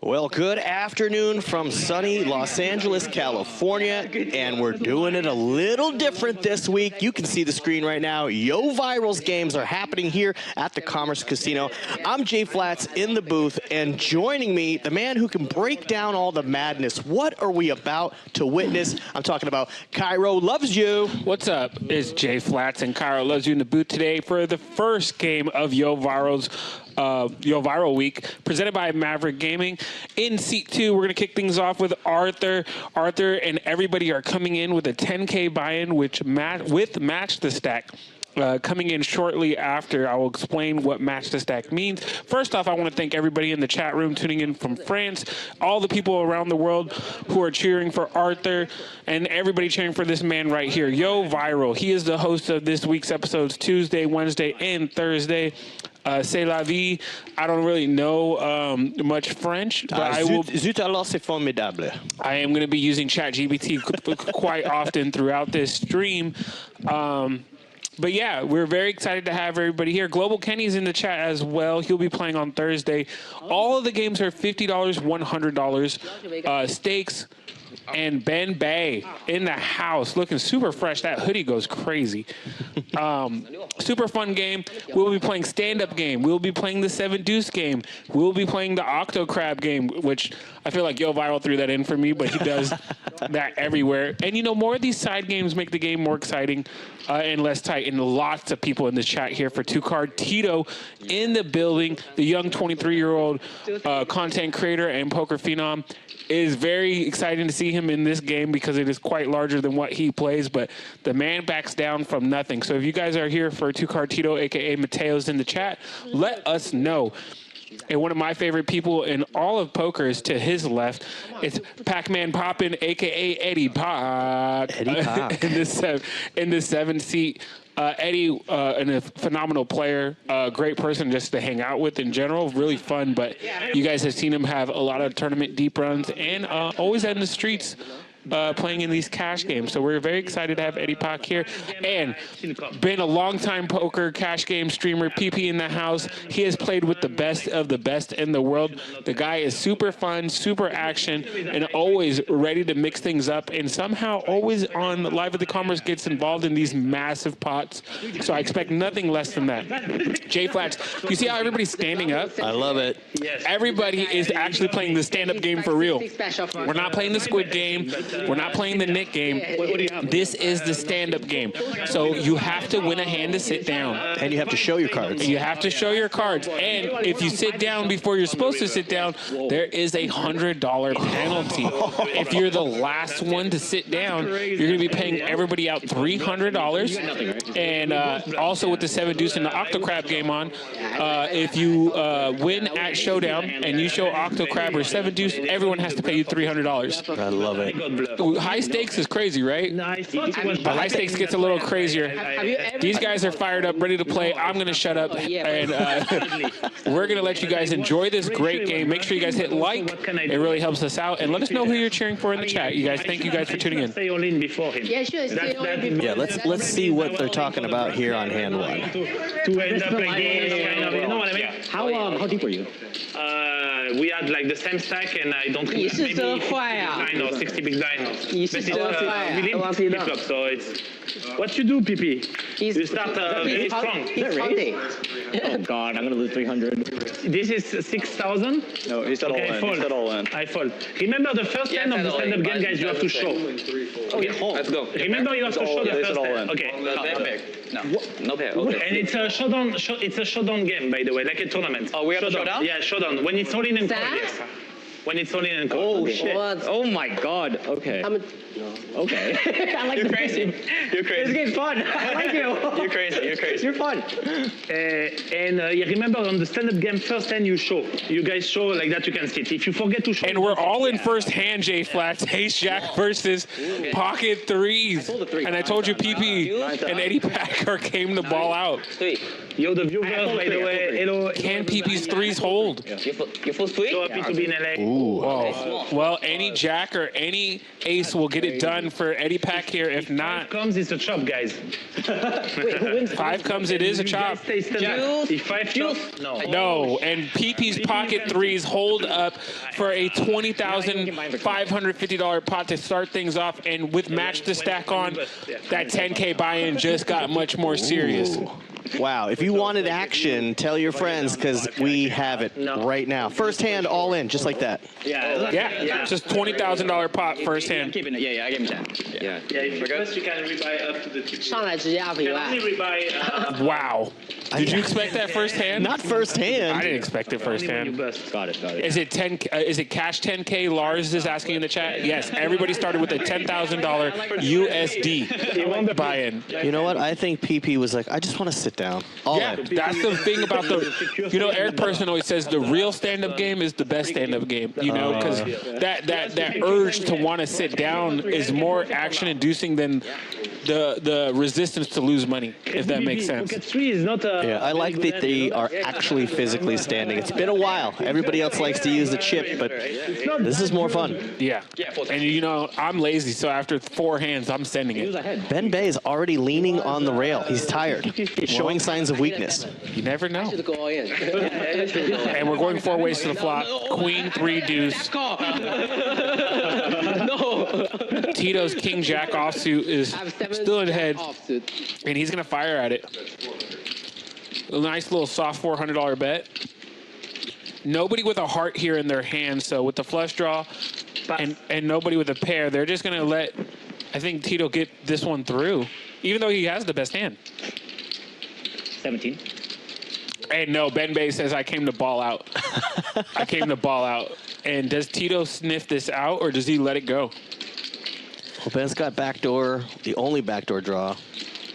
Well, good afternoon from sunny Los Angeles, California, and we're doing it a little different this week. You can see the screen right now. Yo Viral's games are happening here at the Commerce Casino. I'm Jay Flats in the booth, and joining me, the man who can break down all the madness. What are we about to witness? I'm talking about Cairo Loves You. What's up? It's Jay Flats, and Cairo Loves You in the booth today for the first game of Yo Viral's Yo Viral Week, presented by Maverick Gaming. In seat 2, we're going to kick things off with Arthur. Arthur and everybody are coming in with a 10K buy-in, with Match the Stack. Coming in shortly after, I will explain what Match the Stack means. First off, I want to thank everybody in the chat room tuning in from France, all the people around the world who are cheering for Arthur, and everybody cheering for this man right here, Yo Viral. He is the host of this week's episodes Tuesday, Wednesday, and Thursday. C'est la vie. I don't really know much French, but I will. Zut alors c'est formidable. I am going to be using ChatGPT quite often throughout this stream. But yeah, we're very excited to have everybody here. Global Kenny's in the chat as well. He'll be playing on Thursday. All of the games are $50, $100. Stakes. And Ben Bay in the house, looking super fresh. That hoodie goes crazy. Super fun game. We'll be playing stand-up game. We'll be playing the 7 Deuce game. We'll be playing the Octo Crab game, which I feel like Yo Viral threw that in for me, but he does that everywhere. And, you know, more of these side games make the game more exciting and less tight. And lots of people in the chat here for 2Cardtito in the building, the young 23-year-old content creator and poker phenom. It is very exciting to see him in this game because it is quite larger than what he plays, but the man backs down from nothing. So if you guys are here for 2Cardtito, a.k.a. Mateo's in the chat, let us know. And one of my favorite people in all of poker is to his left. It's Pac-Man Poppin', a.k.a. Eddie Pac. Eddie Pac. in the 7 seat. Eddie, a phenomenal player, great person just to hang out with in general, really fun. But you guys have seen him have a lot of tournament deep runs and always in the streets playing in these cash games. So we're very excited to have Eddie Pac here. And been a long-time poker cash game streamer, PP in the house. He has played with the best of the best in the world. The guy is super fun, super action, and always ready to mix things up, and somehow always on Live at the Commerce gets involved in these massive pots. So I expect nothing less than that. Jay Flats, you see how everybody's standing up? I love it. Everybody is actually playing the stand-up game for real. We're not playing the Squid game. We're not playing the Nick game. This is the stand-up game. So you have to win a hand to sit down. And you have to show your cards. You have to show your cards. And if you sit down before you're supposed to sit down, there is a $100 penalty. If you're the last one to sit down, you're going to be paying everybody out $300. And also with the 7 Deuce and the Octo Crab game on, if you win at Showdown and you show Octo Crab or 7 Deuce, everyone has to pay you $300. I love it. High stakes is crazy, right? But high stakes gets a little crazier. These guys are fired up, ready to play. I'm going to shut up, and we're going to let you guys enjoy this great game. Make sure you guys hit like. It really helps us out. And let us know who you're cheering for in the chat. You guys, thank you guys for tuning in. Yeah, sure. Yeah, let's see what they're talking about here on hand 1. To end up like this, kind of, you know what I mean? How deep were you? We had like the same stack, and I don't remember, maybe 50 big blind or 60 big blind. But it's really flip, so it's what you do, PP. You start very strong. He's ready. Oh God, I'm gonna lose 300. This is 6,000. No, he's not all in. Fold. He's not all in. I fold. Remember the first hand of the stand-up game, guys. You have to show. Okay, let's go. Remember, you have to show the first hand. Okay. No pair. Okay. And it's a showdown. It's a showdown game, by the way, like a tournament. Oh, we have a showdown? Yeah, showdown. When it's all in and call, yes. When it's all in and call. Oh shit! Oh my God. Okay. Okay. I like You're the crazy. You're crazy. This game's fun. I like you. You're crazy. You're crazy. You're fun. And you remember on the stand-up game, first hand you show. You guys show like that, you can sit. If you forget to show. And we're all in first hand, Jay Flats. Ace Jack versus pocket threes. And I told you PP and Eddie Packer came to ball out. Yo, the viewers, by the way, hello. Can PP's threes hold? You full streak? So happy to be in LA. Ooh. Oh, well, any jack or any ace will get it done for Eddie Pack here. If not, Comes, it's a chop, guys. Wait, who wins? 5 comes, it is a chop. Stay standard. If 5 chops, no. No, and PP's pocket threes hold up for a $20,550 pot to start things off. And with match to stack on, that 10K buy-in just got much more serious. Wow, if you wanted action, tell your friends because we have it right now. First hand, all in, just like that. Yeah, just $20,000 pot first hand. Keeping it. Yeah, I gave him 10. Yeah. Yeah, if you first, you can rebuy up to the 2. 上来直接 up 1 万 Only rebuy Wow. Did you expect that first hand? Not first I hand. didn't expect it first only when you hand. bust. Got it. Is it 10? Is it cash 10K? Lars is asking in the chat. Yes, everybody started with a $10,000 USD buy-in. You know what? I think PP was like, I just want to sit down. All Yeah, in. that's the thing about the. You know, Eric Persson always says the real stand-up game is the best stand-up game. You know, because that urge to want to sit down is more action-inducing than the resistance to lose money. If that makes sense. Pocket 3 is not a... Yeah, I like that they are actually physically standing. It's been a while. Everybody else likes to use the chip, but this is more fun. Yeah, and you know, I'm lazy, so after 4 hands, I'm sending it. Ben Bay is already leaning on the rail. He's tired. He's showing signs of weakness. You never know. to go all in. And we're going 4 ways to the flop. Queen, 3 deuce. No. Tito's king jack offsuit is still in head, Offsuit. and he's gonna fire at it. A nice little soft $400 bet. Nobody with a heart here in their hand, so with the flush draw and nobody with a pair, they're just gonna let, I think, Tito get this one through, even though he has the best hand. 17. And no, Ben Bay says, I came to ball out. I came to ball out. And does Tito sniff this out, or does he let it go? Well, Ben's got backdoor, the only backdoor draw.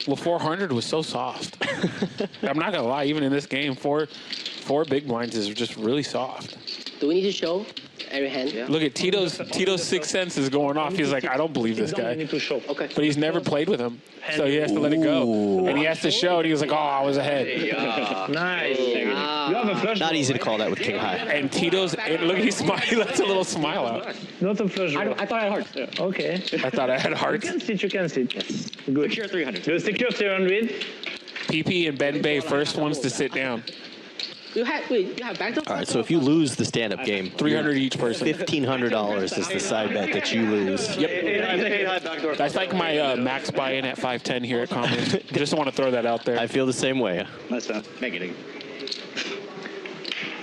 Well, 400 was so soft. I'm not going to lie, even in this game, four big blinds is just really soft. Do we need to show every hand? Look at Tito's 6th sense is going off. He's like, I don't believe this You guy. need to show. Okay. But he's never played with him, so he has to let it go. And he has to show, and he was like, oh, I was ahead. Nice. You have a flush Not draw. easy to call that with king high. And Tito's, look, he's smiling. He lets a little smile out. Not a flush draw. I thought I had hearts. Yeah. Okay. I thought I had You hearts. can sit, you can sit. Good. Secure 300. You secure 300. PP and Ben Bay first ones to sit down. You have backdoor? All right, so if you lose the stand-up game, 300 each person. $1,500 is the side bet that you lose. Yep. That's like my max buy-in at 510 here at Culmination. Just want to throw that out there. I feel the same way. Let's make it.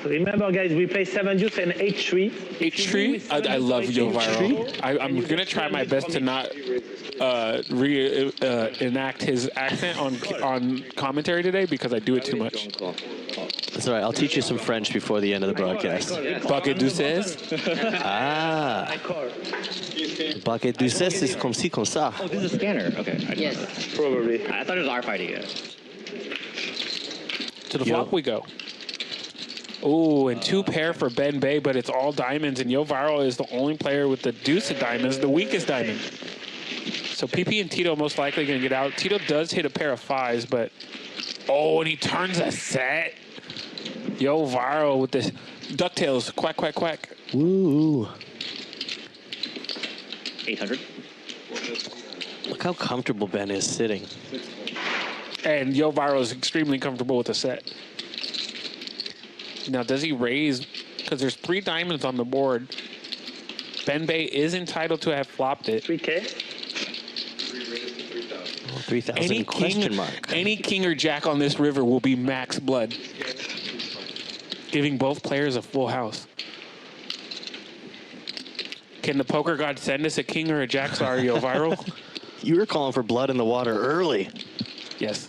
Remember, guys, we play 7 deuce and 8-3. H-Tree, I love Yo Viral. I'm going to try my best to not enact his accent on commentary today because I do it too much. That's all right. I'll teach you some French before the end of the broadcast. Bucket Duces. Ah. Bucket du sais, c'est comme ci, comme ça. Oh, this is a scanner. Okay. I didn't know Yes. that. Probably. I thought it was RFID. To the flop we go. Oh, and 2 pair for Ben Bay, but it's all diamonds, and Yo Viral is the only player with the deuce of diamonds, the weakest diamond. So PP and Tito most likely going to get out. Tito does hit a pair of 5s, but... Oh, and he turns a set. Yo Viral with this DuckTales, quack, quack, quack. Woo. 800. Look how comfortable Ben is sitting. And Yo Viral is extremely comfortable with the set. Now, does he raise? Because there's 3 diamonds on the board. Ben Bay is entitled to have flopped it. 3K. 3,000 question mark. Any king or jack on this river will be max blood, giving both players a full house. Can the poker god send us a king or a jack? Sorry, Yo Viral. You were calling for blood in the water early. Yes.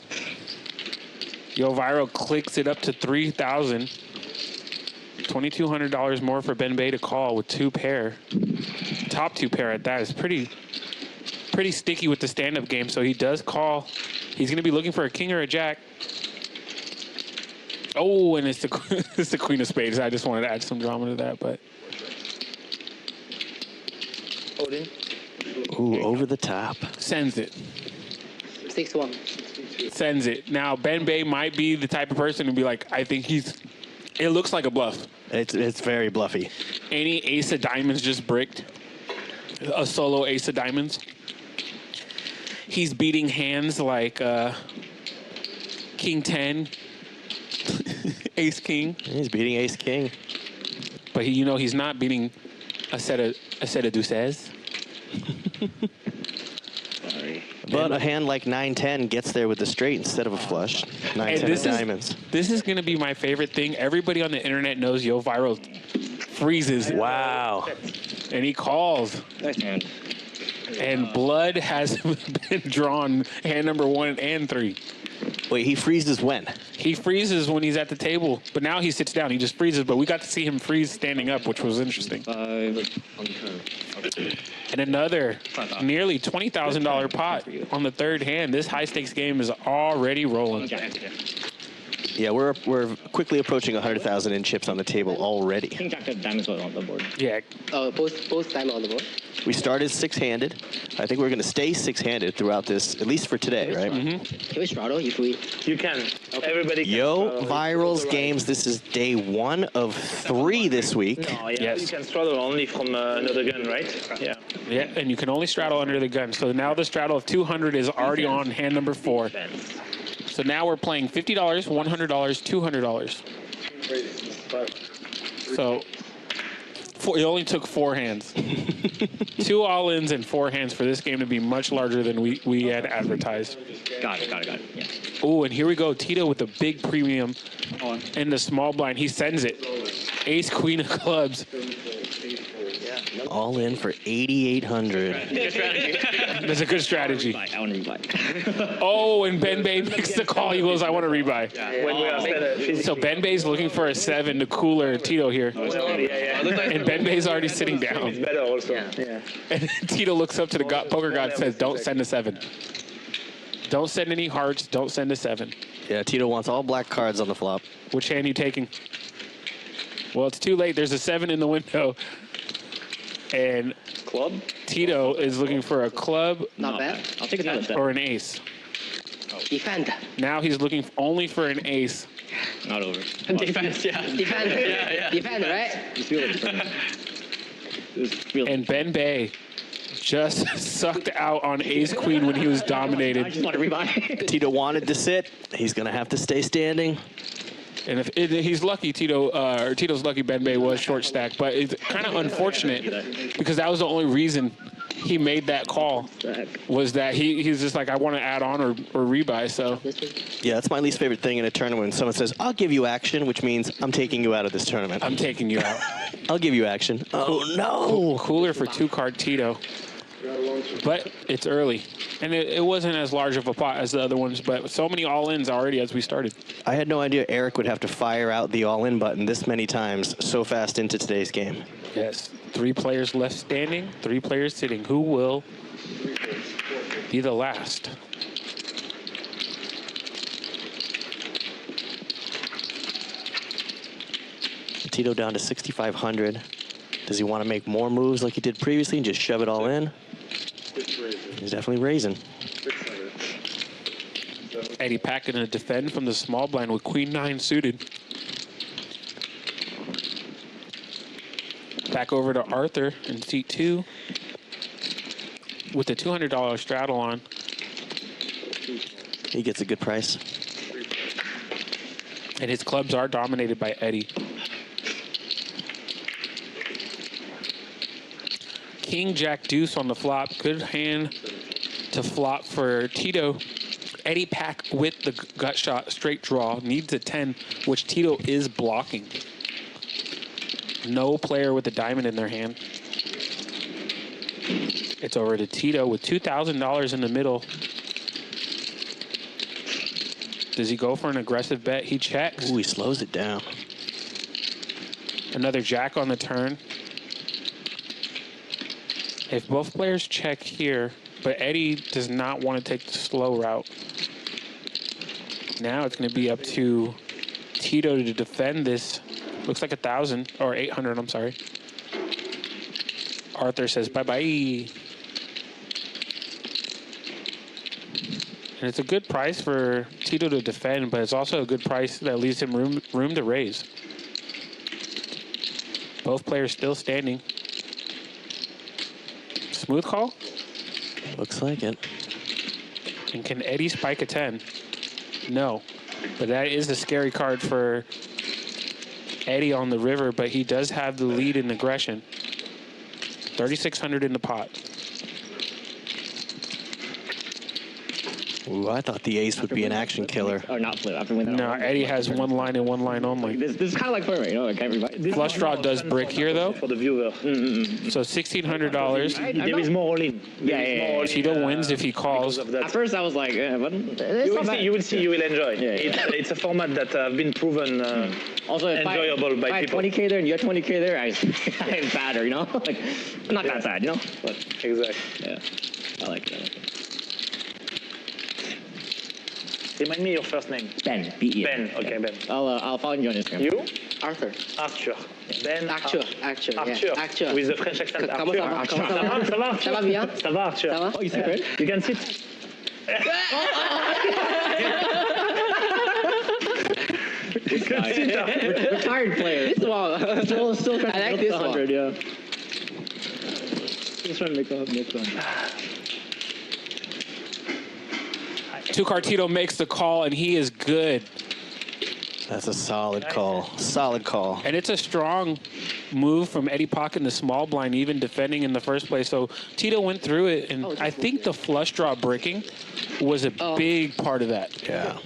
Yo Viral clicks it up to 3,000. $2,200 more for Ben Bay to call with 2 pair. Top 2 pair at that is pretty sticky with the stand-up game, so he does call. He's going to be looking for a king or a jack. Oh, and it's the it's the queen of spades. I just wanted to add some drama to that, but Ooh, over the top. sends it. 6-1. Sends it. Now, Ben Bay might be the type of person to be like, I think it looks like a bluff. It's very bluffy. Any ace of diamonds just bricked. A solo ace of diamonds. He's beating hands like King 10, Ace King. He's beating Ace King. But he's not beating a set of deuces. Sorry. But a hand like 9-10 gets there with the straight instead of a flush. 9-10 of diamonds. This is going to be my favorite thing. Everybody on the internet knows Yo Viral freezes. Wow. And he calls. Nice hand. And blood has been drawn hand number 1 and 3. Wait, he freezes when? He freezes when he's at the table, but now he sits down. He just freezes, but we got to see him freeze standing up, which was interesting. 5 on turn. And another nearly $20,000 pot on the third hand. This high-stakes game is already rolling. Yeah, we're quickly approaching 100,000 in chips on the table already. King Jack of diamonds was on the board. Yeah. Both diamond on the board. We started 6-handed. I think we're going to stay 6-handed throughout this, at least for today, right? Mm-hmm. Can we straddle if we? You can. Everybody can. Yo Viral's games. This is day 1 of 3 this week. No, yeah, Yes. You can straddle only from another gun, right? Yeah. Yeah, and you can only straddle under the gun. So now the straddle of 200 is already on hand number 4. So now we're playing $50, $100, $200. So it only took 4 hands. 2 all-ins and 4 hands for this game to be much larger than we had advertised. Got it. Yeah. Oh, and here we go. Tito with the big premium in the small blind. He sends it. Ace, queen of clubs. All in for 8,800. That's a good strategy. I want to rebuy. Oh, and Ben Bay makes the call. He goes, I want to rebuy. When we are physically. So Ben Bay's looking for a 7 to cooler Tito here. And Ben Bay's already sitting It's down. better also. Yeah. And Tito looks up to the poker god and says, don't send a 7. Don't send any hearts. Don't send a 7. Yeah, Tito wants all black cards on the flop. Which hand are you taking? Well, it's too late. There's a 7 in the window. And Club? Tito is looking for a club Not bad. I'll take another step. or an ace. Defend. Now he's looking only for an ace. Not over. Defense. Yeah. Defend. Defend, right? Just feel it. Just feel it. And Ben Bay just sucked out on ace queen when he was I dominated. just want to rebuy. Tito wanted to sit. He's going to have to stay standing. And if he's lucky, Tito's lucky Ben Bay was short stack, but it's kind of unfortunate because that was the only reason he made that call was that he's just like, I want to add on or rebuy. So Yeah, that's my least favorite thing in a tournament when someone says, I'll give you action, which means I'm taking you out of this tournament. I'm taking you out. I'll give you action. Oh, no. Cooler for 2Cardtito. But it's early. And it wasn't as large of a pot as the other ones, but so many all-ins already as we started. I had no idea Eric would have to fire out the all-in button this many times so fast into today's game. Yes. 3 players left standing, 3 players sitting. Who will be the last? Tito down to 6,500. Does he want to make more moves like he did previously and just shove it all in? He's definitely raising. Eddie Pack gonna defend from the small blind with queen 9 suited. Back over to Arthur in seat 2 with the $200 straddle on. He gets a good price. And his clubs are dominated by Eddie. King, Jack, Deuce on the flop. Good hand to flop for Tito. Eddie Pack with the gut shot, straight draw. Needs a 10, which Tito is blocking. No player with a diamond in their hand. It's over to Tito with $2,000 in the middle. Does he go for an aggressive bet? He checks. Ooh, he slows it down. Another jack on the turn. If both players check here, but Eddie does not want to take the slow route. Now it's going to be up to Tito to defend this. Looks like 1,000 or 800. I'm sorry. Arthur says bye bye. And it's a good price for Tito to defend, but it's also a good price that leaves him room to raise. Both players still standing. Smooth call? Looks like it. And can Eddie spike a 10? No. But that is a scary card for Eddie on the river, but he does have the lead in aggression. 3,600 in the pot. Ooh, I thought the ace would be an action killer. Or not flip, after winning. No, Eddie has one line and one line only. This is kind of like tournament, you know, like everybody. Flush draw does brick here, though. For the viewer. So $1,600. There is more all in. Yeah. Tito wins if he calls. At first, I was like, but You will see, you will enjoy. It's a format that have been proven also enjoyable by people. 20K there and you have 20K there, I'm sadder, you know? Like, not that sad, you know? But, Exactly. yeah, I like that. Remind me your first name. Ben, B-E. Ben. Okay, Ben. I'll follow you on Instagram. You? Arthur. Arthur. Ben. Arthur. Arthur. Yeah. Arthur. With the French accent. Comment ça va? Comment ça va? Ça va, Arthur? Ça va bien? Ça va, Arthur? Ça va? Oh, you speak French? You can sit. Retired player. This one. Still trying I like to this milk the 100, yeah. Just trying to make the 2Cardtito makes the call, and he is good. That's a solid call. Solid call. And it's a strong move from Eddie Pock in the small blind, even defending in the first place. So Tito went through it, and I think the flush draw breaking was a big part of that. Yeah.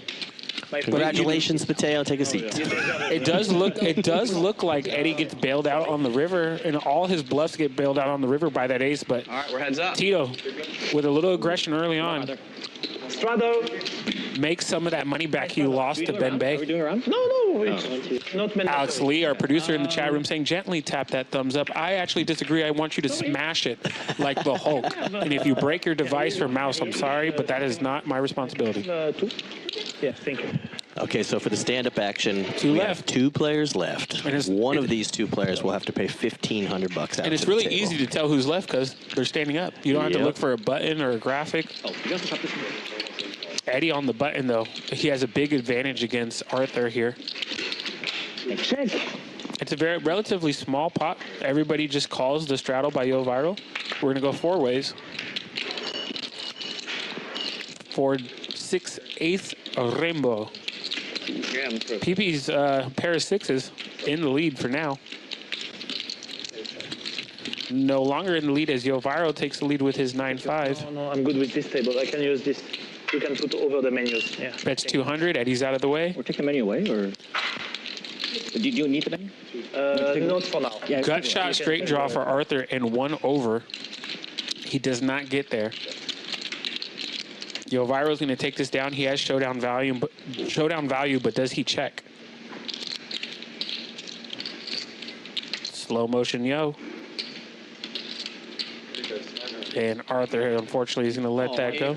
Congratulations, Mateo. Take a seat. It does look like Eddie gets bailed out on the river, and all his bluffs get bailed out on the river by that ace. But All right, we're heads up. Tito, with a little aggression early on, Strado. makes some of that money back he lost to Ben Are we Bay. doing a round? No, it's not meant. Alex Lee, our producer in the chat room, saying gently tap that thumbs up. I actually disagree. I want you to smash it like the Hulk. And if you break your device or mouse, I'm sorry, but that is not my responsibility. Two? Yeah, thank you. Okay, so for the stand-up action, Two we left. have 2 players left. And it's- One of these 2 players will have to pay $1,500 out. And it's to the really table. easy to tell who's left because they're standing up. You don't have to Yep. look for a button or a graphic. Oh, you guys stop this. Eddie on the button, though. He has a big advantage against Arthur here. Check. It's a very relatively small pot. Everybody just calls the straddle by Yo Viral. We're going to go 4 ways. 4, 6, 8, a rainbow. PP's pair of 6s in the lead for now. No longer in the lead as Yo Viral takes the lead with his 9-5. No, I'm good with this table. I can use this. You can put over the menus. Yeah. Bets 200. Eddie's out of the way. Or take the menu away, or do you need the menu? Not for now. Yeah, Gut shot straight draw for Arthur and 1 over. He does not get there. Yo Viral's going to take this down. He has showdown value, but does he check? Slow motion Yo. And Arthur, unfortunately, is going to let that go.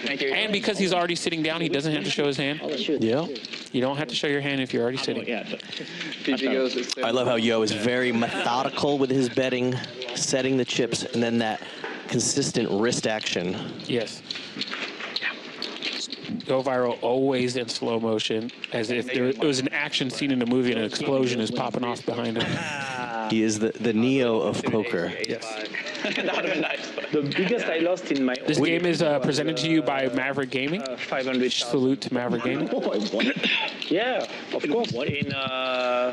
Thank you. And because he's already sitting down, he doesn't have to show his hand. Yeah. You don't have to show your hand if you're already sitting. Yeah. PG goes. I love how Yo is very methodical with his betting, setting the chips, and then that consistent wrist action. Yes. Go Viral always in slow motion, as if it was an action scene in a movie and an explosion is popping off behind him. He is the Neo of poker. Yes. That would have been nice. The biggest I lost in my This game is presented to you by Maverick Gaming. 500. Salute to Maverick Gaming. Yeah, of course.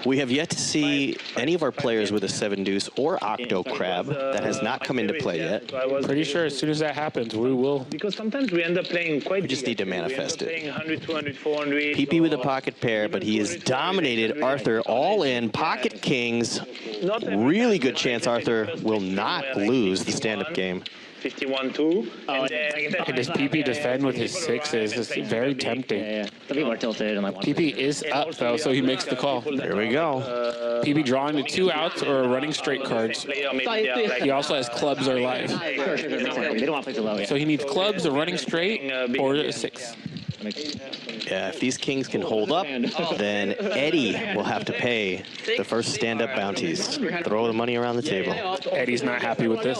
We have yet to see any of our players with a 7-deuce or Octo crab. That has not come into play yet. Pretty sure as soon as that happens, we will. Because sometimes we end up playing quite. We just need to manifest it. Playing 100, 200, 400. PP with a pocket pair, but he has dominated Arthur all in. Pocket kings. Really good chance Arthur will not lose the stand-up game. 51-2. And does PP defend with his 6s? It's very tempting. Yeah. Some people are tilted and like. PP is up, though, so he makes the call. There we go. PP drawing to 2 outs or running straight cards. He also has clubs or live. Sure. They don't want to play too low. Yeah. So he needs clubs, a running straight, or a 6. Yeah, if these kings can hold up, then Eddie will have to pay the first stand-up bounties. Throw the money around the table. Eddie's not happy with this.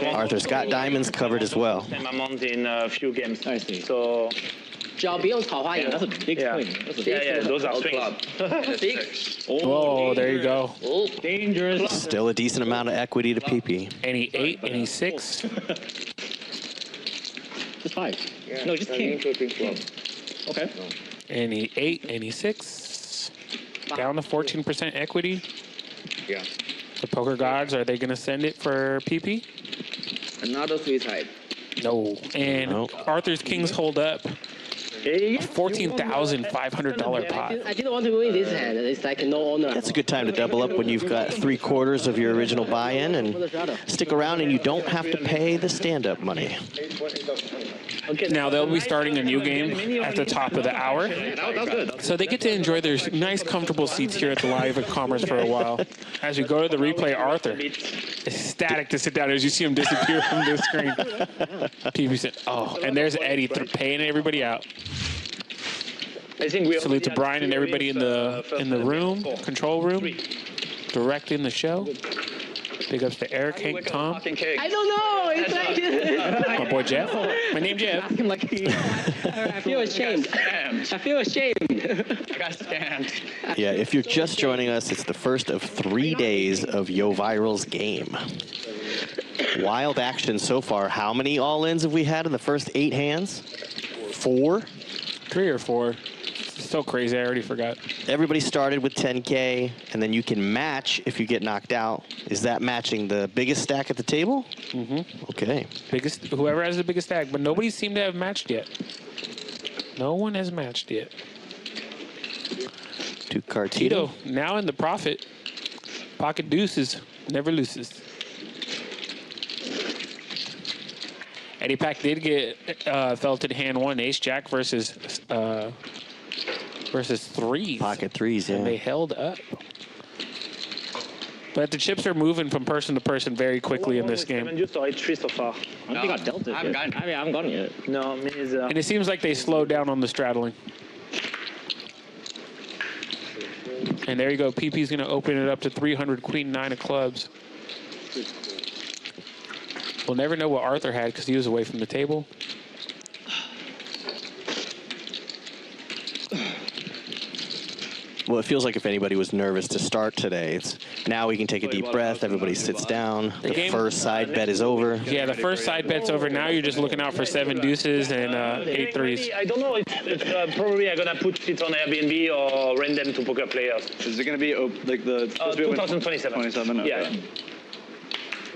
Arthur's got diamonds covered as well. Same amount in a few games. I see. So 只要不用草花赢 That's a big yeah, swing. That's a yeah, big yeah, those are Club. swings. Whoa, there you go. dangerous. Still a decent amount of equity to PP. Any 8, any 6. Just 5. No, just king. Okay. Any 8, any 6. Down to 14% equity. Yeah. The poker gods, are they going to send it for PP? Another suicide. No. And Nope. Arthur's kings hold up. $14,500 pot. I didn't want to win this hand. It's like no honor. That's a good time to double up when you've got 3/4 of your original buy-in and stick around and you don't have to pay the stand-up money. Now they'll be starting a new game at the top of the hour. So they get to enjoy their nice, comfortable seats here at the Live at Commerce for a while. As we go to the replay, Arthur is ecstatic to sit down as you see him disappear from the screen. PP said, oh, and there's Eddie paying everybody out. I think we Salute to Brian and everybody in the room, control room, directing the show. Big ups to Eric, Hank, Tom, Fucking cake. I don't know. It's like my boy Jeff. My name Jeff. I feel ashamed. I feel ashamed. I got scammed. Yeah, if you're just joining us, it's the first of 3 days of Yo Viral's game. Wild action so far. How many all-ins have we had in the first 8 hands? 4? 3 or 4. So crazy, I already forgot. Everybody started with 10K, and then you can match if you get knocked out. Is that matching the biggest stack at the table? Mm-hmm. Okay. Biggest, whoever has the biggest stack, but nobody seemed to have matched yet. No one has matched yet. 2Cardtito. Tito, now in the profit. Pocket deuces, never loses. Eddie Pack did get felted hand 1 ace jack versus 3s. Pocket 3s, And they yeah. held up. But the chips are moving from person to person very quickly in this game. Just H3 so far. I don't think I dealt it. I haven't gotten it. I mean, I haven't gotten it yet. No, me neither. And it seems like they slowed down on the straddling. And there you go. PP's going to open it up to 300, queen 9 of clubs. We'll never know what Arthur had because he was away from the table. Well, it feels like if anybody was nervous to start today, it's now we can take a deep breath. Everybody sits down. The game- first side bet is over. Yeah, the first side bet's over. Now you're just looking out for 7 deuces and 8 threes. I don't know. It's probably I'm gonna put it on Airbnb or rent them to poker players. Is it going to be like the 2027? 27? Okay. Yeah.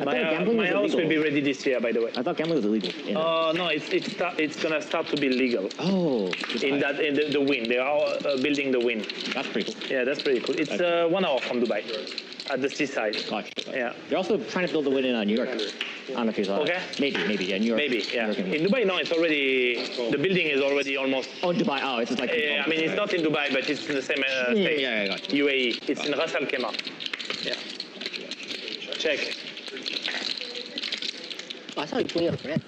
thought gambling My was house will illegal. be ready this year, by the way. I thought gambling was illegal. No, it's gonna start to be legal. Oh. In the win, they are building the win. That's pretty cool. Yeah, that's pretty cool. It's 1 hour from Dubai, at the seaside. Gotcha. Yeah. They're also trying to build a win in New York. I don't know if you saw Okay. that. Maybe, yeah, New York. Maybe, yeah. New York and- In Dubai, no, it's already the building is already almost. Oh, Dubai. Oh, it's just like. I mean, it's not in Dubai, but it's in the same state. Yeah, got UAE. It's in Ras Al Khaimah. Yeah. Check. I saw you putting a friend.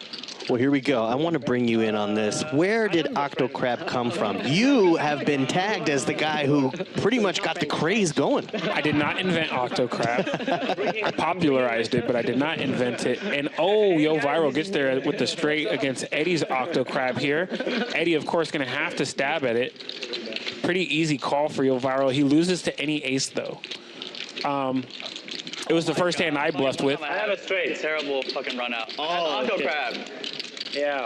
Well, here we go. I want to bring you in on this. Where did Octo Crab come from? You have been tagged as the guy who pretty much got the craze going. I did not invent Octo Crab. I popularized it, but I did not invent it. And Yo Viral gets there with the straight against Eddie's Octo Crab here. Eddie, of course, going to have to stab at it. Pretty easy call for Yo Viral. He loses to any ace, though. It was the first hand I bluffed with. I have a straight. Terrible fucking run out. Oh, Octo shit. crab. Yeah.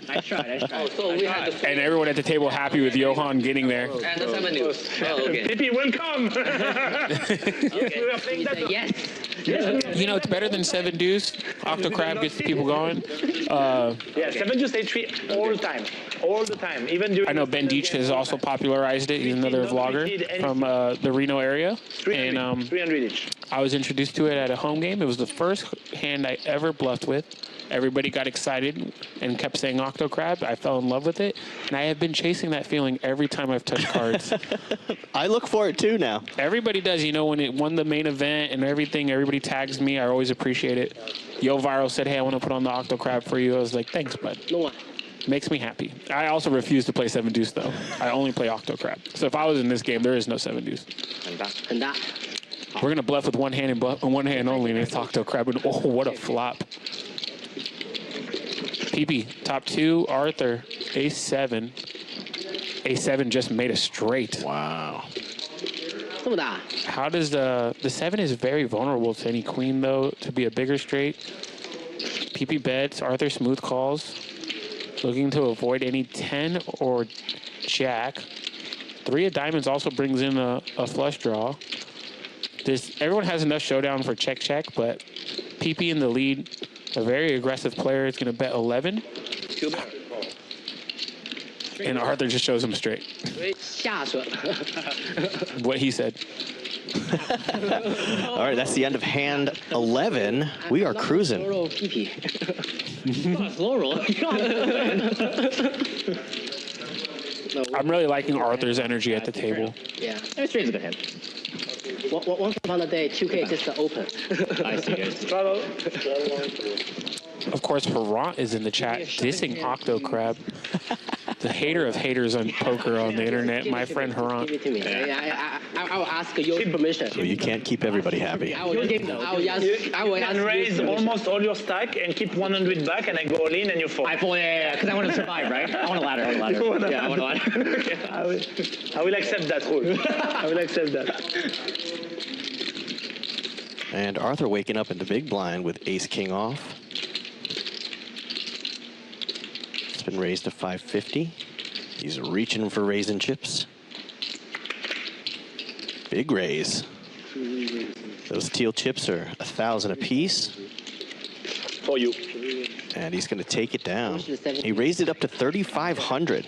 Nice try. So we had the And everyone at the table happy with Johan getting there. and the 7 news. Oh, okay. PP, welcome. We were playing that. Yes. You know, it's better than 7 deuce. Octo Crab gets the people going. Yeah, 7 just H3 all the time. All the time. Even during I know Ben Deitch has also popularized it. He's another vlogger from the Reno area. 300, And 300 each. I was introduced to it at a home game. It was the first hand I ever bluffed with. Everybody got excited and kept saying Octo Crab. I fell in love with it. And I have been chasing that feeling every time I've touched cards. I look for it too now. Everybody does. You know, when it won the main event and everything, everybody tags me. I always appreciate it. Yo Viral said, hey, I want to put on the Octo Crab for you. I was like, thanks, bud. No one. Makes me happy. I also refuse to play 7 deuce though. I only play Octo crap. So if I was in this game, there is no 7 deuce. We're gonna bluff with one hand and one hand only, and it's Octo crap. And oh, what a flop! PP top 2, Arthur ace 7. Ace 7 just made a straight. Wow. How does the 7 is very vulnerable to any queen though to be a bigger straight. PP bets. Arthur smooth calls. Looking to avoid any 10 or jack. 3 of diamonds also brings in a flush draw. Everyone has enough showdown for check, but PP in the lead, a very aggressive player, is going to bet 11. And Arthur just shows him straight. What he said. All right, that's the end of hand 11. We are cruising. I'm really liking Arthur's energy at the table. Yeah. Straight is a good hand. Once upon a day, 2K just open. I see. Of course, Perron is in the chat dissing Octo Crab. The hater of haters on poker on the internet, my friend Perron. Give it to me. I will ask your permission. So you can't keep everybody happy. I will ask raise almost all your stack and keep 100 back, and I go all in and you fall. I fall, yeah, because I want to survive, right? I want a ladder. Yeah, I want a ladder. Yeah, I will accept that rule. I will accept that. And Arthur waking up in the big blind with ace king off. It's been raised to 550. He's reaching for raising chips. Big raise. Those teal chips are 1,000 apiece. For you. And he's going to take it down. He raised it up to 3,500.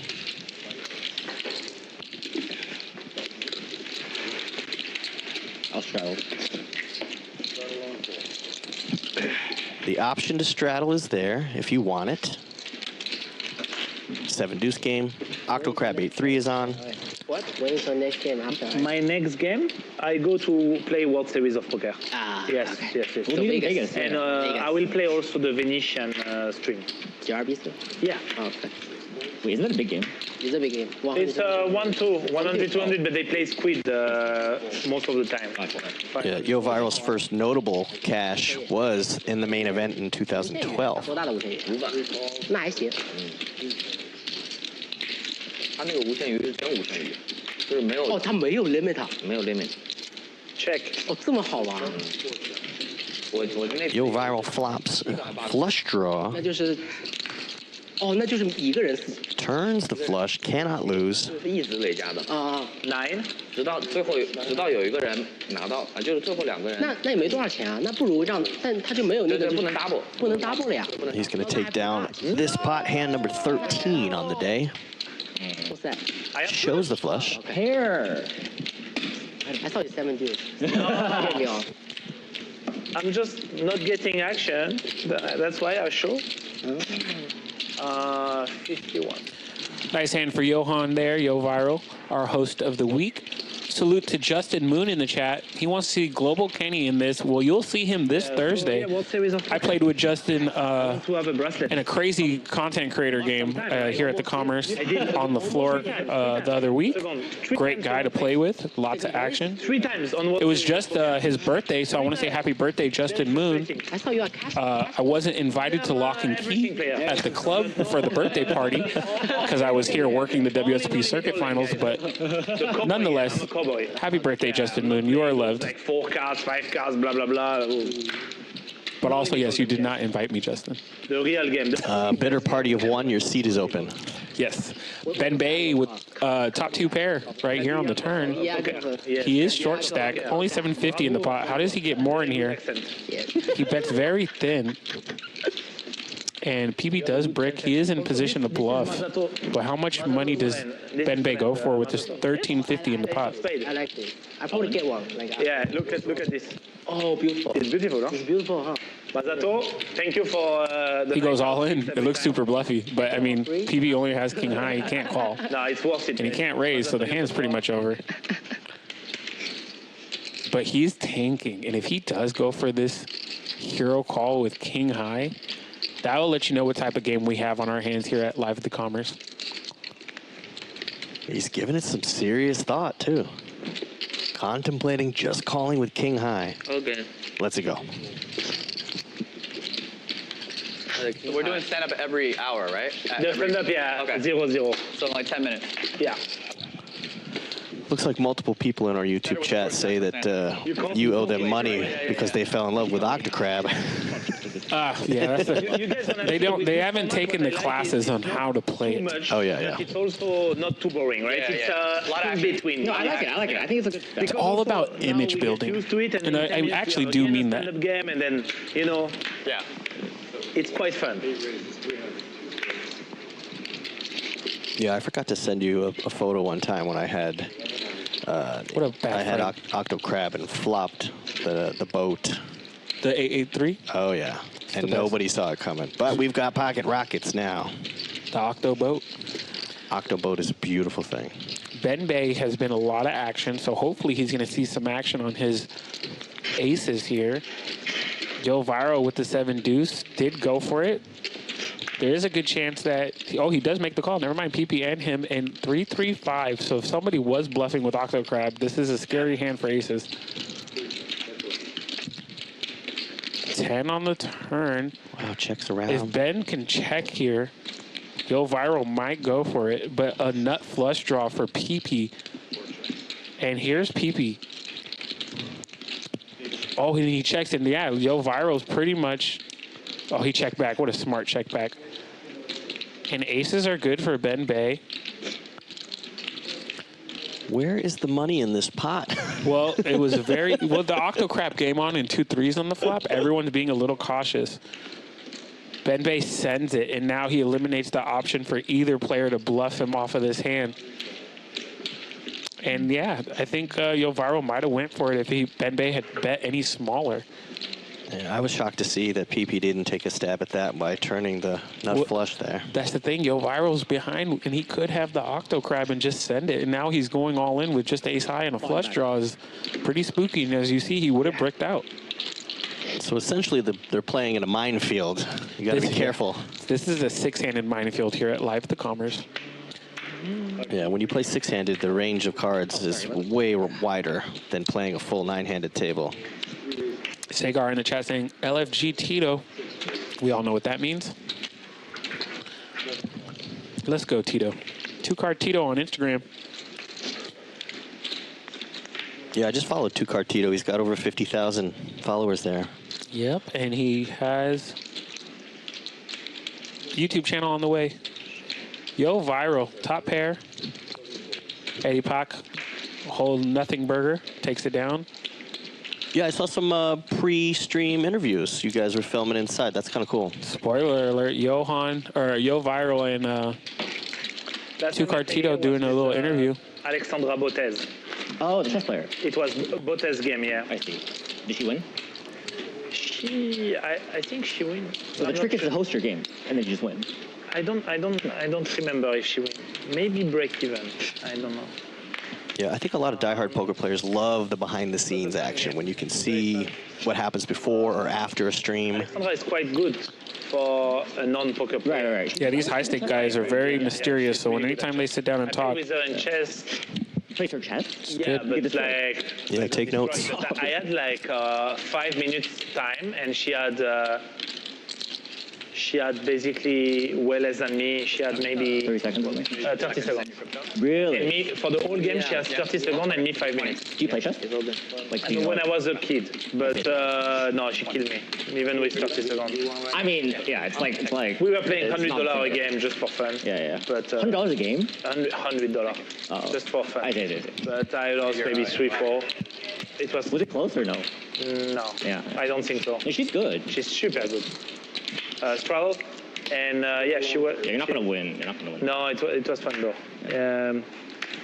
I'll straddle. The option to straddle is there if you want it. 7 deuce game. Octo Crab 8-3 is on. What? When is our next game after? My next game, I go to play World Series of Poker. Yes. We'll meet in Vegas. And I will play also the Venetian stream. GRB still? Yeah. Oh, okay. Wait, isn't that a big game? It's a big game. It's 1-2, 100, 200, but they play squid most of the time. Yeah, Yo Viral's first notable cash was in the main event in 2012. 多大的无限鱼？那还行。他那个无限鱼是真无限鱼，就是没有哦，它没有 limit。没有 limit。 Check. 哦，这么好玩。我那 Yo Viral flops flush draw. 那就是，哦，那就是一个人 Turns the flush, cannot lose. 是一直累加的。啊。 9. 直到有一个人拿到啊，就是最后2个人。那也没多少钱啊，那不如让，但他就没有那个对不能 double， 不能 double 了呀。 He's going to take down this pot, hand number 13 on the day. What's that? Shows the flush. Pair. I thought it's 7 deuce. I'm just not getting action. That's why I show. 51. Nice hand for Johan there, Yo Viral, our host of the week. Salute to Justin Moon in the chat. He wants to see Global Kenny in this. Well, you'll see him this Thursday. I played with Justin in a crazy content creator game here at the Commerce on the floor the other week. Great guy to play with. Lots of action. 3 times on what It was just his birthday, so I want to say happy birthday, Justin Moon. I thought you had cash. I wasn't invited to Lock and Key at the club for the birthday party because I was here working the WSP Circuit Finals, but nonetheless, happy birthday, Justin Moon. You are loved. like 4 cards, 5 cards, blah blah blah. But also, yes, you did not invite me, Justin. The real game. Bitter party of 1, your seat is open. Yes. Ben Bay with top 2 pair right here on the turn. Yeah, He is short stack, only 750 in the pot. How does he get more in here? He bets very thin. And PB does brick. He is in position to bluff. But how much money does Ben Bay go for with this 1350 in the pot? I like it. I probably get one. Like, Yeah, look at this. oh, beautiful. It's beautiful, huh? It's beautiful, huh? Masato, thank you for the. He goes all in. It looks super bluffy. But, I mean, PB only has king high. He can't call. No, it's worth it. And he can't raise, so the hand's pretty much over. But he's tanking. And if he does go for this hero call with king high, That will let you know what type of game we have on our hands here at Live at the Commerce. He's giving it some serious thought, too. Contemplating just calling with king high. Okay. Let's go. We're doing stand up every hour, right? The stand up, yeah. Okay. 0-0. So like 10 minutes. Yeah. Looks like multiple people in our YouTube chat say that you owe them money because they fell in love with Octocrab. Yeah, they haven't taken the classes on how to play it. Much, Oh, yeah. It's also not too boring, right? Yeah, It's yeah. a lot in between. No, I like it. I like it. I think it's a good. It's all about image building. And I actually do mean that. Game and then, you know, Yeah. it's quite fun. Yeah, I forgot to send you a photo one time when I had What a bad I had fight. Octocrab and flopped the boat. The 883, Oh yeah, and best. nobody saw it coming. But we've got pocket rockets now. the Octo boat. Octoboat is a beautiful thing. Ben Bay has been a lot of action, so hopefully he's going to see some action on his aces here. Joe Viro with the 7 deuce did go for it. There is a good chance that, he does make the call. Never mind, PP and him, and 3-3-5. So if somebody was bluffing with Octocrab, this is a scary hand for aces. 10 on the turn. Wow, checks around. If Ben can check here, Joe Viro might go for it, but a nut flush draw for PP. And here's PP. Oh, and he checks it. Yeah, Joe Viro's pretty much... Oh, he checked back. What a smart check back. And aces are good for Ben Bay. Where is the money in this pot? Well, it was a very... Well, the Octocrab game on in 2-3s on the flop. Everyone's being a little cautious. Ben Bay sends it, and now he eliminates the option for either player to bluff him off of this hand. And yeah, I think Joe Viro might have went for it if Ben Bay had bet any smaller. Yeah, I was shocked to see that PP didn't take a stab at that by turning the nut flush there. That's the thing. Joe Viro's behind, and he could have the Octocrab and just send it. And now he's going all in with just ace high and a flush draw is pretty spooky. And as you see, he would have bricked out. So essentially, they're playing in a minefield. You got to be careful. This is a 6-handed minefield here at Live at the Commerce. Yeah, when you play 6-handed, the range of cards is way wider than playing a full 9-handed table. Sagar in the chat saying, LFG Tito. We all know what that means. Let's go, Tito. 2Cardtito on Instagram. Yeah, I just followed 2Cardtito. He's got over 50,000 followers there. Yep, and he has YouTube channel on the way. Yo, Viral, top pair. Eddie Pac, whole nothing burger, takes it down. Yeah, I saw some pre-stream interviews you guys were filming inside. That's kind of cool. Spoiler alert, Yo Viral and 2Cardtito doing a little interview. Alexandra Botez. Oh, the chess player. It was Botez game, yeah. I see. Did she win? I think she win. So the trick is to host your game, and then you just win. I don't remember if she win. Maybe break even. I don't know. Yeah, I think a lot of diehard poker players love the behind-the-scenes action when you can see what happens before or after a stream. Alexandra is quite good for a non-poker player. Right. Yeah, these high-stake guys are very mysterious, so anytime they sit down and I talk, played with her in chess. Play for chess? Yeah, Get this but right. like... Yeah, take notes. I had like 5 minutes time, and she had basically way less than me. She had maybe 30 seconds only. 30 seconds. Really? And me, for the whole game, she has 30 seconds and me 5 minutes. Do you play chess? Like, do you When I was a kid, but no, she killed me, even with 30 seconds. I mean, yeah, it's like We were playing it's not $100 a fair. game just for fun. Yeah. But $100 a game? $100 Oh. just for fun. I did. But I lost maybe 3-4. It was Was it close or no? no. Yeah. I don't think so. No, she's good. She's super good. Straddle, and yeah, she was. Yeah, you're not gonna win. You're not gonna win. No, it was fun though.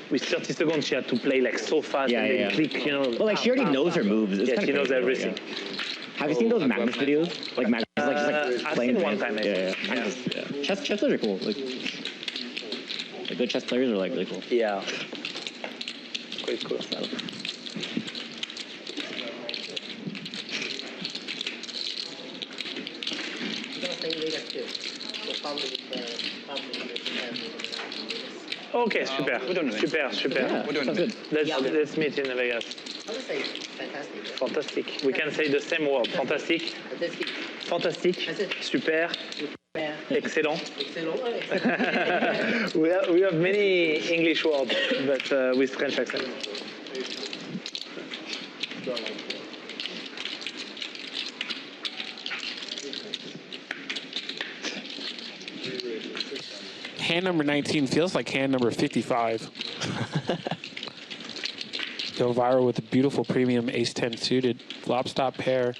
With 30 seconds, she had to play like so fast and then click, you know. Well, like she already knows her moves. It's Yeah, kinda she knows crazy, everything. yeah. Have you seen those Magnus videos? Like Magnus, just I've playing seen one games? time, maybe. Yeah. Magnus, yeah. Chess players are cool. Like good chess players are like really cool. Yeah. Quite cool. Okay, super. Super. Let's meet in Vegas. I would say fantastic. Fantastic. We can say the same word. Fantastic. Fantastic. Super. Excellent. we have many English words, but with French accent. Hand number 19 feels like hand number 55. Go viral with a beautiful premium ace-10 suited flop stop pair.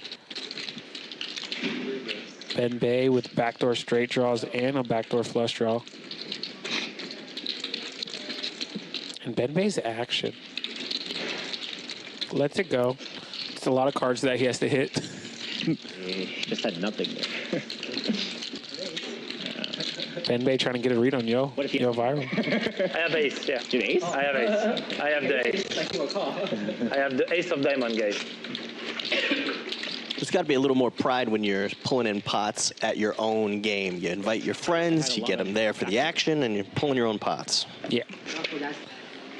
Ben Bay with backdoor straight draws and a backdoor flush draw. And Ben Bay's action. Lets it go. It's a lot of cards that he has to hit. Just had nothing there. Ben Bay trying to get a read on Yo. What if you Yo viral. I have ace, yeah. You have ace? I have ace. I have the ace. I have the ace of diamond, guys. There's got to be a little more pride when you're pulling in pots at your own game. You invite your friends, you get them there for the action, and you're pulling your own pots. Yeah.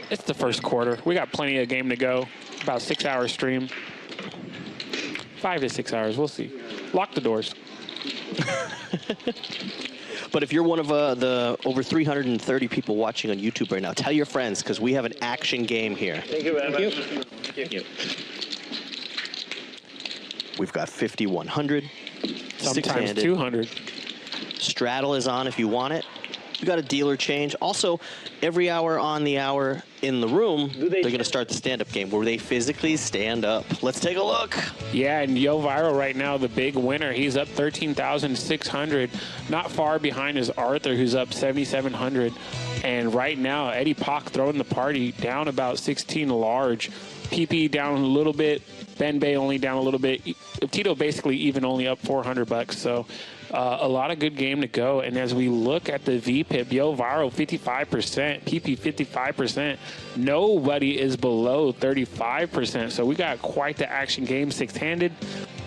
It's the first quarter. We got plenty of game to go. About 6 hour stream. 5 to 6 hours. We'll see. Lock the doors. But if you're one of the over 330 people watching on YouTube right now, tell your friends, because we have an action game here. Thank you very much. Thank you. We've got 50-100, Sometimes six-handed. 200. Straddle is on if you want it. We got a dealer change. Also, every hour on the hour in the room, they're going to start the stand-up game where they physically stand up. Let's take a look. Yeah, and Yo Viral right now, the big winner. He's up 13,600. Not far behind is Arthur, who's up 7,700. And right now, Eddie Pock throwing the party down about 16 large. PP down a little bit. Ben Bay only down a little bit. Tito basically even only up $400. So a lot of good game to go. And as we look at the VPIP, Yo Viral 55%, PP 55%. Nobody is below 35%. So we got quite the action game, six-handed.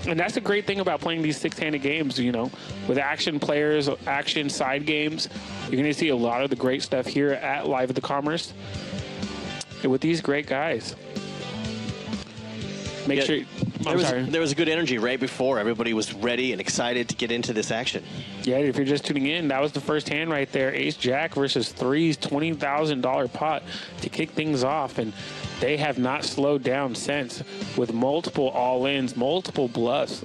And that's the great thing about playing these six-handed games, you know, with action players, action side games. You're going to see a lot of the great stuff here at Live at the Commerce and with these great guys. Make sure. There was a good energy right before. Everybody was ready and excited to get into this action. Yeah, if you're just tuning in, that was the first hand right there. Ace Jack versus Threes, $20,000 pot to kick things off. And they have not slowed down since, with multiple all-ins, multiple bluffs.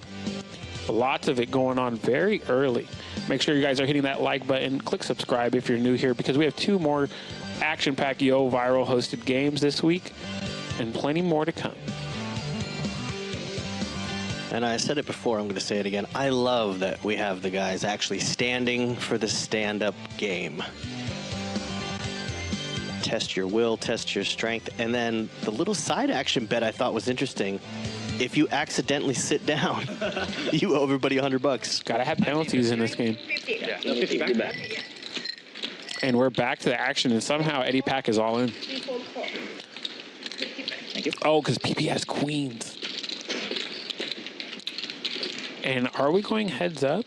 Lots of it going on very early. Make sure you guys are hitting that like button. Click subscribe if you're new here, because we have 2 more action-packed Yo Viral hosted games this week and plenty more to come. And I said it before, I'm going to say it again. I love that we have the guys actually standing for the stand-up game. Test your will, test your strength. And then the little side action bet I thought was interesting. If you accidentally sit down, you owe everybody $100. Gotta have penalties in this game. Yeah. 50 back. And we're back to the action, and somehow Eddie Pack is all in. Thank you. Oh, because PP has queens. And are we going heads up?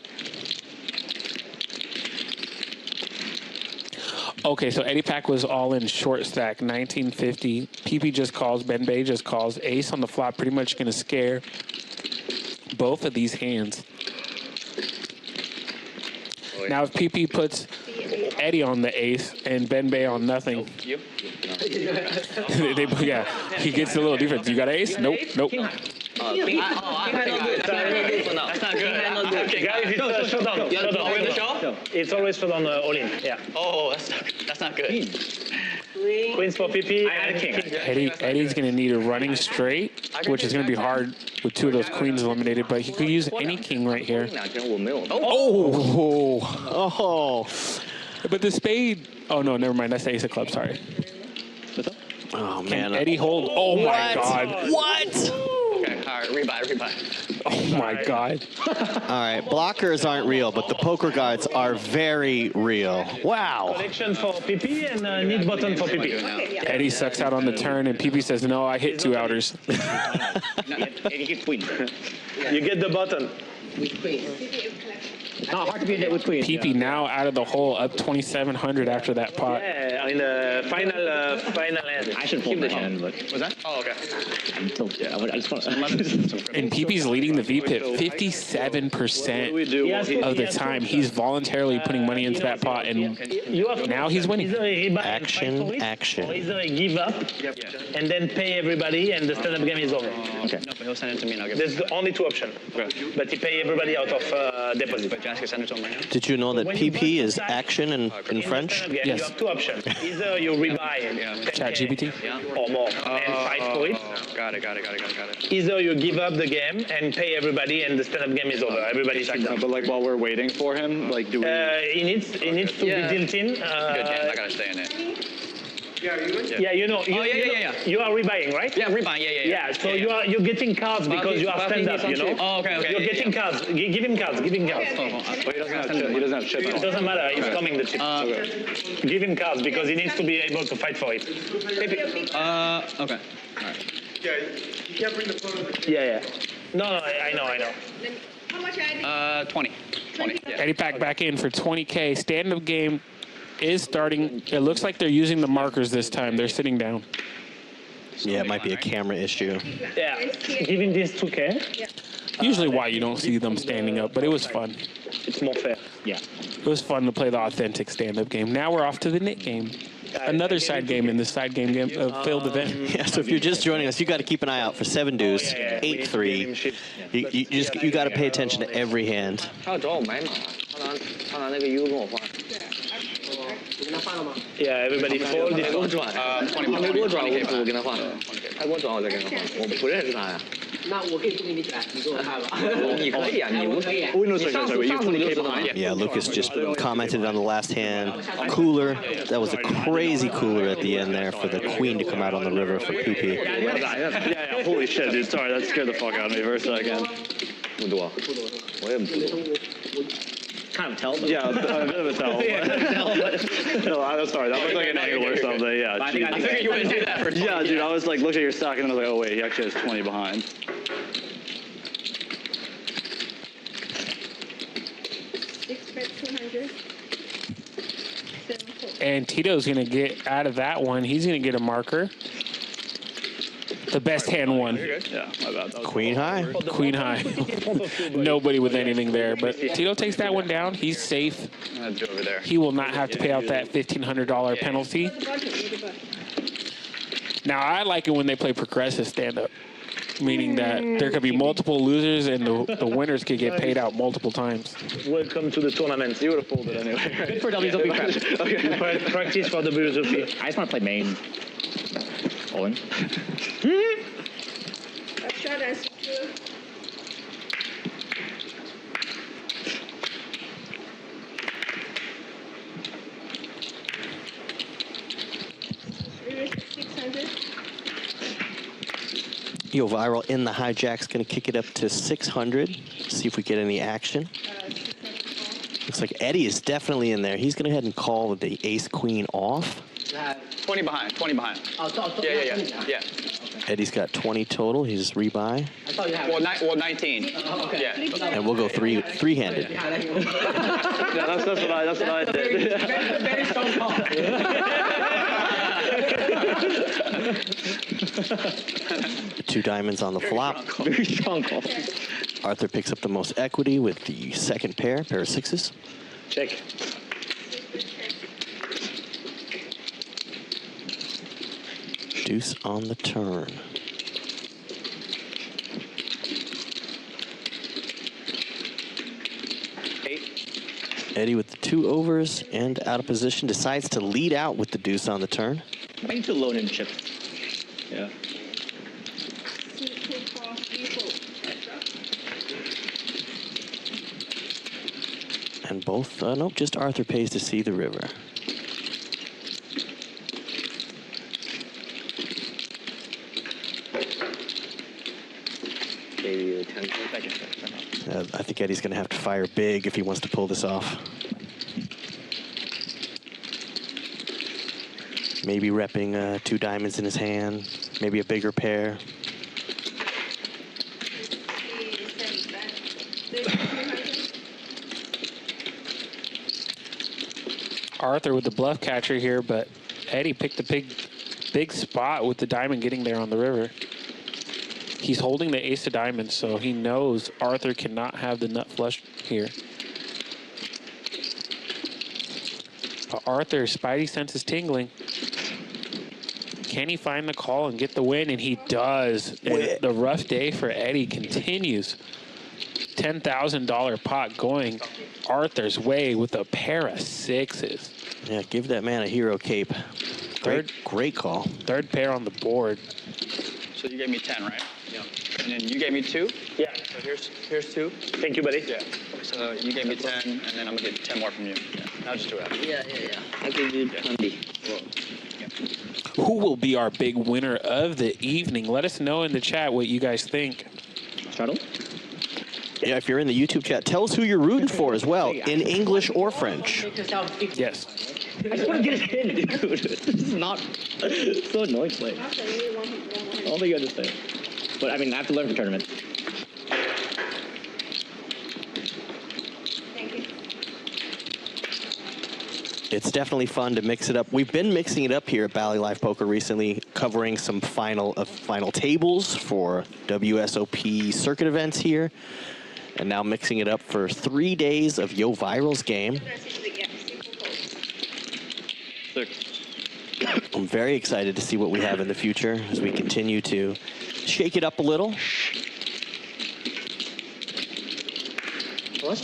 Okay, so Eddie Pack was all in short stack, 1950. PP just calls, Ben Bay just calls. Ace on the flop, pretty much going to scare both of these hands. Now if PP puts Eddie on the ace and Ben Bay on nothing. You? Yeah, he gets a little difference. You got ace? Nope, nope. I think that's not good. Guys, it's showdown. It's always showdown all-in. Yeah. Oh, that's not good. Queens for PP and king. Eddie's going to need a running straight, which is going to be hard with 2 of those queens eliminated, but he could use any king right here. Oh. But the spade... Oh, no, never mind. That's the ace of clubs. Sorry. Oh, man. Can Eddie hold... Oh, my God. What? Okay, all right, rebuy. Oh, my God. All right, blockers aren't real, but the poker guards are very real. Wow. Collection for PP and need button for PP. Eddie sucks out on the turn, and PP says, no, I hit 2 outers. Eddie hit queen. You get the button. With queen. Not hard to beat it with queen. PP now out of the hole, up 2,700 after that pot. Yeah, in the final hand. I should keep the hand, but Was that? Oh, okay. yeah, I just want to. And PP's leading the VPIP 57% of the time. He's voluntarily putting money into that pot, and now he's winning. Action, action. Or either he give up and then pay everybody, and the stand-up game is over. Okay. No, but he'll send it to me and I'll give There's only two options. But he pay everybody out of deposit. But Jessica, send it to him right now. Did you know that PP is action in French? Game, Yes. You have two options. Either you rebuy ChatGPT? or more and fight for it. Got it. Either you give up the game and pay everybody, and the stand-up game is over. Everybody's But like while we're waiting for him, like do we? He needs to be built in. Good James, I gotta stay in it. Yeah, you know. Yeah. You are rebuying, right? Yeah, rebuy. Yeah. Yeah, so you're getting cards because you are stand-up, you know? Oh, okay. You're getting cards. Give him cards. Give him cards. But he doesn't have chip. It doesn't matter. He's coming the chip. Give him cards because he needs to be able to fight for it. Okay. All right. Yeah, you can't bring the photo. Yeah. No, I know. How much I 20. Yeah. Eddie pack back in for 20K. Stand-up game is starting. It looks like they're using the markers this time. They're sitting down. Yeah, it might be a camera issue. Yeah. Give him this 2K. Usually why you don't see them standing up, but it was fun. It's more fair. Yeah. It was fun to play the authentic stand-up game. Now we're off to the knit game. Another side game in this side game filled event. Yeah, so if you're just joining us, you got to keep an eye out for 7 deuce, 8-3. You got to pay attention to every hand. 他要找我买马，他拿那个 U 跟我换。 Yeah, everybody fold it. 他没给我转，我跟他换。他给我转，我再跟他换。我不认识他呀。那我可以不给你转，你给我看吧。你可以啊，你无所谓。 上次不就知道吗？ Yeah, Lucas just commented on the last hand. Cooler. That was a crazy cooler at the end there for the queen to come out on the river for PP. Yeah. Holy shit, dude. Sorry, that scared the fuck out of me for a second. 不多，我也不多。 Kind of tell. But Yeah, a bit of a tell. No, I'm sorry. That looked like an angle or something. Yeah. I think figured you wouldn't do that for 20. Yeah, dude. I was like looking at your stack and then I was like, oh wait, he actually has 20 behind. And Tito's going to get out of that one. He's going to get a marker. The best hand won. Yeah, my bad. That was Queen high. Queen high. Nobody with anything there. But Tito takes that one down. He's safe. I'm gonna do over there. He will not have to pay out that $1,500 penalty. Now, I like it when they play progressive stand-up, meaning that there could be multiple losers and the winners could get paid out multiple times. Welcome to the tournament. You would have pulled it anyway. good for WSOP prep. Practice for the WSOP. I just want to play main. Owen. Yo, Viral in the hijack's going to kick it up to 600. See if we get any action. Looks like Eddie is definitely in there. He's going to go ahead and call the ace-queen off. 20 behind. 20 behind. Yeah. Eddie's got 20 total. He's rebuy. I thought you had. Well, 19. Okay. Yeah. And we'll go three-handed. Yeah, that's what I did. Very strong call. Two diamonds on the flop. Very strong call. Arthur picks up the most equity with the second pair of sixes. Check. Deuce on the turn. Eddie with the 2 overs and out of position decides to lead out with the deuce on the turn. I need to loan in chips. Yeah. And both, nope, just Arthur pays to see the river. I think Eddie's going to have to fire big if he wants to pull this off. Maybe repping 2 diamonds in his hand, maybe a bigger pair. Arthur with the bluff catcher here, but Eddie picked a big spot with the diamond getting there on the river. He's holding the ace of diamonds, so he knows Arthur cannot have the nut flush here. But Arthur's spidey sense is tingling. Can he find the call and get the win? And he does. And the rough day for Eddie continues. $10,000 pot going Arthur's way with a pair of sixes. Yeah, give that man a hero cape. Great call. Third pair on the board. So you gave me 10, right? Yeah. And then you gave me 2? Yeah. So here's 2. Thank you, buddy. Yeah. So you gave me 10, and then I'm going to get 10 more from you. Yeah. Now just do it. Yeah. I'll give you 20. Who will be our big winner of the evening? Let us know in the chat what you guys think. Shuttle? Yeah, if you're in the YouTube chat, tell us who you're rooting for as well, in English or French. Yes. I just want to get a hit, dude. This is not so annoying play. I don't think you understand. But I mean, I have to learn for tournament. It's definitely fun to mix it up. We've been mixing it up here at Bally Live Poker recently, covering some final tables for WSOP circuit events here, and now mixing it up for 3 days of Yo Viral's game. I'm very excited to see what we have in the future as we continue to shake it up a little. What?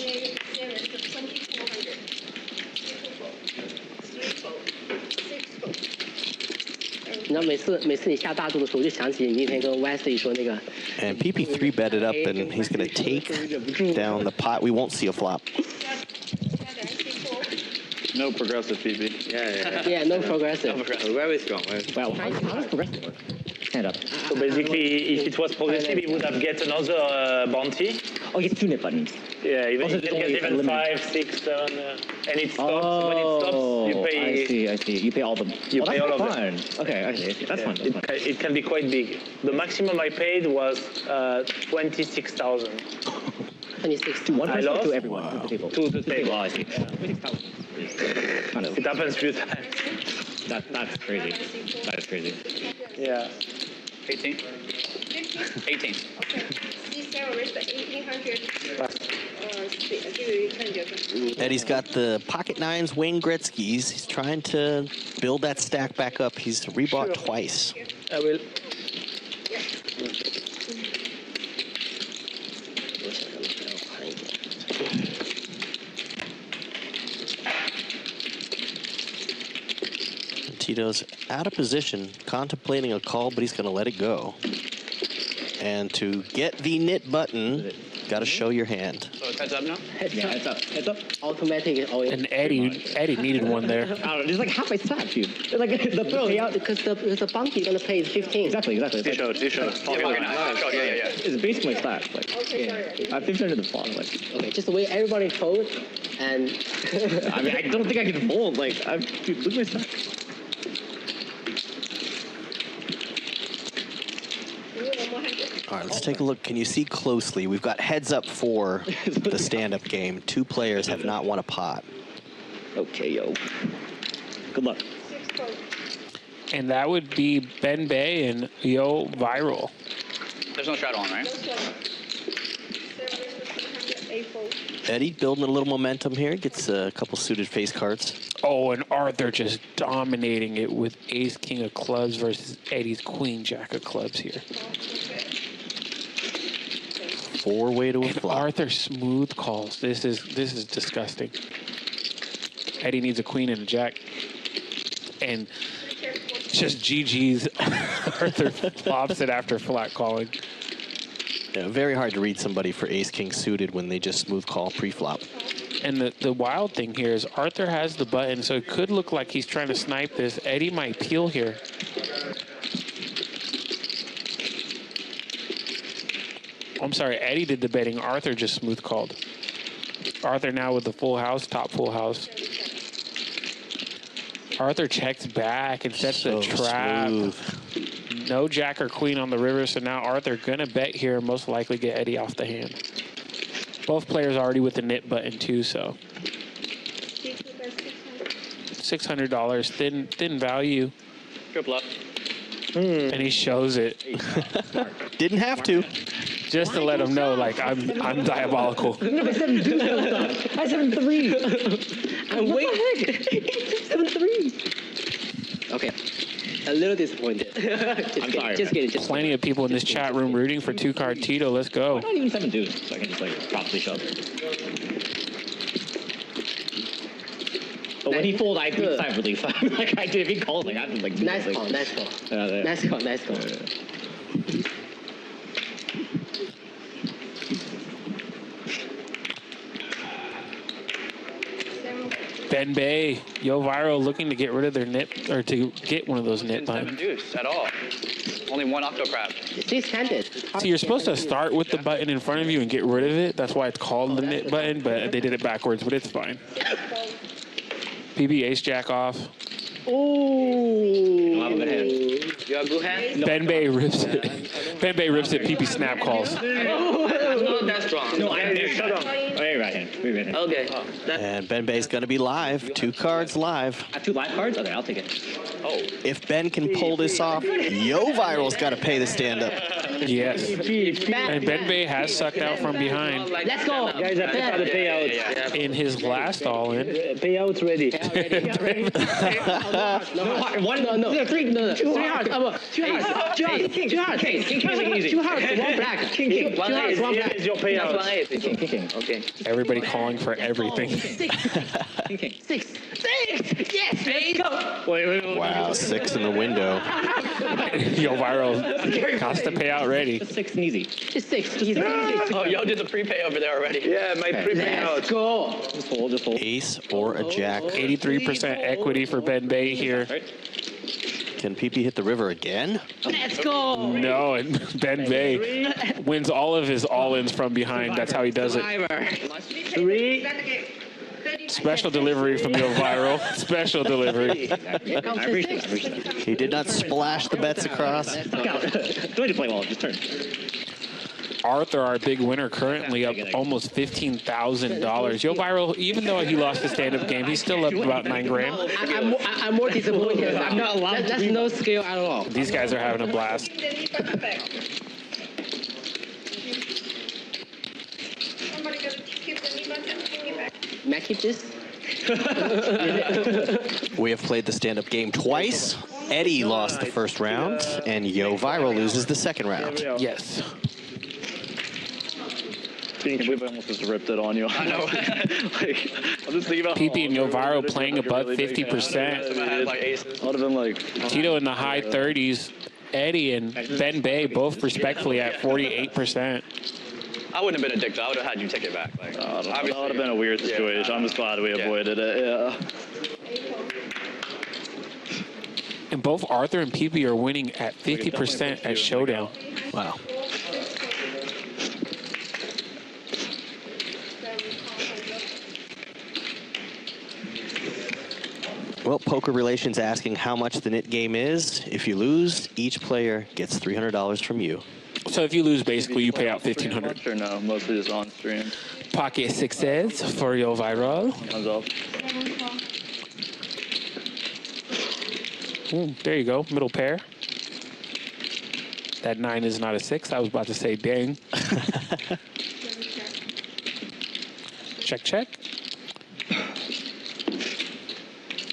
你知道每次你下大注的时候，我就想起你那天跟 Wesley 说那个。And PP3 betted up, and he's going to take down the pot. We won't see a flop. No progressive PP. Yeah, no progressive. Very strong. Well, how does progressive work? Stand up. So basically, if it was progressive, he would have get another bounty. Oh, he gets 2 nip buttons. Yeah, even, Also, you can get it's even only 5, 6, 7, and it stops. When it stops, you pay. I see. You pay all the. You pay all of them. Okay, I see. That's fine. It can be quite big. The maximum I paid was 26,000. 26 to one I person or lost? to everyone? To the table. To the table. Oh, I see. 26,000. Kind of. It happens a few times. That's crazy. That is crazy. Yeah. 18? 18. Eddie's got the pocket nines, Wayne Gretzky's. He's trying to build that stack back up. He's rebought twice. I will. Tito's out of position, contemplating a call, but he's going to let it go. And to get the knit button, got to show your hand. So it's heads up now? Yeah, heads up. Heads up. Automatic is always. And Eddie needed one there. I don't know. There's like half my stack, dude. It's like the payout because the bounty gonna pay is 15. Exactly. T-show. Yeah. It's basically my stack. Like, I have 15 under the pot. Like, okay, just the way everybody folds, and I mean, I don't think I can fold. Like, dude, look at my stack. All right, let's take a look. Can you see closely? We've got heads up for the stand-up game. 2 players have not won a pot. Okay, yo. Good luck. And that would be Ben Bay and Yo Viral. There's no shadow on, right? Eddie building a little momentum here. Gets a couple suited face cards. Oh, and Arthur just dominating it with Ace King of Clubs versus Eddie's Queen Jack of Clubs here. 4-way to a And flop. Arthur smooth calls. This is disgusting. Eddie needs a queen and a jack. And just GG's. Arthur flops it after flat calling. Yeah, very hard to read somebody for ace-king suited when they just smooth call pre-flop. And the wild thing here is Arthur has the button, so it could look like he's trying to snipe this. Eddie might peel here. I'm sorry, Eddie did the betting. Arthur just smooth called. Arthur now with the full house, top full house. Arthur checks back and sets the trap. Smooth. No jack or queen on the river, so now Arthur gonna bet here, most likely get Eddie off the hand. Both players already with the knit button too, so. $600, thin value. Triple up. And he shows it. Didn't have to. Just to let him know, like, I'm diabolical. No, but 7-2 I 7-3. And wait. 7-3. Okay. A little disappointed. Just kidding. Plenty of people in this chat room rooting for 2Cardtito. Let's go. Why not even 7-2? So I can just like properly shove. But when he folds, I think sign relief. Like I did, if he calls, like I have to like. Nice like, call. Nice call. Nice call. Nice call. Ben Bay, Yo Viral looking to get rid of their nip, or to get one of those nip Seven buttons. deuce at all. Only one Octo crab. Six-handed. So you're supposed to start with the button in front of you and get rid of it. That's why it's called the nip button, but they did it backwards, but it's fine. PB ace jack off. Oh. Have a good hand. You have a good hand? Ben Bay rips it. Ben Bay rips it. PP snap calls. I'm not that strong. No, I'm there. Shut up. Wait, right hand. Wait, right hand. Okay. And Ben Bay's going to be live. 2 cards live. I have 2 live cards? Okay, I'll take it. Oh. If Ben can pull this off, Yo Viral's got to pay the stand-up. Yes. And Ben Bay has sucked out from behind Let's go. Guys, I put the payout. in his last all-in. Payout ready. No. 3 hearts. 2 hearts. 2 hearts. 2 hearts. King, easy. 2 hearts. 1 black. King. 2 hearts. 1 black. Here's your payout. King. Okay. Everybody calling for everything. King. 6. Yes. Let's go. Wait. Wow, 6 in the window. Yo Viral has to pay out ready. 6 and easy. Just 6. Easy. Oh, yo did the prepay over there already. Yeah, my pre-payout. Let's go. Just hold. Ace or a jack. 83% equity for Ben Bay here. Can PP hit the river again? Let's go. No, and Ben Bay wins all of his all-ins from behind. That's how he does it. 3. Special delivery from Yo Viral. Special delivery. Here comes the 6. He did not splash the bets across. Don't need to play well. Just turn. Arthur, our big winner, currently up almost $15,000. Yo Viral, even though he lost the stand-up game, he's still up about $9,000. I'm more disappointed. I'm not allowed. That's no skill at all. These guys are having a blast. Somebody go keep the knee button and bring it back. May I keep this? We have played the stand-up game twice. Eddie lost the first round, and Yo Viral loses the second round. Yes. Can't believe I almost just ripped it on you. I know. Like, I'm just thinking about PP and Yo Viral playing above 50%. I had like aces. I would have been like, Tito in the high 30s. Eddie and Ben Bay both respectfully at 48%. I wouldn't have been a dick though. I would have had you take it back. Like, that would have been a weird situation. I'm just glad we avoided it. Yeah. And both Arthur and PP are winning at 50% at Showdown. Wow. Well, Poker Relations asking how much the knit game is. If you lose, each player gets $300 from you. So if you lose, basically you pay out $1,500. Sure, no, mostly just on stream. Pocket sixes for Yo Viral. Comes up. Ooh, there you go, middle pair. That 9 is not a 6. I was about to say dang. Check.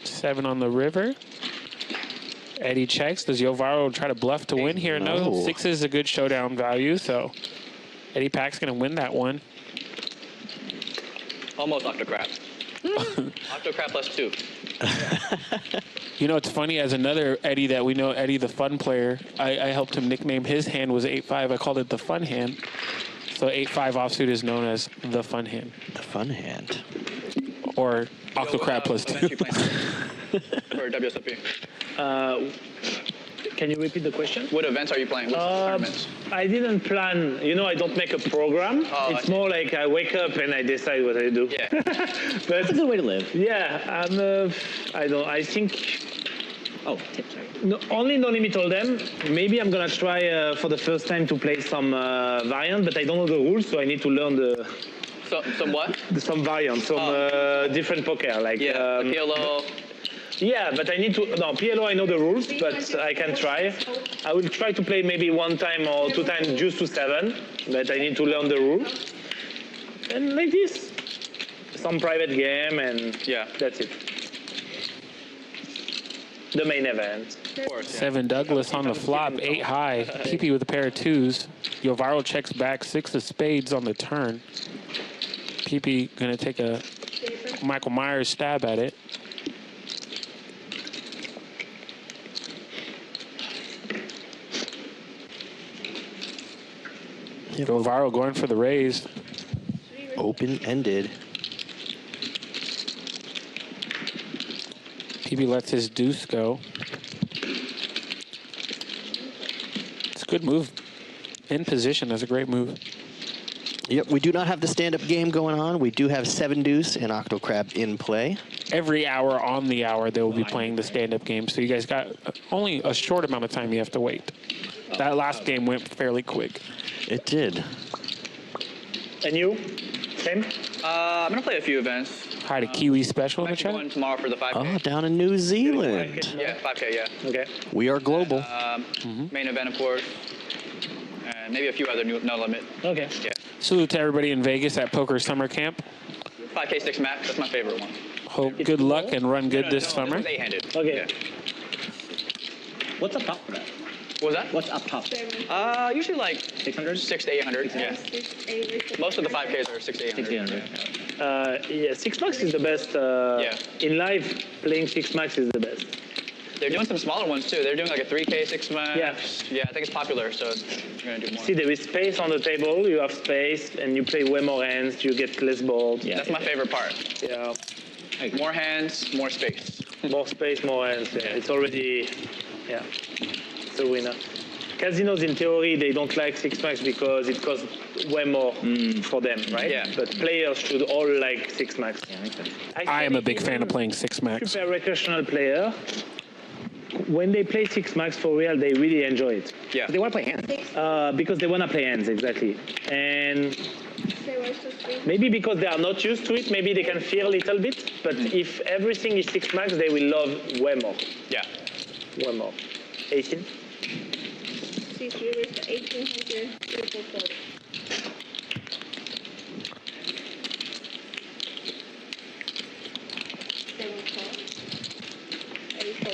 7 on the river. Eddie checks. Does Yo Viral try to bluff to win here? No. 6 is a good showdown value, so Eddie Pack's going to win that one. almost Octo crab. Octo crab plus 2. You know, it's funny, as another Eddie that we know, Eddie the fun player, I helped him nickname his hand was 8-5. I called it the fun hand. So 8-5 offsuit is known as the fun hand. The fun hand. Or Octo crab plus 2. For WSOP. Can you repeat the question? What events are you playing? Which tournaments? I didn't plan. You know, I don't make a program. It's more like I wake up and I decide what I do. Yeah. But That's a good way to live. yeah, I think Oh, tip, sorry. no, only No Limit Hold'em. Maybe I'm gonna try for the first time to play some variant, but I don't know the rules, so I need to learn Some what? some variant, some different poker, like Yeah, Kilo. Yeah, but I need to. No, PLO, I know the rules, but I can try. I will try to play maybe 1 time or 2 times juice to 7, but I need to learn the rule. And like this, some private game, and Yeah. that's it. The main event. Of course. 7 Douglas on the flop, 8 high. PP with a pair of 2s. Yo Viral checks back, 6 of spades on the turn. PP gonna take a Michael Myers stab at it. Yo Viral going for the raise. Open-ended. PP lets his deuce go. It's a good move. In position, that's a great move. Yep, we do not have the stand-up game going on. We do have 7 deuce and Octo Crab in play. Every hour on the hour, they will be playing the stand-up game. So you guys got only a short amount of time you have to wait. That last game went fairly quick. It did. And you? Same? I'm gonna play a few events. Hi to Kiwi Special in the I'm going chat. tomorrow for the 5K. Oh, down in New Zealand. Yeah, 5K, yeah. Okay. We are global. Main event, of course. And maybe a few other no limit. Okay. Yeah. Salute to everybody in Vegas at Poker Summer Camp. 5K 6 max, that's my favorite one. Hope good luck and run good this summer. This one's 8-handed. Okay. Yeah. What's up top for that? What was that? What's up top? Usually like 600? 6 to 800. Yeah. Most of the 5Ks are 6 to 800. 600. Yeah, 6 max is the best. Yeah. In live, playing 6 max is the best. They're doing some smaller ones too. They're doing like a 3K 6 max. Yeah. Yeah, I think it's popular, so you're gonna do more. See, there is space on the table. You have space, and you play way more hands. You get less bored. That's my favorite part. Yeah. More hands, more space. More space, more hands. Yeah. It's already, yeah, it's a winner. Casinos, in theory, they don't like 6 max because it costs way more for them, right? Yeah. But players should all like 6 max. I am a big fan of playing 6 max. Super recreational player. When they play 6 max for real, they really enjoy it. Yeah. They want to play hands. Because they want to play hands, exactly. And maybe because they are not used to it, maybe they can fear a little bit. But if everything is 6 max, they will love way more. Yeah. Way more. 18? See, so you raised to 1800, triple fold. Seven call. 84.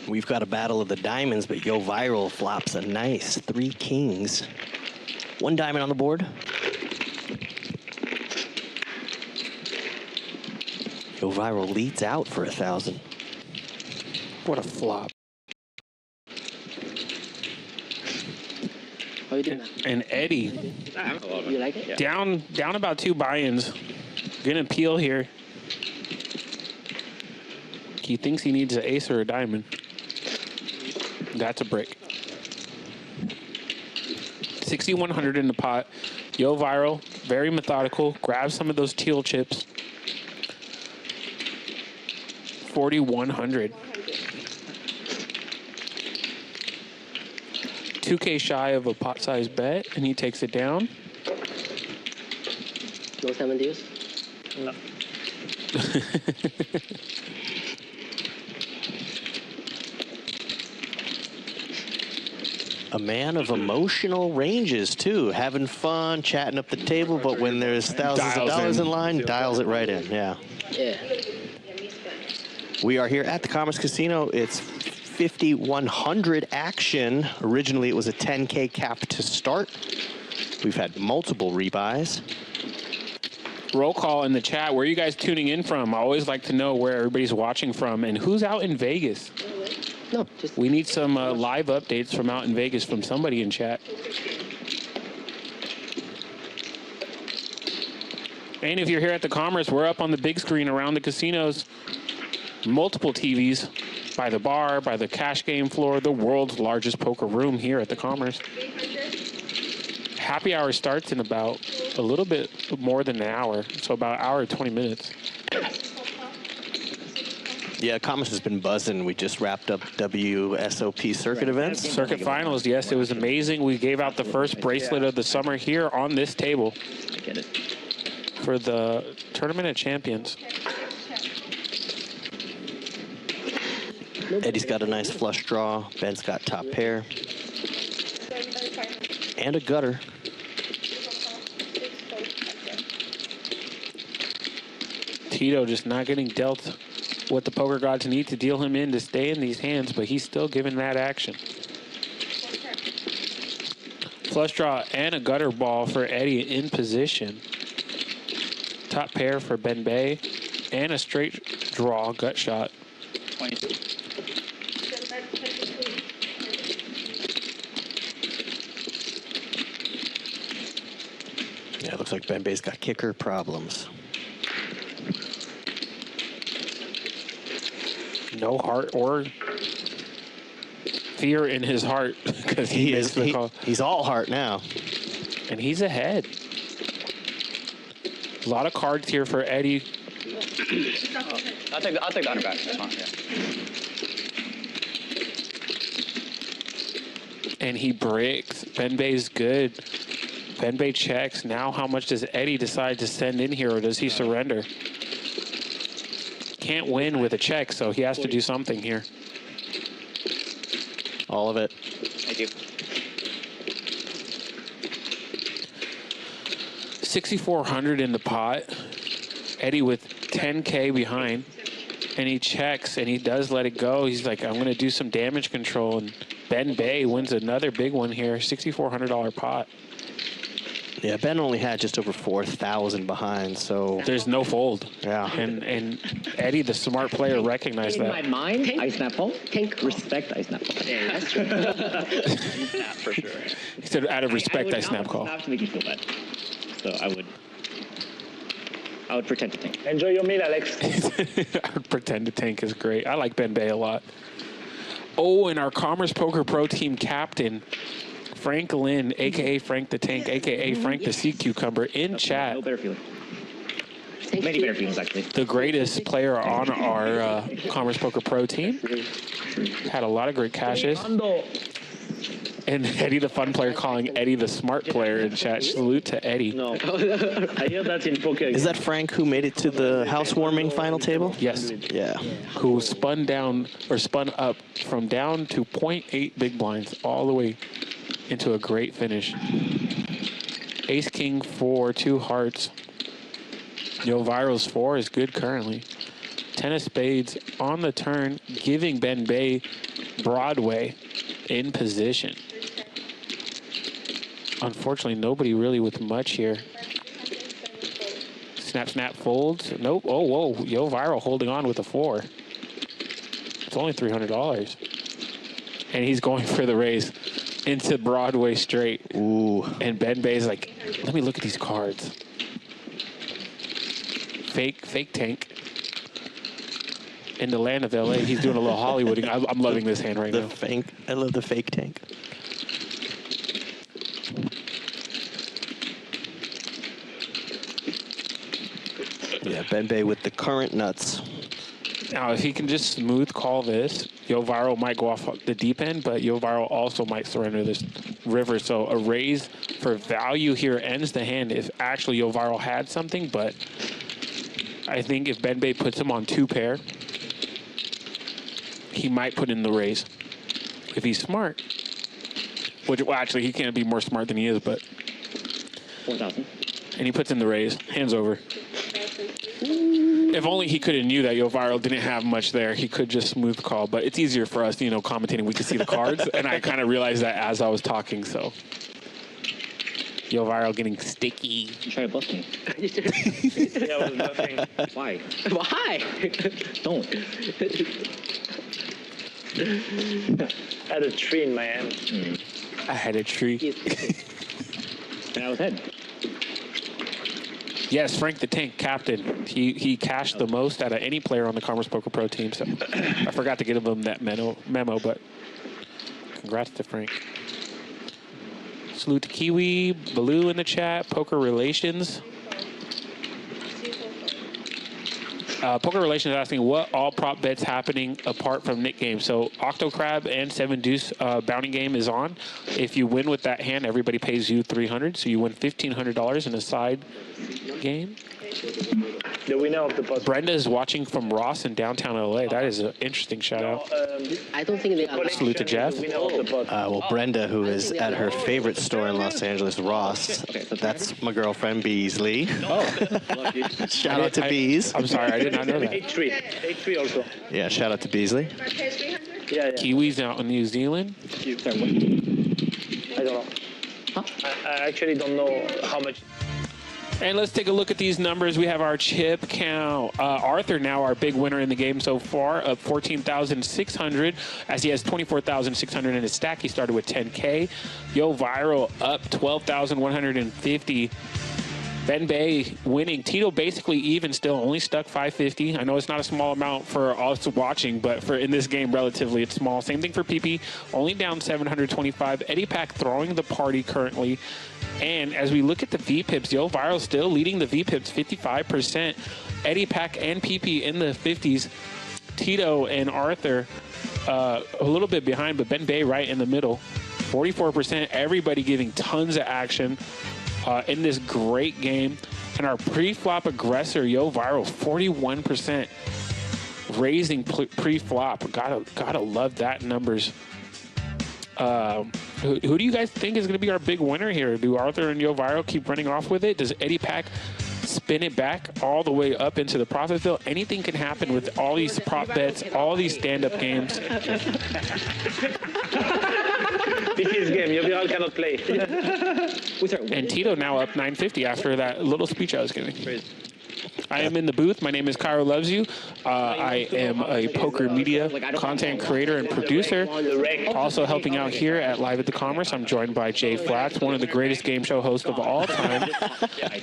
We've got a battle of the diamonds, but Yo Viral flops a nice 3 kings. 1 diamond on the board. Yo Viral leads out for 1,000. What a flop. How you doing that? And Eddie You like it? down about 2 buy-ins. Gonna peel here. He thinks he needs an ace or a diamond. That's a break. 6,100 in the pot. Yo Viral, very methodical. Grab some of those teal chips. 4,100. 2K shy of a pot-sized bet, and he takes it down. No 7 deals? No. A man of emotional ranges, too. Having fun, chatting up the table, but when there's thousands of dollars in line, dials it right in. Yeah. Yeah. We are here at the Commerce Casino. It's 5,100 action. Originally, it was a 10K cap to start. We've had multiple rebuys. Roll call in the chat. Where are you guys tuning in from? I always like to know where everybody's watching from and who's out in Vegas. No, just We need some live updates from out in Vegas from somebody in chat. And if you're here at the Commerce, we're up on the big screen around the casinos. Multiple TVs by the bar, by the cash game floor, the world's largest poker room here at the Commerce. Happy hour starts in about a little bit more than an hour, so about an hour and 20 minutes. Yeah, comments has been buzzing. We just wrapped up WSOP circuit events. Circuit finals, yes, it was amazing. We gave out the first bracelet of the summer here on this table for the Tournament of Champions. Eddie's got a nice flush draw. Ben's got top pair. And a gutter. Tito just not getting dealt what the poker gods need to deal him in to stay in these hands, but he's still giving that action. Flush draw and a gutter ball for Eddie in position. Top pair for Ben Bay and a straight draw gut shot. 22. Yeah, it looks like Ben Bay's got kicker problems. No heart or fear in his heart because he's all heart now. And he's ahead. A lot of cards here for Eddie. I'll take the under back. That's fine. Yeah. And he breaks. Ben Bay's good. Ben Bay checks. Now how much does Eddie decide to send in here, or does he surrender? Can't win with a check, so he has to do something here. All of it. Thank you. 6,400 in the pot. Eddie with 10K behind. And he checks, and he does let it go. He's like, I'm going to do some damage control. And Ben Bay wins another big one here. $6,400 pot. Yeah, Ben only had just over 4,000 behind, so there's no fold. Yeah, and Eddie, the smart player, recognized that. In my mind, I snap home. Respect, I snap call. Yeah, that's true. Yeah, for sure. He said, out of respect, I snap call. I have to make you feel bad. So I would pretend to tank. Enjoy your meal, Alex. I would pretend to tank is great. I like Ben Bay a lot. Oh, and our Commerce Poker Pro Team captain, Frank Lynn, a.k.a. Frank the Tank, a.k.a. Frank the Sea Cucumber, in chat. No better feeling. Many better feelings, actually. The greatest player on our Commerce Poker Pro team. Had a lot of great cashes. And Eddie the fun player calling Eddie the smart player in chat. Salute to Eddie. No. I hear that in poker. Is that Frank who made it to the housewarming final table? Yes. Yeah. Who spun down, or spun up from down to 0.8 big blinds all the way into a great finish. Ace King 4, 2 hearts. Yo Viral's 4 is good currently. 10 of spades on the turn, giving Ben Bay Broadway in position. Unfortunately, nobody really with much here. Snap, snap, folds. Nope. Oh, whoa. Yo Viral holding on with a 4. It's only $300. And he's going for the raise into Broadway straight. Ooh. And Ben Bay's like, let me look at these cards. Fake tank. In the land of LA, he's doing a little Hollywooding. I'm loving this hand right now. I love the fake tank. Yeah, Ben Bay with the current nuts. Now, if he can just smooth call this, Yo Viral might go off the deep end, but Yo Viral also might surrender this river. So a raise for value here ends the hand if actually Yo Viral had something, but I think if Ben Bay puts him on 2 pair, he might put in the raise. If he's smart, which, well, actually, he can't be more smart than he is, but 4,000. And he puts in the raise, hands over. If only he could have knew that Yo Viral didn't have much there, he could just smooth call. But it's easier for us, commentating. We can see the cards, and I kind of realized that as I was talking. So Yo Viral getting sticky. You try to bluff me. Yeah, I was nothing. Why? Why? Don't. I had a tree in my hand. I had a tree. And I was head. Yes, Frank the Tank, captain. He cashed the most out of any player on the Commerce Poker Pro team. So I forgot to give him that memo, but congrats to Frank. Salute to Kiwi, Baloo in the chat, Poker Relations. Poker Relations is asking what all prop bets happening apart from Nick game. So Octo Crab and 7 Deuce bounty game is on. If you win with that hand, everybody pays you $300. So you win $1,500 in a side game. The winner of the pot. Brenda is watching from Ross in downtown LA. That is an interesting shout out. I don't think they are. Salute to Jeff. Well, Brenda, who is at her favorite store in Los Angeles, Ross. That's my girlfriend, Beasley. Oh. Shout out to Bees. I'm sorry, I did not know that. 8-3. 8-3 also. Yeah, shout out to Beasley. Yeah. Kiwis out in New Zealand. I don't know. I actually don't know how much. And let's take a look at these numbers. We have our chip count. Arthur now our big winner in the game so far, up 14,600, as he has 24,600 in his stack. He started with 10K. Yo Viral up 12,150. Ben Bay winning. Tito basically even still, only stuck 550. I know it's not a small amount for us watching, but for in this game, relatively, it's small. Same thing for PP, only down 725. Eddie Pack throwing the party currently. And as we look at the VPIPs, Yo Viral still leading the VPIPs 55%. Eddie Pack and PP in the 50s. Tito and Arthur a little bit behind, but Ben Bay right in the middle. 44%. Everybody giving tons of action in this great game. And our pre-flop aggressor, Yo Viral, 41% raising pre-flop. Gotta love that numbers. Who do you guys think is going to be our big winner here? Do Arthur and Yo Viral keep running off with it? Does Eddie Pack spin it back all the way up into the profit field? Anything can happen with all these prop bets, all these stand-up games. PP's game, Yo Viral cannot play. And Tito now up 950 after that little speech I was giving. I am in the booth. My name is Cairo Loves You. I am a poker media content creator and producer. Also helping out here at Live at the Commerce. I'm joined by Jay Flats, one of the greatest game show hosts of all time.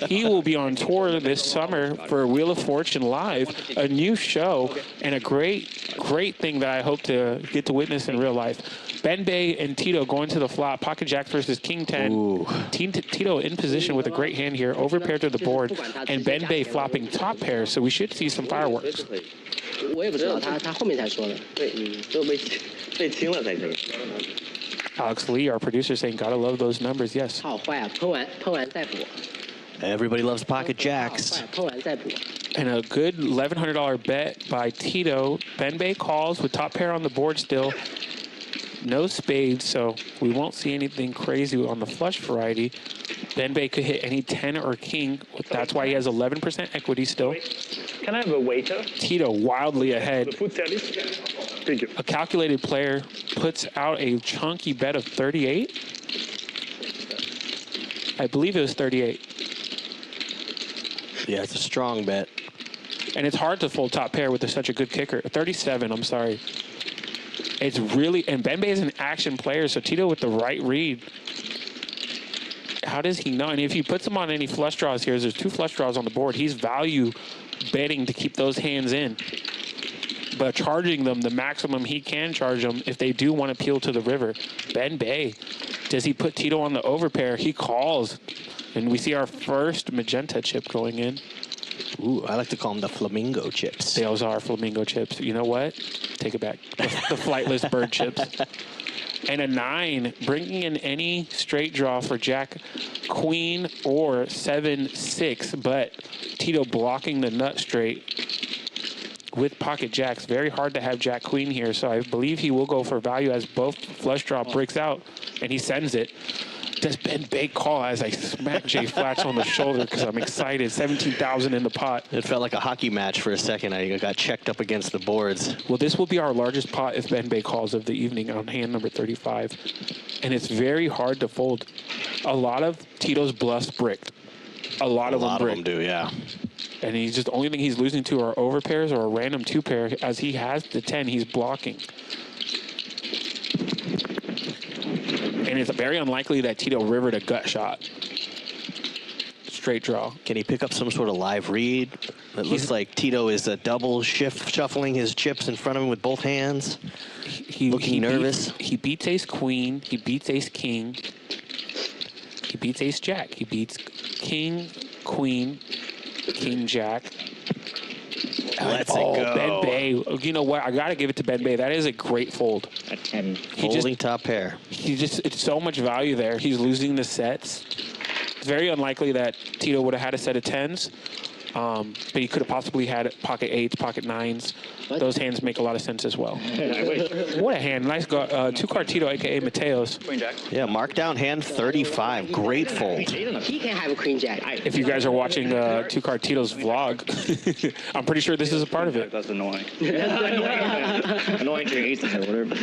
He will be on tour this summer for Wheel of Fortune Live, a new show and a great thing that I hope to get to witness in real life. Ben Bay and Tito going to the flop. Pocket Jack versus King 10. Tito in position with a great hand here. Overpaired to the board. And Ben Bay flopping top pair. So we should see some fireworks. Alex Lee, our producer, saying, gotta love those numbers. Yes. Everybody loves Pocket Jacks. And a good $1,100 bet by Tito. Ben Bay calls with top pair on the board still. No spades, so we won't see anything crazy on the flush variety. Ben Bay could hit any 10 or king. That's why he has 11% equity still. Can I have a waiter? Tito wildly ahead. The food service? Thank you. A calculated player puts out a chunky bet of 38. I believe it was 38. Yeah, it's a strong bet. And it's hard to fold top pair with such a good kicker. 37, I'm sorry. It's really, and Ben Bay is an action player, so Tito with the right read. How does he know? And if he puts him on any flush draws here, there's 2 flush draws on the board. He's value betting to keep those hands in, but charging them the maximum he can charge them if they do want to peel to the river. Ben Bay, does he put Tito on the overpair? He calls, and we see our first magenta chip going in. Ooh, I like to call them the flamingo chips. Those are flamingo chips. You know what? Take it back. The flightless bird chips. And a 9, bringing in any straight draw for Jack Queen or 7-6, but Tito blocking the nut straight with pocket jacks. Very hard to have Jack Queen here, so I believe he will go for value as both flush draw breaks out, and he sends it. Does Ben Bay call as I smack Jay Flats on the shoulder because I'm excited. 17,000 in the pot. It felt like a hockey match for a second. I got checked up against the boards. Well, this will be our largest pot if Ben Bay calls of the evening on hand number 35. And it's very hard to fold. A lot of Tito's bluffs bricked. A lot of them do, yeah. And he's just, the only thing he's losing to are overpairs or a random 2-pair. As he has the 10, he's blocking. And it's very unlikely that Tito rivered a gut shot. Straight draw. Can he pick up some sort of live read? It looks like Tito is a double shuffling his chips in front of him with both hands. Looking nervous. He beats ace queen. He beats ace king. He beats ace jack. He beats king, queen, king jack. Let's go. Ben Bay. You know what? I got to give it to Ben Bay. That is a great fold. At 10. Folding top pair. It's so much value there. He's losing the sets. It's very unlikely that Tito would have had a set of 10s. But he could have possibly had pocket 8s, pocket 9s. What? Those hands make a lot of sense as well. I wish. What a hand. Nice go. 2Cardtito, a.k.a. Mateos. Queen Jack. Yeah, markdown hand 35. Great fold. He can have a queen jack. If you guys are watching 2Cardtito's vlog, I'm pretty sure this is a part of it. That's annoying. Annoying to your aces or whatever.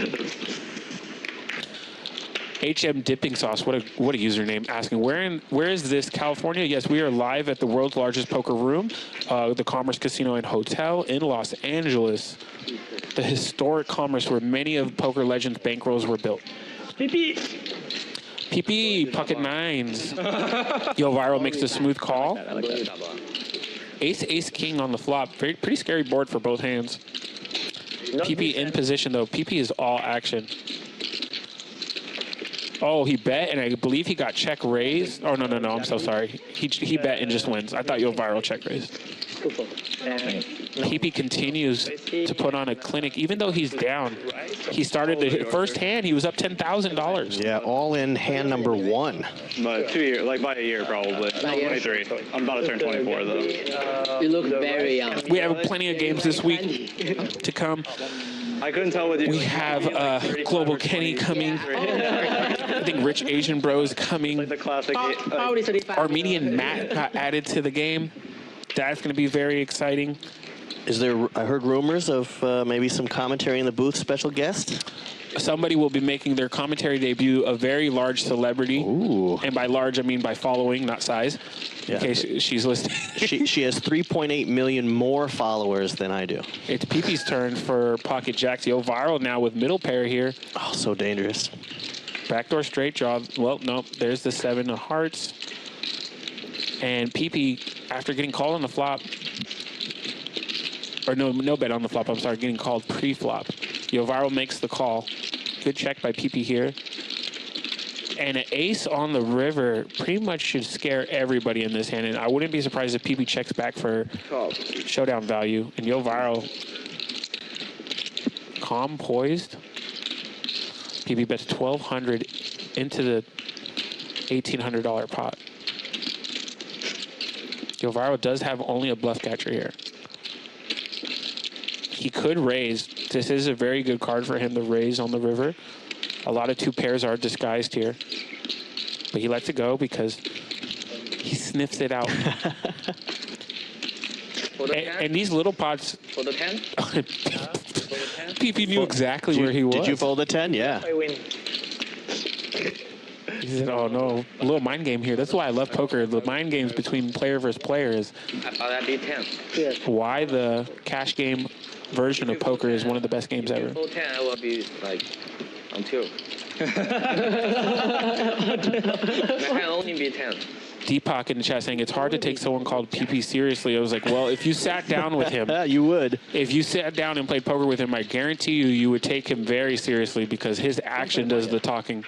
HM Dipping Sauce, what a username, asking where is this, California? Yes, we are live at the world's largest poker room, the Commerce Casino and Hotel in Los Angeles, the historic Commerce where many of Poker Legends' bankrolls were built. PP, pocket 9s. Yo, Viral makes the smooth call. Ace, king on the flop. Pretty scary board for both hands. PP in position, though. PP is all action. Oh, he bet, and I believe he got check raised. Oh, no, I'm so sorry. He bet and just wins. I thought Yo Viral check raised. PP continues to put on a clinic, even though he's down. He started the first hand, he was up $10,000. Yeah, all in hand number 1. But 2 years, like by a year probably. I'm 23. I'm about to turn 24 though. You look very young. We have plenty of games this week to come. I couldn't tell what you. We have Global Kenny coming. I think Rich Asian Bro is coming. Like the classic. Armenian Matt got added to the game. That's going to be very exciting. Is there? I heard rumors of maybe some commentary in the booth. Special guest. Somebody will be making their commentary debut. A very large celebrity. Ooh. And by large, I mean by following, not size. Yeah. In case she's listening. she has 3.8 million more followers than I do. It's PP's turn for pocket jacks. Yo, Viral now with middle pair here. Oh, so dangerous. Backdoor straight draw. Well, nope. There's the 7 of hearts. And PP, after getting called on the flop, or no bet on the flop, I'm sorry, getting called pre-flop. Yo, Viral makes the call. Good check by PP here. And an ace on the river pretty much should scare everybody in this hand. And I wouldn't be surprised if PP checks back for showdown value. And Yo, Viral, calm, poised. PP bets 1,200 into the $1,800 pot. Yo, Viral does have only a bluff catcher here. He could raise. This is a very good card for him to raise on the river. A lot of 2 pairs are disguised here. But he lets it go because he sniffs it out. and these little pots... For the 10? PP knew exactly where he was. Did you fold a 10? Yeah. I win. He said, oh no, a little mind game here. That's why I love poker. The mind games between player versus player is I thought that'd be 10. why the cash game version of poker is one of the best games ever. Full 10, I will be like on 2. That can only be 10. Deepak in the chat saying it's hard to take someone called PP seriously. I was like, well, if you sat down with him, You would. if you sat down and played poker with him, I guarantee you would take him very seriously because his action does the talking.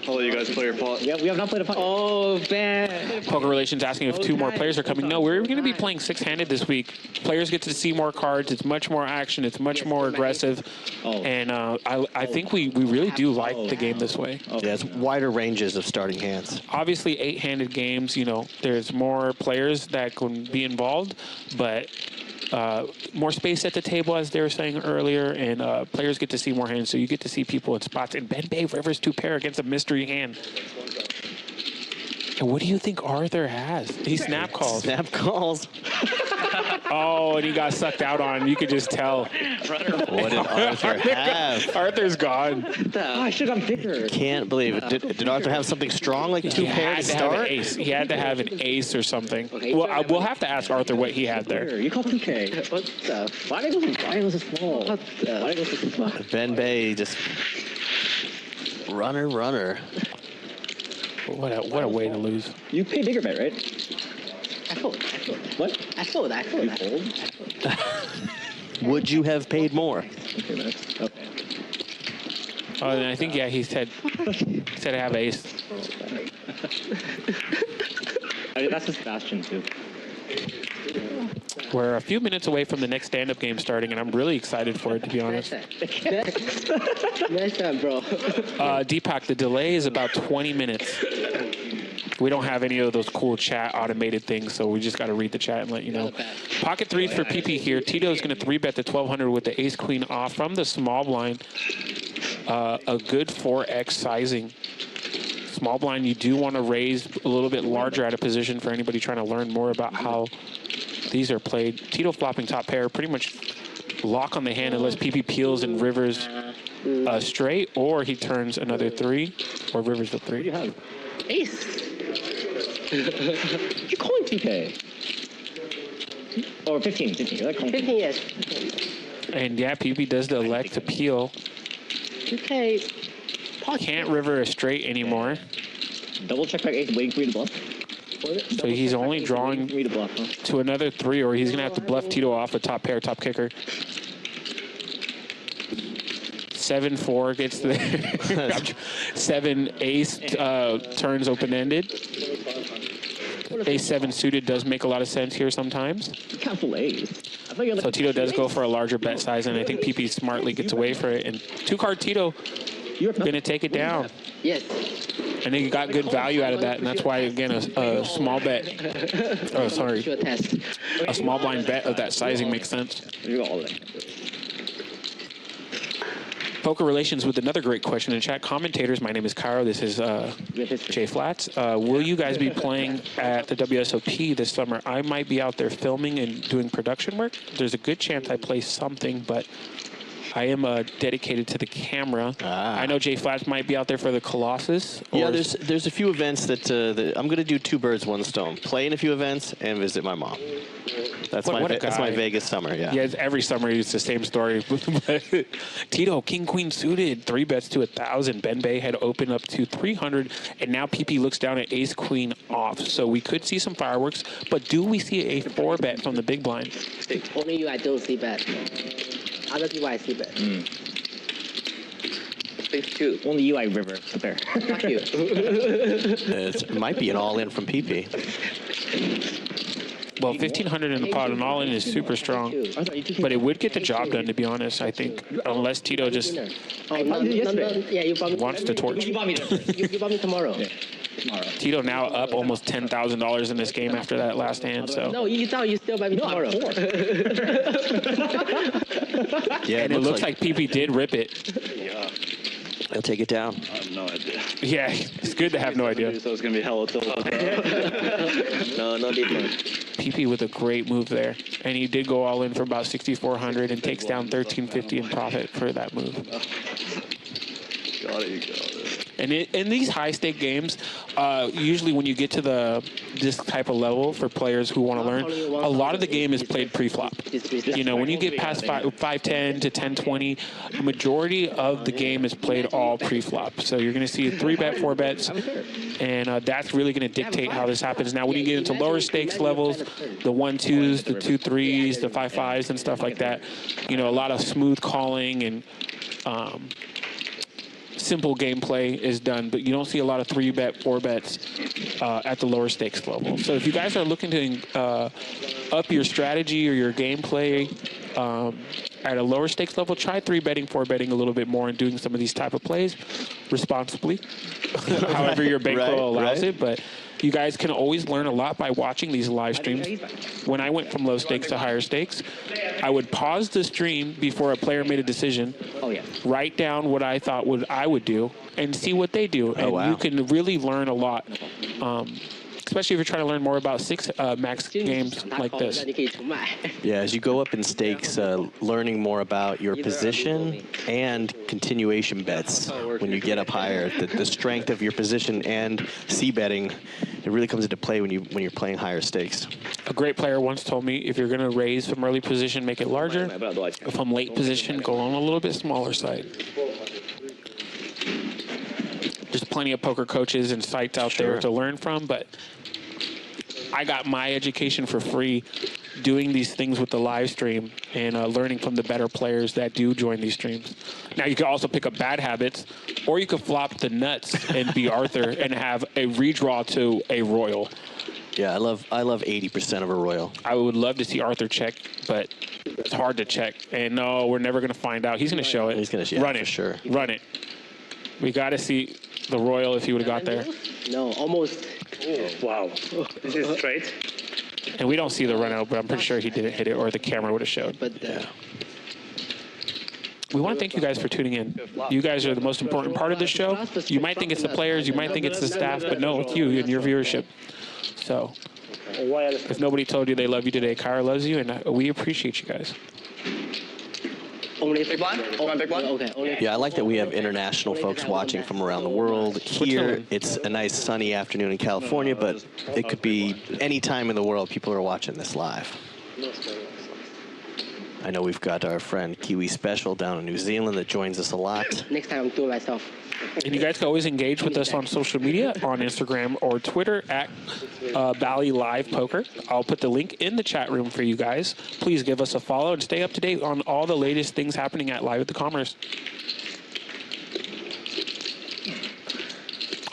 I'll let you guys play your pot. Yeah, we have not played a pot. Oh, bad. Poker Relations asking if 2 more players are coming. No, we're going to be playing 6-handed this week. Players get to see more cards. It's much more action. It's much more aggressive. And I think we really do like the game this way. Yeah, it's wider ranges of starting hands. Obviously, 8-handed games, you know, there's more players that can be involved, but more space at the table, as they were saying earlier, and players get to see more hands, so you get to see people in spots. And Ben Bay Rivers 2 pair against a mystery hand. And what do you think Arthur has? He snap calls. Snap calls. Oh, and he got sucked out on. You could just tell. What did Arthur have? Arthur's gone. I should have gone bigger. Can't believe it. Did Arthur have something strong like 2 He pair had to to have an start? ace. He had to have an ace or something. Well, we'll have to ask Arthur what he had there. You call 2K. What the? Why did it go so small? What the? Why did it go so small? Ben Bay just runner. What a way to lose. You pay bigger bet, right? I fold. What? I fold. You fold? Would you have paid more? Okay, next. Okay. Oh, and I think, yeah, he said I have ace. I mean, that's his bastion, too. We're a few minutes away from the next stand-up game starting, and I'm really excited for it, to be honest. Nice time, bro. Deepak, the delay is about 20 minutes. We don't have any of those cool chat automated things, so we just got to read the chat and let you know. Pocket threes for PP here. Tito's going to 3-bet the 1200 with the ace-queen off from the small blind. A good 4x sizing. Small blind, you do want to raise a little bit larger out of position for anybody trying to learn more about how these are played. Tito flopping top pair, pretty much lock on the hand unless PP peels and rivers straight, or he turns another 3, or rivers the 3. What do you have? Ace. You're calling TK. Or 15. You're like calling 15, yes. And yeah, PP does the elect to peel. TK. Can't river a straight anymore. Double check back ace, waiting for you to bluff. So he's only drawing to another 3, or he's going to have to bluff Tito off a top pair, top kicker. 7-4 gets there. 7 ace turns open-ended. Ace-7 suited does make a lot of sense here sometimes. Careful ace. So Tito does go for a larger bet size, and I think PP smartly gets away for it. And 2Cardtito going to take it down. Yes. I think he got good value out of that, and that's why, again, a small bet. Oh, sorry. A small blind bet of that sizing makes sense. Poker Relations with another great question in chat. Commentators, my name is Cairo. This is Jay Flats. Will you guys be playing at the WSOP this summer? I might be out there filming and doing production work. There's a good chance I play something, but I am dedicated to the camera. I know Jay Flats might be out there for the Colossus. Yeah, there's a few events that I'm going to do 2 birds, 1 stone. Play in a few events and visit my mom. That's my Vegas summer. Yeah. Yeah, every summer it's the same story. Tito, king queen suited, 3 bets to 1,000. Ben Bay had opened up to 300, and now PP looks down at ace queen off. So we could see some fireworks, but do we see a 4 bet from the big blind? Only you, I don't see bet. Other people I see bet. Only you, I river. Compare. Fuck you. It might be an all-in from PP. Well, 1,500 in the pot and all in is super strong, but it would get the job done, to be honest, I think, unless Tito just wants to torch. You bought me tomorrow. Tito now up almost $10,000 in this game after that last hand. So no, you thought you still buy me tomorrow. Yeah, and it looks like PP did rip it. Yeah. He'll take it down. I have no idea. Yeah, it's good to have no idea. So it's going to be hella tilted. No deep one. PP with a great move there, and he did go all in for about 6,400 and takes down 1,350 in profit for that move. Got it. And in these high-stake games, usually when you get to this type of level for players who want to learn, a lot of the game is played pre-flop. You know, when you get past 5-10 to 10-20, the majority of the game is played all pre-flop. So you're going to see 3-bet, 4-bets, and that's really going to dictate how this happens. Now, when you get into lower stakes levels, the 1-2s, the 2-3s, the 5-5s, and stuff like that, you know, a lot of smooth calling and simple gameplay is done, but you don't see a lot of 3-bet, 4-bets at the lower stakes level. So if you guys are looking to up your strategy or your gameplay at a lower stakes level, try 3-betting, 4-betting a little bit more and doing some of these type of plays responsibly, however your bankroll allows it. But you guys can always learn a lot by watching these live streams. When I went from low stakes to higher stakes, I would pause the stream before a player made a decision, write down what I thought I would do, and see what they do. And you can really learn a lot, especially if you're trying to learn more about max games like this. Yeah, as you go up in stakes, learning more about your position and continuation bets when you get up higher, the strength of your position and c-betting, it really comes into play when you're playing higher stakes. A great player once told me, if you're going to raise from early position, make it larger. From late position, go on a little bit smaller side. There's plenty of poker coaches and sites out there to learn from, but I got my education for free doing these things with the live stream and learning from the better players that do join these streams. Now, you can also pick up bad habits, or you could flop the nuts and be Arthur and have a redraw to a royal. Yeah, I love 80% of a royal. I would love to see Arthur check, but it's hard to check. And no, we're never going to find out. He's going to show it. He's going to run it it for sure. Run it. We got to see the royal if he would have got there. No, almost. Oh, wow. This is straight. And we don't see the run out, but I'm pretty sure he didn't hit it, or the camera would have showed. But Yeah. We want to thank you guys for tuning in. You guys are the most important part of this show. You might think it's the players, you might think it's the staff, but no, it's you and your viewership. So, if nobody told you they love you today, Kyra loves you, and we appreciate you guys. only Big blind? Big blind? Okay, only. Yeah, I like that we have international folks watching from around the world. Here, it's a nice sunny afternoon in California, but it could be any time in the world people are watching this live. I know we've got our friend Kiwi Special down in New Zealand that joins us a lot. Next time I'm doing myself. And you guys can always engage with us on social media, on Instagram or Twitter at Bally Live Poker. I'll put the link in the chat room for you guys. Please give us a follow and stay up to date on all the latest things happening at Live at the Commerce.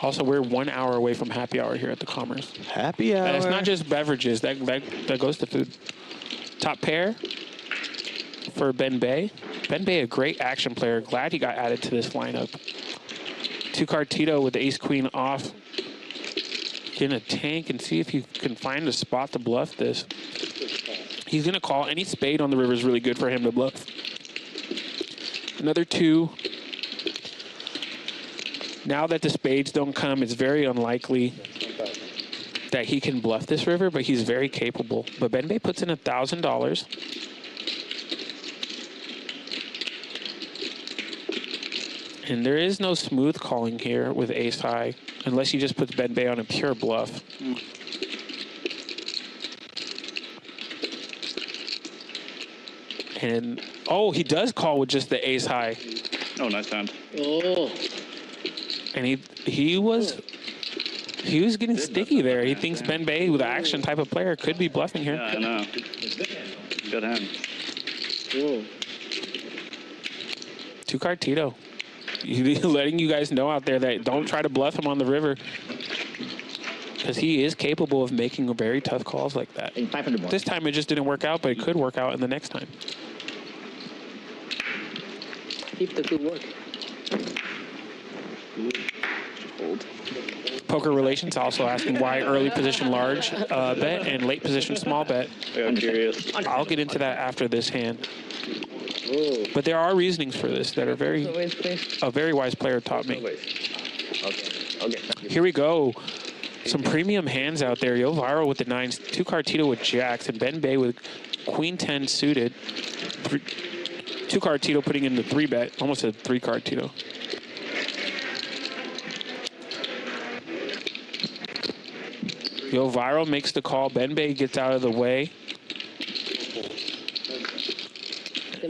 Also, we're 1 hour away from happy hour here at the Commerce. Happy hour. And it's not just beverages. That goes to food. Top pair for Ben Bay. Ben Bay, a great action player. Glad he got added to this lineup. 2Cardtito with the ace-queen off. Gonna tank and see if he can find a spot to bluff this. He's gonna call. Any spade on the river is really good for him to bluff. Another 2. Now that the spades don't come, it's very unlikely that he can bluff this river, but he's very capable. But Ben Bay puts in $1,000. And there is no smooth calling here with ace high, unless he just puts Ben Bay on a pure bluff. And, oh, he does call with just the ace high. Oh, nice hand. Oh. And he was getting sticky there. He thinks Ben Bay, with an action type of player, could be bluffing here. Yeah, I know. Good hand. 2Cardtito. Letting you guys know out there that don't try to bluff him on the river, because he is capable of making very tough calls like that. 500 more. This time it just didn't work out, but it could work out in the next time. Keep the good work. Poker Relations also asking why early position large bet and late position small bet. Yeah, I'm curious. I'll get into that after this hand. But there are reasonings for this that are a very wise player taught me. Here we go. Some premium hands out there. Yo Viral with the 9s, 2Cardtito with jacks, and Ben Bay with queen 10 suited. 2Cardtito putting in the 3-bet, almost a 3Cardtito. Yo Viral makes the call. Ben Bay gets out of the way.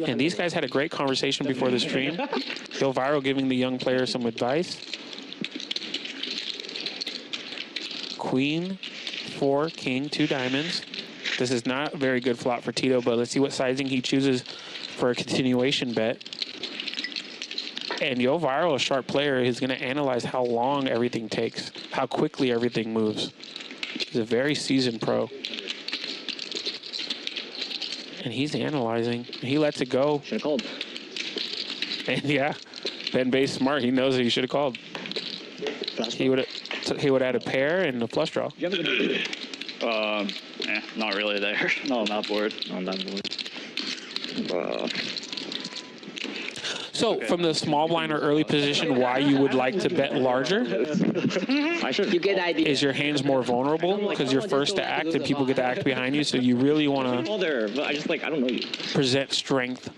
And these guys had a great conversation before the stream. Yo Viral giving the young player some advice. Queen, 4, king, 2 diamonds. This is not a very good flop for Tito, but let's see what sizing he chooses for a continuation bet. And Yo Viral, a sharp player, is going to analyze how long everything takes, how quickly everything moves. He's a very seasoned pro. And he's analyzing. He lets it go. Should have called. And yeah, Ben Bay's smart. He knows that he should have called. He would have had a pair and a flush draw. Not really there. No, not bored. On that board. So from the small blind or early position, why you would like to bet larger? I should. You get the idea. Is your hands more vulnerable because you're first to act and people get to act behind you, so you really want to There, but I just I don't know you. present strength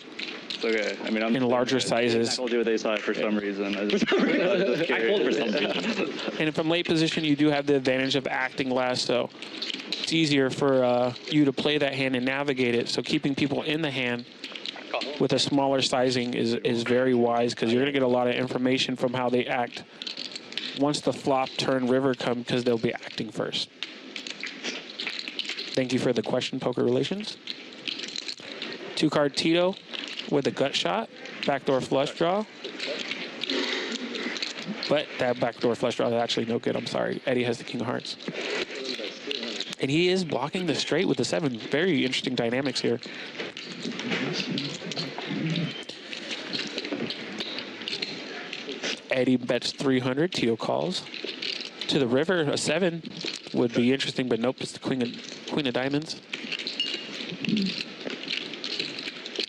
It's okay. I mean, I'm in larger sizes. I'll do with ace high for some reason. I just I called for some reason. And from late position, you do have the advantage of acting last, so it's easier for you to play that hand and navigate it. So keeping people in the hand with a smaller sizing is very wise, because you're going to get a lot of information from how they act once the flop, turn, river come, because they'll be acting first. Thank you for the question, Poker Relations. 2Cardtito with a gut shot, backdoor flush draw. But that backdoor flush draw is actually no good. I'm sorry. Eddie has the king of hearts. And he is blocking the straight with the 7. Very interesting dynamics here. Eddie bets 300. Tito calls. To the river, a 7 would be interesting, but nope, it's the queen of diamonds.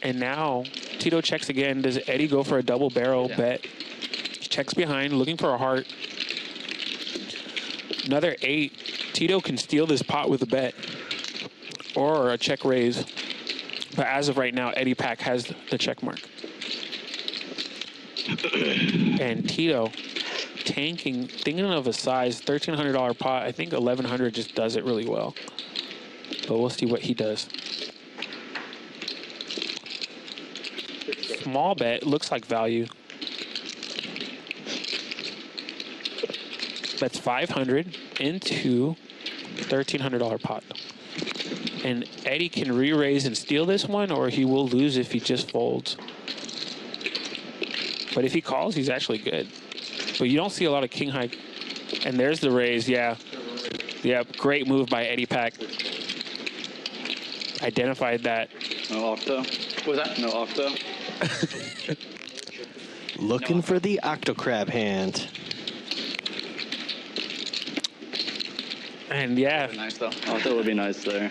And now Tito checks again. Does Eddie go for a double barrel bet? He checks behind, looking for a heart. Another 8. Tito can steal this pot with a bet or a check raise. But as of right now, Eddie Pack has the check mark. And Tito tanking, thinking of a size, $1,300 pot. I think 1,100 just does it really well. But we'll see what he does. Small bet, looks like value. That's 500 into $1,300 pot. And Eddie can re-raise and steal this one, or he will lose if he just folds. But if he calls, he's actually good. But you don't see a lot of king high. And there's the raise, yeah. Yeah, great move by Eddie Pack. Identified that. No Octo. What was that? No Octo. Looking for the Octo Crab hand. And yeah, Nice though. Octo would be nice there.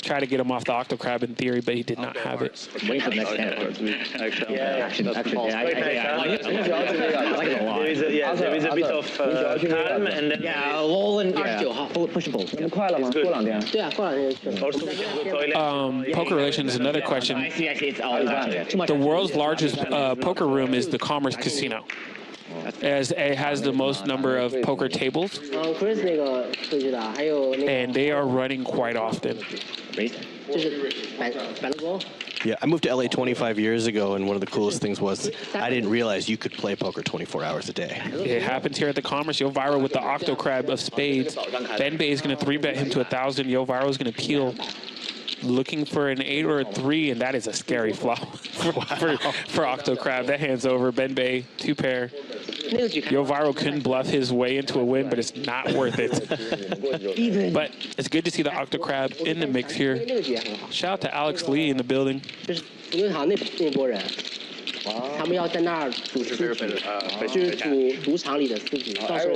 try to get him off the Octo Crab in theory, but he did not have it. Wait for the next hand. Actually, I like it a lot. There is a bit of calm and then Roll and push and pull. Poker Relation is another question. I see, it's always too much. The world's largest poker room is the Commerce Casino, as it has the most number of poker tables, and they are running quite often. Yeah, I moved to LA 25 years ago, and one of the coolest things was I didn't realize you could play poker 24 hours a day. It happens here at the Commerce. Yo Viral with the Octo Crab of spades. Ben Bay is going to 3-bet him to 1,000. Yo Viral is going to peel, looking for an 8 or a 3, and that is a scary flop for Octo Crab. That hand's over. Ben Bay, 2 pair. Yo Viral couldn't bluff his way into a win, but it's not worth it. But it's good to see the Octo Crab in the mix here. Shout out to Alex Lee in the building. 他们要在那儿组织，就是赌场里的私局，到时候，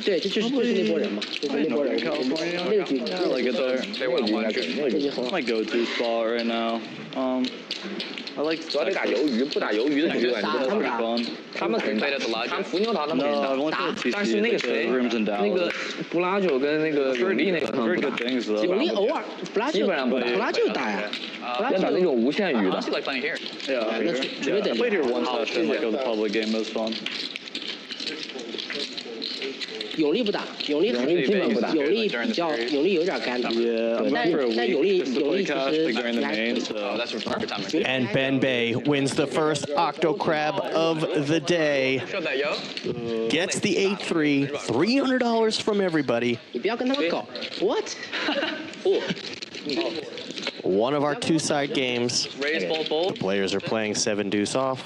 对，就是那波人嘛，就是那波人，那个局， I like it there. 那个局很好。 My go-to spot right now. I like 主要得打鱿鱼，不打鱿鱼的局感觉特别 fun. 他们可以打伏牛岛，他们可以 No, I've only 打 played， 但是那个 TC, 谁， rooms in 那个 Dallas. 布拉九跟那个永利那个他们 Very 不打 good，things though. 有力偶尔，布拉就打呀，要打那种无限鱼的。 Yeah, I played here one session, like of the public game. It was fun. 永利不打，永利基本不打，永利比较，永利有点干的， Yeah, I'm 但 going for a 但 week 永利 just to 永 play 利其 cash 实 during the 还 main, so. And Ben Bay wins the first Octo Crab of the day. Gets the 8-3, $300 from everybody. 你不要跟他们搞 ，what？ One of our 2-side games. The players are playing 7 deuce off,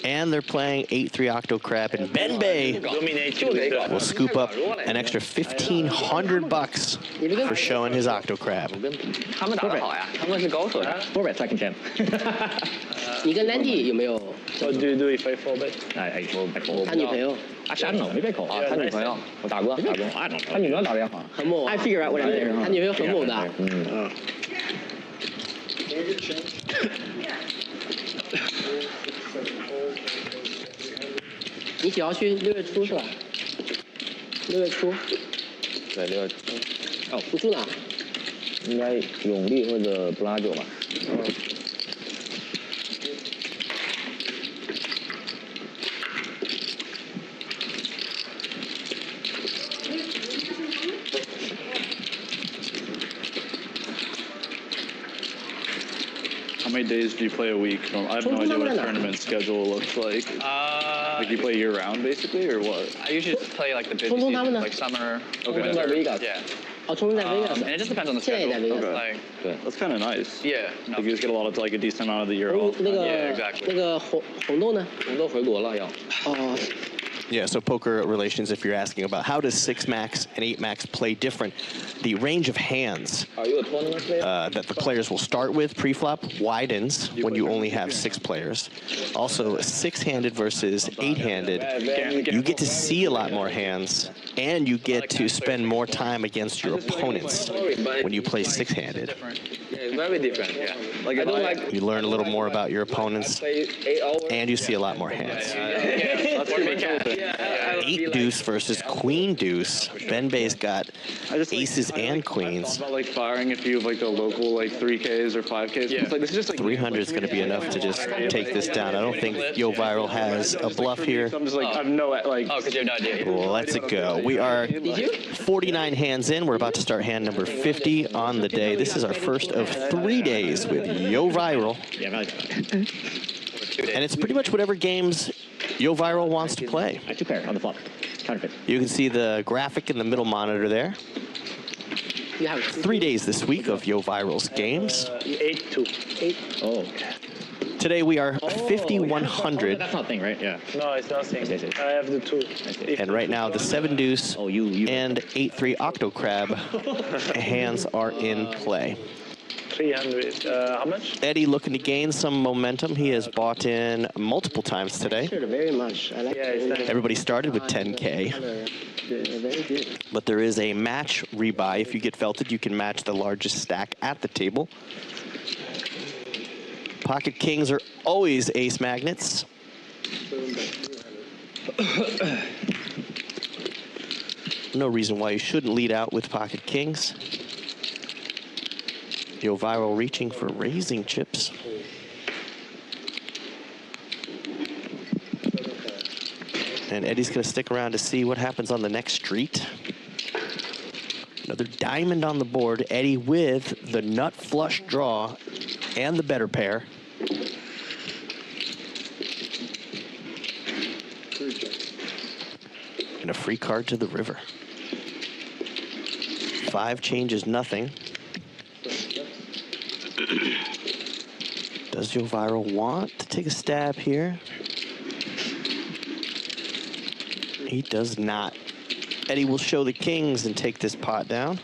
and they're playing 8-3 Octo Crab, and Ben Bay will scoop up an extra $1,500 for showing his Octo Crab. 他们打得好呀，他们是高手呀。 4-bet second jam. 你跟 Landy 有没有 What do you do if I fold it? I will bet call. 他女朋友 Actually, I don't know. Maybe I call. 他女朋友，我打过，打过。 I don't 他 know. 女朋友打得也好。很猛 I figure out what I'm doing. 他女朋友很猛的。你只要去6月初是吧？6月初，对，6月初。哦，你住哪？应该永利或者布拉九吧。How many days do you play a week? I have no idea what a tournament schedule looks like. Like you play year round basically, or what? I usually just play like the busy season, like summer. Okay. Yeah. 哦，冲在 Vegas， And it just depends on the 现在也在 schedule. Vegas。 Like, That's kind of nice. yeah. No. Like you just get a lot of like a decent amount of the year off. 那个 Yeah, exactly. 那个红豆呢？红豆回国了要。哦， Yeah, so poker relations, if you're asking about how does 6-max and 8-max play different, the range of hands that the players will start with pre-flop widens when you only have 6 players. Also, 6-handed versus 8-handed, you get to see a lot more hands, and you get to spend more time against your opponents when you play 6-handed. Yeah, very different. Yeah. Like I don't like. You learn a little more about your opponents, and you see a lot more hands. 8 deuce versus queen deuce. Ben Bay's got aces and queens. About like firing a few of like the local like 3Ks or 5Ks. Yeah. Like, this is just like 300 is going to be enough to just take this down. I don't think Yo Viral has a bluff here. I'm just like I've no like. Oh, because you're not doing it. Let's it go. We are 49 hands in. We're about to start hand number 50 on the day. This is our first of 3 days with Yo Viral. And it's pretty much whatever games Yo Viral wants to play. 2 pair on the flop. Counterfeit. You can see the graphic in the middle monitor there. 3 days this week of Yo Viral's games. 8-2. Oh. Today we are 5,100. That's not a thing, right? Yeah. No, it's nothing. I have the 2. And right now the 7 deuce and 8-3 Octo Crab hands are in play. 300. How much? Eddie looking to gain some momentum. He has bought in multiple times today. Very much. I like Everybody started with 10K. Very good. But there is a match rebuy. If you get felted, you can match the largest stack at the table. Pocket kings are always ace magnets. No reason why you shouldn't lead out with pocket kings. Yo Viral reaching for raising chips. And Eddie's going to stick around to see what happens on the next street. Another diamond on the board. Eddie with the nut flush draw and the better pair. And a free card to the river. 5 changes nothing. Does Yo Viral want to take a stab here? He does not. Eddie will show the kings and take this pot down.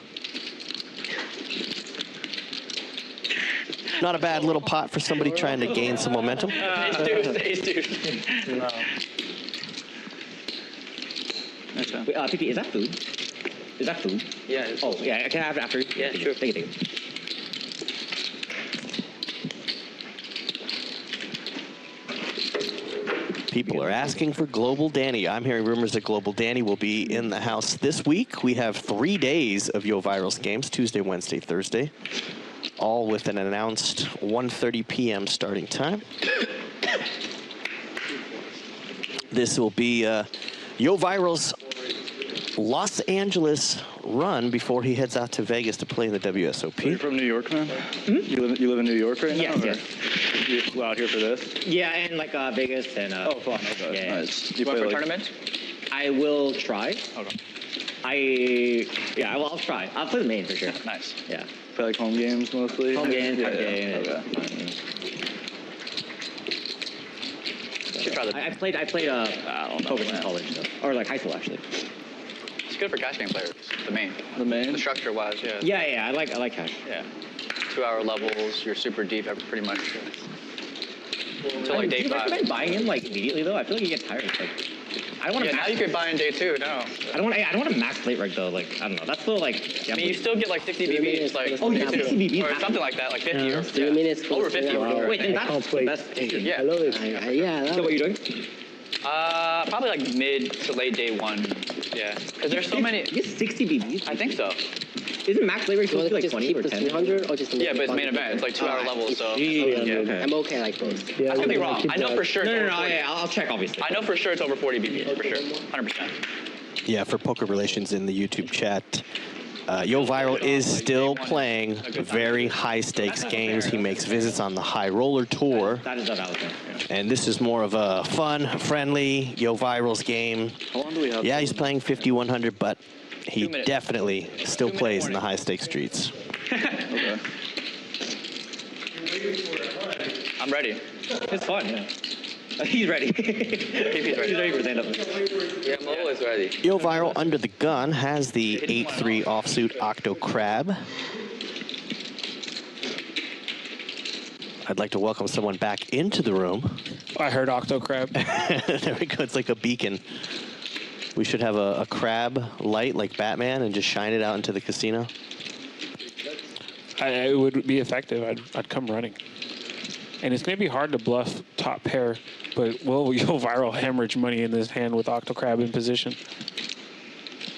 Not a bad little pot for somebody trying to gain some momentum. Ace deuce. No. Wait, PP, is that food? Is that food? Yeah. Oh, yeah, can I have it after? Yeah, sure. Take it. People are asking for Global Danny. I'm hearing rumors that Global Danny will be in the house this week. We have 3 days of Yo Viral's games, Tuesday, Wednesday, Thursday, all with an announced 1:30 p.m. starting time. This will be Yo Viral's Los Angeles run before he heads out to Vegas to play in the WSOP. Are you from New York, man? You live in New York right now? Yes. You out here for this? Yeah, and like Vegas and. Oh, fun. Okay. Yeah. Nice. You play want for like, tournament? I will try. Okay. I'll try. I'll play the main for sure. Nice. Yeah. play like home games mostly? Home games, yeah, card game. Okay. Should try the. I played poker in college, though. Or like high school, actually. It's good for cash game players. The main. The main? The structure-wise, yeah. Yeah, I like cash. Yeah. 2-hour levels. You're super deep, pretty much. Until like day do you 5. recommend buying in like immediately though? I feel like you get tired. Like, I don't want to. Yeah, now you could buy in day 2. No. I don't want to max late reg though. Like I don't know. That's still like. Yeah, I mean, you still get like 60 BBs, like Oh, yeah, day 2. 60 BBs. or something like that, like 50 or 3 minutes. over 50. Wow. Wait, then that's the best. Yeah. I love it. So what are you doing? Probably like mid to late day 1. Yeah. Because there's so many. You get 60 BBs. I think so. Isn't max late reg You supposed want to to be like just 20 keep or the 10? 300 or just Yeah, but it's main event. It's like 2-hour levels, so. Okay. I'm okay like those. Yeah, I could be we're gonna wrong. keep I know that. for sure. No. Yeah, I'll check obviously. I know for sure it's over 40 BBs, for sure. 100%. Yeah, for Poker Relations in the YouTube chat, Yo Viral is still playing very high-stakes games. He makes visits on the High Roller Tour. That is a valid thing. And this is more of a fun, friendly Yo Viral's game. How long do we have? Yeah, he's playing 5,100, but he 2 minutes. definitely still plays in the high-stakes streets. Okay. I'm ready. It's fun. Yeah. He's ready. He's ready for stand-up. Yeah, I'm always ready. Yo Viral under the gun has the 8-3 offsuit Octo Crab. I'd like to welcome someone back into the room. I heard Octo Crab. There we go. It's like a beacon. We should have a crab light like Batman and just shine it out into the casino. It would be effective. I'd come running. And it's going to be hard to bluff top pair, but will Yo Viral hemorrhage money in this hand with Octo Crab in position?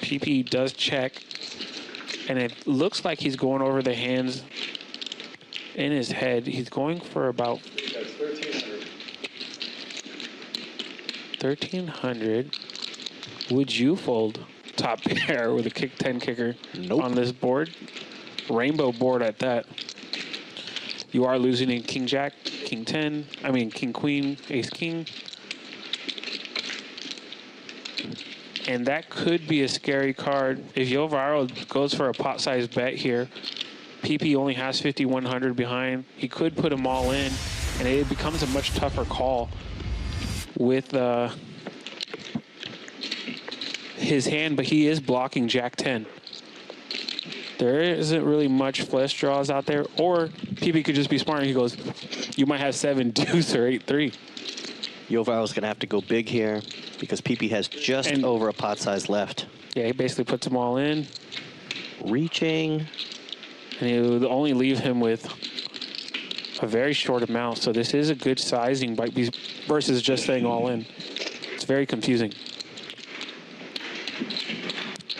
PP does check, and it looks like he's going over the hands in his head. He's going for about 1,300. Would you fold top pair with a kick 10 kicker on this board? Rainbow board at that. You are losing in King Jack, King 10, I mean King Queen, Ace King. And that could be a scary card. If Yo Viral goes for a pot size bet here, PP only has 5,100 behind. He could put them all in, and it becomes a much tougher call with his hand, but he is blocking Jack 10. There isn't really much flush draws out there, or PP could just be smart and he goes, you might have 7 deuce or 8-3. Yo Viral's going to have to go big here because PP has just over a pot size left. Yeah, he basically puts them all in. Reaching. And it would only leave him with a very short amount, so this is a good sizing versus just saying all in. It's very confusing.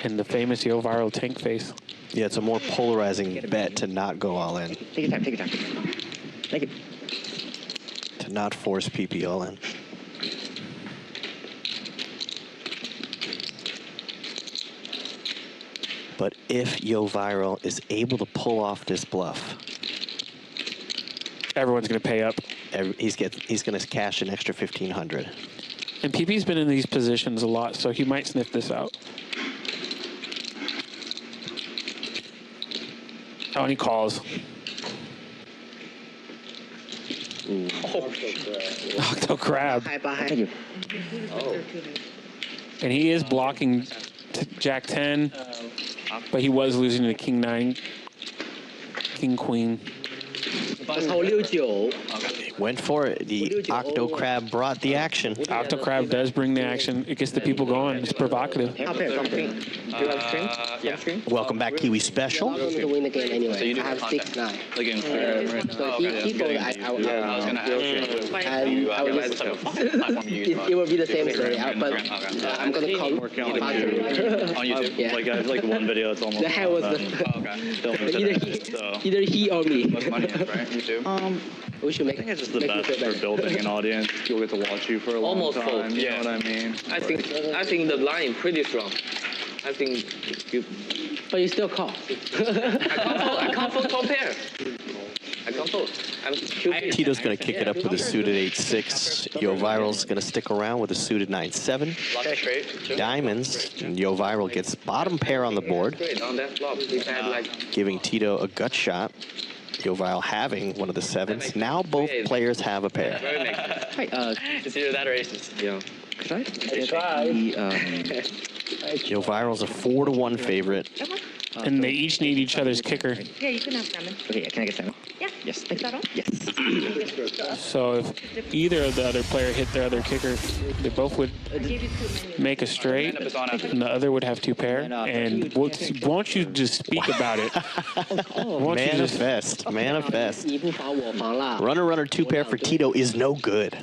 And the famous Yo Viral tank face. Yeah, it's a more polarizing bet to not go all in. Take your time, take your time. Take it. To not force PP all in. But if Yo Viral is able to pull off this bluff, everyone's going to pay up. He's going to cash an extra 1,500. And PP's been in these positions a lot, so he might sniff this out. Oh, and he calls. Octo Crab. Thank you. And he is blocking Jack 10, but he was losing to King 9, King Queen. Went for it. The Octo Crab brought the action. Octo Crab does bring the action. It gets the people going. It's provocative. Welcome back, Kiwi Special. I'm going to win the game anyway. So you do I have contact. 6-9. Like in So he folded, I I was going to ask you. I would just, it will be the same story, but I'm going to call working on YouTube. Yeah. Like I have like one video that's almost The hand was either he or me. Money is, right? You too? We should make I think it's just the best for building an audience. People get to watch you for a long Almost time. full, You yeah. know what I mean? I think the line is pretty strong. I think you. But you still call. I can't fold top pair. I can't fold. I'm QP. Tito's going to kick it up with a suited 8-6. Yo Viral's going to stick around with a suited 9-7. Lock straight. Diamonds. And Yo Viral gets bottom pair on the board, Straight on that flop. We had like giving Tito a gut shot. Yo Viral having one of the 7s. Now both players have a pair. very makes sense. Hi, It's either that or aces. Yeah. could I get Yo Viral's a 4-1 favorite. And they each need each other's kicker. Yeah, you can have salmon. Okay, can I get 7? Yeah. Yes, Is thank you. that all? Yes. So if either of the other player hit their other kicker, they both would I gave you 2 menus. make a straight, and the other would have 2 pair. And won't you just speak about it? Won't you just Manifest. Manifest. 你不防我防啦。 Runner 2 pair for Tito is no good.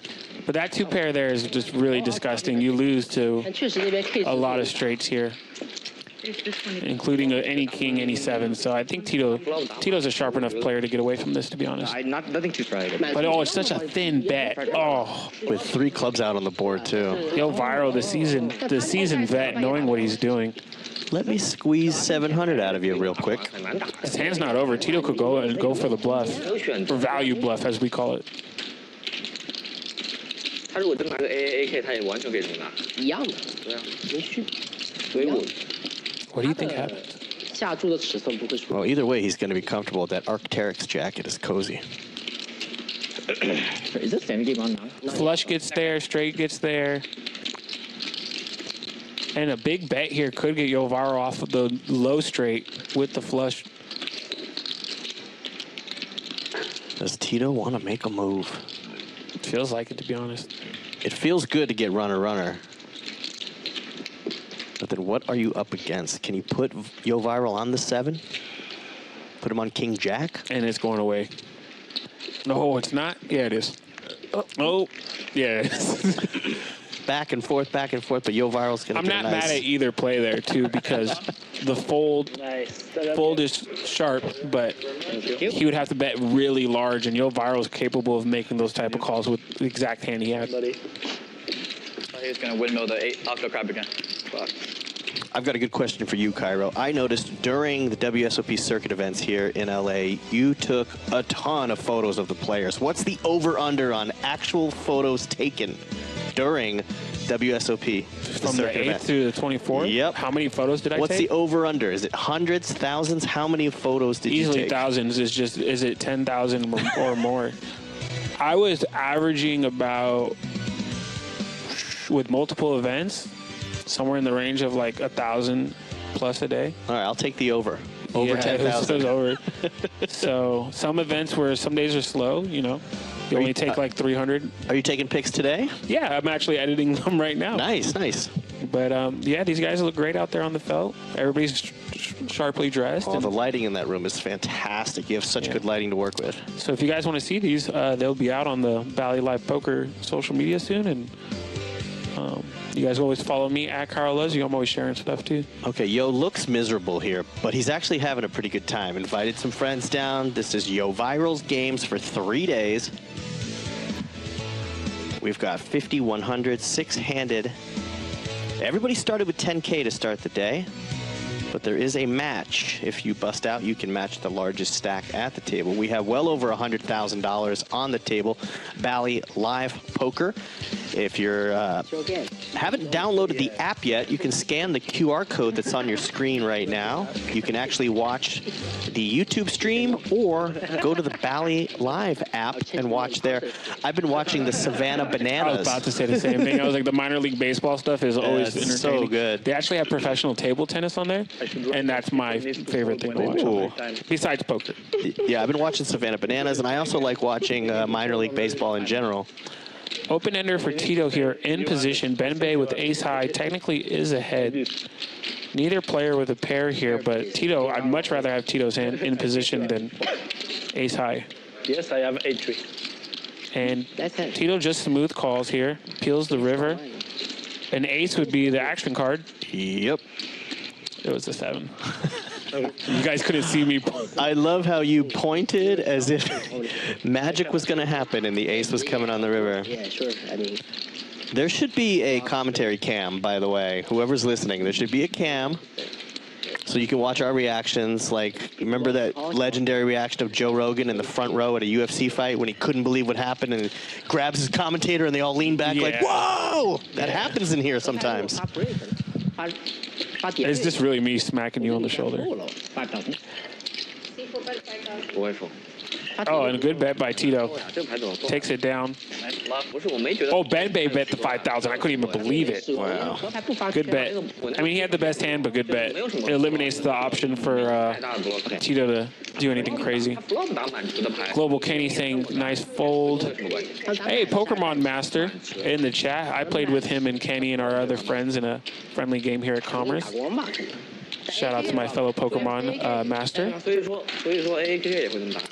But that 2 pair there is just really disgusting. You lose to 但确实那边 case a lot of straights here, There's this one. including any king, any 7. So I think Tito's a sharp enough player to get away from this, to be honest. nothing too strong. But oh, it's such a thin bet. Oh, With 3 clubs out on the board too. Yo Viral, the seasoned vet, knowing what he's doing. Let me squeeze 700 out of you real quick. His hand's not over. Tito could go for the bluff, or value bluff as we call it. 他如果真拿个 AAK， 他也完全可以这么拿。一样的，对啊，没虚。所以我 What do you think happened? 下注的尺寸不会输。 Well, either way, he's going to be comfortable. That Arcteryx jacket is cozy. Is this family game on now? Flush gets there, straight gets there. And a big bet here could get Yovaro off of the low straight with the flush. Does Tito want to make a move? Feels like it, to be honest. It feels good to get runner. But then what are you up against? Can you put Yovaro on the 7? Put him on King Jack? And it's going away. No, it's not. Yeah, it is. Oh, yeah, it is. Back and forth, but Yovaro's going to I'm get not a nice... mad at either play there, too, because the fold is sharp, but he would have to bet really large, and Yovaro's capable of making those type of calls with the exact hand he had. He's going to windmill the Octo crab again. Fuck. I've got a good question for you, Cairo. I noticed during the WSOP circuit events here in LA, you took a ton of photos of the players. What's the over-under on actual photos taken during WSOP? From the 8th through the 24th? Yep. How many photos did I take? What's the over-under? Is it hundreds, thousands? How many photos did you take? Easily thousands. Is it 10,000 or more? I was averaging about, with multiple events, somewhere in the range of like 1,000 plus a day. All right, I'll take the over. Yeah, 10,000. It was over. So some events where some days are slow, you know. You only take like 300. Are you taking pics today? Yeah, I'm actually editing them right now. Nice. But yeah, these guys look great out there on the felt. Everybody's sharply dressed. Oh, the lighting in that room is fantastic. You have such good lighting to work with. So if you guys want to see these, they'll be out on the Bally Live Poker social media soon, and you guys always follow me at Carl Luzzi. I'm always sharing stuff too. Okay, Yo looks miserable here, but he's actually having a pretty good time. Invited some friends down. This is Yo Viral's games for 3 days. We've got 50, 100, 6-handed. Everybody started with 10K to start the day, but there is a match. If you bust out, you can match the largest stack at the table. We have well over $100,000 on the table. Bally Live Poker. If you're haven't downloaded the app yet, you can scan the QR code that's on your screen right now. You can actually watch the YouTube stream or go to the Bally Live app and watch there. I've been watching the Savannah Bananas. I was about to say the same thing. I was like, the minor league baseball stuff is always entertaining. So good. They actually have professional table tennis on there, and that's my favorite thing to watch on there, besides poker. Yeah, I've been watching Savannah Bananas, and I also like watching minor league baseball in general. Open ender for Tito here in position. Ben Bay with ace high technically is ahead. Neither player with a pair here, but Tito, I'd much rather have Tito's hand in position than ace high. Yes, I have 8-3. And Tito just smooth calls here, peels the river. An ace would be the action card. Yep. It was a 7. You guys couldn't see me. I love how you pointed as if magic was going to happen and the ace was coming on the river. Yeah, sure. I mean, there should be a commentary cam, by the way. Whoever's listening, there should be a cam so you can watch our reactions. Like, remember that legendary reaction of Joe Rogan in the front row at a UFC fight when he couldn't believe what happened and grabs his commentator and they all lean back like, whoa! That happens in here sometimes. Is this really me smacking you on the shoulder? 5,000. Oh, and a good bet by Tito. Takes it down. Oh, Ben Bay bet the 5,000. I couldn't even believe it. Wow. Good bet. I mean, he had the best hand, but good bet. It eliminates the option for Tito to do anything crazy. Global Kenny saying, nice fold. Hey, Pokemon Master in the chat. I played with him and Kenny and our other friends in a friendly game here at Commerce. Shout out to my fellow Pokemon Master.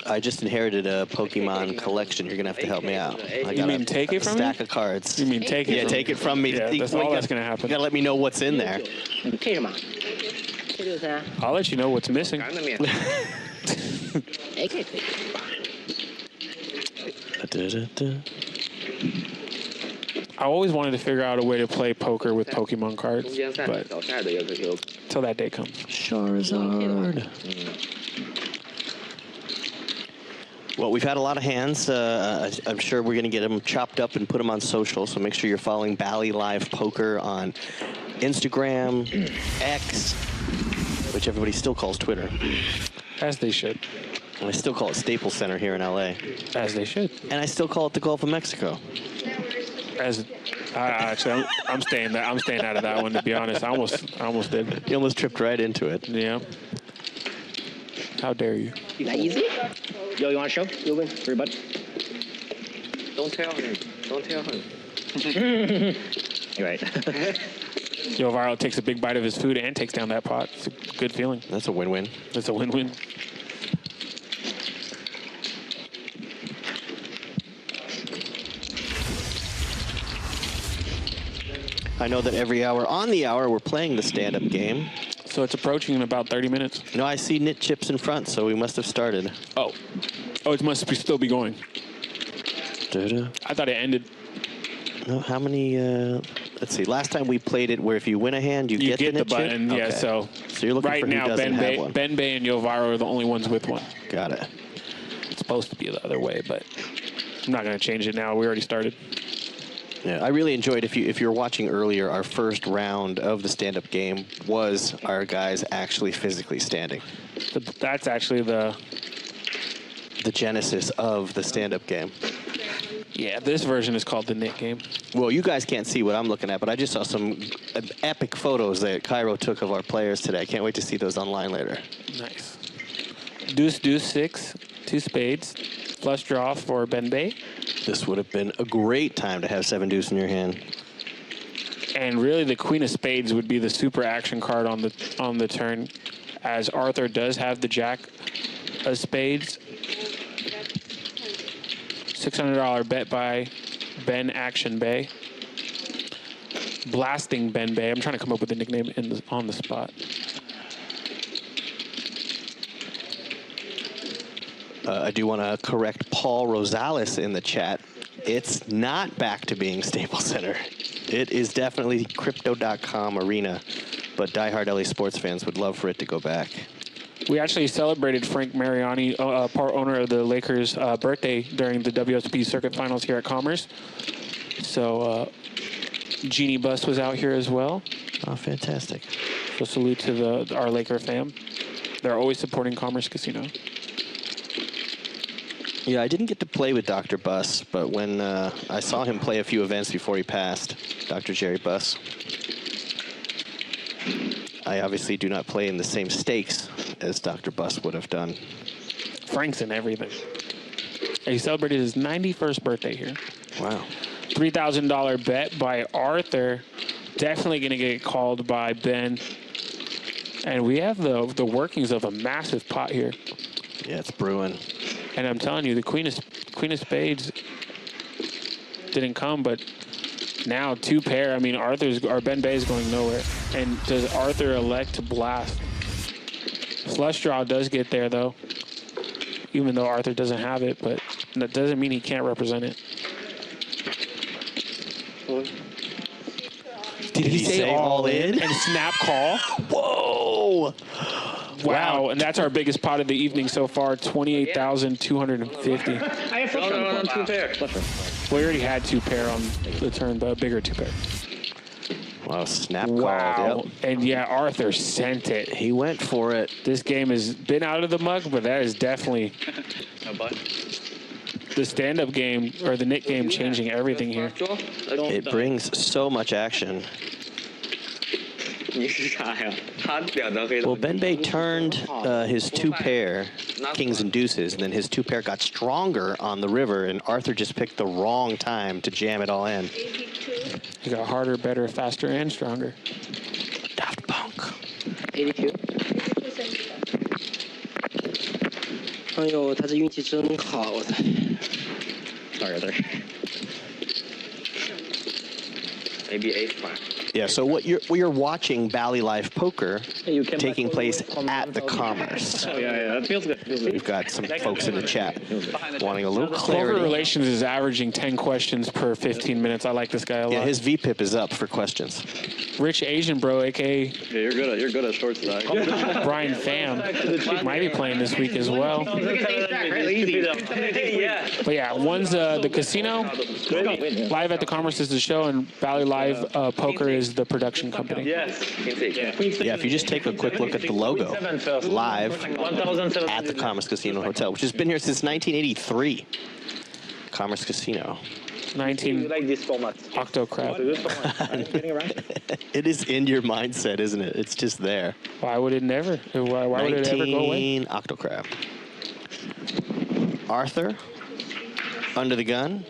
I just inherited a Pokemon collection. You're going to have to help me out. I got You mean take it from me? stack of cards. You mean take it Yeah, from take it from me. Yeah, that's all that's going to happen. You got to let me know what's in there. I'll let you know what's missing. I always wanted to figure out a way to play poker with Pokemon cards, but till that day comes. Charizard. Well, we've had a lot of hands. I'm sure we're going to get them chopped up and put them on social, so make sure you're following Bally Live Poker on Instagram, X, which everybody still calls Twitter. As they should. And I still call it Staples Center here in LA. As they should. And I still call it the Gulf of Mexico. As actually, I'm staying there. I'm staying out of that one, to be honest. I almost did. You almost tripped right into it. Yeah. How dare you? That easy? Yo, you want to show? You win for your butt. Don't tell him. Don't tell him. You're right. Yo, Viral takes a big bite of his food and takes down that pot. It's a good feeling. That's a win-win. That's a win-win. I know that every hour on the hour we're playing the stand-up game. So it's approaching in about 30 minutes. No, I see knit chips in front, so we must have started. Oh, it must still be going. I thought it ended. No, how many? Let's see. Last time we played it, where if you win a hand, you get the button. chip? Yeah. Okay. So you're looking right for who now, doesn't have one. Ben Bay and Yo Viral are the only ones with one. Got it. It's supposed to be the other way, but I'm not going to change it now. We already started. Yeah, I really enjoyed. If you're watching earlier, our first round of the stand-up game was our guys actually physically standing. That's actually the genesis of the stand-up game. Yeah, this version is called the knit game. Well, you guys can't see what I'm looking at, but I just saw some epic photos that Cairo took of our players today. I can't wait to see those online later. Nice. Deuce, deuce, 6, 2 spades, flush draw for Ben Bay. This would have been a great time to have 7 deuce in your hand. And really, the Queen of Spades would be the super action card on the turn, as Arthur does have the Jack of Spades. $600 bet by Ben Action Bay. Blasting Ben Bay. I'm trying to come up with a nickname on the spot. I do want to correct Paul Rosales in the chat. It's not back to being Staples Center. It is definitely Crypto.com Arena, but diehard LA sports fans would love for it to go back. We actually celebrated Frank Mariani, part owner of the Lakers' birthday during the WSB Circuit Finals here at Commerce. So Genie Bus was out here as well. Oh, fantastic. So salute to our Laker fam. They're always supporting Commerce Casino. Yeah, I didn't get to play with Dr. Buss, but when I saw him play a few events before he passed, Dr. Jerry Buss, I obviously do not play in the same stakes as Dr. Buss would have done. Frank's in everything. He celebrated his 91st birthday here. Wow. $3,000 bet by Arthur. Definitely going to get called by Ben. And we have the workings of a massive pot here. Yeah, it's brewing. And I'm telling you, the Queen of Spades didn't come, but now 2 pair. I mean, Ben Bay is going nowhere. And does Arthur elect to blast? Flush draw does get there, though, even though Arthur doesn't have it, but that doesn't mean he can't represent it. Did he say all in? And snap call? Whoa! Wow, and that's our biggest pot of the evening so far, 28,250. I have flush draw. 2 pair. We already had 2 pair on the turn, but a bigger 2 pair. Wow, snap Wow. call. Yep. And yeah, Arthur sent it. He went for it. This game has been out of the mug, but that is definitely the stand-up game or the knit game changing everything here. It brings so much action. Well, Ben Bay turned his 2 pair, kings and deuces, and then his 2 pair got stronger on the river, and Arthur just picked the wrong time to jam it all in. He got harder, better, faster, and stronger. Daft Punk. 82. 哎呦，他这运气真好的。Sorry, Arthur. Maybe 8 flat. Yeah, so what you're watching Bally Live Poker taking place at the Commerce. Oh, yeah, that feels good. We've got some folks in the chat wanting a little Clover clarity. Relations is averaging 10 questions per 15 minutes. I like this guy a lot. Yeah, his VPIP is up for questions. Rich Asian Bro, a.k.a. Yeah, you're good at short stack. Brian Pham, might be playing this week as well. But yeah, one's the casino. Live at the Commerce is the show, and Bally Live Poker is is the production company. Yes. Yeah, if you just take a quick look at the logo, live at the Commerce Casino Hotel, which has been here since 1983. Commerce Casino. 19 You like this format? Octo crab. It is in your mindset, isn't it? It's just there. Why would it never? Why would it ever go away? 19 Octo crab. Arthur, under the gun.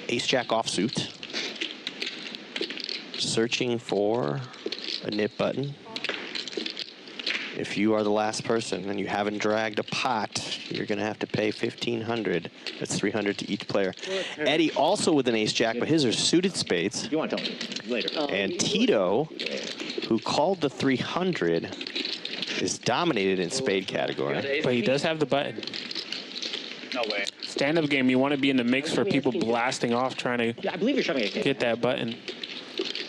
Ace-Jack offsuit. Searching for a nip button. If you are the last person and you haven't dragged a pot, you're going to have to pay $1,500. That's $300 to each player. Eddie also with an ace-jack, but his are suited spades. You want to tell me later. And Tito, who called the 300, is dominated in spade category. But he does have the button. No way. Stand-up game, you want to be in the mix for people blasting off trying to I believe you're showing me a get that button.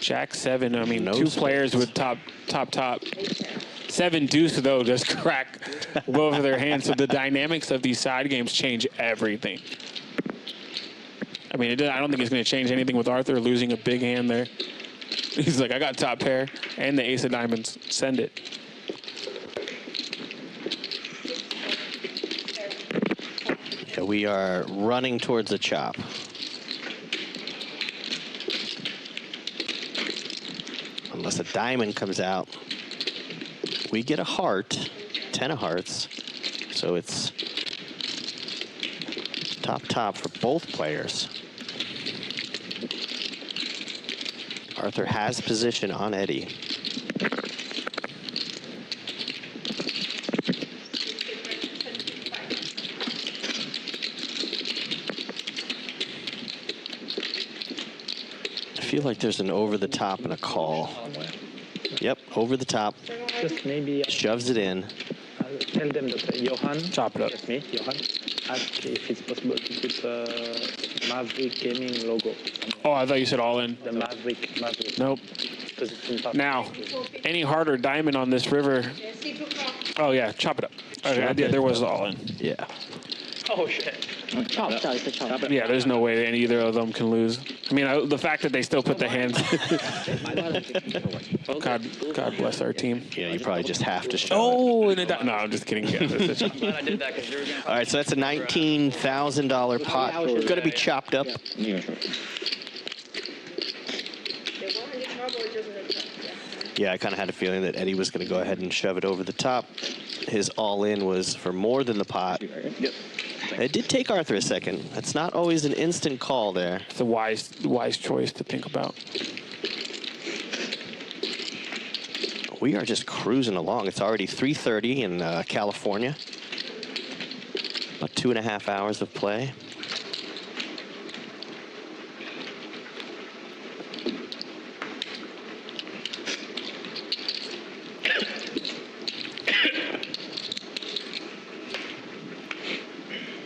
Jack 7, I mean, No two spades. players with top. 7 deuce, though, just crack both of their hands. So the dynamics of these side games change everything. I mean, I don't think it's going to change anything with Arthur losing a big hand there. He's like, I got top pair and the ace of diamonds. Send it. Yeah, we are running towards the chop. Unless a diamond comes out. We get a heart, 10 of hearts, so it's top for both players. Arthur has position on Eddie. I feel like there's an over the top and a call. Yep, over the top. Just maybe Shoves it in. I'll tell them that Johan, Chop it up. that's me, Johan, asked if it's possible to put Maverick Gaming logo. Oh, I thought you said all in. The Maverick. Nope. Because it's in top. Now, any harder diamond on this river. Oh, yeah, chop it up. Okay, yeah, there was all in. Yeah. Oh, shit. Chop. It's a chop. Yeah, there's no way that either of them can lose. I mean, the fact that they still put the hands. God bless our team. Yeah, you probably just have to show it. Oh, no, I'm just kidding. Yeah, it's a chop. I did that because you were going to. All right, so that's a $19,000 pot. It's going to be chopped up. Yeah, I kind of had a feeling that Eddie was going to go ahead and shove it over the top. His all-in was for more than the pot. Yep. It did take Arthur a second. It's not always an instant call there. It's a wise choice to think about. We are just cruising along. It's already 3:30 in California. About 2.5 hours of play.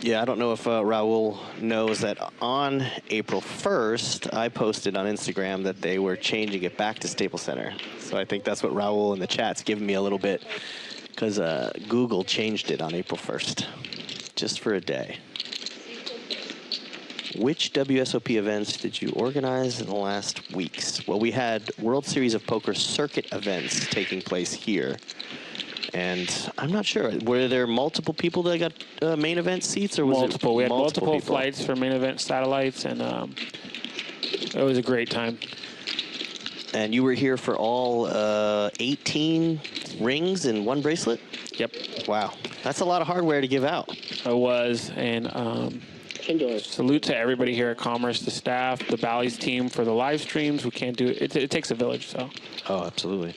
Yeah, I don't know if Raul knows that on April 1st, I posted on Instagram that they were changing it back to Staples Center. So I think that's what Raul in the chat's giving me a little bit, because Google changed it on April 1st, just for a day. Which WSOP events did you organize in the last weeks? Well, we had World Series of Poker circuit events taking place here. And I'm not sure. Were there multiple people that got main event seats, or was Multiple. it We had multiple people? flights for main event satellites, and it was a great time. And you were here for all 18 rings and 1 bracelet? Yep. Wow. That's a lot of hardware to give out. I was, and salute to everybody here at Commerce, the staff, the Bally's team for the live streams. We can't do it. It takes a village, so. Oh, absolutely.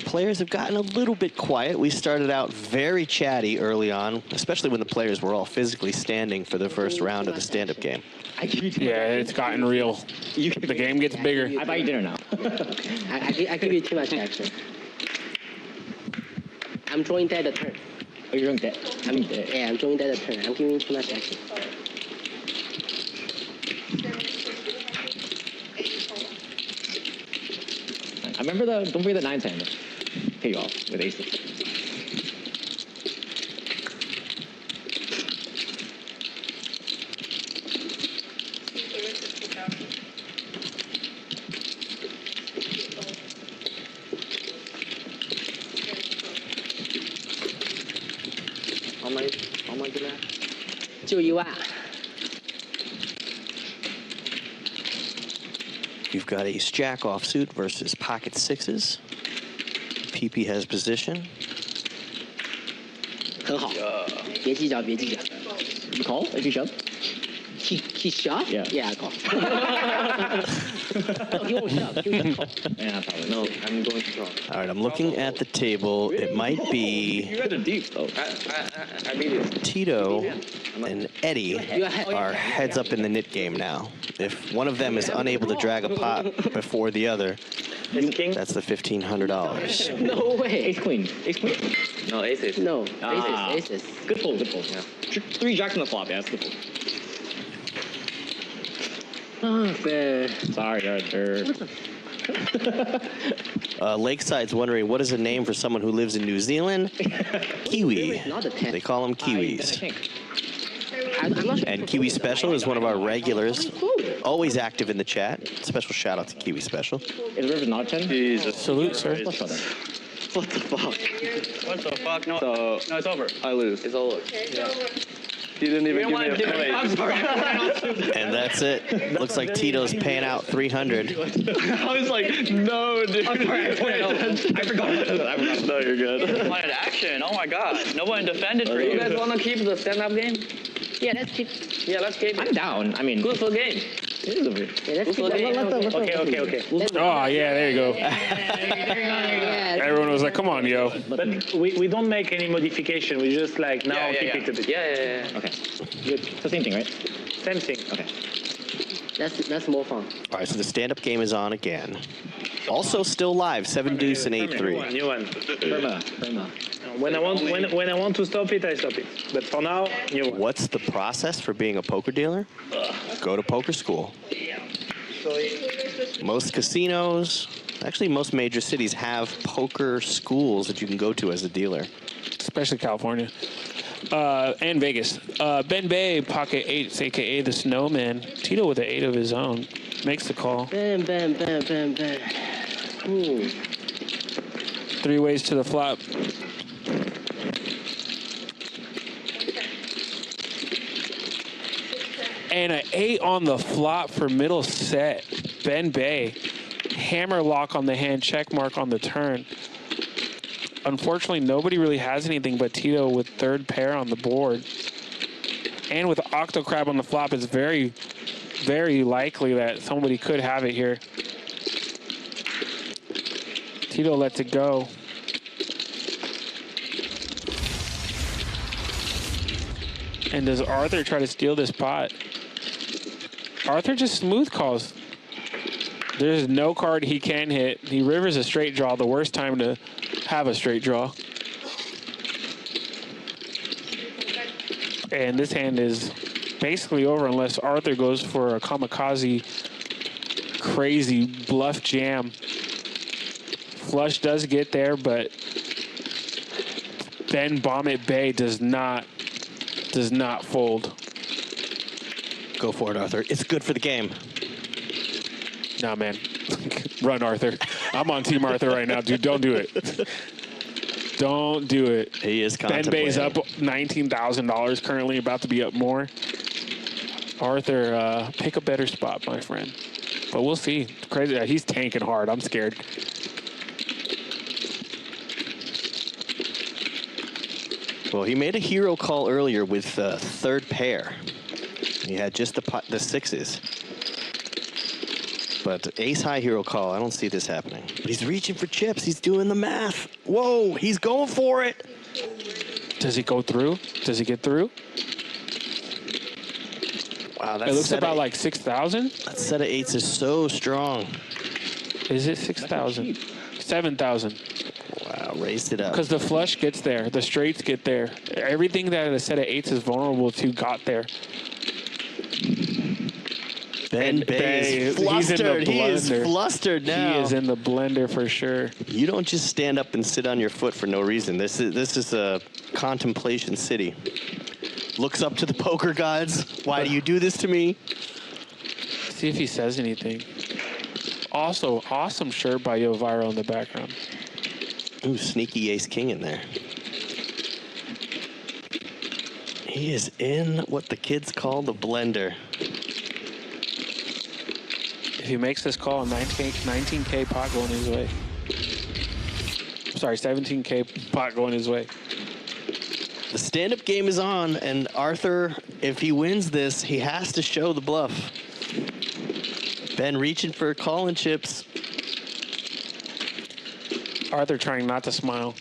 Players have gotten a little bit quiet. We started out very chatty early on, especially when the players were all physically standing for the first round of the stand-up game. Yeah, it's gotten real. The game gets bigger. I buy you dinner now. I give you too much action. I'm drawing dead a turn. Oh, you're doing that? Yeah, I'm drawing dead a turn. I'm giving you too much action. I remember don't forget the 9-10. Pay you off with aces. 就一万。 You've got ace jack offsuit versus pocket sixes. PP has position. 很好，别计较，别计较。You call if you shove? He shot? Yeah. Yeah, I call. He won't shove. He won't call. Yeah, probably. No, I'm going to draw. All right, I'm looking at the table. It might be You had a deep though. I beat you. Tito and Eddie You ahead. are heads up in the nit game now. If one of them is unable to drag a pot before the other, Ace king. that's the $1,500. No way. Ace queen. Ace queen. No, aces. No. Ah. Aces. Good pull. Good pull. Yeah. 3 jacks on the flop. Yeah, that's good pull. Oh, man. Sorry, Arthur. Lakeside's wondering, what is a name for someone who lives in New Zealand? Kiwi. Not a 10. They call them I Kiwis. think. I'm not sure. And Kiwi Special is one of our regulars, Cool. always active in the chat. Special shout out to Kiwi Special. Is River not a 10? Jesus. Salute, sir. Let's shove that. What the fuck? What the fuck? No, So no, it's over. I lose. It's over. He didn't even give me a point. I'm sorry. And that's it. Looks like Tito's paying out 300. I was like, no, dude. I forgot. No, you're good. Wanted action. Oh my god. No one defended for You you. guys want to keep the stand-up game? Yeah, let's keep. Yeah, let's keep I'm it. down. I mean, Good for game. it is a bit. Yeah, let's keep. Okay, Okay. Oh, yeah, there you go. Yeah. Everyone was like, come on, yo. But we don't make any modification. We just like now keep it a bit. Yeah. Okay. Good. So same thing, right? Same thing. Okay. That's more fun. All right, so the stand-up game is on again. Also still live, 7 deuce and 8-3. New one. Perma. When I want to stop it, I stop it. But for now, new one. What's the process for being a poker dealer? Go to poker school. Most casinos, actually most major cities have poker schools that you can go to as a dealer. Especially California. And Vegas. Ben Bay, pocket 8, a.k.a. the Snowman. Tito with an 8 of his own. Makes the call. Bam, bam, bam, bam, bam. Ooh. 3 ways to the flop. And an 8 on the flop for middle set. Ben Bay. Hammer lock on the hand, check mark on the turn. Unfortunately, nobody really has anything but Tito with 3rd pair on the board. And with Octo Crab on the flop, it's very, very likely that somebody could have it here. Tito lets it go. And does Arthur try to steal this pot? Arthur just smooth calls. There's no card he can hit. He rivers a straight draw, the worst time to have a straight draw. And this hand is basically over unless Arthur goes for a kamikaze crazy bluff jam. Flush does get there, but Ben Bomb-It Bay does not fold. Go for it, Arthur. It's good for the game. Nah, man. Run, Arthur. I'm on Team Arthur right now, dude. Don't do it. Don't do it. He is Ben contemplating. Bay's up $19,000 currently, about to be up more. Arthur, pick a better spot, my friend. But we'll see. Crazy. He's tanking hard. I'm scared. Well, he made a hero call earlier with 3rd pair. He had just the 6s. But ace high hero call, I don't see this happening. But he's reaching for chips. He's doing the math. Whoa, he's going for it. Does he go through? Does he get through? Wow, that's It looks about like 6,000. that set of 8s is so strong. Is it 6,000? 7,000. Wow, raised it up. Because the flush gets there, the straights get there. Everything that a set of 8s is vulnerable to got there. Ben Bay is flustered. He is flustered now. He is in the blender for sure. You don't just stand up and sit on your foot for no reason. This is a contemplation city. Looks up to the poker gods. Why do you do this to me? See if he says anything. Also, awesome shirt by Yo Viral in the background. Ooh, sneaky ace king in there. He is in what the kids call the blender. If he makes this call, 19K pot going his way. Sorry, 17K pot going his way. The stand-up game is on, and Arthur, if he wins this, he has to show the bluff. Ben reaching for call and chips. Arthur trying not to smile.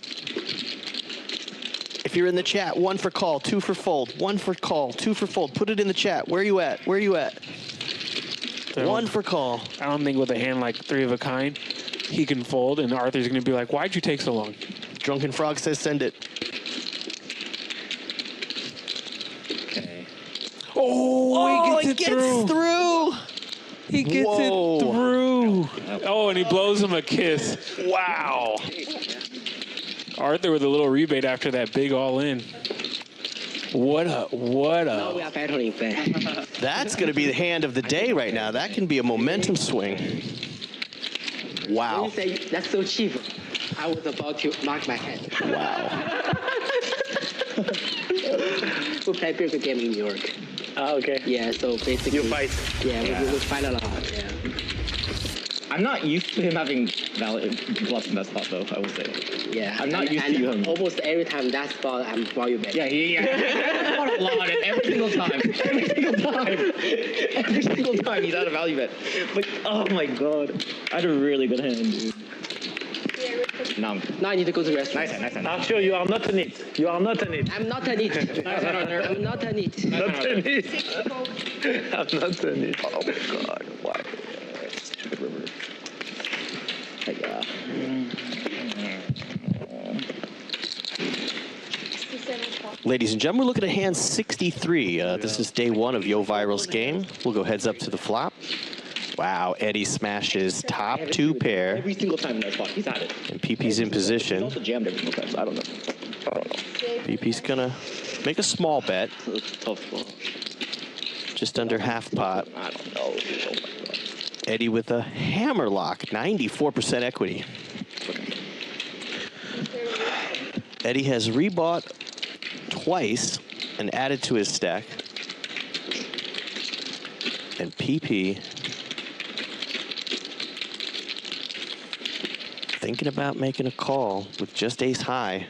If you're in the chat, 1 for call, 2 for fold, 1 for call, 2 for fold. Put it in the chat. Where are you at? Where are you at? 1 for call. I don't think with a hand like 3 of a kind, he can fold, and Arthur's going to be like, why'd you take so long? Drunken Frog says send it. Okay. Oh, he gets it through. He gets Whoa. it through. Oh, and he blows him a kiss. Wow. Arthur with a little rebate after that big all-in. What Now a... we are battling fair. That's going to be the hand of the day right now. That can be a momentum swing. Wow. You say that's so cheap. I was about to mark my head. Wow. We play bigger game in New York. Okay. Yeah, so basically. You fight. Yeah, we fight a lot. Yeah. I'm not used to him having valid bluffs in that spot, though, I will say. Yeah. I'm not used to and him. almost every time that spot, I'm value bet. Yeah. A lot, and every single time. Every single time he's out of value bet. Like, oh my god. I had a really good hand, dude. Now I need to go to the restaurant. Nice hand. Arthur, you are not a nit. You are not a nit. I'm not a nit. I'm not a nit. Not a nit. I'm not a nit. Oh my god. Why? Stupid river. Yeah. Ladies and gentlemen, we're looking at hand 63. This is day 1 of Yo Viral's game. We'll go heads up to the flop. Wow, Eddie smashes top 2 pair. Every single time in that spot, he's had it. And PP's in He's position. also jammed every single time, so I don't know. PP's gonna make a small bet, It's a tough one. just under half pot. I don't know. Oh my god. Eddie with a hammer lock, 94% equity. Eddie has rebought twice and added to his stack. And PP thinking about making a call with just ace high.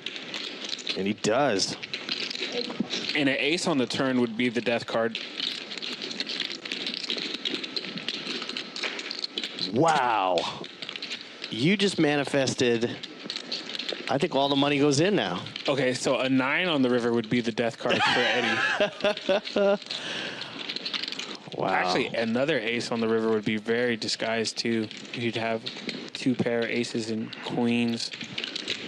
And he does. And an ace on the turn would be the death card. Wow. You just manifested, I think all the money goes in now. Okay, so a 9 on the river would be the death card for Eddie. Wow. Actually, another ace on the river would be very disguised too. You'd have 2 pair aces and queens.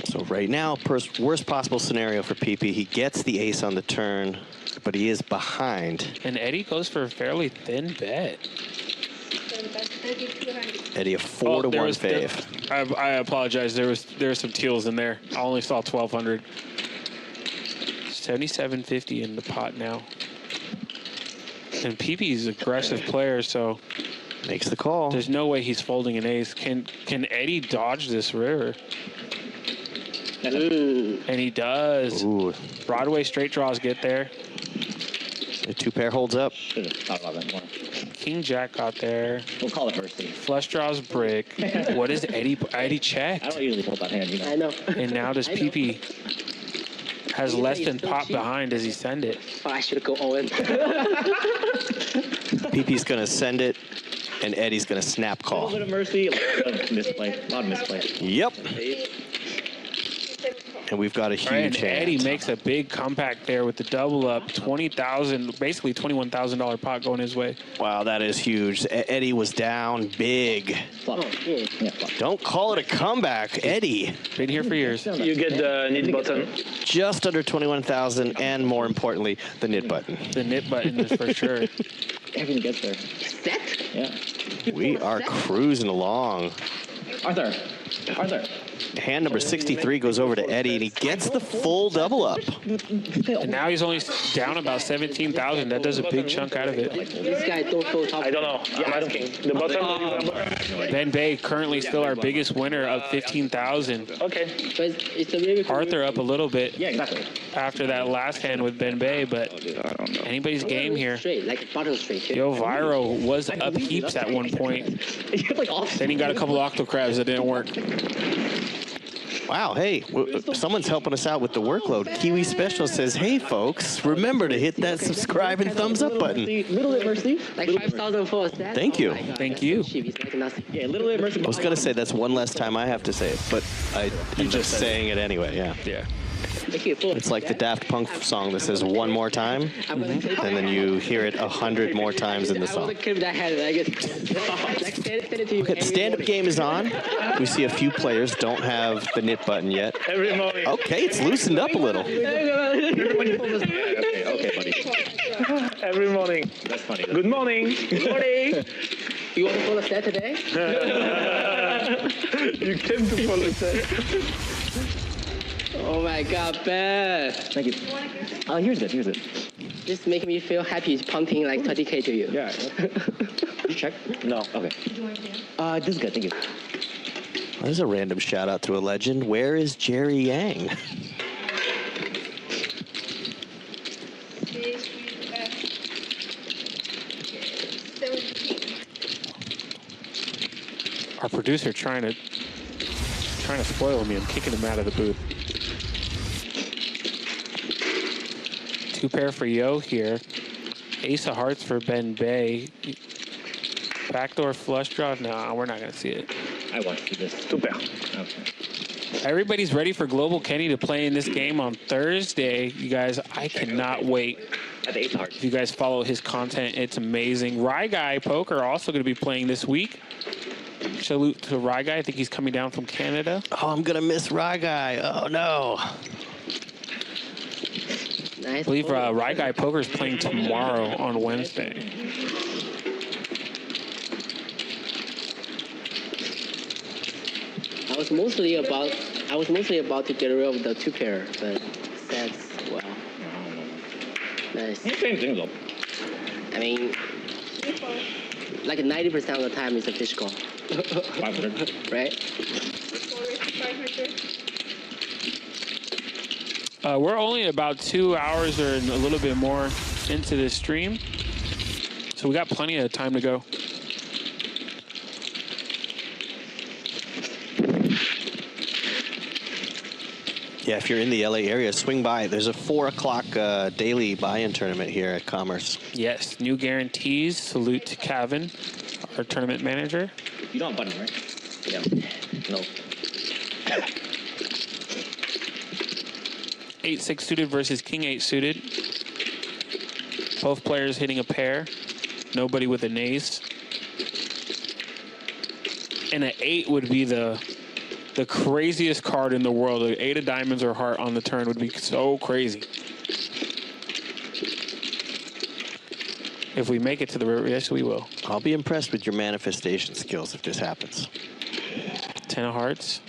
So right now, worst possible scenario for PP, he gets the ace on the turn, but he is behind. And Eddie goes for a fairly thin bet. Eddie, a 4 to 1 fave. I apologize. There were some teals in there. I only saw 1,200. 77.50 in the pot now. And PP's an aggressive player, so Makes the call. there's no way he's folding an ace. Can Eddie dodge this river? And he does. Ooh, Broadway straight draws get there. the 2 pair holds up. Should've thought about that more. King Jack got there. We'll call it mercy. Flush draws brick. What is Eddie? Eddie checked. I don't usually fold that hand, you know. I know. And now does PP has less than pop behind as he send it. Oh, I should go all in. PP's going to send it, and Eddie's going to snap A little call. bit of mercy, a lot of misplay. A lot of misplay. Yep. And we've got a Right, and huge hand. Eddie makes a big comeback there with the double up, 20,000, basically $21,000 pot going his way. Wow, that is huge. Eddie was down big. Flop. Yeah, flop. Don't call it a comeback, Edddy. Been here for years. You get the nit button. Just under 21,000, and more importantly, the knit button. The knit button is for sure. Everything gets there. Set? Yeah. We are cruising along. Arthur. hand number 63 goes over to Eddie, and he gets the full double up. And now he's only down about 17,000. That does a big chunk out of it. This guy don't go top. I don't know. I'm asking. The bottom. Ben Bay currently still our biggest winner of 15,000. Okay. But it's a really Arthur up a little bit Yeah, exactly. after that last hand with Ben Bay, but anybody's game here. straight, like bottom straight. Yo, Viro was up heaps at one point. Then he got a couple Octo crabs that didn't work. Wow, hey, someone's helping us out with the workload. Kiwi Special says, hey, folks, remember to hit that subscribe and thumbs up button. Little bit mercy. Like 5,000 for that. Thank you. Thank you. Yeah, little bit mercy. I was going to say that's one less time I have to say it, but I am just saying it anyway, yeah. Yeah. It's like the Daft Punk song that says one more time, and then you hear it 100 more times in the song. Okay, the stand-up game is on. We see a few players don't have the knit button yet. Every morning. Okay, it's loosened up a little. Okay, buddy. Every morning. That's funny. Good morning. Good morning. You want to follow set today? You came to follow set. Oh my God, Ben. Thank you. Oh, here's it. Here's it. This making me feel happy. It's pumping like 20K to you. Yeah. You check? No. Okay. This is good. Thank you. There's a random shout out to a legend. Where is Jerry Yang? Our producer trying to spoil me. I'm kicking him out of the booth. 2 pair for Yo here. Ace of hearts for Ben Bay. Backdoor flush draw. No, we're not gonna see it. I want to see this. 2 pair. Okay. Everybody's ready for Global Kenny to play in this game on Thursday. You guys, I cannot wait. At the 8 hearts. If you guys follow his content, it's amazing. Rye Guy Poker also going to be playing this week. Salute to Rye Guy. I think he's coming down from Canada. Oh, I'm going to miss Rye Guy. Oh, no. I believe Rye Guy Poker is playing tomorrow on Wednesday. I was mostly about to get rid of the 2 pair, but that's well. Nice. Same thing though. I mean, like 90% of the time it's a fish call. 500. Right? We're only about 2 hours or a little bit more into this stream, so we got plenty of time to go. Yeah, if you're in the LA area, swing by. There's a 4 o'clock daily buy-in tournament here at Commerce. Yes, new guarantees. Salute to Kevin, our tournament manager. You don't have button, right? Yeah. No. 8-6 suited versus King 8 suited. Both players hitting a pair. Nobody with an ace. And an 8 would be the craziest card in the world. The 8 of diamonds or heart on the turn would be so crazy. If we make it to the river, yes, we will. I'll be impressed with your manifestation skills if this happens. 10 of hearts.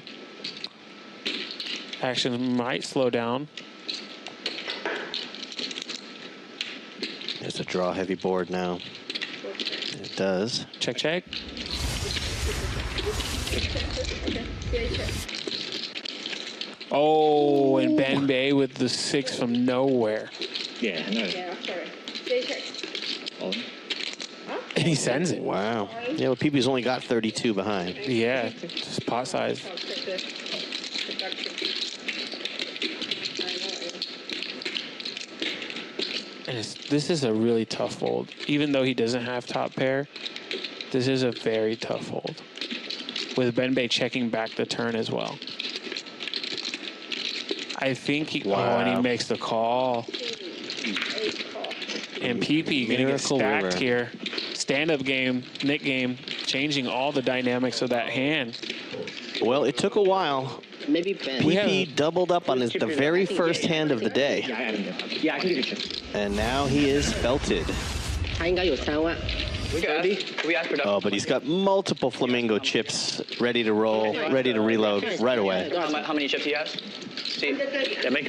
Action might slow down. There's a draw heavy board now. It does. Check, check. Oh, and Ben Bay with the 6 from nowhere. Yeah, no. Yeah, sorry. They check. Oh. And he sends it. Wow. Yeah, well, PP's only got 32 behind. Yeah, just pot size. And this is a really tough fold. Even though he doesn't have top pair, this is a very tough fold. With Ben Bay checking back the turn as well. I think he, Wow. oh, and he makes the call. And PP gonna get Miracle stacked River. here. Stand-up game, Nick game, changing all the dynamics of that hand. Well, it took a while. Maybe Ben. PP doubled up on the very first hand of the day. Yeah, I can give you a chip. And now he is belted. 他应该有3万。We ask production. Oh, but he's got multiple flamingo chips ready to roll, ready to reload right away. How many chips he has? Steve? Yeah, make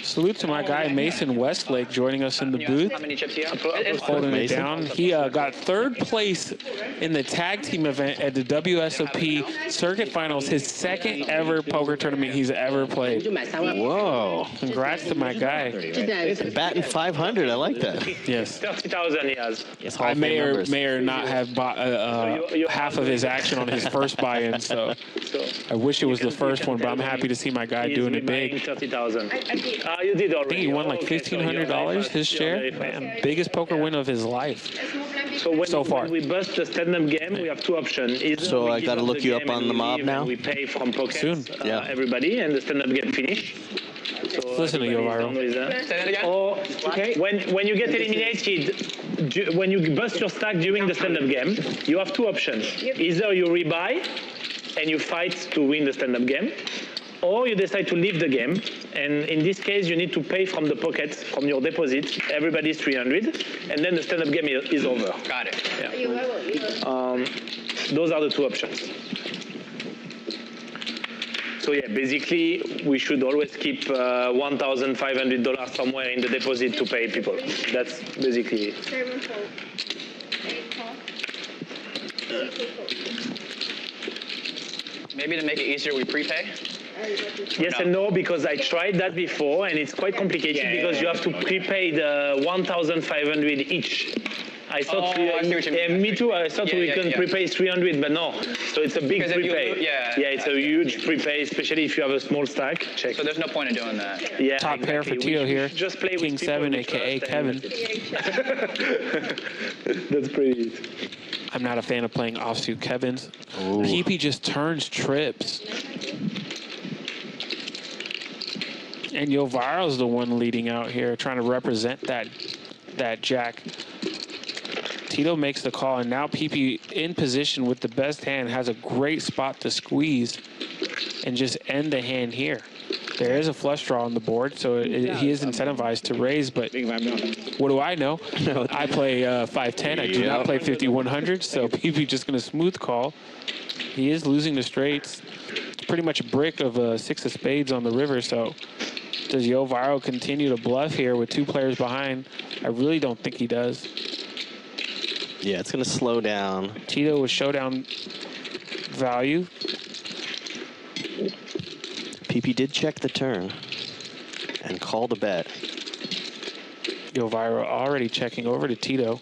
Salute to my guy Mason Westlake joining us in the booth. How many chips he has? Holding it Mason? down. He got third place in the tag team event at the WSOP Circuit Finals, his second ever poker tournament he's ever played. Whoa. Congrats to my guy. Batting 500. I like that. Yes. 30,000 he has. That's Hall I of Fame numbers. may or not have bought half of his action on his first buy-in, so I wish it was the first one, but I'm happy to see my guy doing it big. 30,000. I did. You did already. I think he won like $1,500 his share. Man, biggest poker win of his life. So far. When we bust the stand-up game, we have two options. Either So we I give gotta up look the you up game on and the we mob leave now? and we pay from pockets, Soon. Yeah. everybody, and the stand-up game finish. So Listen to you, everybody's done with that. Say that again? Or when you get eliminated, when you bust your stack during the stand-up game, you have two options. Either you rebuy and you fight to win the stand-up game, or you decide to leave the game. And in this case, you need to pay from the pocket, from your deposit. Everybody's 300, and then the stand-up game is over. Got it. Those are the two options. So yeah, basically, we should always keep $1,500 somewhere in the deposit to pay people. That's basically it. 7 fold. 8 call. Maybe to make it easier, we prepay. Yes and no, because I tried that before, and it's quite complicated because you have to prepay the 1,500 each. I thought, I see what you mean. me too. I thought we can prepay 300, but no. So it's a big Because if you prepay. yeah, it's a huge prepay, especially if you have a small stack. Check. So there's no point in doing that. Yeah, Top pair for exactly. Tito We here. should just play King with people 7, we a.k.a. trust Kevin. That's pretty it. I'm not a fan of playing offsuit Kevins. PP just turns trips. And Yovarro's the one leading out here, trying to represent that jack. Tito makes the call, and now PP in position with the best hand has a great spot to squeeze and just end the hand here. There is a flush draw on the board, so he is incentivized to raise, but what do I know? I play 510. I do not play 5100, so PP just going to smooth call. He is losing the straights. It's pretty much a brick of a 6 of spades on the river, so does Yovarro continue to bluff here with 2 players behind? I really don't think he does. Yeah, it's going to slow down. Tito with showdown value. PP did check the turn and called a bet. Yovarro already checking over to Tito.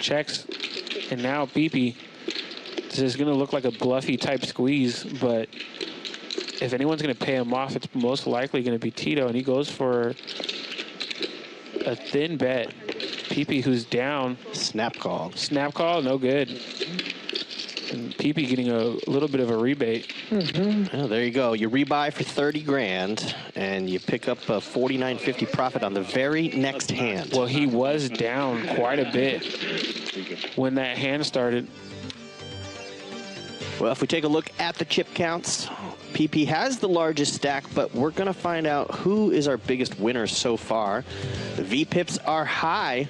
Checks, and now PP. This is going to look like a bluffy type squeeze, but if anyone's going to pay him off, it's most likely going to be Tito, and he goes for a thin bet. PP, who's down. Snap call. Snap call, no good. And PP getting a little bit of a rebate. Oh, there you go. You rebuy for 30 grand, and you pick up a $49.50 profit on the very next hand. Well, he was down quite a bit when that hand started. Well, if we take a look at the chip counts, PP has the largest stack, but we're going to find out who is our biggest winner so far. The V-pips are high.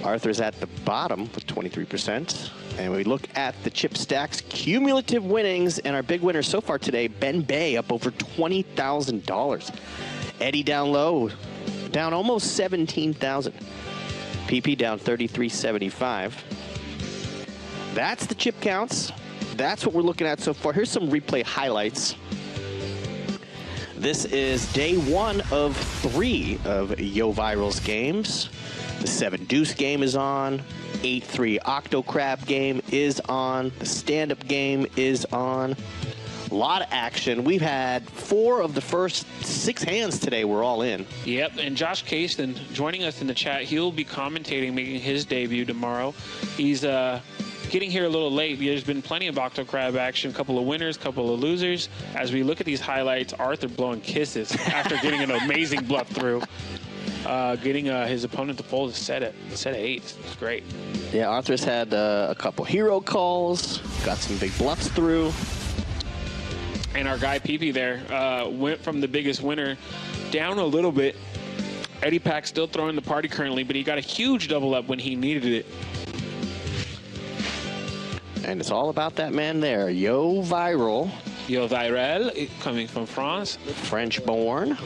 Arthur's at the bottom with 23%. And we look at the chip stacks, cumulative winnings, and our big winner so far today, Ben Bay, up over $20,000. Eddie down low, down almost $17,000. PP down $33.75. That's the chip counts. That's what we're looking at so far. Here's some replay highlights. This is day 1 of 3 of Yoviral's games. The 7 Deuce game is on. 8-3 Octo Crab game is on. The stand-up game is on. A lot of action. We've had 4 of the first 6 hands today. We're all in. Yep, and Josh Casten joining us in the chat. He'll be commentating, making his debut tomorrow. He's getting here a little late. There's been plenty of Octo Crab action, a couple of winners, a couple of losers. As we look at these highlights, Arthur blowing kisses after getting an amazing bluff through. Getting his opponent to fold a set of 8. It's great. Yeah, Arthur's had a couple hero calls, got some big bluffs through. And our guy PP there went from the biggest winner down a little bit. Eddie Pack still throwing the party currently, but he got a huge double up when he needed it. And it's all about that man there, Yo Viral. Yo Viral, coming from France. French-born.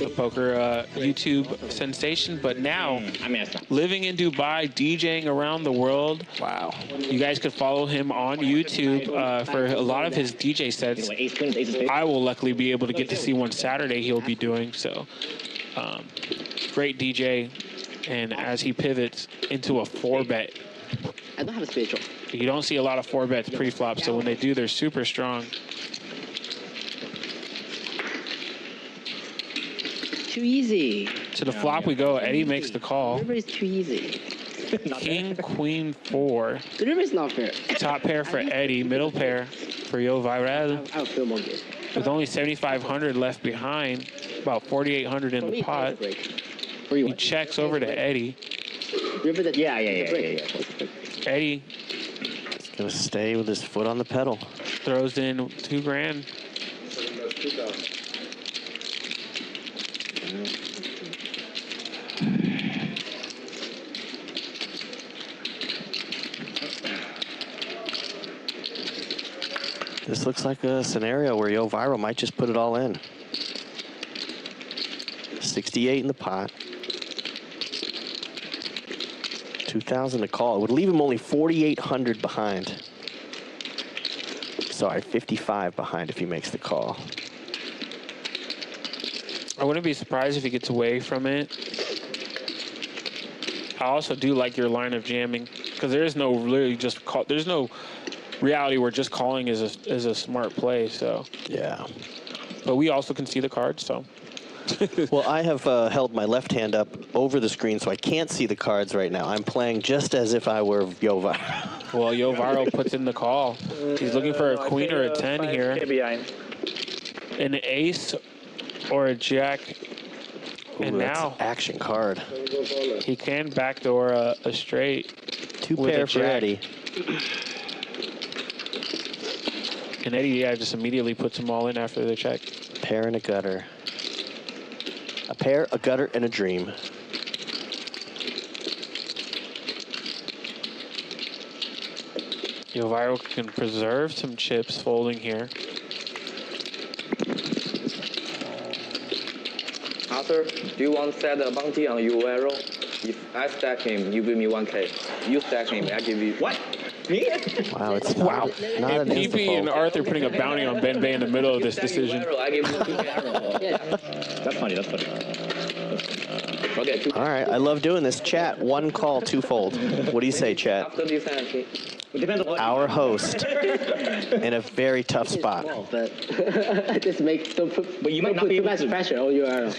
A poker YouTube sensation, but now living in Dubai, DJing around the world. Wow. You guys could follow him on YouTube for a lot of his DJ sets. I will luckily be able to get to see one Saturday he'll be doing. So great DJ. And as he pivots into a 4-bet. I don't have a spiritual. You don't see a lot of 4-bets pre-flop, so when they do, they're super strong. Too easy. To the flop we go. Eddie makes the call. River is too easy. King, Queen, 4. The river is not fair. Top pair for Eddie. Middle pair for Yo Viral. I would feel more good. With only 7,500 left behind, about 4,800 in the pot. He checks over to Eddie. River that Yeah. Eddie He's going to stay with his foot on the pedal. throws in $2,000. This looks like a scenario where Yo Viral might just put it all in. 68 in the pot. 2,000 to call. It would leave him only 4,800 behind. Sorry, 55 behind if he makes the call. I wouldn't be surprised if he gets away from it. I also do like your line of jamming because there is no really just call. There's no reality where just calling is a smart play. So Yeah. but we also can see the cards. So Well, I have held my left hand up over the screen, so I can't see the cards right now. I'm playing just as if I were Yo Viral. well, Yo Viral puts in the call. He's looking for a queen or a 10 here. An ace or a jack. And Ooh, that's now an action card. he can backdoor a straight. 2 with pair a for jack. Eddie. And Eddie, yeah, just immediately puts them all in after the check. Pair and a gutter. A pair, a gutter, and a dream. Yo Viral can preserve some chips folding here. Arthur, do you want to set a bounty on Uero? If I stack him, you give me 1K. You stack him, I give you... What? Me? Wow, it's Wow. not an And PP and insta-fold. Arthur putting a bounty on Ben Bay in the middle of this decision. Uero, I give you 2K. That's funny. Okay, 2K. All right, I love doing this. Chat, 1 call, 2 fold. What do you say, chat? After this hand, It depends on what. Our host in a very tough spot. But just make don't put, But you might don't not put be too able much to. pressure on your arrow.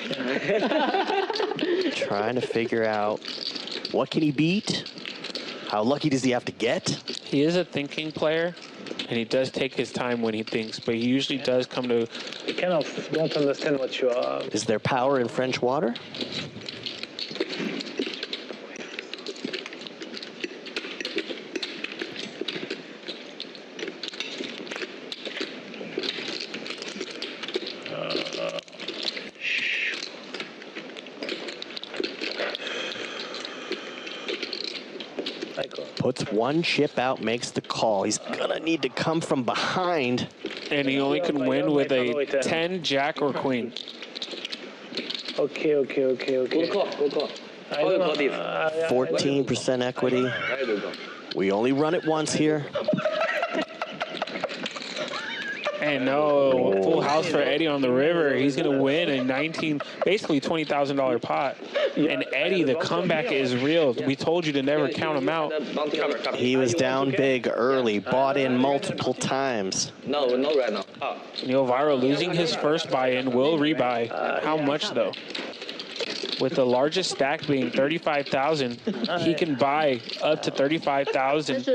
Trying to figure out what can he beat? How lucky does he have to get? He is a thinking player, and he does take his time when he thinks, but he usually does come to... I kind of don't understand what you are. Is there power in French water? Puts 1 chip out, makes the call. He's gonna need to come from behind. And he only can win with a 10, jack, or queen. Okay. Good call. I How you don't call this? know. 14% equity. Very good call. We only run it once here. And no, full house for Eddie on the river. He's going to win a basically $20,000 pot. And Eddie, the comeback is real. We told you to never count him out. Cover. He was down big early, bought in multiple times. No, right now. Yo Viral losing his first buy-in, will rebuy. How much, though? With the largest stack being 35,000, he can buy up to 35,000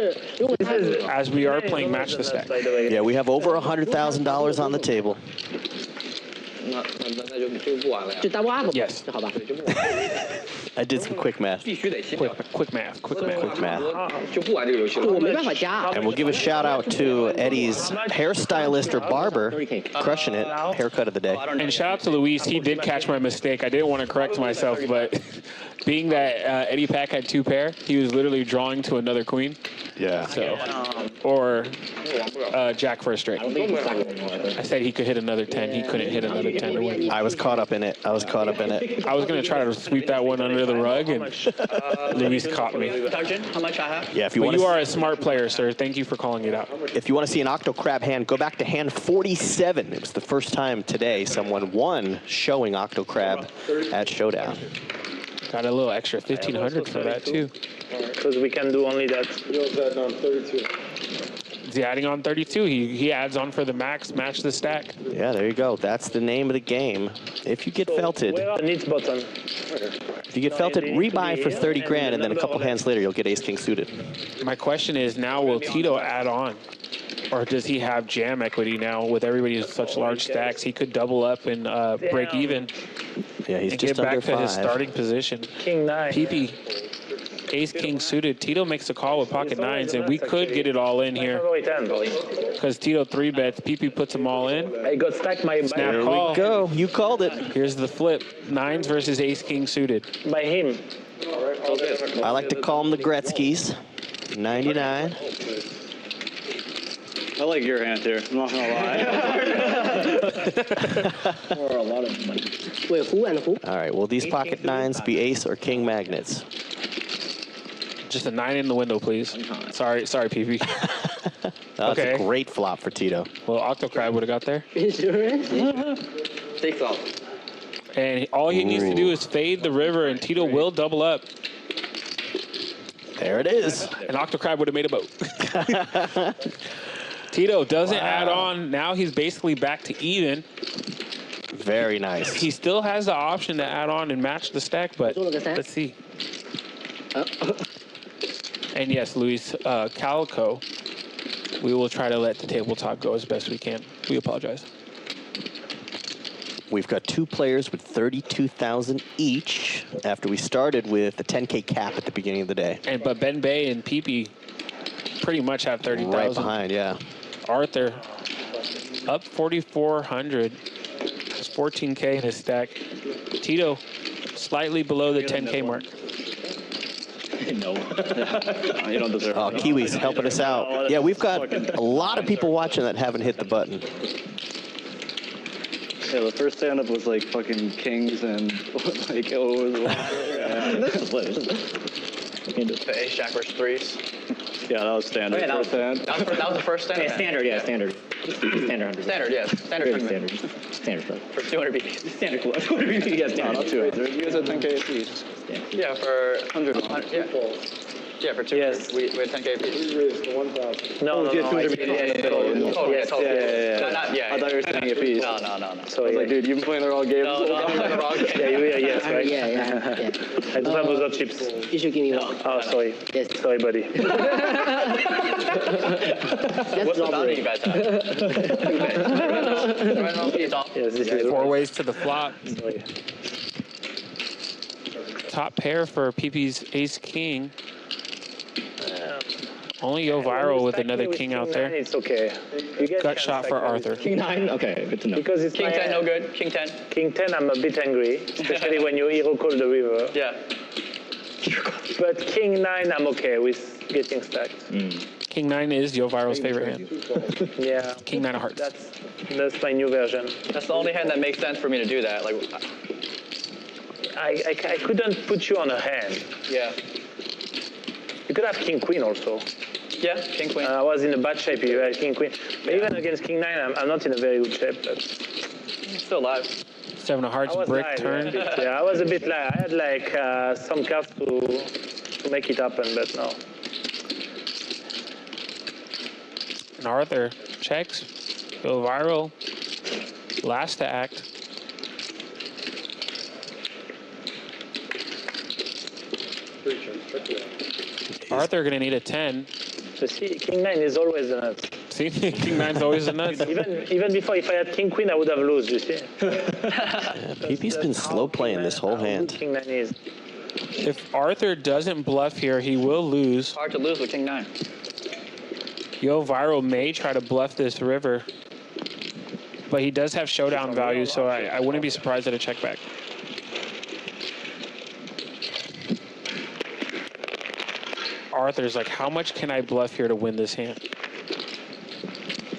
as we are playing match the stack. Yeah, we have over $100,000 on the table. 就不玩了呀。就 double up Yes. 好吧。 I did some quick math. 必须得先 Quick math. Quick math. 就不玩这个游戏了。我没办法加。 And we'll give a shout out to Eddie's hairstylist or barber, crushing it. Haircut of the day. And shout out to Luis. He did catch my mistake. I didn't want to correct myself, but being that Eddie Pack had 2 pair, he was literally drawing to another queen. Yeah. So, or Jack for a straight. I said he could hit another 10. He couldn't hit another 10 to win. I was caught up in it. I was caught up in it. I was going to try to sweep that one under the rug, and Luis caught me. How much I have? Yeah, if you But want you to are a smart player, sir. Thank you for calling it out. if you want to see an Octo Crab hand, go back to hand 47. It was the first time today someone won showing Octo Crab at Showdown. Got a little extra 1,500 for that, too. Because we can do only that. Is he adding on 32? He adds on for the max, match the stack. Yeah, there you go. That's the name of the game. If you get felted, Where are the needs button? if you get felted, rebuy for 30 grand, and then a couple hands later, you'll get Ace King suited. My question is now, will Tito add on? Or does he have jam equity now with everybody with such large stacks? He could double up and break even Yeah, he's and just get back under to his 5. starting position. King 9. PP, Ace King suited. Tito makes a call with pocket 9s, and we could get it all in here because Tito 3-bets. PP puts them all in. I got stacked my Snap There call. we go. You called it. Here's the flip. 9s versus Ace King suited. by him. I like to call them the Gretzky's. 99. I like your hand here. I'm not gonna lie. Or a lot of money. Wait, who and who? All right, will these pocket 9s be Ace or King magnets? Just a 9 in the window, please. Sorry, PP. That's Okay. a great flop for Tito. Well, Octo Crab would have got there. Insurance? 6 off. And all he needs to do is fade the river, and Tito will double up. There it is. And Octo Crab would have made a boat. Tito doesn't add on. Now he's basically back to even. Very nice. He still has the option to add on and match the stack, but let's see. And yes, Luis, Calico, we will try to let the tabletop go as best we can. We apologize. We've got 2 players with 32,000 each after we started with the 10K cap at the beginning of the day. But Ben Bay and PP pretty much have 30,000. Right behind, yeah. Arthur up 4,400. It's 14K in his stack. Tito slightly below the 10K mark. No. You don't deserve Oh, it. Kiwi's helping us out. Yeah, we've got a lot of people watching that haven't hit the button. Yeah, the first stand-up was like fucking kings and like it was. The ace jack versus 3s. Yeah, that was standard. Yeah, that was, first stand. that was the first stand. Yeah, standard, yeah, standard. Standard 100. Standard, yes. Standard Very tournament. standard. Standard. For 200 BPs. Standard. What do you mean? Yeah, No, standard. not 200. You guys had 10K apiece. Yeah, for 100. yeah. Yeah, for 2. Yes. We had 10K apiece. No, no, no. Yeah, 200 BPs. Yes, Total. Yeah. No, not, yeah. I thought you were saying apiece. No. I was like, dude, you've been playing the wrong game. No, I'm the wrong game. Yeah, you are, yes, right? Yeah. I don't have other chips. You should give me one. Oh, sorry. Yes. Sorry, buddy. That's What's the bounty you robbery. guys have? Right on piece off. Yes, this is 4 ways to the flop. Sorry. Top pair for PP's Ace King. Only go viral with another king out there. It's okay. You get Gut shot for Arthur. King 9? Okay, good to know. Because it's King 10, no good. King 10. King 10, I'm a bit angry, especially when you hero call the river. Yeah. But King 9, I'm okay with getting stacked. King 9 is Yo Viral's favorite hand. Yeah. King 9 of hearts. That's my new version. That's the only hand that makes sense for me to do that. Like, I couldn't put you on a hand. yeah. You could have King Queen also. Yeah, King Queen. I was in a bad shape if you had King Queen. But even against King 9, I'm not in a very good shape. But Still alive. 7 of hearts, I was brick live, turn. Yeah, I was a bit live. I had like some cards to make it happen, but no. And Arthur checks. Go viral. Last to act. Arthur gonna need a 10. So see, King 9 is always the nuts. See, king nine's always a nuts. Even before, if I had king queen, I would have lost. You see. PP's been slow playing this whole hand. King nine is. If Arthur doesn't bluff here, he will lose. Hard to lose with king nine. Yo Viral may try to bluff this river, but he does have showdown value, so I wouldn't be surprised at a check back. Arthur's like, how much can I bluff here to win this hand?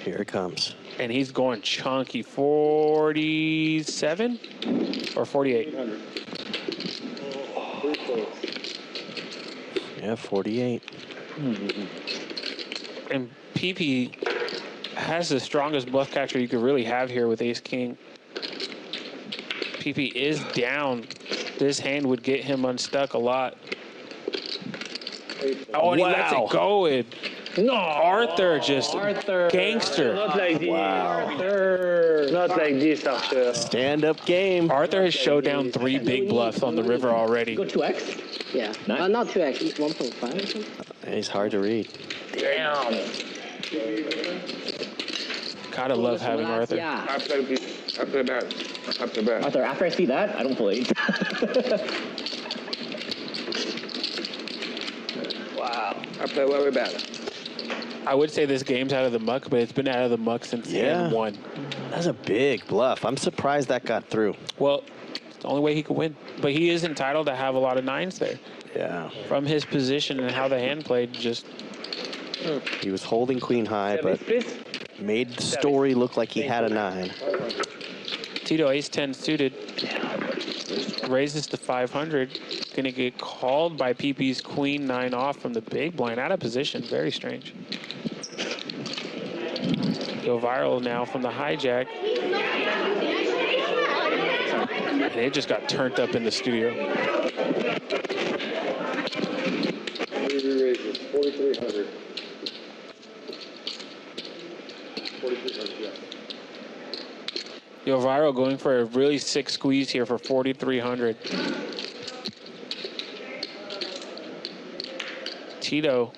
Here it comes. And he's going chunky. 47 or 48? Yeah, 48. And PP has the strongest bluff catcher you could really have here with ace king. PP is down. This hand would get him unstuck a lot. Oh, and he lets it go. No, Arthur just gangster. Not like this. Wow. Not like this, Arthur. Stand-up game. Arthur has showed down 3 big bluffs on the river already. Go 2x? Yeah. Not 2x, 1.5 or something. He's hard to read. Damn. Gotta love having Arthur. Yeah. I play bad. I play bad. Arthur, after I see that, I don't play. Wow. I play very bad. I would say this game's out of the muck, but it's been out of the muck since hand 1. That's a big bluff. I'm surprised that got through. Well, it's the only way he could win. But he is entitled to have a lot of 9s there. Yeah. From his position and how the hand played, just... He was holding queen high, but made the story look like he had a 9. Tito ace-10 suited. Raises to 500. Gonna get called by PP's queen 9 off from the big blind. Out of position. Very strange. Go viral now from the hijack. And it just got turned up in the studio. 4,300. 4,300, yeah. Yo, Viral going for a really sick squeeze here for 4,300. Tito,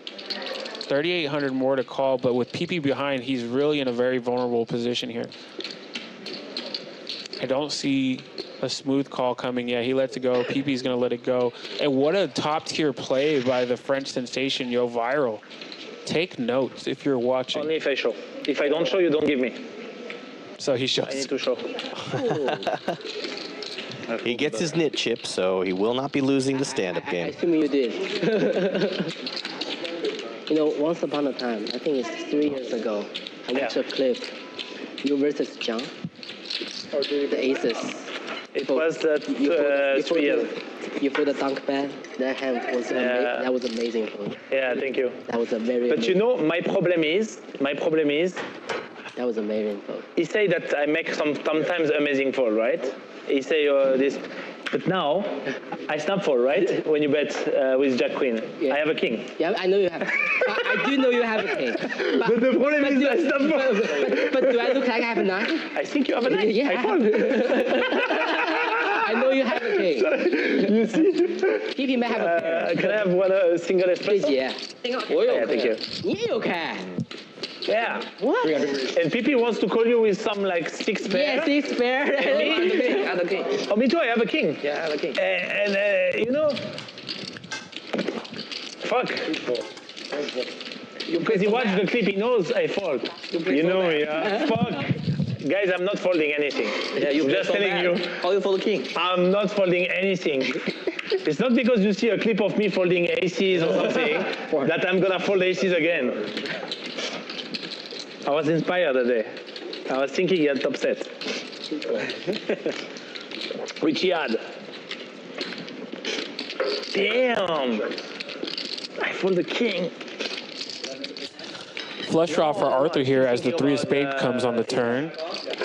3,800 more to call, but with PP behind, he's really in a very vulnerable position here. I don't see a smooth call coming yet. He lets it go. PP's going to let it go. And what a top-tier play by the French sensation, Yo Viral. Take notes if you're watching. Only if I show. If I don't show, you don't give me. So he shows. I need to show. He gets his knit chip, so he will not be losing the stand-up I game. assume you did. You know, once upon a time, I think it's 3 years ago, I watched a clip, you versus John, the aces. It was 3 years. You put the dunk bad. That hand was that was amazing for you. Yeah, thank you. That was a very. But you know, my problem is. That was amazing fold. He say that I make sometimes amazing fold, right? He say this, but now I snap fold, right? When you bet with Jack Queen, Yeah. I have a king. Yeah, I know you have. I do know you have a king. But the problem is I snap fold. But do I look like I have a 9? I think you have a 9. Yeah. I fold. I know you have a king. You see? PP may have a pair. Can I have one single espresso? Please, yeah. Yeah, thank you. Yeah, you can. Yeah. What? And PP wants to call you with some like 6 pair. Yeah, 6 pair. I have a king. Oh, me too. I have a king. Yeah, I have a king. And you know, fuck. Because he watched the clip, he knows I fold. You know, yeah. Fuck. Guys, I'm not folding anything. Yeah, you just telling you. How you fold the king? I'm not folding anything. It's not because you see a clip of me folding aces or something that I'm gonna fold aces again. I was inspired today. I was thinking at top set. Which he had. Damn! I fold the king. Flush draw for Arthur here as the 3 of spades comes on the turn,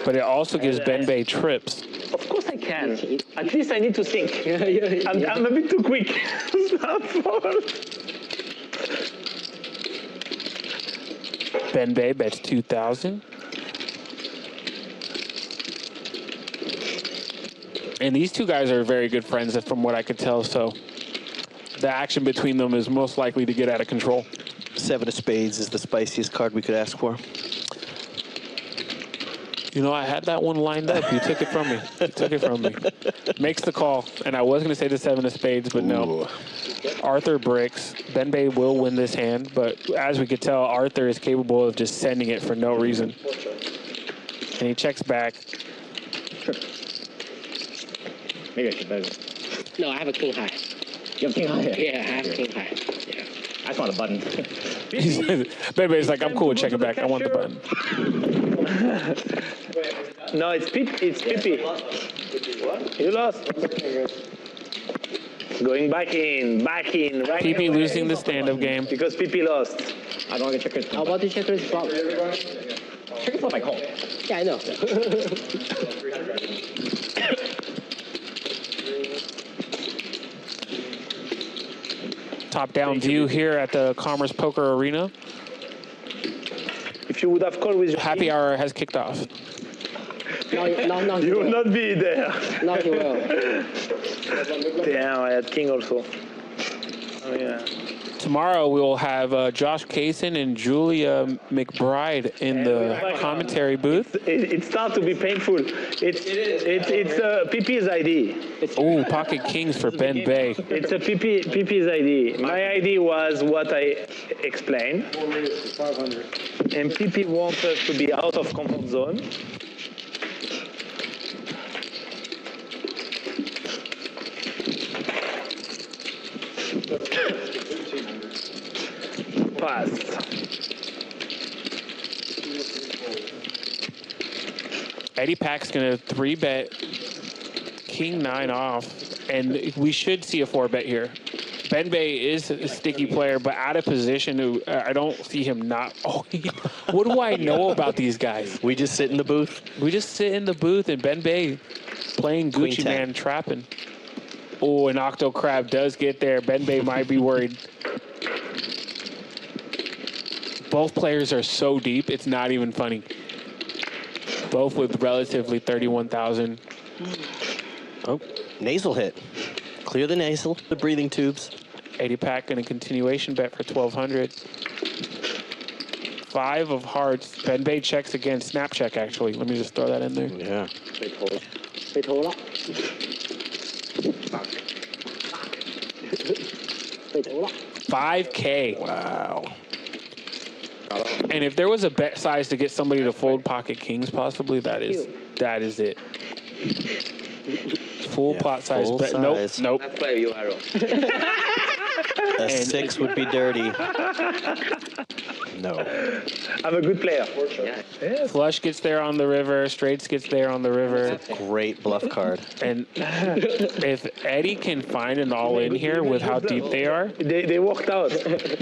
but it also gives Ben Bay trips. Of course I can. At least I need to think. I'm a bit too quick. Ben Bay bets 2,000. And these two guys are very good friends from what I could tell, so the action between them is most likely to get out of control. 7 of spades is the spiciest card we could ask for. You know, I had that one lined up. You took it from me. You took it from me. Makes the call. And I was going to say the 7 of spades, but no. Arthur bricks. Ben-Bay will win this hand, but as we could tell, Arthur is capable of just sending it for no reason. And he checks back. Maybe I should bet. No, I have a king high. You have king high? Yeah, I have king high. Yeah. I just want a button. Ben-Bay's like, I'm cool with checking back. I want the button. No, it's Pippi. You lost. Going back in. Right Pippi away. losing the stand-up game. Because Pippi lost. I don't want to check it. How about the checkers flop? Check it flop, I call. Yeah, I know. Top-down view here at the Commerce Poker Arena. If you would have called with your Happy hour has kicked off. No, you will not be there. No, he will. Damn, I had king also. Oh, yeah. Tomorrow we will have Josh Kaysen and Julia McBride in the commentary booth. It starts to be painful. It's Pippi's ID. Oh, pocket kings for Ben Bay. It's a Pippi's ID. My ID was what I explained. And Pippi wants us to be out of comfort zone. Passed. Eddie Pack's gonna 3-bet King 9 off, and we should see a 4-bet here. Ben Bay is a sticky player, but out of position. I don't see him not. Oh, what do I know about these guys? We just sit in the booth. We just sit in the booth, and Ben Bay playing Gucci Queen Man trapping. Oh, an Octo Crab does get there. Ben Bay might be worried. Both players are so deep, it's not even funny. Both with relatively 31,000. Oh, nasal hit. Clear the nasal, the breathing tubes. 80 pack and a continuation bet for 1,200. 5 of hearts. Ben Bay checks again. Snap check, actually. Let me just throw that in there. Yeah. 被偷了。被偷了。 5K. Wow. And if there was a bet size to get somebody to fold pocket kings, possibly, that is it. Full pot size full bet. size. Nope. Let's play you arrow. A 6 would be dirty. No. I'm a good player. Yeah. Flush gets there on the river. Straights gets there on the river. Great bluff card. And if Eddie can find an all-in here with how deep they are, They worked out.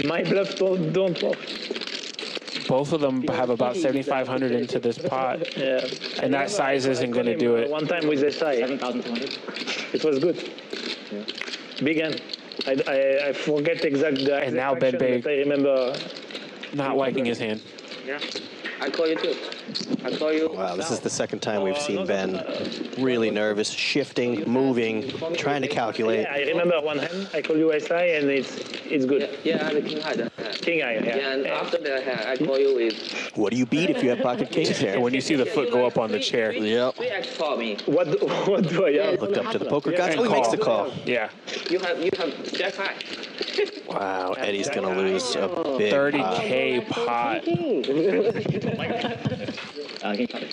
My bluffs don't work. both of them have about 7,500 into this pot. Yeah. And that size isn't going to do it. One time with SI. 7,200. It was good. Big hand. I forget exactly the And now exact Ben action, Bay- but I remember. Not liking his hand. Yeah. I call you too. I call you. Wow, this is the second time we've seen Ben really nervous, shifting, moving, trying to calculate. Yeah, I remember one hand. I call you SI and it's good. Yeah, I'm the king high. King eye. Yeah, and after that, I call you with What do you beat if you have pocket kings here? And when you see the foot go up on the chair. Yep. 3x for me. What do I have? Looked up to the poker gods. And Oh, he makes the call. call. Yeah. You have jack high. Wow, Eddie's going to lose a big 30K pot. King card.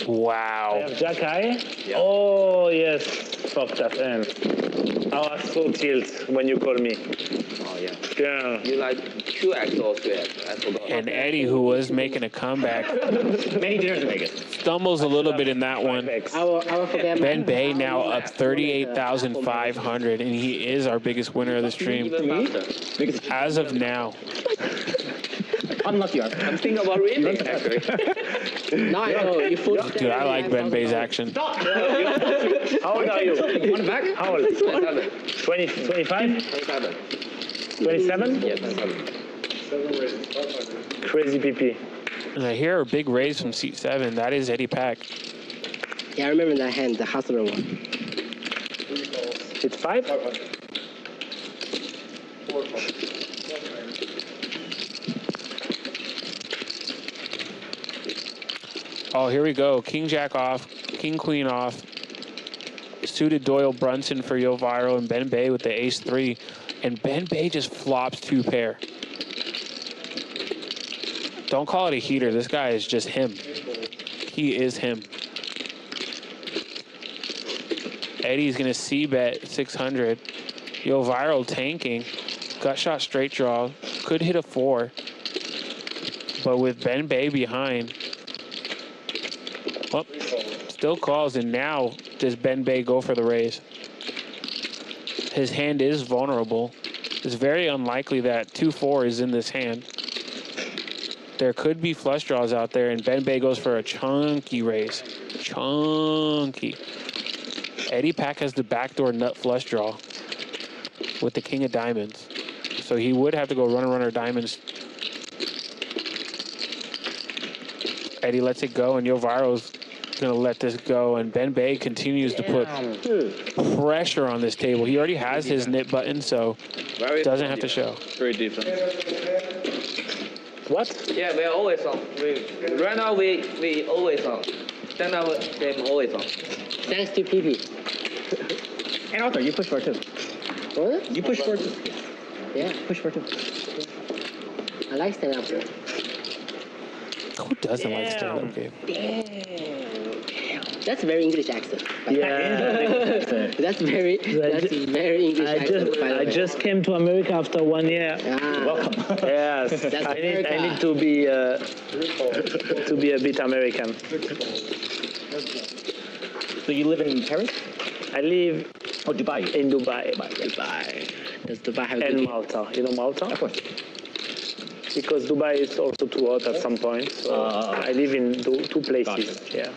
Wow. I have jack high? Yeah. Oh, yes. Fuck that hand. I was so tilt when you call me. Oh, yeah. Yeah. You like 2x or 3x? I forgot. And Eddie, who was making a comeback, Many dinners in Vegas. stumbles a little bit in that one. I will forget. Ben Bay now up 38,500, and he is our biggest winner of the stream Even faster. Vegas. as of now. Unlucky. I'm thinking about winning, actually. No, I know. You fooled. Dude, I like Ben Bay's action. How old are you? One back. How old? 27. 20, 25? 27. 27? Yeah, 27. Crazy PP. And I hear a big raise from seat 7. That is Eddie Pack. Yeah, I remember that hand, the hustler one. It's 5? Oh, here we go. King Jack off, King Queen off. Suited Doyle Brunson for Yo Viral and Ben Bay with the ace 3. And Ben Bay just flops 2 pair. Don't call it a heater. This guy is just him. He is him. Eddie's going to c-bet 600. Yo Viral tanking. Gut shot straight draw. Could hit a 4. But with Ben Bay behind. Well, still calls. And now does Ben Bay go for the raise? His hand is vulnerable. It's very unlikely that 2-4 is in this hand. There could be flush draws out there, and Ben Bay goes for a chunky raise. Chunky. Eddie Pack has the backdoor nut flush draw with the king of diamonds. So he would have to go runner diamonds. Eddie lets it go, and Yo Viral's going to let this go, and Ben Bay continues to put pressure on this table. He already has his knit button, so doesn't have to show. Great defense. What? Yeah, we're always on. Right now, we always on. Stand-up game always on. Thanks to PP. And Octo, you push for 2. What? You push for 2. Yeah, push for 2. Yeah. I like stand-up game. Who doesn't like stand-up game? That's a very English accent. Yeah. That's very English accent. I just came to America after 1 year. Welcome. Yes, That's I need to be a bit American. So you live in Paris? I live Dubai. in Dubai. Dubai. Does Dubai have And good Malta. You know Malta? Of course. Because Dubai is also too hot at some point. So I live in 2 places. Gotcha. Yeah.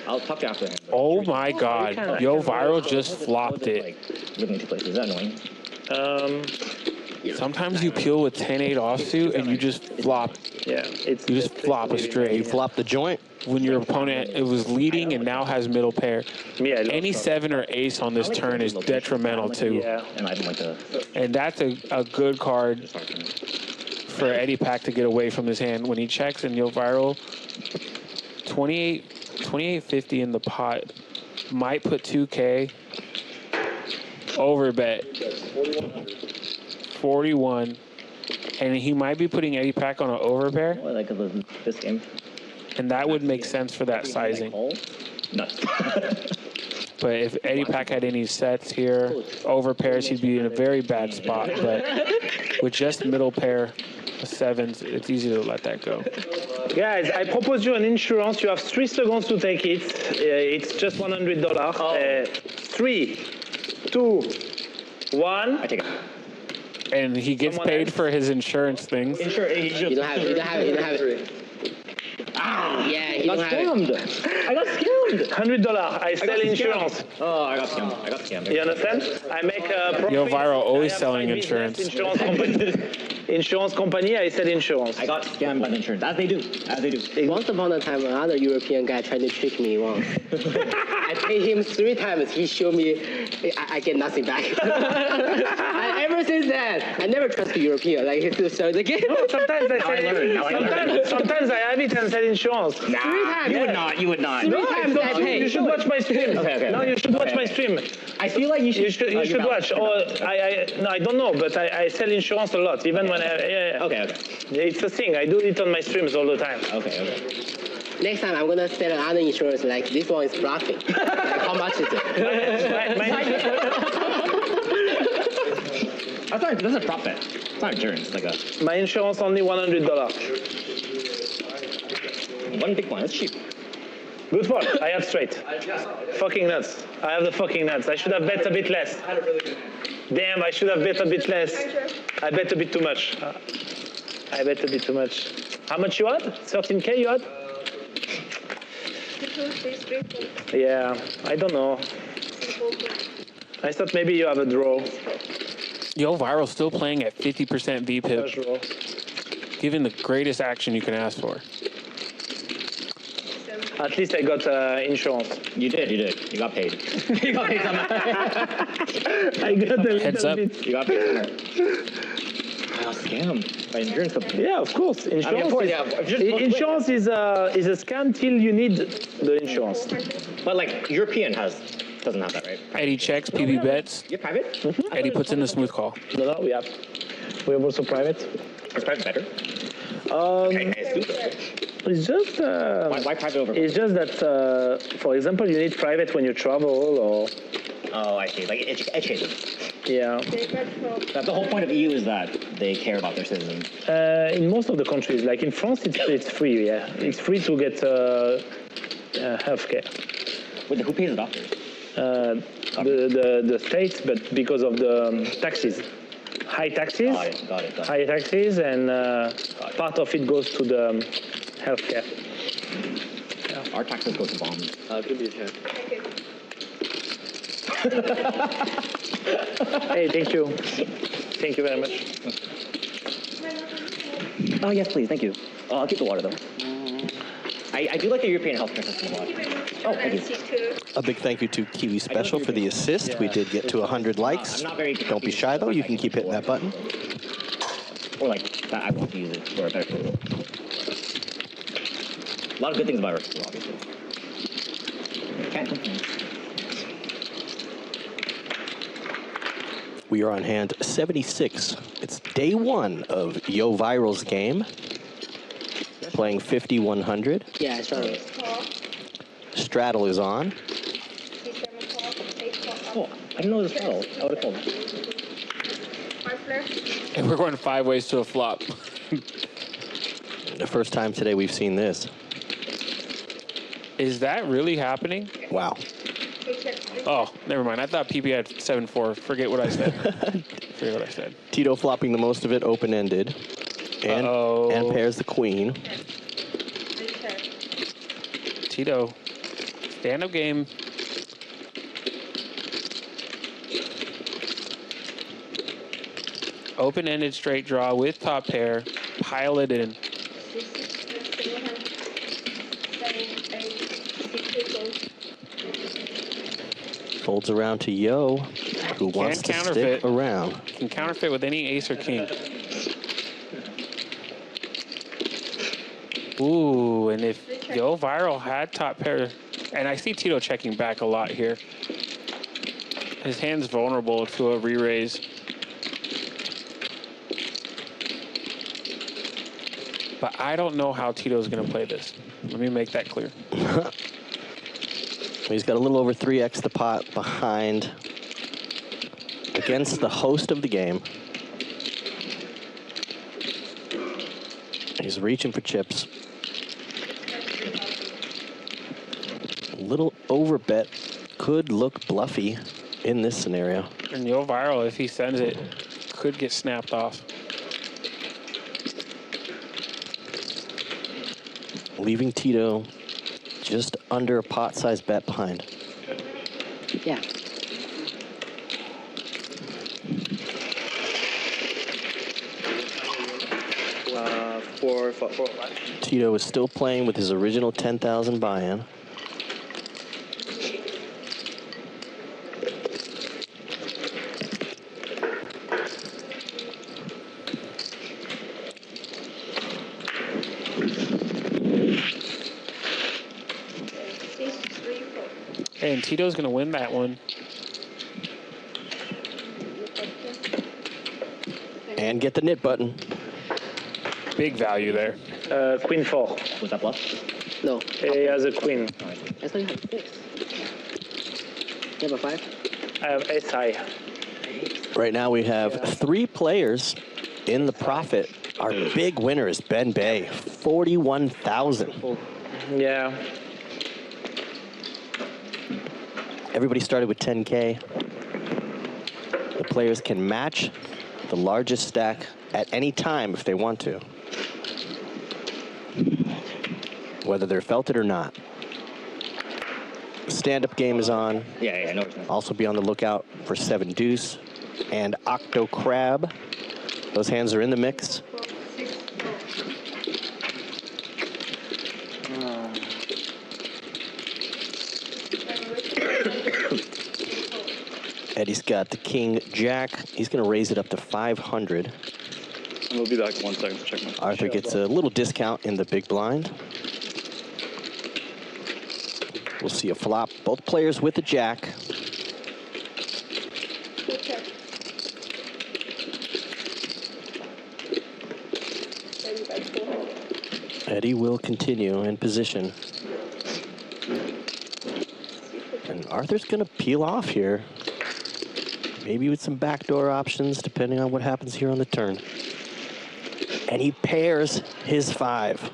I'll talk to you after. Oh my God. Yo Viral just flopped it. Like, living in 2 places. Is that annoying? Sometimes you peel with 10-8 offsuit and you just flop. Yeah. You just flop a straight. You flop the joint. When your opponent it was leading and now has middle pair. Me, I love Any 7 or ace on this turn is detrimental too. Yeah. And I don't like to. And that's a good card for Eddie Pack to get away from his hand when he checks. And Yo Viral 28.50 in the pot, might put 2K over bet 41, and he might be putting Eddie Pack on an over pair. Well, like this game. And that would make sense for that sizing. Nuts. But if Eddie Pack had any sets here, over pairs, he'd be in a very bad spot. But with just middle pair of 7s, it's easy to let that go. Guys, I propose you an insurance. You have 3 seconds to take it. It's just $100. 3, 2, 1. I take it. And he gets paid for his insurance things. You don't have it. Ah, yeah, you don't have it. I got scammed. $100. I sell insurance. Oh, I got scammed. You understand? I make a profit. Yo Viral always I have selling my insurance. business, insurance company, I sell insurance. I got scammed by the insurance. As they do. Once upon a time, another European guy tried to trick me once. I paid him 3 times. He showed me I get nothing back. And ever since then, I never trust a European. Like, so the game. No, sometimes sometimes I have it and sell insurance. 3 times. You would not. 3 times I paid. You should watch my stream. Okay. No, you should watch my stream. I feel like you should. You should watch. No, I don't know, but I sell insurance a lot, even when I. Okay. It's a thing. I do it on my streams all the time. Okay. Next time I'm gonna sell another insurance like this one is blocking. Like, how much is it? That's a prop bet. It's not insurance. It's like a. My insurance only $100. One big one. It's cheap. Good one. I have straight. Fucking nuts. I have the fucking nuts. I should have bet a bit less. Damn, I should have bet a bit less. I bet a bit too much. How much you had? 13K you had? Yeah, I don't know. I thought maybe you have a draw. Yo Viral still playing at 50% VPIP. Given the greatest action you can ask for. At least I got insurance. You did. You got paid. You got paid somehow. I got a Heads up. bit. You got paid somehow. scam by insurance company. Yeah, of course. Insurance, insurance is a scam till you need the insurance. But like European doesn't have that, right? Eddie checks, PB bets. You're private? Eddie puts in the smooth call. No, we have also private. Is private better? It's just why private over? It's just that, for example, you need private when you travel or. Oh, I see. Like edge cases. Yeah. That's the whole point of EU is that they care about their citizens. In most of the countries, like in France, it's free. Yeah, it's free to get healthcare. Wait, who pays the doctors? The states, but because of the taxes. High taxes, got it. High taxes, and part of it goes to the healthcare. Yeah. Our taxes go to bombs. Good to check. Hey, thank you. Thank you very much. Oh, yes, please. Thank you. I'll keep the water, though. I do like the European healthcare system a lot. Oh, thank you. A big thank you to Kiwi Special for the assist. We did get to 100 likes. Don't be shy, though. You can keep hitting that button. Or like, that I want to use it for a better tool. A lot of good things about it, obviously. Can't complain. We are on hand 76. It's day one of Yo Viral's game. Playing 5100. Yeah, I started. Straddle is on. Oh, I didn't know it was straddle. I would have told. And we're going 5 ways to a flop. The first time today we've seen this. Is that really happening? Wow. Oh, never mind. I thought PP had 7-4. Forget what I said. Forget what I said. Tito flopping the most of it open-ended. And pairs the queen. Tito, stand-up game. Open-ended straight draw with top pair. Pile it in. Folds around to Yo, who wants to stick around. Can counterfeit with any ace or king. Ooh, and if Yo Viral had top pair, and I see Tito checking back a lot here. His hand's vulnerable to a re-raise. But I don't know how Tito's going to play this. Let me make that clear. He's got a little over 3x the pot behind against the host of the game. He's reaching for chips. A little overbet could look bluffy in this scenario. And Yo Viral, if he sends it, could get snapped off. Leaving Tito just under a pot-sized bet behind. Yeah. Four. Tito is still playing with his original 10,000 buy-in. And Tito's going to win that one. And get the knit button. Big value there. Queen 4. Was that bluff? No. He has a queen. I thought you had 6. You have a 5? I have ace high. Right now we have 3 players in the profit. Our big winner is Ben Bay, 41,000. Yeah. Everybody started with 10K. The players can match the largest stack at any time if they want to, whether they're felted or not. Stand-up game is on. Yeah, I know. Also be on the lookout for 7 deuce and Octo crab. Those hands are in the mix. Eddie's got the king jack. He's going to raise it up to 500. We'll be back in 1 second to check my. Arthur gets a little discount in the big blind. We'll see a flop. Both players with a jack. Eddie will continue in position. And Arthur's going to peel off here. Maybe with some backdoor options, depending on what happens here on the turn. And he pairs his 5.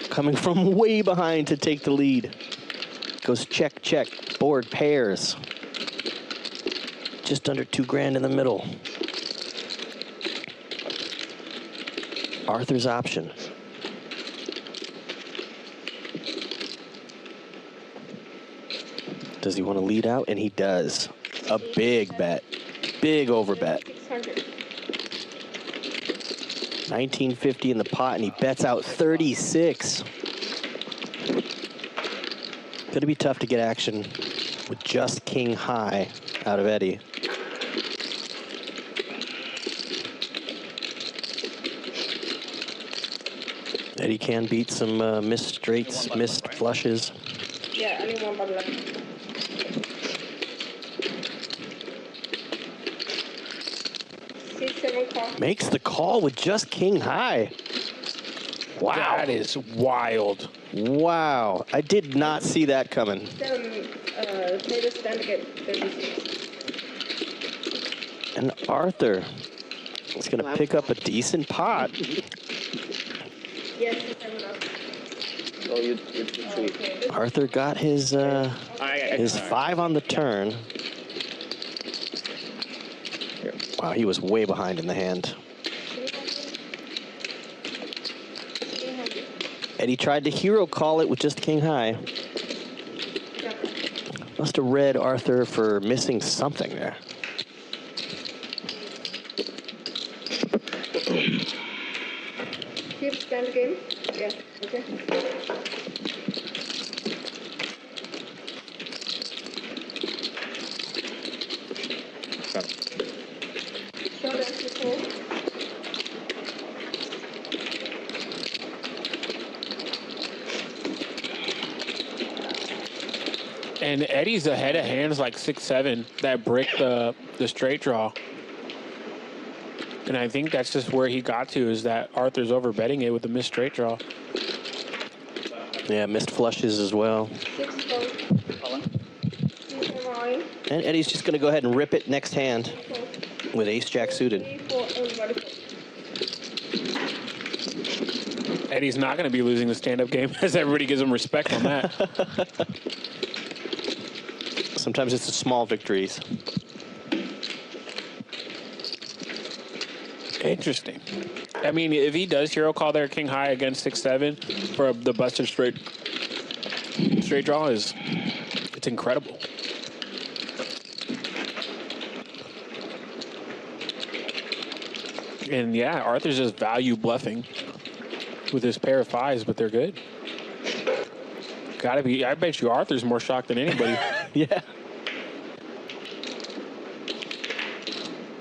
Coming from way behind to take the lead. Goes check, check, board pairs. Just under $2,000 in the middle. Arthur's option. Does he want to lead out? And he does. A big bet. Big over bet. 1950 in the pot, and he bets out 36. Gonna be tough to get action with just king high out of Eddie. Eddie can beat some missed straights, missed flushes. Yeah, only one bubble left. Makes the call with just king high. Wow. That is wild. Wow. I did not see that coming. Maybe stand again, 36. And Arthur is going to pick up a decent pot. Yes, 7 up. So you three. Arthur got his 5 on the turn. Wow, he was way behind in the hand. Eddie tried to hero call it with just king high. Must have read Arthur for missing something there. Keep stand again. Yeah, okay. And Eddie's ahead of hands like 6-7 that break the straight draw. And I think that's just where he got to, is that Arthur's over betting it with the missed straight draw. Yeah, missed flushes as well. And Eddie's just going to go ahead and rip it next hand with ace-jack suited. Eddie's not going to be losing the stand-up game, as everybody gives him respect on that. Sometimes it's the small victories. Interesting. I mean, if he does hero call there king high against 6-7 for the busted straight draw, it's incredible. And yeah, Arthur's just value bluffing with his pair of 5s, but they're good. Gotta be. I bet you Arthur's more shocked than anybody. Yeah.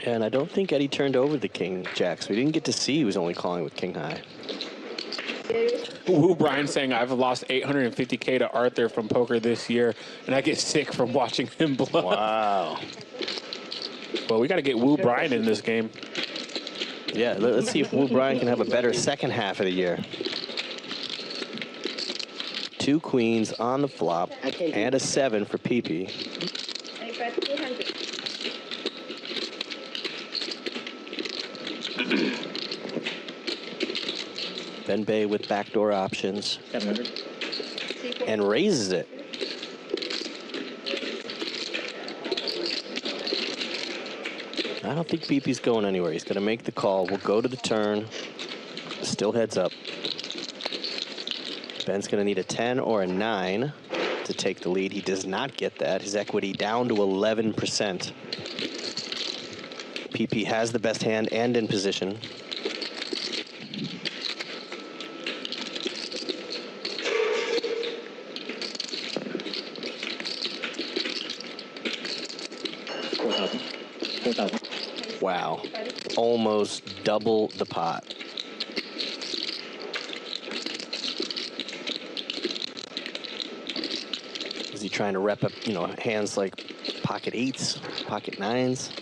And I don't think Eddie turned over the king jack, so we didn't get to see he was only calling with king high. Woo Brian saying, I've lost $850K to Arthur from poker this year, and I get sick from watching him bluff. Wow. Well, we got to get Woo Brian in this game. Yeah, let's see if Woo Brian can have a better second half of the year. 2 queens on the flop and a 7 for PP. I bet 200. Ben Bay with backdoor options. 700. And raises it. I don't think PP's going anywhere. He's going to make the call. We'll go to the turn. Still heads up. Ben's going to need a 10 or a 9 to take the lead. He does not get that. His equity down to 11%. PP has the best hand and in position. Wow. Almost double the pot. Is he trying to rep up, hands like pocket 8s, pocket 9s?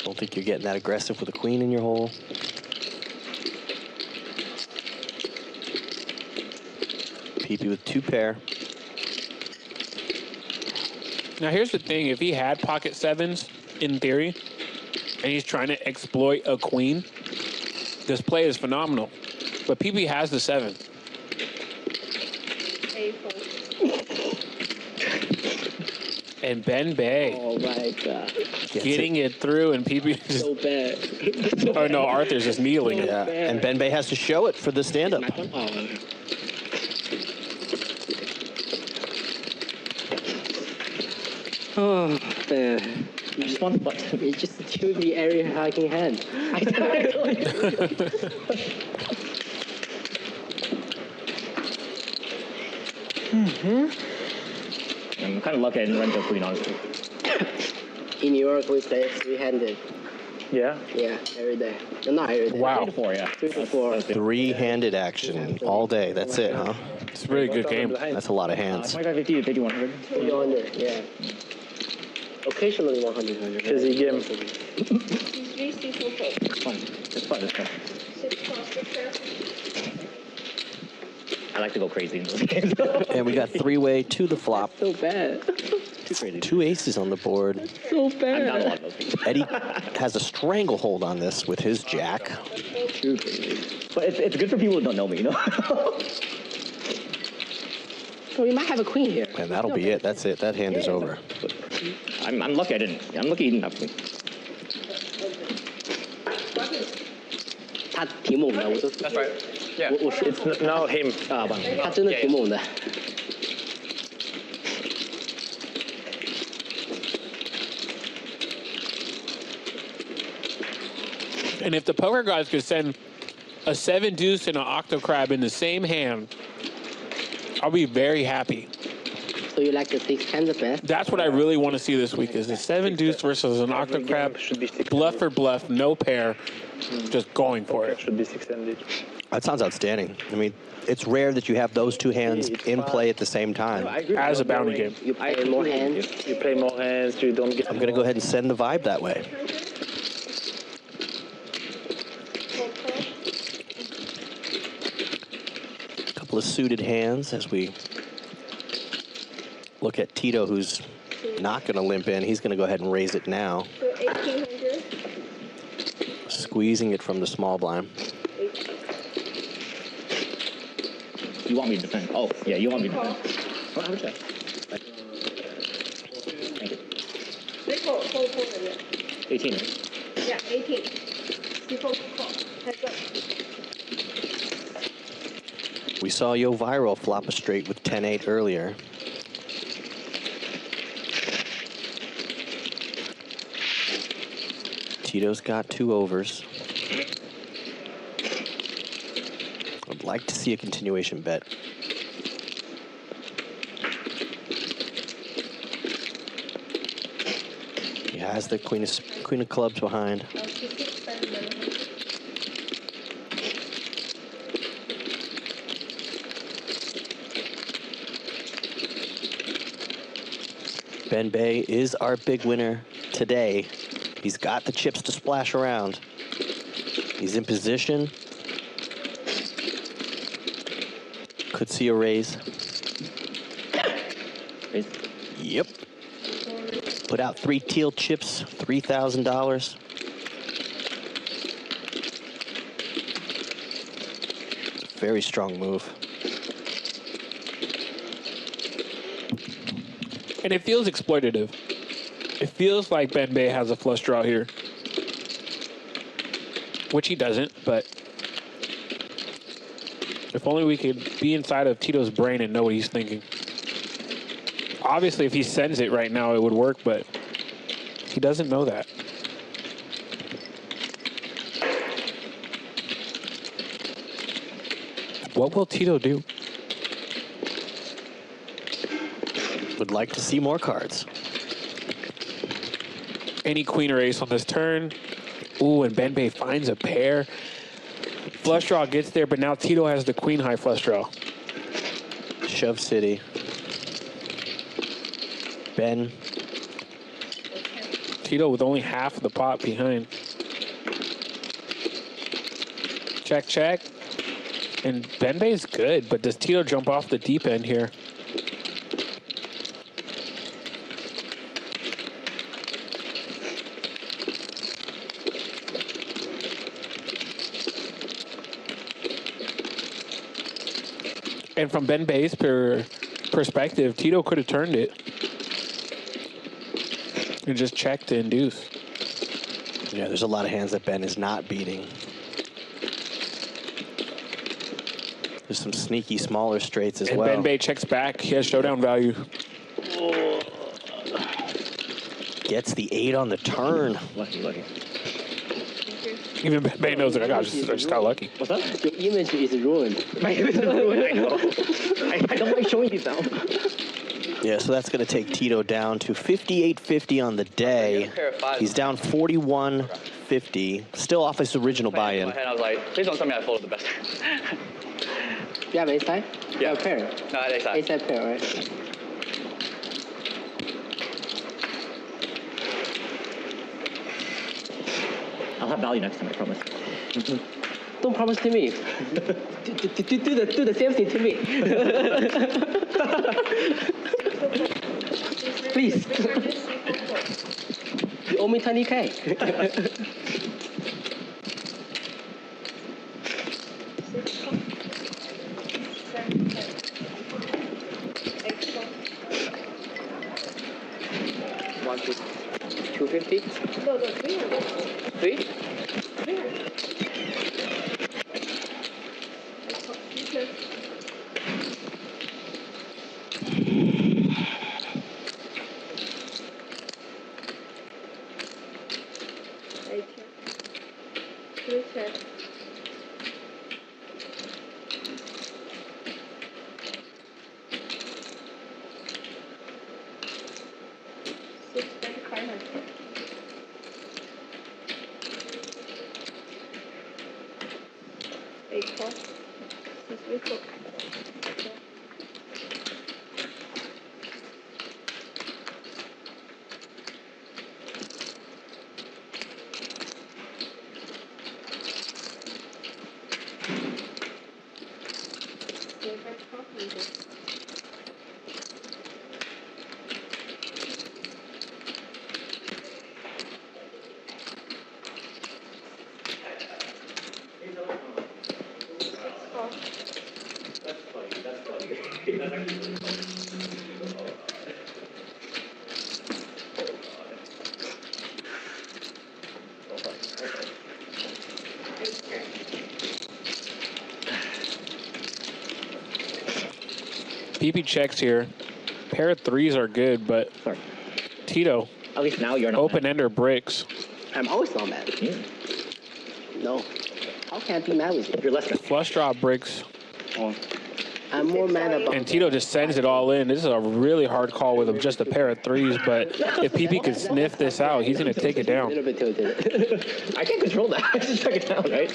Don't think you're getting that aggressive with a queen in your hole. PP with 2 pair. Now here's the thing: if he had pocket 7s, in theory, and he's trying to exploit a queen, this play is phenomenal. But PP has the 7. And Ben Bay. Oh my God. Getting it through, and PP just. So bad. Oh no, Arthur's just kneeling. Yeah, and Ben Bay has to show it for the stand-up. Oh, man. You just want to It's just a totally area hacking hand. I'm kind of lucky I didn't run to a queen, honestly. In New York, we play 3-handed. Yeah. Yeah, every day. No, not every day. Wow. 3 to 4, yeah. 3 to 4. 3-handed action all day. That's it, huh? It's a really good game. That's a lot of hands. 25, 50 to 5100. 100, yeah. Occasionally 100. Crazy game. It's fun. It's fun. It's fun. I like to go crazy in those games. And we got 3-way to the flop. So bad. Too crazy. 2 aces on the board. So I'm down a lot bad. of those games. Eddie has a stranglehold on this with his jack. Too crazy. But it's good for people who don't know me, So we might have a queen here. And that'll be it. That's it. That hand is over. I'm lucky I didn't. I'm lucky he didn't have queen. 他挺猛的，我说。 That's right. Yeah. 我说 It's now him. 啊，他真的挺猛的。 And if the poker guys could send a 7 deuce and an octo crab in the same hand, I'll be very happy. So you like the 6 hands the best? That's what I really want to see this week: is a 7 deuce versus an octo crab, bluff for bluff, no pair, just going for it. Should be 6-handed. That sounds outstanding. I mean, it's rare that you have those 2 hands in play at the same time. As a bounty game. You play more hands. You play more hands. You don't get. I'm going to go ahead and send the vibe that way. A couple of suited hands as we look at Tito, who's not going to limp in. He's going to go ahead and raise it now. 1800. Squeezing it from the small blind. You want me to defend? Oh, yeah, you want me to defend. Well, how much that? Thank you. Fold, yeah. 18, right? Yeah, 18. Default call. Heads up. We saw Yo Viral flop a straight with 10-8 earlier. Tito's got 2 overs. I'd like to see a continuation bet. He has the queen of clubs behind. Ben Bay is our big winner today. He's got the chips to splash around. He's in position. Could see a raise. Yep. Put out 3 teal chips, $3,000. Very strong move. And it feels exploitative. It feels like Ben Bay has a flush draw here. Which he doesn't, but if only we could be inside of Tito's brain and know what he's thinking. Obviously, if he sends it right now, it would work, but he doesn't know that. What will Tito do? Would like to see more cards. any queen or ace on this turn. Ooh, and Ben Bay finds a pair. Flush draw gets there, but now Tito has the queen high flush draw. Shove City. Ben. Tito with only half of the pot behind. Check, check. And Ben Bay's good, but does Tito jump off the deep end here? And from Ben Bay's perspective, Tito could have turned it. And just checked to induce. Yeah, there's a lot of hands that Ben is not beating. There's some sneaky smaller straights as well. Ben Bay checks back. He has showdown value. Gets the 8 on the turn. Lucky. Even Ben Bay knows that I just got lucky. What's that? Your image is ruined. My image is ruined. I know. I don't like showing these now. Yeah, so that's going to take Tito down to 58.50 on the day. He's down 41.50. Still off his original buy-in. In my head, I was like, please don't tell me I folded the best. You have ace high? You have a pair. No, ace high. Ace high pair, right? I'll have value next time, I promise. Don't promise to me. do the same thing to me. Please. You owe me 20K. $250? No, 300. 3? PP checks here. Pair of threes are good, but Sorry. Tito, At least now you're not open-ender breaks. I'm always not mad. No. How can I be mad with you? You're less than. Flush draw breaks. I'm more mad about And Tito just sends it all in. This is a really hard call with just a pair of threes, but if PP could sniff this out, he's going to take it a down. little bit tilted. I can't control that. I just took it down, right?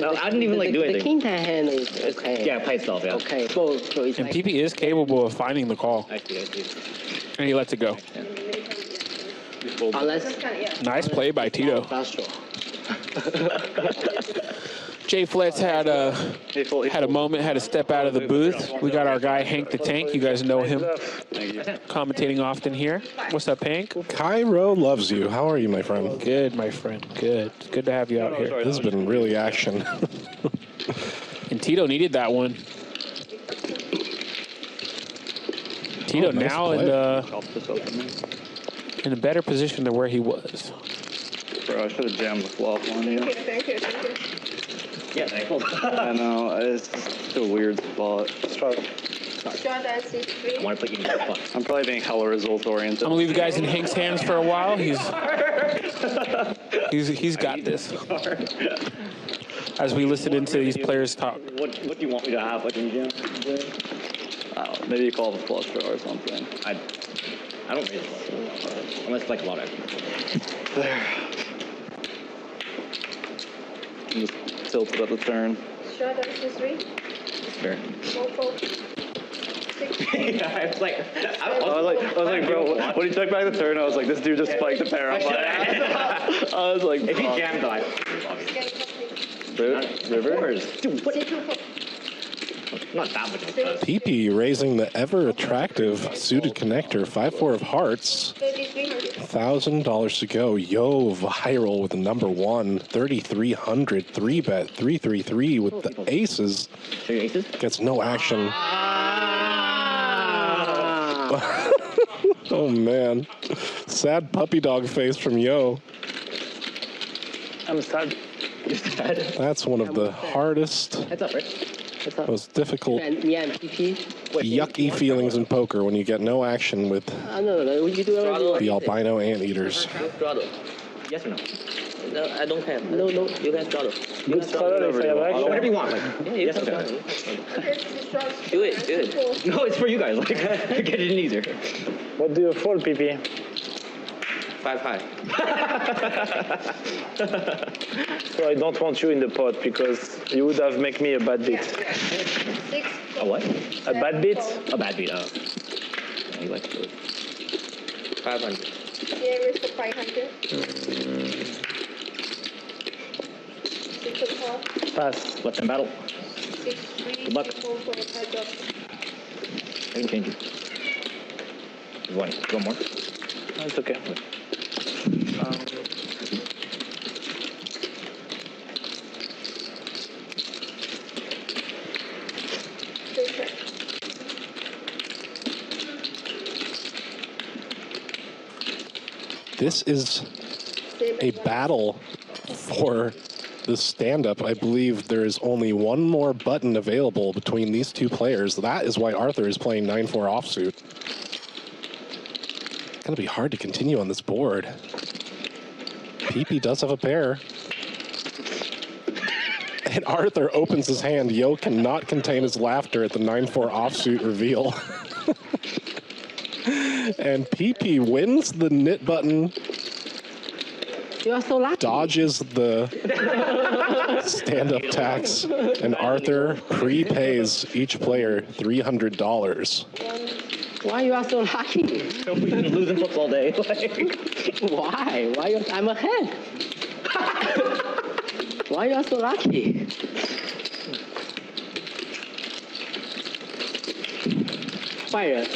No, I didn't even like do The anything. king hand is okay. Yeah, play itself, yeah. Okay, so it's And like, PP is capable of finding the call, I see. and he lets it go. unless Nice play by Tito. flash draw. Jay Fletz had a moment, had to step out of the booth. We got our guy Hank the Tank. You guys know him, commentating often here. What's up, Hank? Cairo loves you. How are you, my friend? Good, my friend. Good. It's good to have you out here. This has been really action. And Tito needed that one. Tito nice now in a better position than where he was. Bro, I should have jammed the flop on you. Thank you. Yeah, thankful. I know, it's just a weird spot. Short as C3. I want to put you in your spot. I'm probably being hella result oriented. I'm gonna leave you guys in Hank's hands for a while. He's got this. As we listen into these players talk. What do you want me to have? Like in jam? Maybe you call the flush draw or something. I don't really. Unless like a lot of. there. Just tilted at the turn. Shot up to 3. Fair. Fold, fold. 6. I was like, I was like, bro, when he took back the turn, I was like, this dude just spiked the pair on my ass. I was like, if he fuck. jammed, I. Rivers? Dude, what? Not that much of a cut. PP raising the ever attractive suited connector, 5-4 of hearts. 3,300. $1,000 to go. Yo, viral with the number 1, 3,300. 3-bet, 333 with the aces. Show your aces? Gets no action. Oh man, sad puppy dog face from Yo. I'm sad. You're sad. That's one of the hardest, Heads up, Rich. Heads up. most difficult, And me and PP. yucky feelings in poker when you get no action with No. You do whatever the albino anteaters. Straddle. Yes or no? No, I don't care. No. You can straddle. Good straddle if I have action. Whatever you want. Like, Yeah, you yes can or no? straddle. Do it. No, it's for you guys. Like, get it in easier. What do you fold, PP? 5 high. So I don't want you in the pot because you would have make me a bad beat. 6. A what? A bad beat? A bad beat. Yeah, you like to 500. Here is the 500. 6 of hearts. Pass. left hand battle. 6, 3. Good luck. 4, 4. Heads up. I can change it. One more. That's okay. This is a battle for the stand-up. I believe there is only one more button available between these two players. That is why Arthur is playing 9-4 offsuit. It's going to be hard to continue on this board. PP does have a pair. And Arthur opens his hand. Yo cannot contain his laughter at the 9-4 offsuit reveal. And PP wins the knit button. You are so lucky. Dodges the stand-up tax, and Arthur prepays each player $300. Why you are so lucky? We've been losing flips all day. Why? I'm ahead. Why you are so lucky? Fire.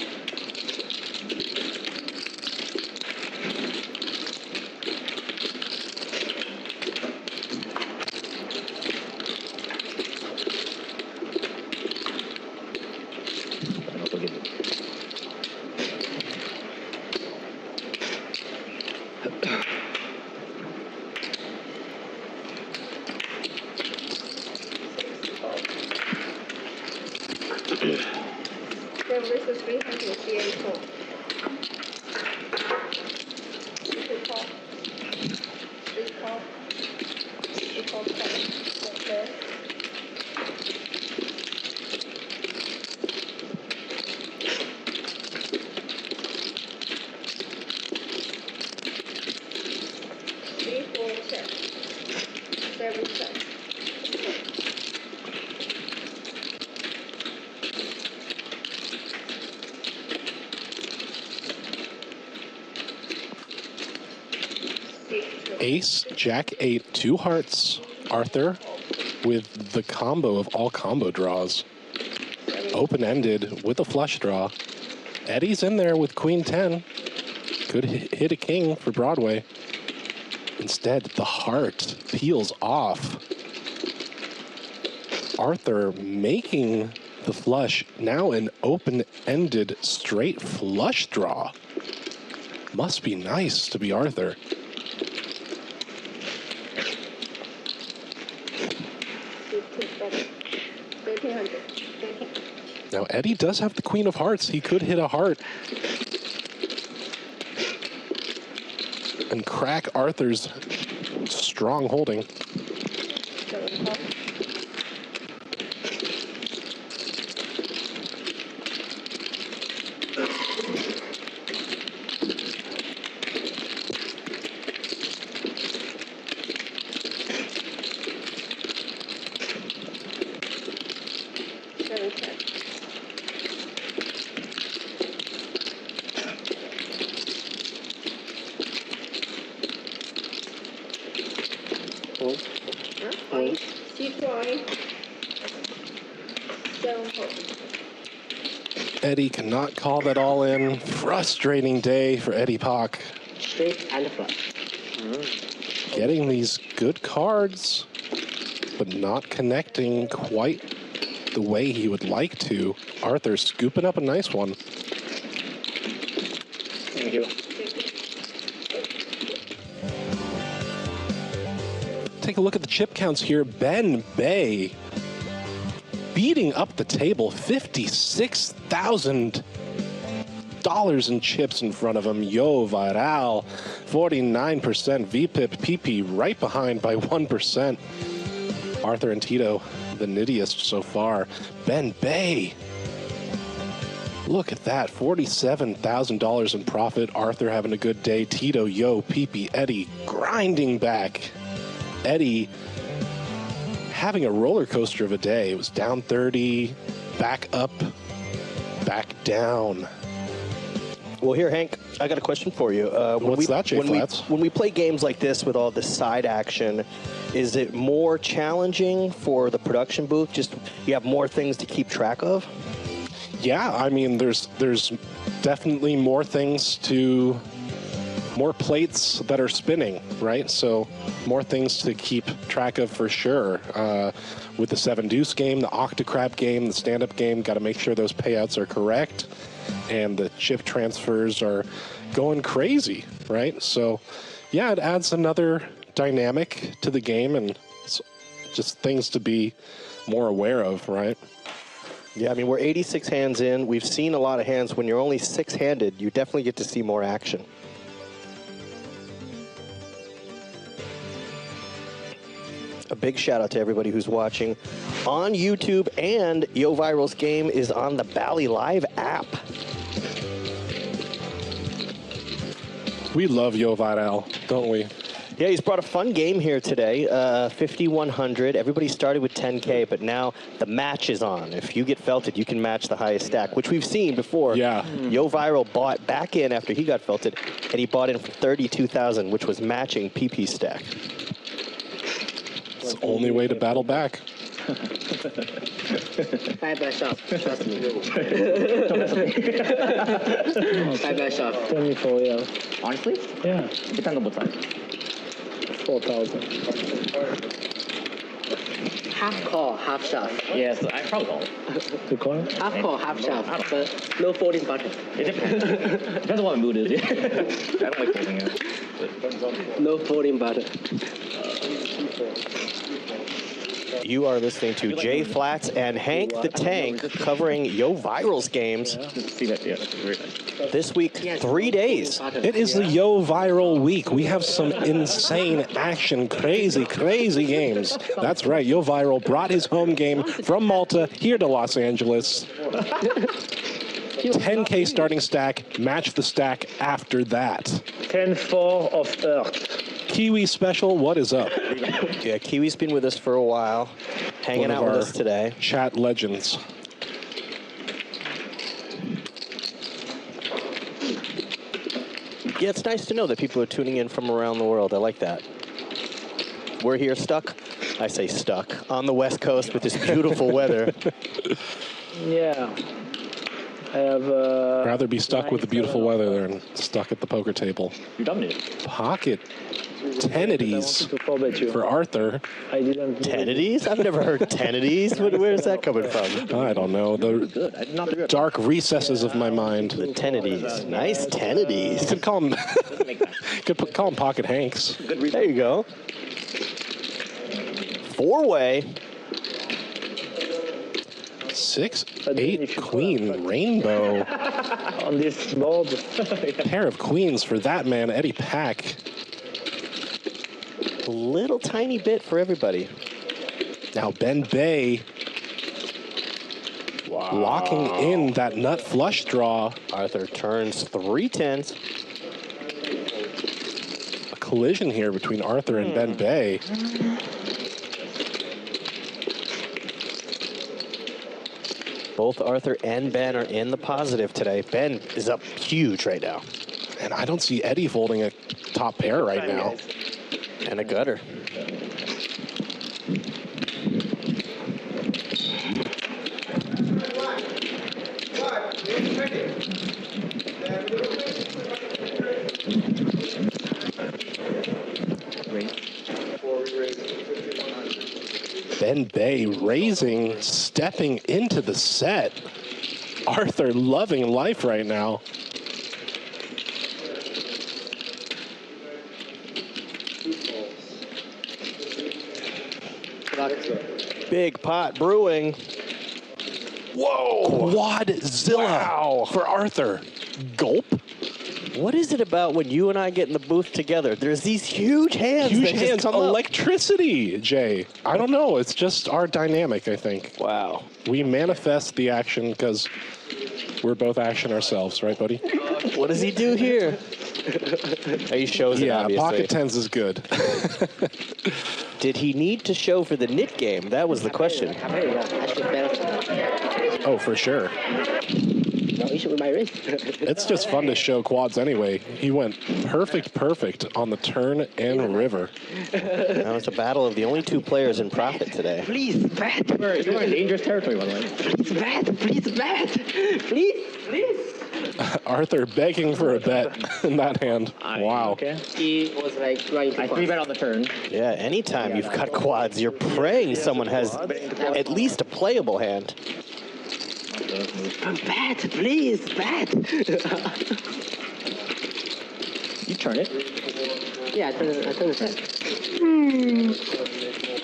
Then versus 300. CA 4. Call. 3 call. 3 call. Okay. Check. 7 check. Ace, Jack 8, 2 hearts. Arthur with the combo of all combo draws. Open-ended with a flush draw. Eddie's in there with Queen 10. Could hit a king for Broadway. Instead, the heart peels off. Arthur making the flush, now an open-ended straight flush draw. Must be nice to be Arthur. Now, Eddie does have the Queen of Hearts. He could hit a heart and crack Arthur's strong holding. Eddie cannot call that all in. Frustrating day for Eddie Pak. Straight and flush. Getting these good cards, but not connecting quite the way he would like to. Arthur scooping up a nice one. Thank you. Take a look at the chip counts here. Ben Bay beating up the table. $56,000 in chips in front of him. Yo Viral, 49%. VPIP PP right behind by 1%. Arthur and Tito, the nittiest so far. Ben Bay. Look at that, $47,000 in profit. Arthur having a good day. Tito, Yo, PP, Eddie grinding back. Eddie having a roller coaster of a day. It was down 30, back up, back down. Well, here, Hank, I got a question for you. What's that, Jay Flats? When we play games like this with all this side action, is it more challenging for the production booth? Just you have more things to keep track of? Yeah, I mean, there's definitely more plates that are spinning, right? So more things to keep track of for sure. With the 7 Deuce game, the Octocrab game, the stand-up game, got to make sure those payouts are correct. And the chip transfers are going crazy, right? So, yeah, it adds another dynamic to the game and it's just things to be more aware of, right? Yeah, I mean, we're 86 hands in. We've seen a lot of hands. When you're only 6-handed, you definitely get to see more action. A big shout out to everybody who's watching on YouTube, and Yo Viral's game is on the Bally Live app. We love Yo Viral, don't we? Yeah, he's brought a fun game here today, 5,100. Everybody started with 10K, but now the match is on. If you get felted, you can match the highest stack, which we've seen before. Yeah. Yo Viral bought back in after he got felted, and he bought in for 32,000, which was matching PP's stack. It's the only way to battle back. Bye-bye shop, trust me. Bye-bye shop. 24, yeah. Honestly? Yeah. Depends on what size. 4,000. Half call, half shot. Yes, I probably call. To call? Half call, half shot, but no folding button. It depends. Depends on what my mood is. I don't like folding it. No folding button. You are listening to Jay Flats and Hank the Tank covering Yo Viral's games. See that? Yeah, that's very nice. This week, 3 days. It is the Yo Viral week. We have some insane action, crazy games. That's right. Yo Viral brought his home game from Malta here to Los Angeles. 10K starting stack, match the stack after that. 10-4 of Earth. Kiwi special, what is up? Yeah, Kiwi's been with us for a while, hanging One of out with our us today. Chat legends. Yeah, it's nice to know that people are tuning in from around the world. I like that. We're here stuck. I say stuck on the West Coast with this beautiful weather. Yeah. I have Rather be stuck with the beautiful weather than stuck at the poker table. You dominated. Pocket tenities for Arthur. I didn't. Tenities? I've never heard tenities. Where's that coming from? I don't know. The dark recesses of my mind. The tenities. Nice tenities. You could call them. Call them Pocket Hanks. There you go. 4-way. 6, 8, queen, rainbow. On this board. Pair of queens for that man, Eddie Pak. A little tiny bit for everybody. Now Ben Bay locking in that nut flush draw. Arthur turns 3 10s. A collision here between Arthur and Ben Bay. Both Arthur and Ben are in the positive today. Ben is up huge right now. And I don't see Eddie folding a top pair right now. And a gutter. Ben Bay raising, stepping into the set. Arthur loving life right now. Big pot brewing. Whoa! Quadzilla for Arthur. Gulp. What is it about when you and I get in the booth together? There's these huge hands Huge that just hands. come up. Electricity, Jay. I don't know. It's just our dynamic, I think. Wow. We manifest the action because we're both action ourselves, right, buddy? What does he do here? He shows it, Yeah, obviously. pocket tens is good. Did he need to show for the knit game? That was the question. Oh, for sure. No issue with my wrist. It's just fun to show quads anyway. He went perfect on the turn and river. Now it's a battle of the only two players in profit today. Please, bet. You're in dangerous territory, by the way. Please, bet. Please. Arthur begging for a bet in that hand. Wow. Okay. He was like trying to I 3-bet on the turn. Yeah, anytime you've got quads, you're praying someone has at least a playable hand. Bet, please, bet. You turn it. Yeah, I turned the set.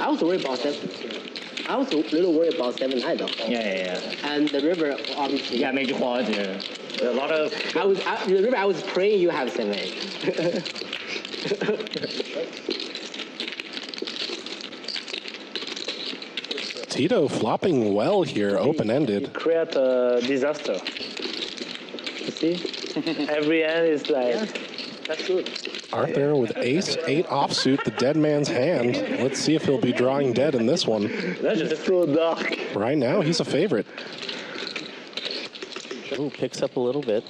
I was worried about seven. I was a little worried about 7-9 though. Yeah. And the river, obviously. Yeah, major quads, yeah. A lot of... The river, I was praying you have 7-8. Tito flopping well here, open-ended. Create a disaster. You see? Every hand is like... Yeah, that's good. Arthur with ace-8 offsuit, the dead man's hand. Let's see if he'll be drawing dead in this one. That's just so dark. Right now, he's a favorite. Ooh, picks up a little bit.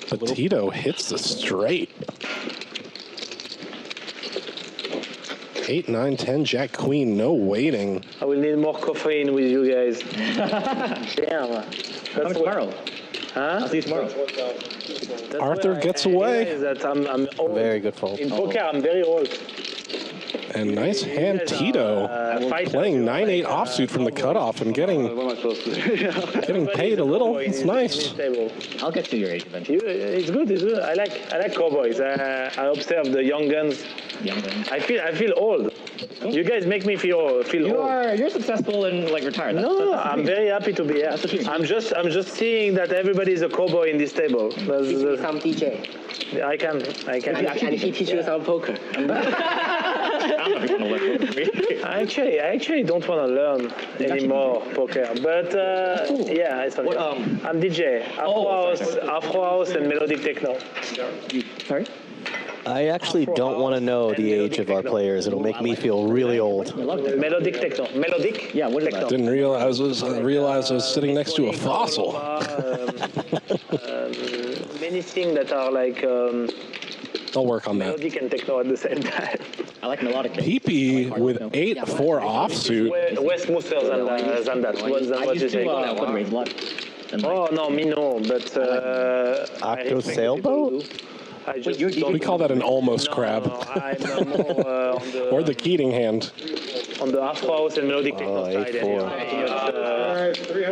But Tito hits the straight. 8, 9, 10, Jack, Queen, no waiting. I will need more caffeine with you guys. Damn. Come tomorrow. Huh? I'll see you tomorrow. Arthur gets away. Is that I'm old. Very good fold. In poker, I'm very old. And nice hand, Tito. Playing 9-8 offsuit from the cutoff and getting paid a little. It's nice. I'll get to your age eventually. It's good. It's good. I like cowboys. I observe the young guns. I feel old. You guys make me feel old. You're successful and like retired. No, I'm very happy to be here. I'm just seeing that everybody is a cowboy in this table. Some DJ. I can. And he teach you some poker. I actually don't want to learn anymore poker, but yeah, it's fun. I'm DJ, Afro House and melodic techno. Sorry? I actually don't want to know the age of our players. It'll make me feel really old. Melodic techno. Melodic? Yeah, what is that? Didn't realize I was sitting next to a fossil. Many things that are like I'll work on that. melodic and techno at the same time. I like melodic. PP with 8-4 offsuit. Way smoother than that. What you say? Oh no, me no, but Octo sailboat? We call that an almost crab. I'm more on the Or the Keating hand. on the Afro House and melodic techno side.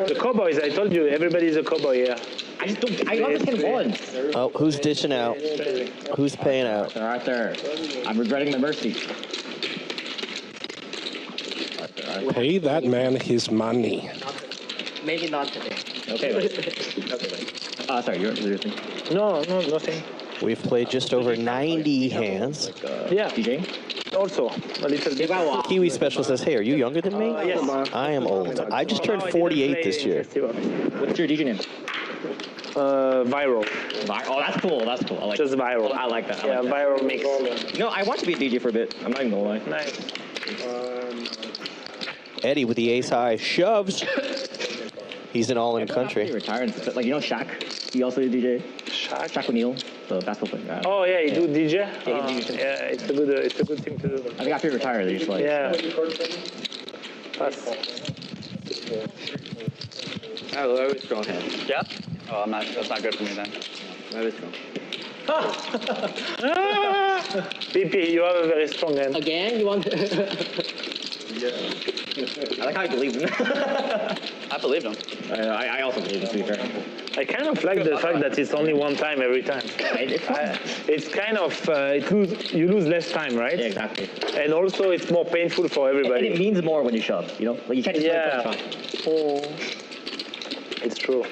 The cowboys, I told you, everybody's a cowboy here. I understand once. Oh, who's dishing out? Who's paying out? Arthur, I'm regretting my mercy. Pay that man his money. Maybe not today. Okay. Sorry, you're thing. No, nothing. We've played just over 90 hands. Yeah, DJ? also a little bit. Kiwi Special says, hey, are you younger than me? Yes. I am old. I just turned 48 this year. What's your DJ name? Viral. Oh, that's cool. That's cool. I like Just viral. I like that. Yeah, viral mix. No, I want to be a DJ for a bit. I'm not even gonna lie. Nice. Eddie with the ace high shoves. He's an all-in country. He retired. Like, you know Shaq? He also did DJ. Shaq O'Neal, the basketball player. Oh yeah, you do DJ? Yeah, it's a good thing to do. I think after he retired, they just like... Yeah. Pass. Oh, very strong hand. Yeah? Oh, that's not good for me then. Very strong. PP, you have a very strong hand. Again, you want? I like how you believe him. I believed him. I also believe him, to be fair. I kind of like the fact that it's only one time every time. It's kind of, you lose less time, right? Yeah, exactly. And also it's more painful for everybody. And it means more when you shove, you know? Like you can't just shove. Oh. It's true.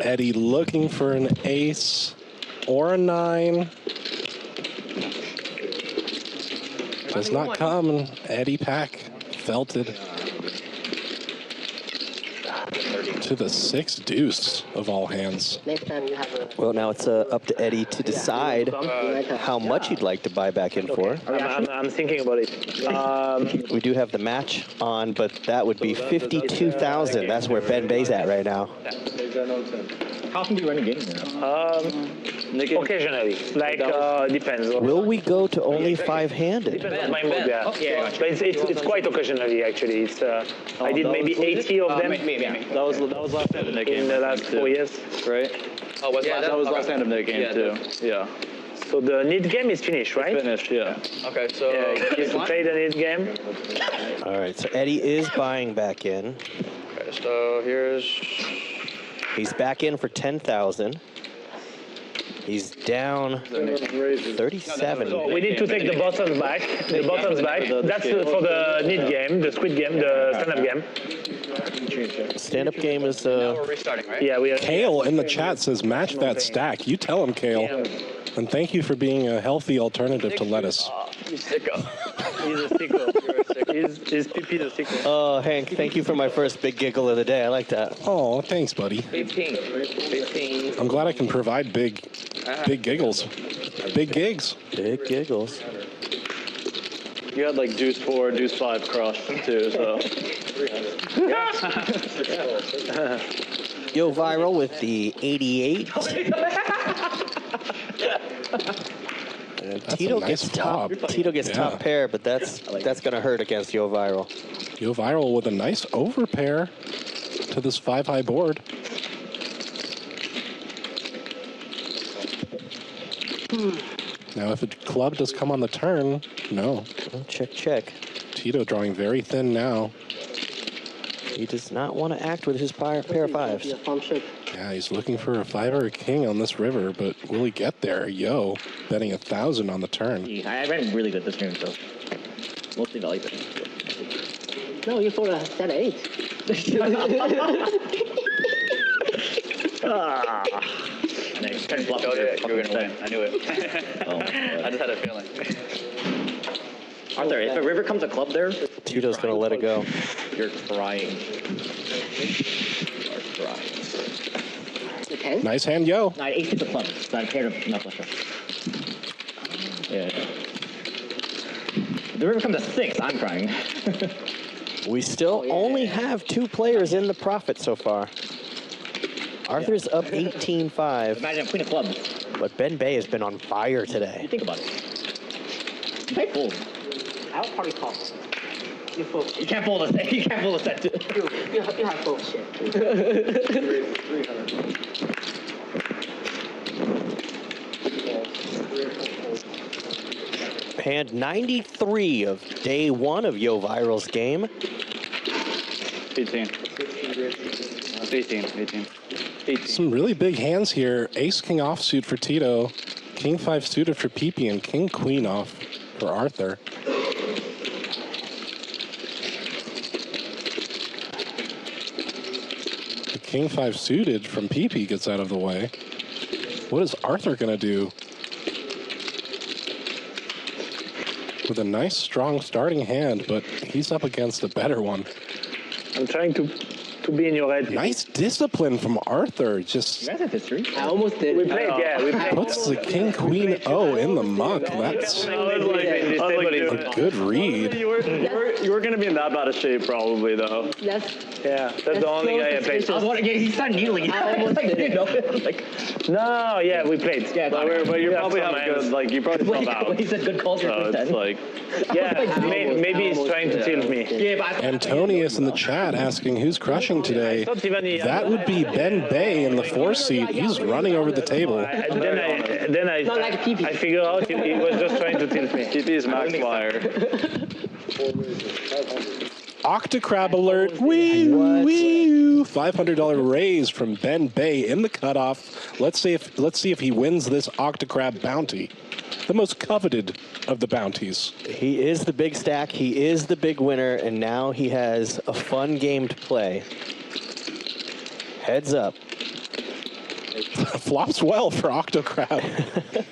Eddie looking for an ace or a 9. Does not come. Eddie Pack felted to the 6 deuce of all hands. Next time you have a... Well, now it's up to Eddie to decide how much he'd like to buy back in for. I'm thinking about it. We do have the match on, but that would be 52,000. That's where Ben Bay's at right now. How often do you run a game now? Occasionally, like depends. Will we go to only 5-handed? Depends on my mood, yeah. But it's quite occasionally actually. It's I did maybe 80 of them. That was last hand of that game in the last 4 years, right? Oh, was That was last hand of that game too. Yeah. So the need game is finished, right? Finished, yeah. Okay, so You play the need game. All right, so Eddie is buying back in. okay, so here's He's back in for 10,000. He's down 37. So we need to take the buttons back. The buttons back. That's for the need game, the squid game, the stand-up game. Stand-up game is we're restarting, right? Yeah, we are. Kale in the chat says match that stack. You tell him, Kale. And thank you for being a healthy alternative to lettuce. You sicko. He's a sicko. His pee the sicko. Oh, Hank, thank you for my first big giggle of the day. I like that. Oh, thanks, buddy. 15. I'm glad I can provide big giggles. Big gigs. Big giggles. You had like deuce 4, deuce 5 crushed too, so. Yo, Viral with the 88. And Tito nice gets top. flop. Tito gets Yeah. top pair, but that's gonna hurt against Yo Viral. Yo Viral with a nice overpair to this 5-high board. Now, if a club does come on the turn, no. Check. Tito drawing very thin now. He does not want to act with his pair of fives. Yeah, he's looking for a 5 or a king on this river, but will he get there? Yo, betting 1,000 on the turn. I ran really good this game, so mostly value betting. No, you for a set 8. Nice. Kind of bluff. You were going to win. I knew it. I just had a feeling. Arthur, if a river comes a club there, Tito's going to let it go. you're crying. You're crying. Okay. Nice hand, Yo. No, ace is a club. So I paired of knuckle shot. Yeah. The river comes to 6, I'm crying. We still only have 2 players in the profit so far. Arthur's up 18-5. Imagine queen of clubs. But Ben Bay has been on fire today. You think about it. You might fold. I'll probably call. You fold. You can't fold a set. You can't fold a set. You have fold shit. Hand 93 of day 1 of Yo Viral's game. 18. 18. Some really big hands here. Ace King offsuit for Tito. King 5 suited for Peepee and King Queen off for Arthur. The King 5 suited from Peepee gets out of the way. What is Arthur gonna do? With a nice strong starting hand, but he's up against a better one. I'm trying to be in your head. Nice discipline from Arthur. Just You guys have history. I almost did. We played, we played. puts the King Queen O in the muck. That's I was like, a good read. You were You were gonna be in that bad of shape probably though. That's Yeah, that's the only guy I played. He started needling. I almost did it. Like, No, yeah, we played. Yeah, But you We probably have have some a good, like, you probably when fell out. he said good culture So it's like, Yeah, maybe he's trying to tilt me. yeah, but Antonius in the chat asking who's crushing today. Not even he- That would be Ben Bay in the 4 seat. He's running over the table. Then I Not like PP. I figure out he was just trying to tilt me. TP is max flyer. Octocrab alert. Wee wee. $500 raise from Ben Bay in the cutoff. Let's see if he wins this Octocrab bounty, the most coveted of the bounties. He is the big stack. He is the big winner, and now he has a fun game to play. Heads up. Flops well for Octocrab.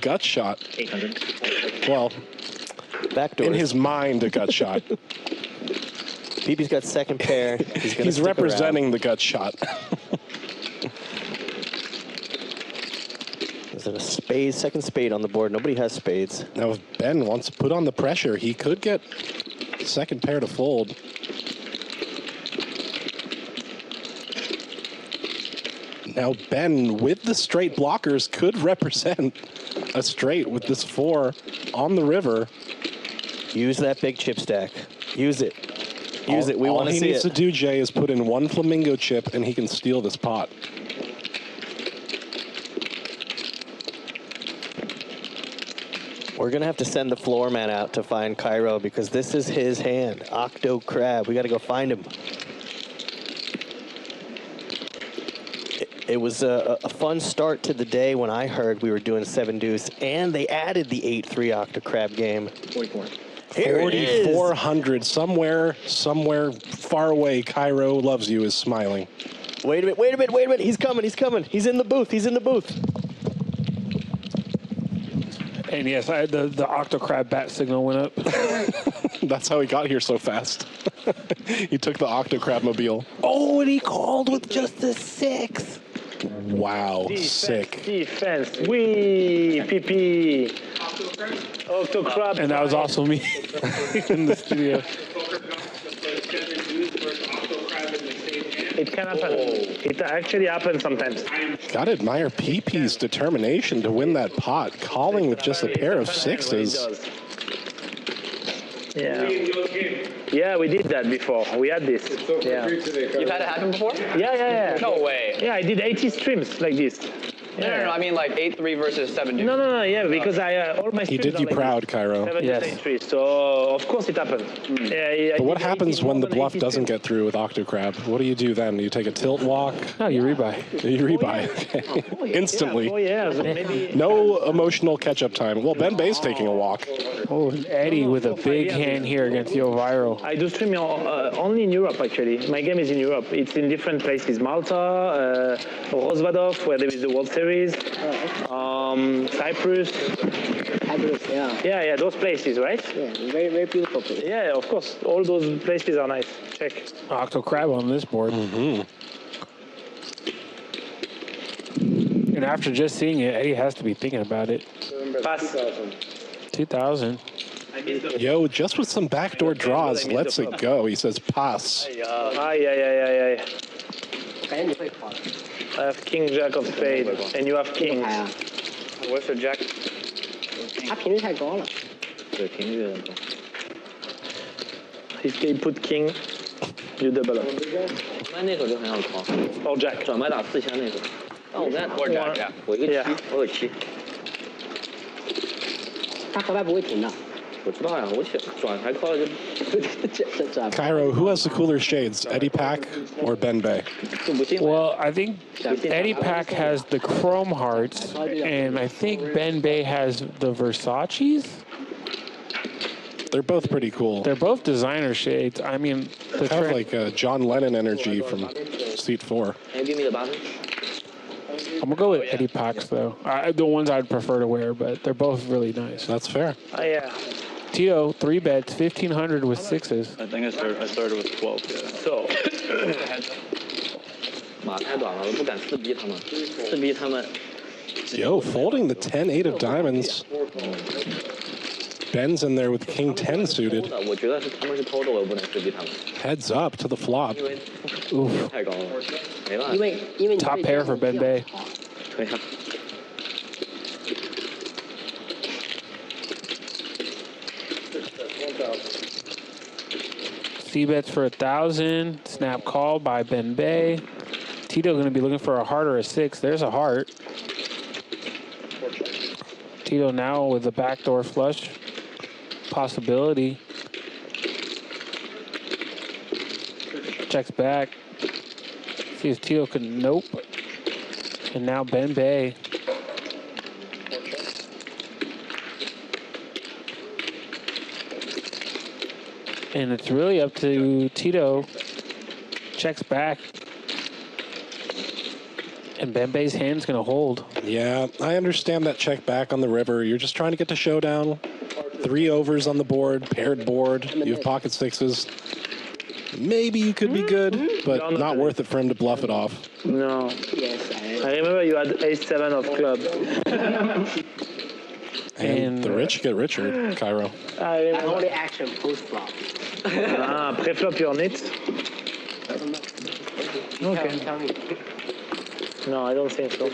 Gut shot. 800. Well, Backdoor. in his mind, a gut shot. BB's got second pair. He's representing the gut shot. There's a spade, second spade on the board. Nobody has spades. Now, if Ben wants to put on the pressure, he could get second pair to fold. Now, Ben, with the straight blockers, could represent a straight with this 4 on the river. Use that big chip stack. Use it. Use it. We want to see All he needs it. to do, Jay, is put in 1 flamingo chip, and he can steal this pot. We're going to have to send the floor man out to find Cairo because this is his hand. Octo Crab. We got to go find him. It was a fun start to the day when I heard we were doing 7 deuce, and they added the 8-3 Octo Crab game. 44. Here it is. 4,400. Somewhere far away, Cairo loves you is smiling. Wait a minute. He's coming. He's in the booth. And yes, the Octocrab bat signal went up. That's how he got here so fast. He took the Octocrab mobile. Oh, and he called with just a 6. Wow, sick. Defense. Wee, PP. Octo Crab. And that was also me in the studio. It can happen. It actually happens sometimes. Gotta admire PP's determination to win that pot, calling with just a pair of 6s. Yeah. Yeah, we did that before. We had this. Yeah. You've had it happen before? Yeah. No way. Yeah, I did 80 streams like this. No. I mean like 8-3 versus 7 deuce. No. Yeah, because all my He streams did are you like proud, Cairo. 7 Yes. 8-3, so of course it happened. Yeah, But what happens when the bluff doesn't get through with Octocrab? What do you do then? Do you take a tilt walk? No, you rebuy. You rebuy. Okay. Instantly. Oh yeah, so maybe. No emotional catch-up time. Well, Ben Bay's taking a walk. Oh, and Eddie with a big hand here against Yo Viral. I do stream only in Europe, actually. My game is in Europe. It's in different places. Malta, Rosvadov, where there is the World Series, Cyprus. Yeah. Yeah, those places, right? Yeah, very, very beautiful place. Yeah, of course. All those places are nice. Check. Octocrab on this board. Mm-hmm. And after just seeing it, Eddie has to be thinking about it. Pass. 2,000. Yo, just with some backdoor draws, lets it go. He says pass. Ay. I have King Jack of Spades, and you have Kings. Where's your jack? 他频率太高了。对，频率很高。 If they put King, you double up. 那手就很好考。 Or Jack. 转白打4000那手。但我现在 Or jack, yeah. 我一个 Yeah. 7，我有7。他河牌不会停的。我知道呀，我转台靠了就这 Cairo, who has the cooler shades, Eddie Pack or Ben Bay? 就不信了。 Well, I think Eddie Pack has the Chrome Hearts, and I think Ben Bay has the Versace's. They're both pretty cool. They're both designer shades. I mean, the Have trend- like John Lennon energy from seat 4. Can you give me the button? I'm gonna go with Eddie Packs though. The ones I'd prefer to wear, but they're both really nice. That's fair. Yeah. Tito, 3 bets, 1,500 with 6s. I think I started with 12, yeah. So, 马太短了，我不敢4逼他们，4逼他们。 Yo, folding the 10-8 of diamonds. Ben's in there with King 10 suited. 我觉得是他们是偷的，我也不能质疑他们， Heads up to the flop. 因为 Oof. 太高了，没办法。因为 Top pair for Ben Bay. 对呀、C bets for 1,000. Snap call by Ben Bay. Tito going to be looking for a heart or a 6. There's a heart. Tito now with the backdoor flush possibility. Checks back. See if Tito can. Nope. And now Ben Bay. And it's really up to Tito. Checks back. And Ben Bay's hand's going to hold. Yeah, I understand that check back on the river. You're just trying to get to showdown. 3 overs on the board, paired board. You have pocket 6s. Maybe you could be good, but not worth it for him to bluff it off. No. Yes, I remember you had ace-7 of club. And the rich get richer, Cairo. I only action post flop. Pre-flop your nits? Okay. Tell me. No, I don't think so.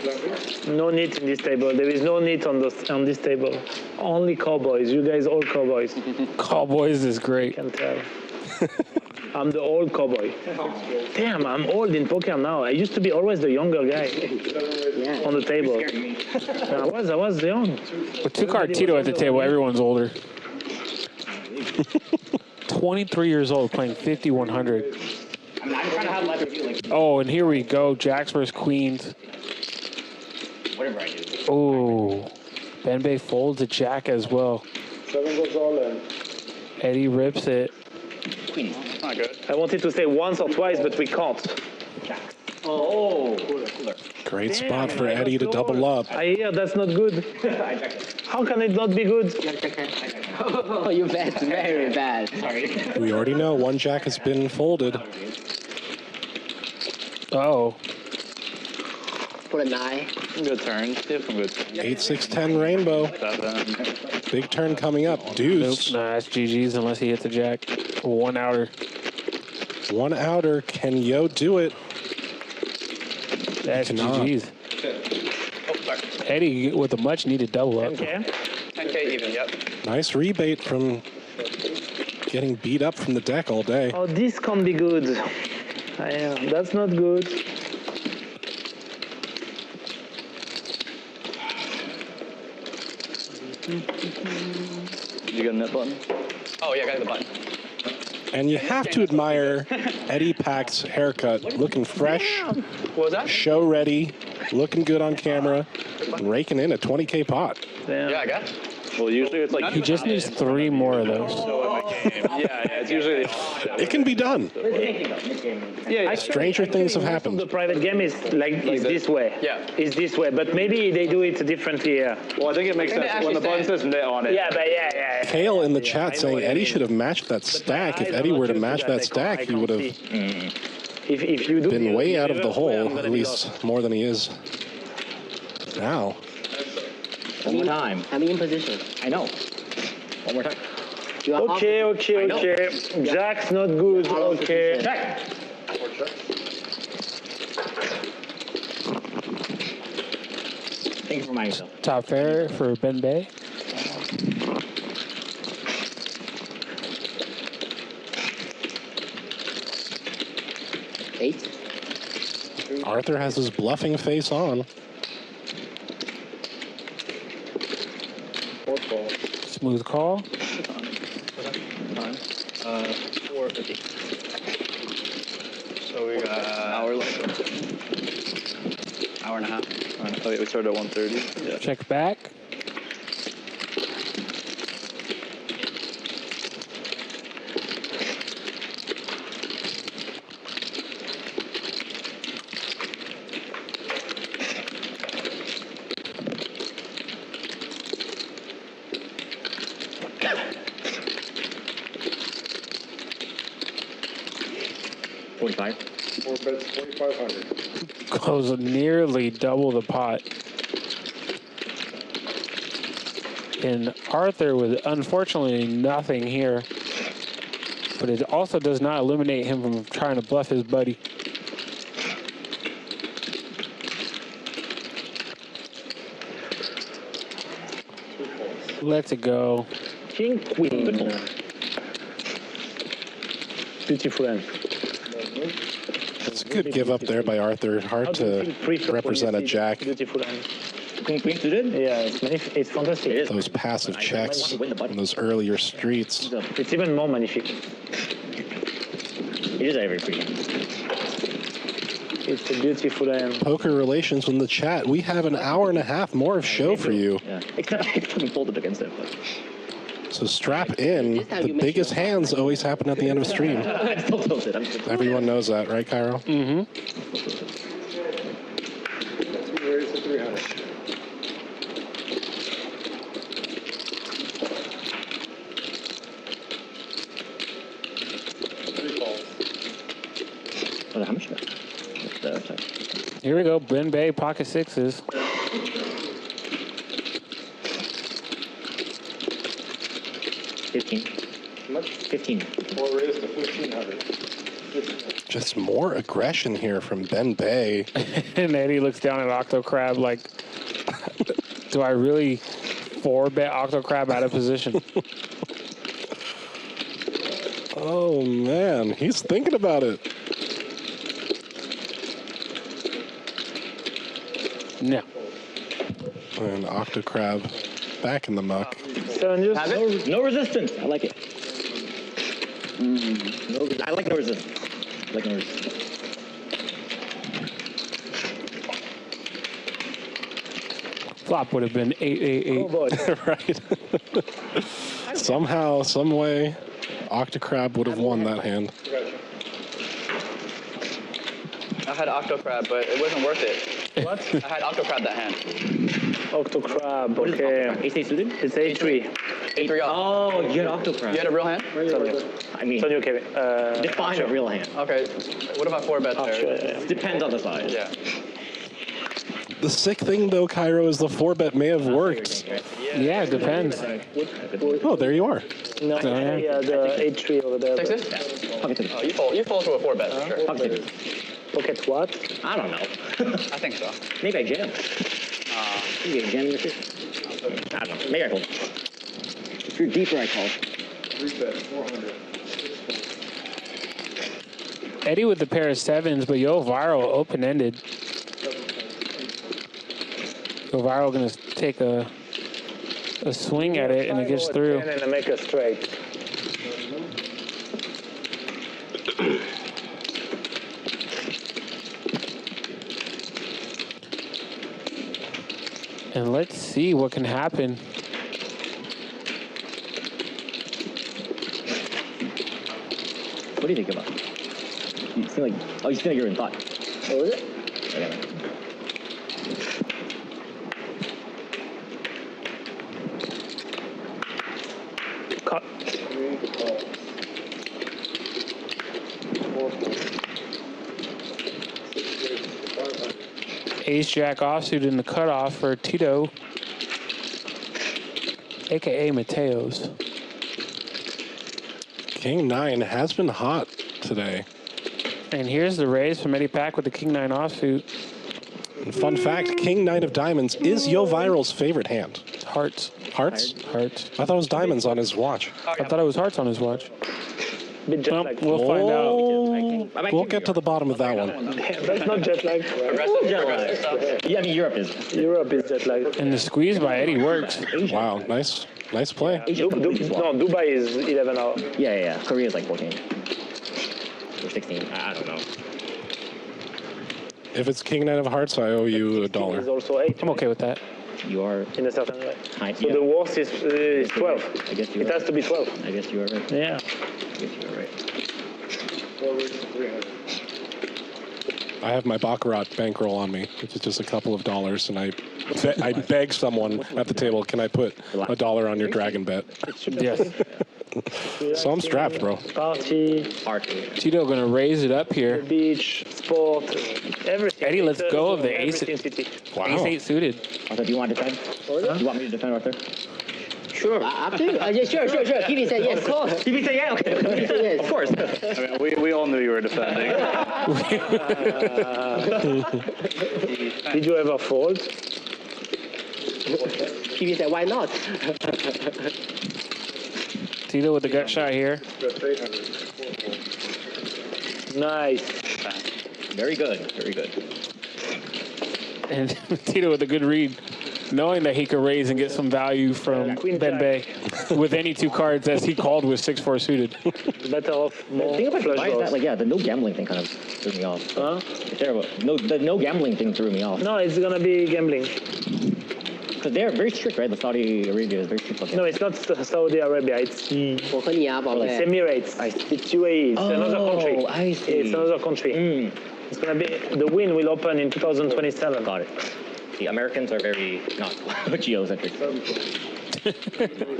No nit in this table. There is no nit on this table. Only cowboys. You guys all cowboys. Cowboys is great. Can tell. I'm the old cowboy. Damn, I'm old in poker now. I used to be always the younger guy on the table. I was young. With 2Cardtito at the table, everyone's older. 23 years old, playing 5,100. Oh, and here we go. Jacks versus Queens. Whatever I do. Oh, Ben Bay folds a jack as well. 7 goes all in. Eddie rips it. Queen. Not good. I wanted to say once or twice, but we can't. Oh, cooler. Great spot for Eddie to double up. I hear that's not good. How can it not be good? Oh, you bet. Very bad. Sorry. We already know 1 jack has been folded. Oh, Put a 9. Good turn. Did some good turns. 8, 6, 10 rainbow. 7. Big turn coming up. nope. Deuce. Nah, that's GG's unless he hits a jack. 1 outer. 1 outer. Can Yo do it? That's cannot. GG's. Eddie with a much needed double up. Okay. 10K even, yep. Nice rebate from getting beat up from the deck all day. Oh, this can't be good. That's not good. Did you get a net button? Oh, yeah, I got the button. And you have to admire Eddie Pack's haircut. Looking fresh, What was that? show ready, looking good on camera, and raking in a 20K pot. Damn. Yeah, I got it. Well, usually it's like He just needs 3 more of those. yeah, it's usually It can be done. Yeah, Stranger things have happened. The private game is this way. Yeah. It's this way, but maybe they do it differently here. Well, I think it makes Maybe sense when the button actually says net on it. Yeah, but yeah. Kale in the chat I know saying what you Eddie mean. should have matched that stack. If Eyes Eddie are were to not match used to that I stack, can't he would have see. If you do, been way out of the hole, I'm gonna at be least lost. more than he is now. One more time. I'm in position. I know. One more time. You are Okay. Jack's not good. Okay. Check. Thank you for reminding yourself. Top pair for Ben Bay. Eight. Arthur has his bluffing face on. Smooth call. 450. So we got Hour left. hour and a half. Oh, yeah, we started at 1:30. Yeah. Check back. Four bets, 4,500. Goes nearly double the pot. And Arthur with unfortunately nothing here. But it also does not eliminate him from trying to bluff his buddy. Let's go. King, queen. Beautiful hand. It's a good give up there by Arthur. Hard to represent a jack. Beautiful hand. Queen suited? Yeah, it's magnificent. It's fantastic. Those passive checks on those earlier streets. It's even more magnificent. It is every free hand. It's a beautiful hand. Poker Relations in the chat. We have an hour and a half more of show for you. Yeah. Except I fucking folded against it. But. So strap in. The biggest hands always happen at the end of a stream. I'm still tilted. Everyone knows that, right, Cairo? Mm-hmm. Where's the 300? Oh, how much? Here we go. Ben Bay, pocket sixes. How much? 15. Or raise to 1,500. Just more aggression here from Ben Bay. And Eddie looks down at Octo Crab like, do I really 4-bet Octo Crab out of position? Oh, man. He's thinking about it. No. And Octo Crab back in the muck. No resistance. I like it. I like no resistance. I like no resistance. Flop would have been 888. Oh boy. Right. Somehow, some way, Octo Crab would have won that hand. I had Octo Crab, but it wasn't worth it. What? I had Octo Crab that hand. Octo Crab, okay. Ace suited? It's A3. A3 off. Oh, you had Octo Crab. You had a real hand? I mean, It's on you, Kevin. define a real hand. Okay. What about 4-bet there? Sure, yeah. Depends on the size. Yeah. The sick thing, though, Cairo, is the 4-bet may have worked. Yeah, it depends. Oh, there you are. No, yeah. the A3 over there. Sixes? Pocket Oh, you fall to a 4-bet for sure. Pocket Pocket what? I don't know. I think so. Maybe I jam. Maybe I jam your shit. I don't know. Maybe I call. If you're deeper, I call. 3-bet, 400. Eddie with the pair of sevens, but Yo Viral open-ended. Yo Viral gonna take a swing at it, and it gets through. And then make a straight. And let's see what can happen. What do you think about it? You seem like, you seem like you're in thought. Oh, is it? Okay. Cut. Ace Jack offsuit in the cutoff for Tito, aka Mateos. King 9 has been hot today. And here's the raise from Eddie Pack with the King 9 offsuit. And fun fact, King 9 of diamonds is Yo Viral's favorite hand. Hearts. Hearts? Hearts. I thought it was diamonds on his watch. I thought it was hearts on his watch. Bit jet Well, lag. we'll find out. We'll get to the bottom of that one. That's not jet lag. Progressive stuff. Yeah, I mean, Europe is. Europe is jet lag. And the squeeze by Eddie works. Wow, nice play. Dubai is 11 hours. Yeah. Korea is like 14. Or 16. I don't know. If it's King 9 of hearts, I owe you $1. It's also 8. I'm okay with that. You are. In a certain way. High. So the worst is 12. I guess you It has to be 12. I guess you are right. Yeah. I guess you are right. 4 raise to 300. I have my Baccarat bankroll on me, which is just a couple of dollars, and I beg someone at the table, can I put $1 on your dragon bet? Yes. So I'm strapped, bro. Party, Tito gonna raise it up here. beach, sport, everything. Eddie, let's go of the ace. Everything city. Wow. Ace 8 suited. Arthur, do you want to defend? You want me to defend, Arthur? Sure. Up to you. Yeah, sure. Kiwi said yes. Of course. Kiwi said yeah. Okay. Kiwi said yes. Of course. I mean, we all knew you were defending. Did you ever fold? Kiwi said why not? Tito with the gut shot here. Nice. Very good. Very good. And Tito with a good read, knowing that he could raise and get some value from Ben Bay with any 2 cards as he called with 6-4 suited. Better off more. The thing about flush why is draws. that, like, yeah, the no gambling thing kind of threw me off. Huh? It's terrible. The no gambling thing threw me off. No, it's gonna be gambling. Because they're very strict, right? The Saudi Arabia is very strict. Okay. No, it's not Saudi Arabia. It's Emirates. It's UAE. It's another country. I see. It's another country. It's gonna be the win will open in 2027. Got it. The Americans are very not geocentric.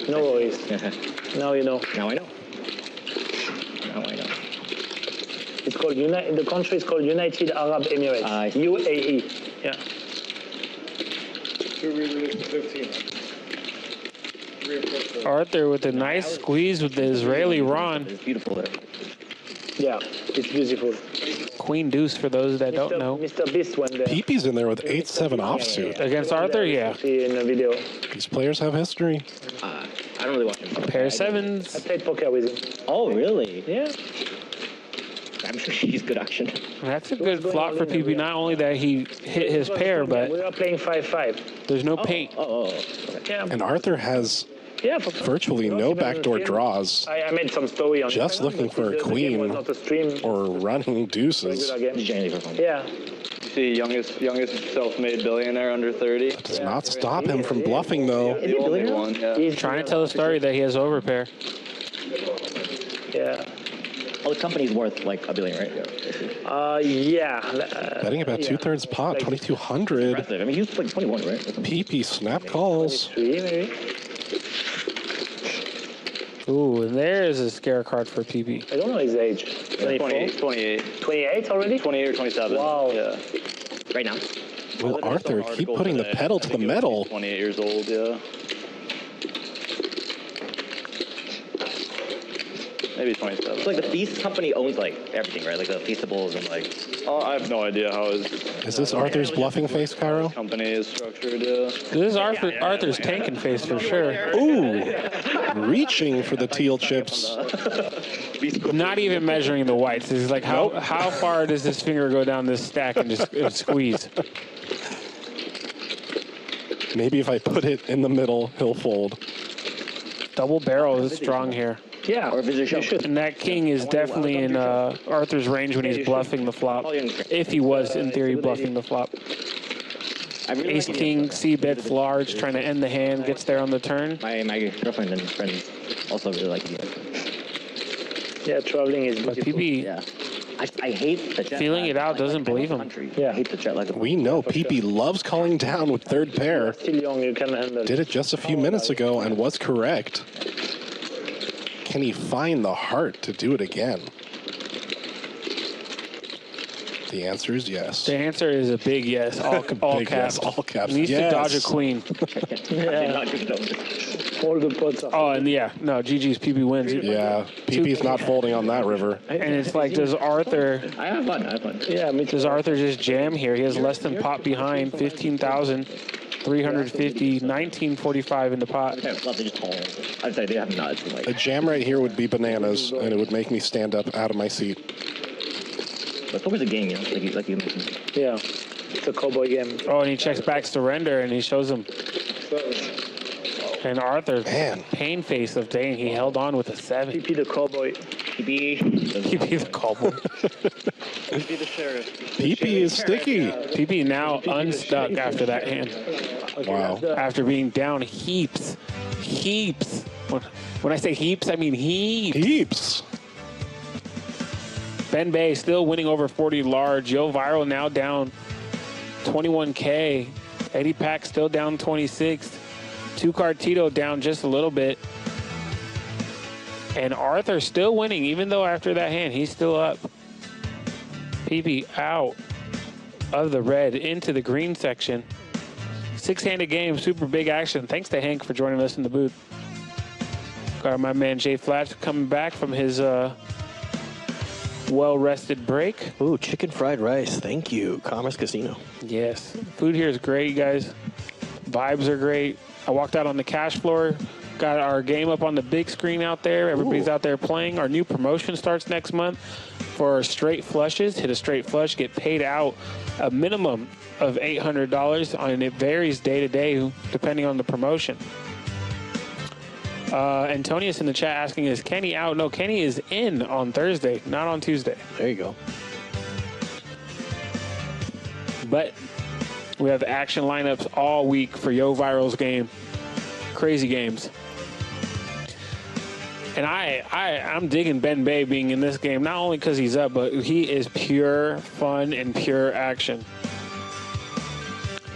No worries. Now you know. Now I know. Now I know. It's called the country is called United Arab Emirates. UAE. Yeah. 15. Arthur with a nice squeeze with the Israeli Ron. It's beautiful there. Yeah, it's beautiful. Queen deuce for those that don't know. Mr. Beast went there. Peepy's in there with 8-7 offsuit. Against Arthur, yeah. See in the video. These players have history. I don't really watch him. Pair of I sevens. played poker with him. Oh, really? Yeah. I'm sure he's good action. That's a good flop for PP. Not only that he hit his pair, but we are playing 5-5. there's no paint. Yeah. And Arthur has For virtually no backdoor draws. I made some story on Just looking for a The game was queen not a stream. or running deuces. Yeah. You see, youngest self-made billionaire under 30. Does not stop him from bluffing, though. The only one, yeah. He's trying to tell a story that he has overpair. Yeah. Oh, the company's worth like $1 billion, right? Yeah. Betting about 2/3 pot, 2,200. I mean, he was like 21, right? PP snap calls. 3 maybe. Ooh, and there's a scare card for PP. I don't know his age. 28. 28 already? 28 or 27. Wow. Yeah. Right now. Will Arthur keep putting the pedal to the metal? 28 years old, yeah. Maybe 27. So like the Feast company owns like everything, right? Like the Feastables and like. Oh, I have no idea how his Is this Arthur's bluffing face, Cairo? company is structured. Yeah. This is Arthur's tanking face for sure. Ooh, reaching for the teal chips. Not even measuring the whites. He's like, how far does this finger go down this stack and just squeeze? Maybe if I put it in the middle, he'll fold. Double barrel is strong here. Yeah. Or visit show. And that king is definitely in Arthur's range when he's bluffing the flop. If he was, in theory, bluffing the flop. Ace king, C bets large, trying to end the hand, gets there on the turn. My girlfriend and friends also really like it. Yeah, traveling is But beautiful. PP, Yeah. I hate the jet feeling lag. it out, doesn't believe him. Yeah. I hate the jet lag. We know PP loves calling down with third pair. Still young, you can handle. Did it just a few minutes ago and was correct. Can he find the heart to do it again? The answer is yes. The answer is a big yes, all Big caps. yes, all caps. Needs to dodge a queen. All the pots are. Oh, and yeah, no, GG's PP wins. Yeah, PP's not folding on that river. And it's like, does Arthur I have fun. Yeah, me too. Does Arthur just jam here? He has less than pot behind, 15,000, 350, 1945 in the pot. I'd say they have nuts. A Like, jam right here would be bananas, and it would make me stand up out of my seat. but poker's a game, you know, like you mentioned. Yeah. It's a cowboy game. Oh, and he checks back surrender, and he shows him. And Arthur, Man. pain face of dang, he held on with a 7. PP the cowboy. PP. PP the cowboy. Be the sheriff. PP is sticky. PP now unstuck after that hand. Wow. After being down heaps. Heaps. When I say heaps, I mean heaps. Heaps. Ben Bay still winning over 40 large. Yo Viral now down 21K. Eddie Pack still down 26. 2Cardtito down just a little bit. And Arthur still winning, even though after that hand, he's still up. PP out of the red into the green section. 6-handed game, super big action. Thanks to Hank for joining us in the booth. Got my man Jay Flats coming back from his well-rested break. Ooh, chicken fried rice. Thank you. Commerce Casino. Yes. Food here is great, you guys. Vibes are great. I walked out on the cash floor. Got our game up on the big screen out there. Everybody's out there playing. Our new promotion starts next month for straight flushes. Hit a straight flush, get paid out a minimum of $800, and it varies day to day depending on the promotion. Antonius in the chat asking, is Kenny out? No, Kenny is in on Thursday, not on Tuesday. There you go. But we have action lineups all week for Yo Viral's game. Crazy games. And I'm digging Ben Bay being in this game, not only because he's up, but he is pure fun and pure action.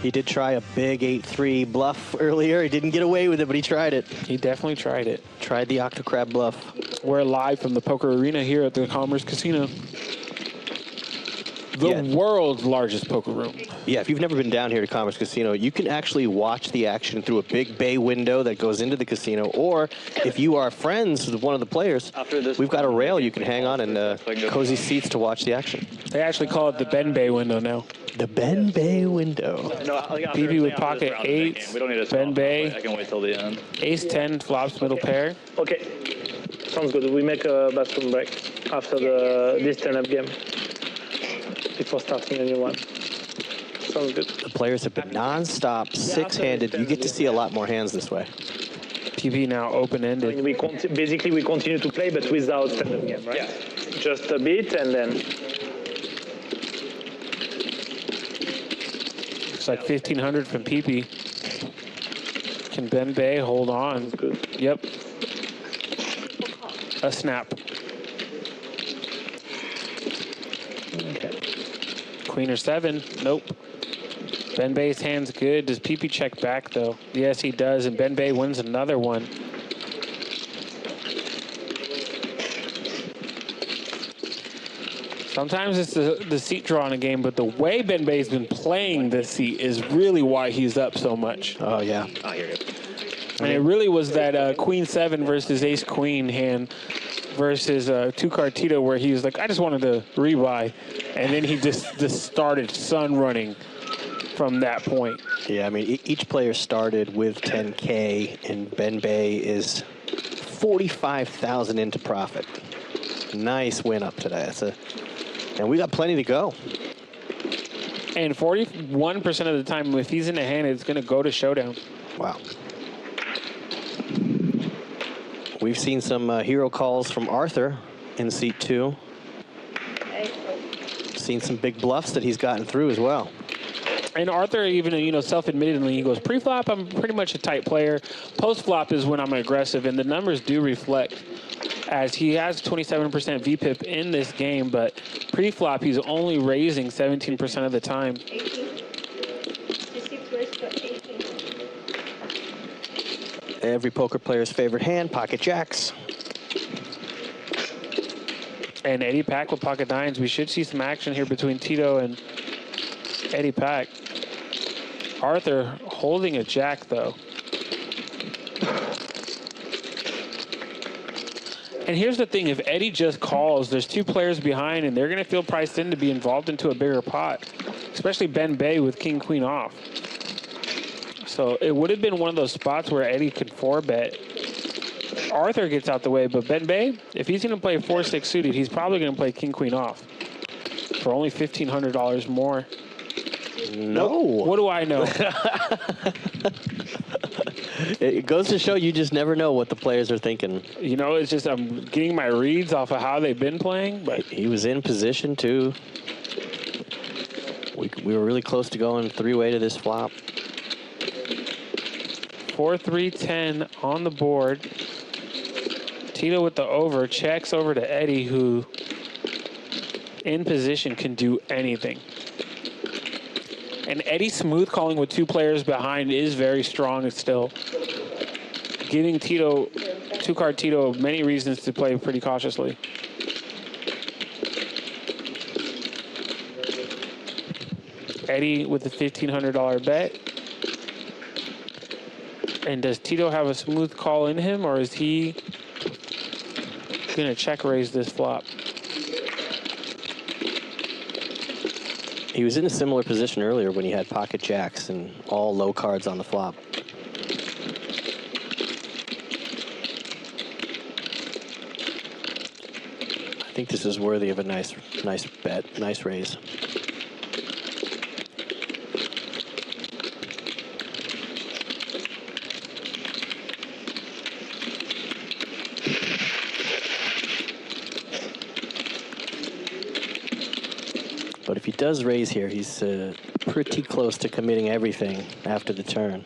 He did try a big 8-3 bluff earlier. He didn't get away with it, but he tried it. He definitely tried it. Tried the Octo Crab bluff. We're live from the poker arena here at the Commerce Casino. The world's largest poker room. Yeah, if you've never been down here to Commerce Casino, you can actually watch the action through a big bay window that goes into the casino. Or if you are friends with one of the players, we've got a rail you can hang on and cozy seats to watch the action. They actually call it the Ben Bay window now. The Ben Bay window. BB with pocket eights. We don't need to Ben Bay. I can wait till the end. Ace 10 flops middle pair. Okay, sounds good. We make a bathroom break after this turn-up game before starting a new one. Sounds good. The players have been non-stop, six-handed. You get to see a lot more hands this way. PB now open-ended. I mean, basically we continue to play, but without stand-up game, right? Yeah. Just a bit, and then. It's like 1,500 from PP. Can Ben Bay hold on? Good. Yep. A snap. Okay. Queen or 7. Nope. Ben Bay's hand's good. Does PP check back, though? Yes, he does, and Ben Bay wins another one. Sometimes it's the seat draw in a game, but the way Ben Bay's been playing this seat is really why he's up so much. Oh, yeah. Oh, here it is. And it really was that Queen 7 versus Ace Queen hand versus 2Cardtito where he was like, I just wanted to rebuy. And then he just started sun running from that point. Yeah, I mean, each player started with 10K, and Ben Bay is 45,000 into profit. Nice win up today. And we got plenty to go. And 41% of the time, if he's in the hand, it's going to go to showdown. Wow. We've seen some hero calls from Arthur in seat 2. Seen some big bluffs that he's gotten through as well. And Arthur, even self-admittedly, he goes, pre-flop, I'm pretty much a tight player. Post-flop is when I'm aggressive, and the numbers do reflect, as he has 27% VPIP in this game, but pre-flop, he's only raising 17% of the time. 18. Every poker player's favorite hand, pocket jacks. And Eddie Pack with pocket nines. We should see some action here between Tito and Eddie Pack. Arthur holding a jack, though. And here's the thing, if Eddie just calls, there's 2 players behind, and they're going to feel priced in to be involved into a bigger pot, especially Ben Bay with king, queen off. So it would have been one of those spots where Eddie could 4-bet. Arthur gets out the way, but Ben Bay, if he's going to play 4-6 suited, he's probably going to play king, queen off for only $1,500 more. No. What do I know? It goes to show you just never know what the players are thinking. It's just I'm getting my reads off of how they've been playing. But he was in position, too. We were really close to going 3-way to this flop. 4-3-10 on the board. Tito with the over, checks over to Eddie, who in position can do anything. And Eddie smooth calling with 2 players behind is very strong still. Giving 2Cardtito many reasons to play pretty cautiously. Eddie with the $1,500 bet. And does Tito have a smooth call in him, or is he going to check raise this flop? He was in a similar position earlier when he had pocket jacks and all low cards on the flop. I think this is worthy of a nice bet, nice raise. But if he does raise here, he's pretty close to committing everything after the turn.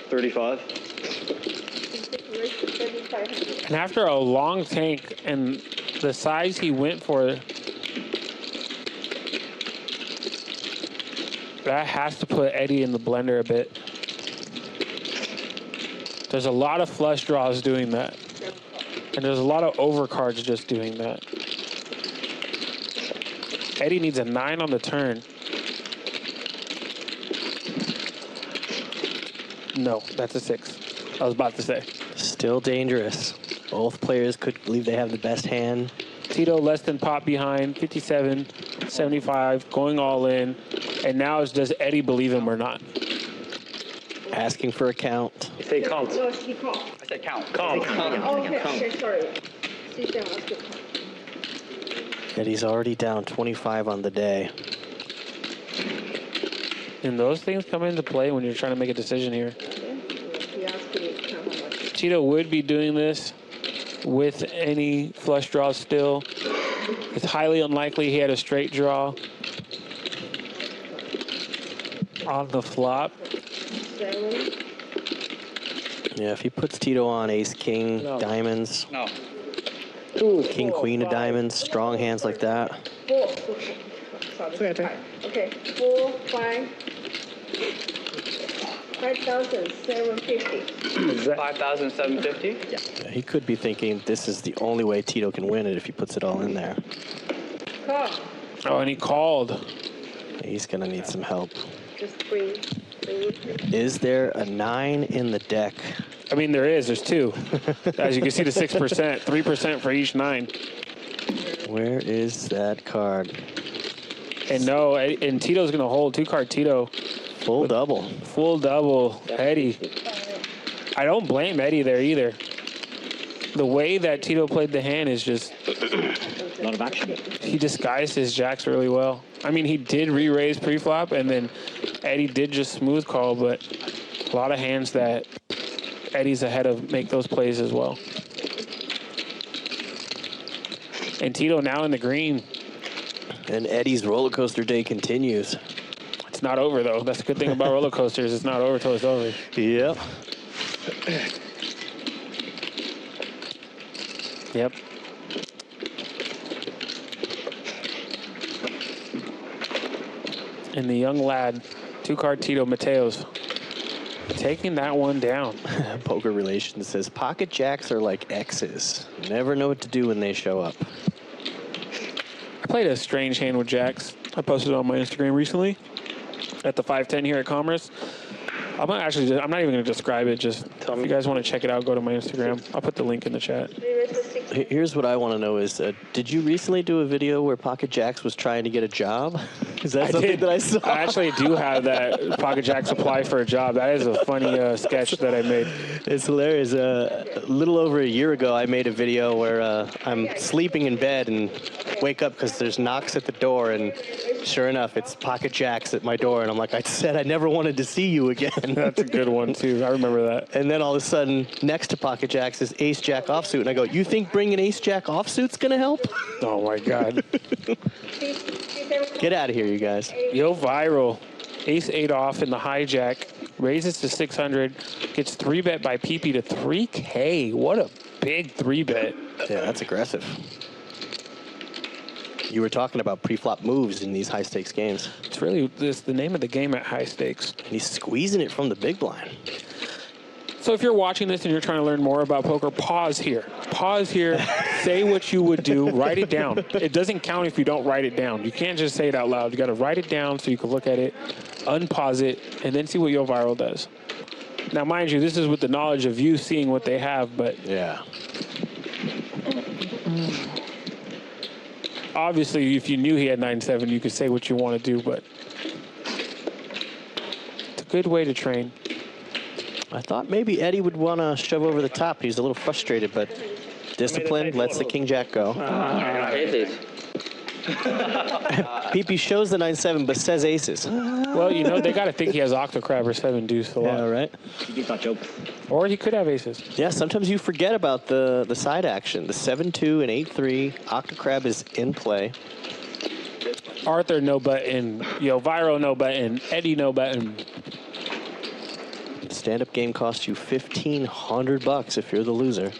$35. And after a long tank and the size he went for, that has to put Eddie in the blender a bit. There's a lot of flush draws doing that. And there's a lot of overcards just doing that. Eddie needs a 9 on the turn. No, that's a 6. I was about to say. Still dangerous. Both players could believe they have the best hand. Tito less than pot behind, 57, 75, going all in. And now it's does Eddie believe him or not? Asking for a count. You say count. No, he called. I said count. Count. Oh, okay, sorry. She's saying let's go. Eddie's already down 25 on the day. And those things come into play when you're trying to make a decision here. He asked me to count how much. Tito would be doing this with any flush draws still. It's highly unlikely he had a straight draw on the flop. 7. Yeah, if he puts Tito on ace, king, diamonds, No. king, queen of diamonds, strong hands like that. 4. Sorry. 5. Okay. 4, 5. 5,750. 5,750? Yeah, he could be thinking this is the only way Tito can win it if he puts it all in there. Call. Oh, and he called. He's going to need some help. Just bring. Is there a 9 in the deck? I mean, there is. There's 2. As you can see, the 6%, 3% for each 9. Where is that card? And no, and Tito's going to hold 2Cardtito. Full double. Full double. Eddie. I don't blame Eddie there either. The way that Tito played the hand is just... A lot of action. He disguised his jacks really well. I mean, he did re-raise pre-flop, and then Eddie did just smooth call, but a lot of hands that Eddie's ahead of make those plays as well. And Tito now in the green. And Eddie's roller coaster day continues. It's not over, though. That's the good thing about roller coasters. It's not over till it's over. Yep. Yep. And the young lad, 2Cardtito Mateos, taking that one down. Poker Relations says, pocket jacks are like exes. Never know what to do when they show up. I played a strange hand with jacks. I posted it on my Instagram recently at the 510 here at Commerce. I'm not even going to describe it. Just if you guys want to check it out, go to my Instagram. I'll put the link in the chat. Here's what I want to know is, did you recently do a video where Pocket Jacks was trying to get a job? Is that something that I saw? I actually do have that Pocket Jacks apply for a job. That is a funny sketch that I made. It's hilarious. A little over a year ago, I made a video where I'm sleeping in bed and wake up because there's knocks at the door, and sure enough, it's Pocket Jacks at my door, and I'm like, I said I never wanted to see you again. That's a good one, too. I remember that. And then all of a sudden, next to Pocket Jacks is Ace Jack offsuit, and I go, you think bringing Ace Jack offsuit's going to help? Oh, my God. Get out of here, you guys. Yo, viral. Ace 8 off in the hijack. Raises to 600. Gets 3-bet by PP to 3K. What a big 3-bet. Yeah, that's aggressive. You were talking about pre-flop moves in these high-stakes games. It's really the name of the game at high stakes. And he's squeezing it from the big blind. So if you're watching this and you're trying to learn more about poker, pause here. Pause here. Say what you would do. Write it down. It doesn't count if you don't write it down. You can't just say it out loud. You got to write it down so you can look at it, unpause it, and then see what Yo Viral does. Now, mind you, this is with the knowledge of you seeing what they have, but yeah. Obviously, if you knew he had 9-7, you could say what you want to do, but it's a good way to train. I thought maybe Eddie would want to shove over the top. He's a little frustrated, but disciplined, lets the king-jack go. PP shows the 9-7, but says aces. Well, you know, they got to think he has Octo Crab or 7 deuce a lot. Yeah, right. Or he could have aces. Yeah, sometimes you forget about the side action. The 7-2 and 8-3. Octo Crab is in play. Arthur, no button. Yo Viral, no button. Eddie, no button. Stand-up game costs you $1,500 if you're the loser.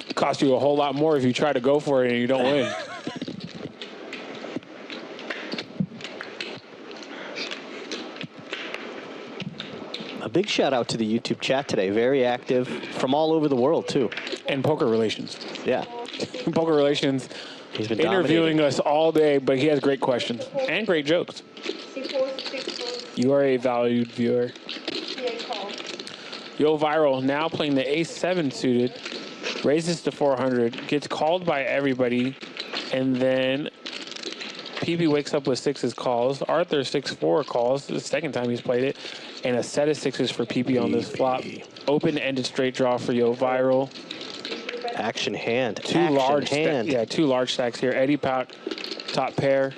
It costs you a whole lot more if you try to go for it and you don't win. A big shout out to the YouTube chat today. Very active from all over the world, too. And Poker Relations. Yeah. Poker Relations. He's been interviewing us all day, but he has great questions and great jokes. You are a valued viewer. Yo Viral now playing the ace-7 suited, raises to 400, gets called by everybody, and then PP wakes up with 6's calls. Arthur 6-4 calls, the second time he's played it, and a set of 6s for PP on this flop. Open-ended straight draw for Yo Viral. Action hand. Two large stacks here. Eddie Pout, top pair.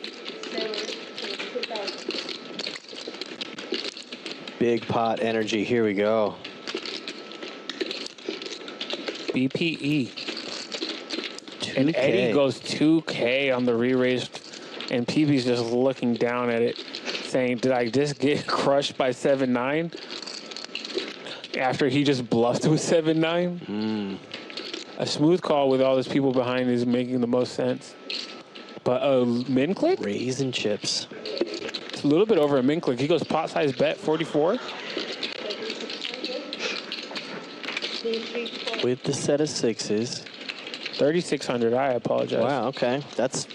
Big pot energy. Here we go. BPE. 2K. And Eddie goes 2K on the re-raised, and PB's just looking down at it, saying, did I just get crushed by 7-9? After he just bluffed with 7-9? A smooth call with all those people behind is making the most sense. But a min click? Raising chips. It's a little bit over a min click. He goes pot size bet 44. With the set of 6s. 3,600. I apologize. Wow, okay. That's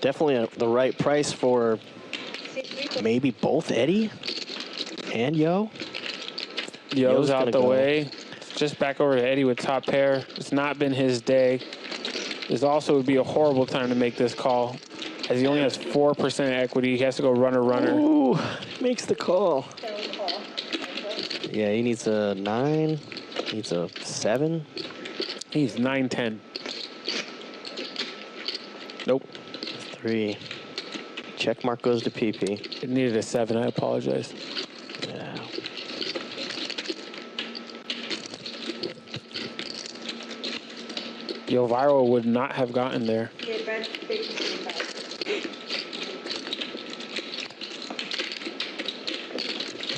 definitely the right price for maybe both Eddie and Yo. Yo's out the way. Just back over to Eddie with top pair. It's not been his day. This also would be a horrible time to make this call, as he only has 4% equity. He has to go runner. Ooh, makes the call. Yeah, he needs a 9. Needs a 7. He's 9-10. Nope. 3. Check mark goes to PP. It needed a 7. I apologize. Yeah. Yo Viral would not have gotten there.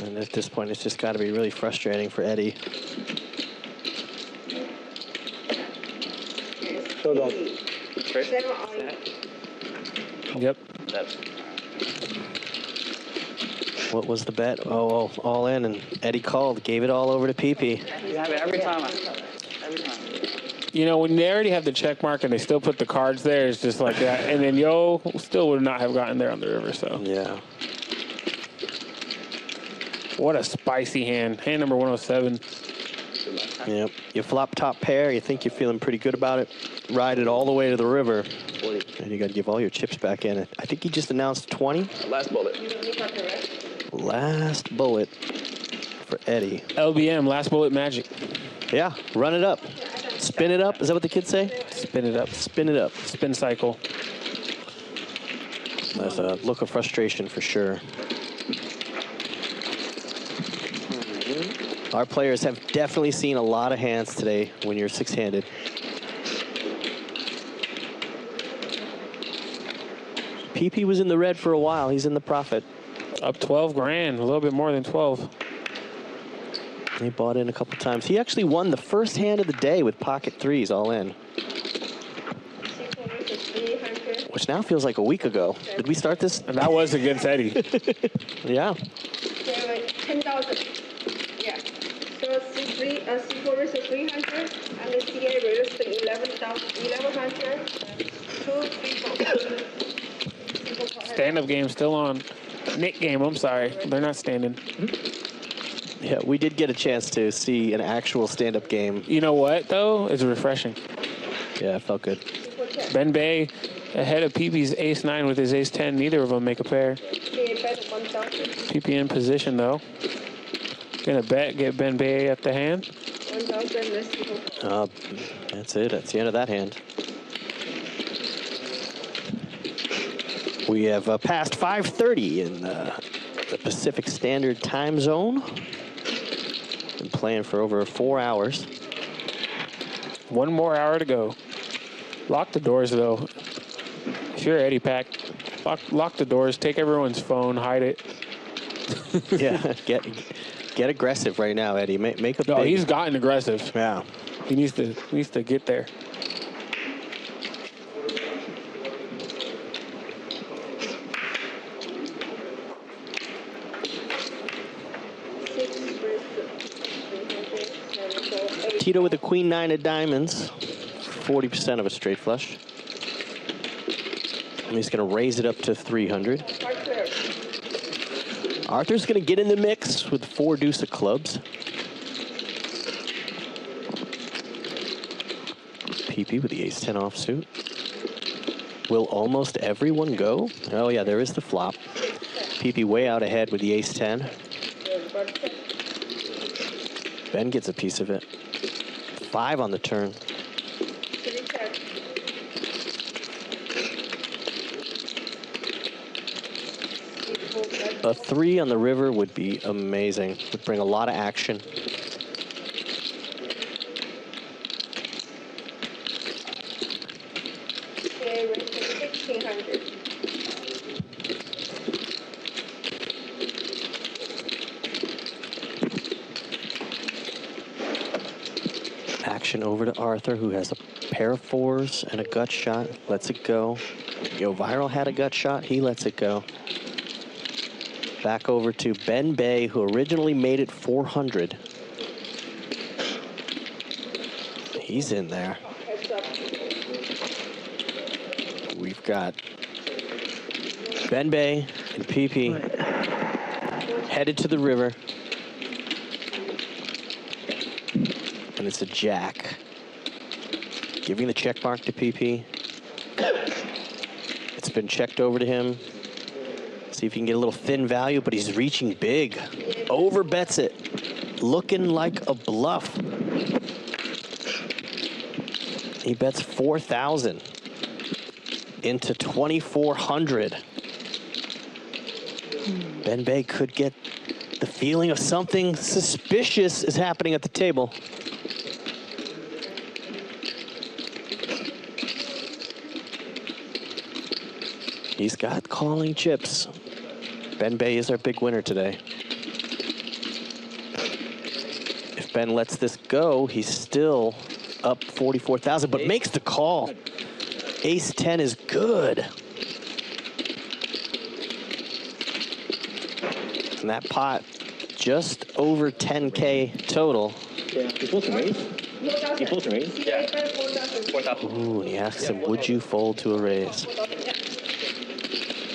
And at this point, it's just got to be really frustrating for Eddie. Showdown. Yep. What was the bet? Oh, all in, and Eddie called, gave it all over to PP. You have it every time. You know, when they already have the check mark and they still put the cards there, it's just like that. And then Yo still would not have gotten there on the river, so. Yeah. What a spicy hand. Hand number 107. Yep. You flop top pair, you think you're feeling pretty good about it. Ride it all the way to the river. And you got to give all your chips back in. I think he just announced 20. Last bullet. Last bullet for Eddie. LBM, last bullet magic. Yeah, run it up. Spin it up. Is that what the kids say? Spin it up. Spin it up. Spin cycle. That's a look of frustration for sure. Our players have definitely seen a lot of hands today when you're six-handed. PP was in the red for a while. He's in the profit. Up 12 grand, a little bit more than 12. He bought in a couple times. He actually won the first hand of the day with pocket threes all in. Which now feels like a week ago. Did we start this? And that was against Eddie. Yeah. 10,000. Yeah. So got C3, C4 versus 300, and the CA versus 1100, 2, 3, 4. Stand-up game still on. Nick game, I'm sorry. They're not standing. Yeah, we did get a chance to see an actual stand-up game. You know what, though? It's refreshing. Yeah, it felt good. Ben Bay ahead of PP's ace-9 with his ace-10. Neither of them make a pair. PP in position, though. Gonna bet, get Ben Bay at the hand. That's it. That's the end of that hand. We have passed 5:30 in the Pacific Standard Time Zone. Been playing for over 4 hours. 1 more hour to go. Lock the doors, though. If you're Eddie Pack, lock the doors. Take everyone's phone. Hide it. Yeah, get aggressive right now, Eddie. Make a. No, he's gotten aggressive. Yeah. He needs to get there. Tito with the queen-9 of diamonds. 40% of a straight flush. And he's going to raise it up to 300. Arthur's going to get in the mix with 4 deuce of clubs. PP with the ace-10 offsuit. Will almost everyone go? Oh, yeah, there is the flop. PP way out ahead with the ace-10. Ben gets a piece of it. 5 on the turn. A 3 on the river would be amazing. Would bring a lot of action. Action over to Arthur, who has a pair of 4s and a gut shot. Lets it go. Yo Viral had a gut shot. He lets it go. Back over to Ben Bay, who originally made it 400. He's in there. We've got Ben Bay and PP headed to the river. And it's a jack. Giving the check mark to PP. It's been checked over to him. See if he can get a little thin value, but he's reaching big. Over bets it. Looking like a bluff. He bets 4,000 into 2,400. Ben Bay could get the feeling of something suspicious is happening at the table. He's got calling chips. Ben Bay is our big winner today. If Ben lets this go, he's still up 44,000, but makes the call. Ace-10 is good. And that pot, just over 10K total. Yeah, you're supposed to raise? You're supposed to raise? Yeah. 4,000. Ooh, and he asks him, would you fold to a raise?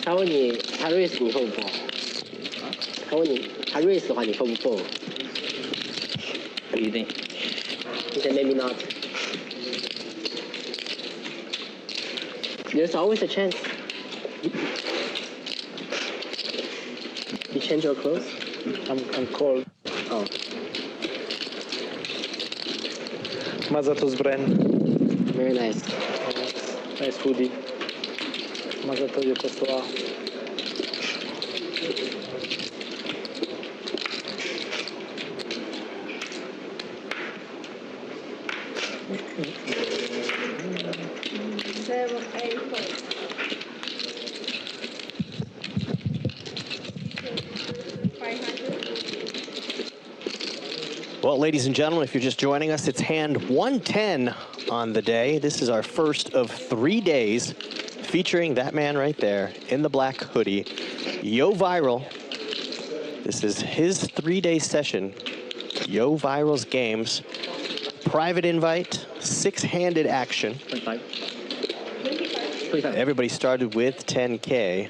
他问你，他 raise 你 fold 不 fold？ 他问你，他 raise 的话你 fold 不 fold？ 不一定。He said maybe not. There's always a chance. You change your clothes? I'm cold. Oh. Mazatos brand. Very nice. Nice hoodie. Mazatos je poslala. Well, ladies and gentlemen, if you're just joining us, it's hand 110 on the day. This is our first of 3 days featuring that man right there in the black hoodie, Yo Viral. This is his 3-day session Yo Viral's games. Private invite, 6-handed action. 25. Everybody started with 10K.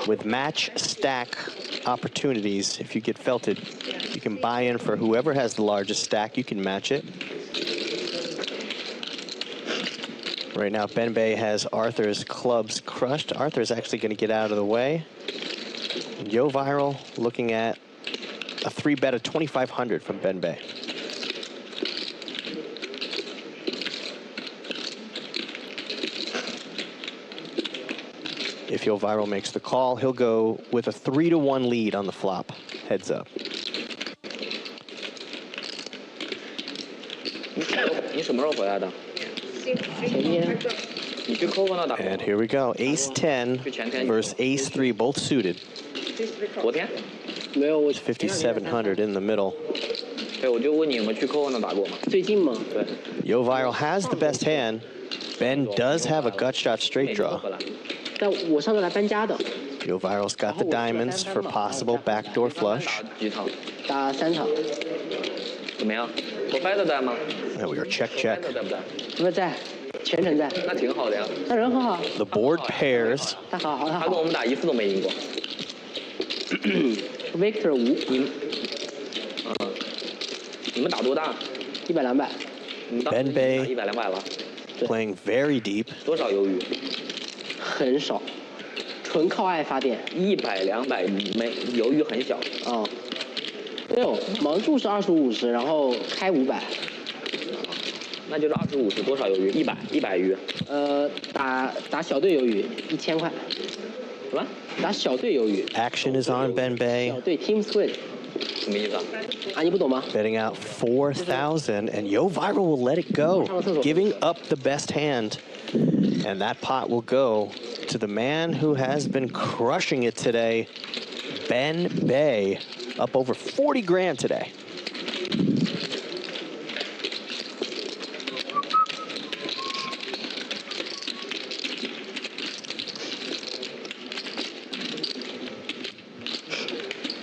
With match stack opportunities, if you get felted, you can buy in for whoever has the largest stack, you can match it. Right now, Benbei has Arthur's clubs crushed. Arthur's actually going to get out of the way. Yo Viral looking at a 3-bet of 2,500 from Benbei. If Yo Viral makes the call, he'll go with a 3-1 lead on the flop. Heads up. And here we go. Ace-10 versus Ace-3, both suited. 5,700 in the middle. Yo Viral has the best hand. Ben does have a gut shot straight draw. Yo Viral's got the diamonds for possible backdoor flush. There we are, check. The board pairs. Victor 5。100、200。Benbei playing very deep. 很少，纯靠爱发电。100、200没犹豫很小。哦，没有，盲注是25、50，然后开500。那就是25是多少鱿鱼？100鱼。打小队鱿鱼1000块。什么？打小队鱿鱼。Action is on Benbei. 小队 Team Squid。什么意思啊？啊，你不懂吗？ Betting out 4,000, and Yo Viral will let it go, giving up the best hand. And that pot will go to the man who has been crushing it today, Benbei, up over 40 grand today.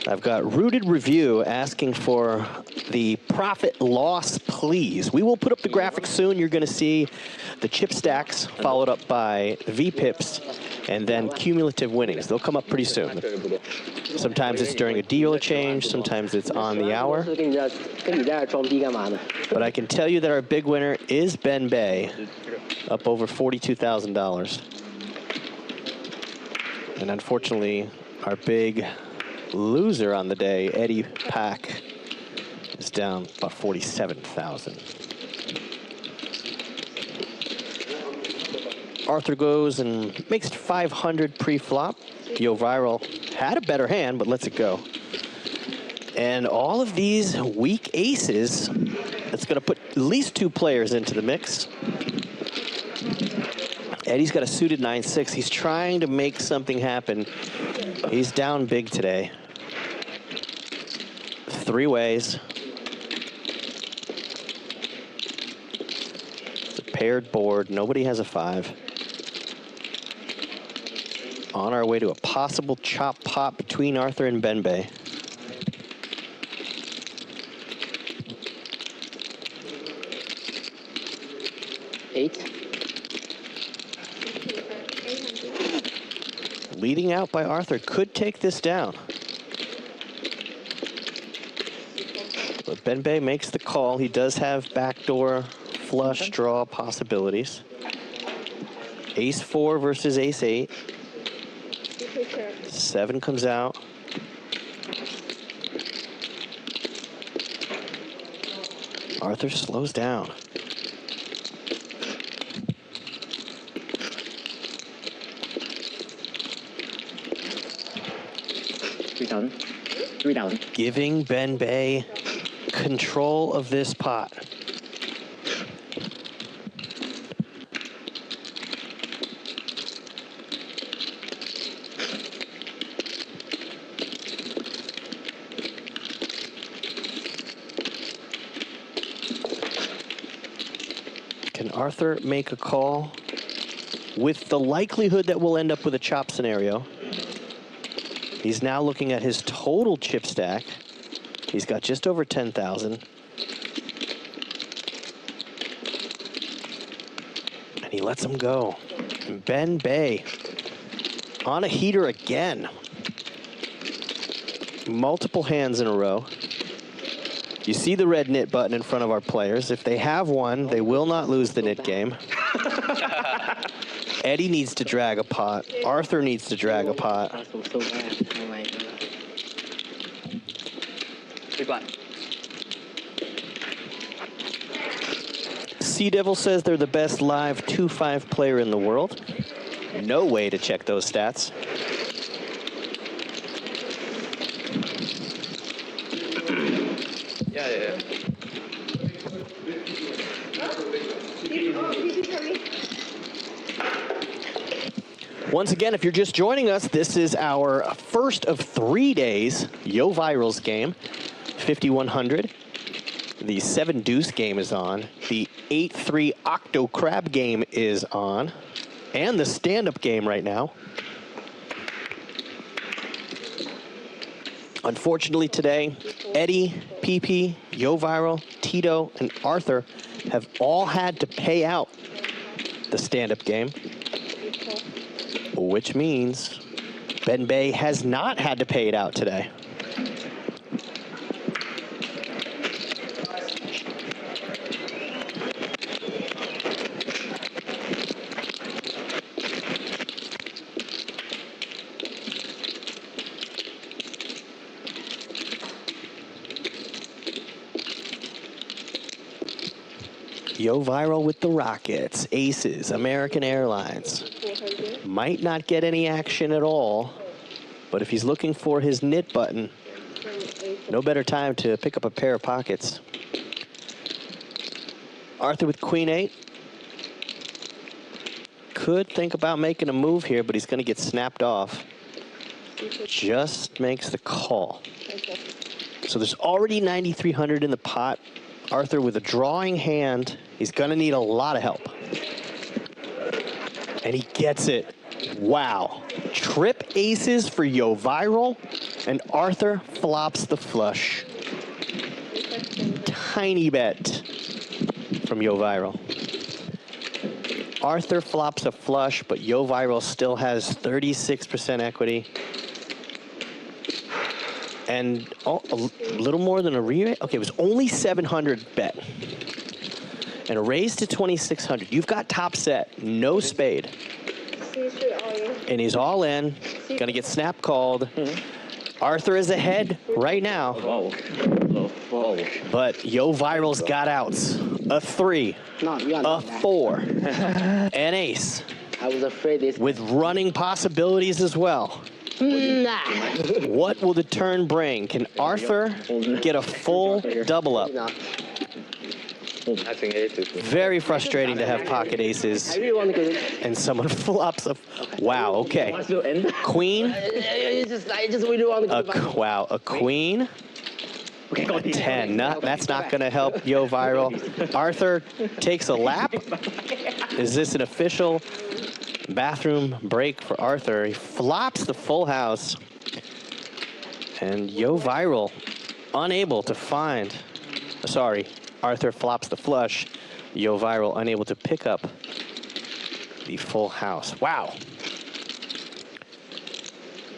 I've got Rooted Review asking for the profit loss, please. We will put up the graphics soon. You're going to see the chip stacks followed up by VPIPs and then cumulative winnings. They'll come up pretty soon. Sometimes it's during a dealer change. Sometimes it's on the hour. But I can tell you that our big winner is Benbei, up over $42,000. And unfortunately, our big loser on the day, Eddie Pack, is down about 47,000. Arthur goes and makes it 500 pre-flop. Yo Viral had a better hand, but lets it go. And all of these weak aces, that's going to put at least 2 players into the mix. Eddie's got a suited 9-6. He's trying to make something happen. He's down big today. 3 ways. It's a paired board. Nobody has a 5. On our way to a possible chop pot between Arthur and Benbei. Leading out by Arthur could take this down. But Benbei makes the call. He does have backdoor flush draw possibilities. Ace-4 versus Ace-8. 7 comes out. Arthur slows down. Giving Benbei control of this pot. Can Arthur make a call with the likelihood that we'll end up with a chop scenario? He's now looking at his total chip stack. He's got just over 10,000. And he lets him go. And Ben Bay on a heater again. Multiple hands in a row. You see the red knit button in front of our players. If they have one, they will not lose the knit game. Eddie needs to drag a pot. Arthur needs to drag a pot. Big blind. Sea Devil says they're the best live 2-5 player in the world. No way to check those stats. Yeah. Once again, if you're just joining us, this is our first of 3 days Yo Virals game, 5100. The 7 Deuce game is on. The 8-3 Octo Crab game is on. And the stand-up game right now. Unfortunately today, Eddie, PP, Yo Viral, Tito, and Arthur have all had to pay out the stand-up game, which means Ben Bay has not had to pay it out today. Yo Viral with the Rockets, Aces, American Airlines. Might not get any action at all, but if he's looking for his knit button, no better time to pick up a pair of pockets. Arthur with Queen 8. Could think about making a move here, but he's going to get snapped off. Just makes the call. So there's already 9,300 in the pot. Arthur with a drawing hand. He's going to need a lot of help. And he gets it. Wow. Trip aces for Yo Viral, and Arthur flops the flush. Tiny bet from Yo Viral. Arthur flops a flush, but Yo Viral still has 36% equity. And a little more than a re-raise. Okay, it was only 700 bet. And a raise to 2,600. You've got top set, no spade. And he's all in. Gonna get snap called. Arthur is ahead right now. But Yo Viral's got outs. A 3, a 4, an ace. I was afraid this. With running possibilities as well. What will the turn bring? Can Arthur get a full double up? I think aces. Very frustrating to have pocket aces and someone flops a. Wow. Okay. Queen. Wow. A queen. A 10. That's not going to help Yo Viral. Arthur takes a lap. Is this an official bathroom break for Arthur? He flops the full house. And Yo Viral unable to find. Sorry. Arthur flops the flush. Yo Viral unable to pick up the full house. Wow.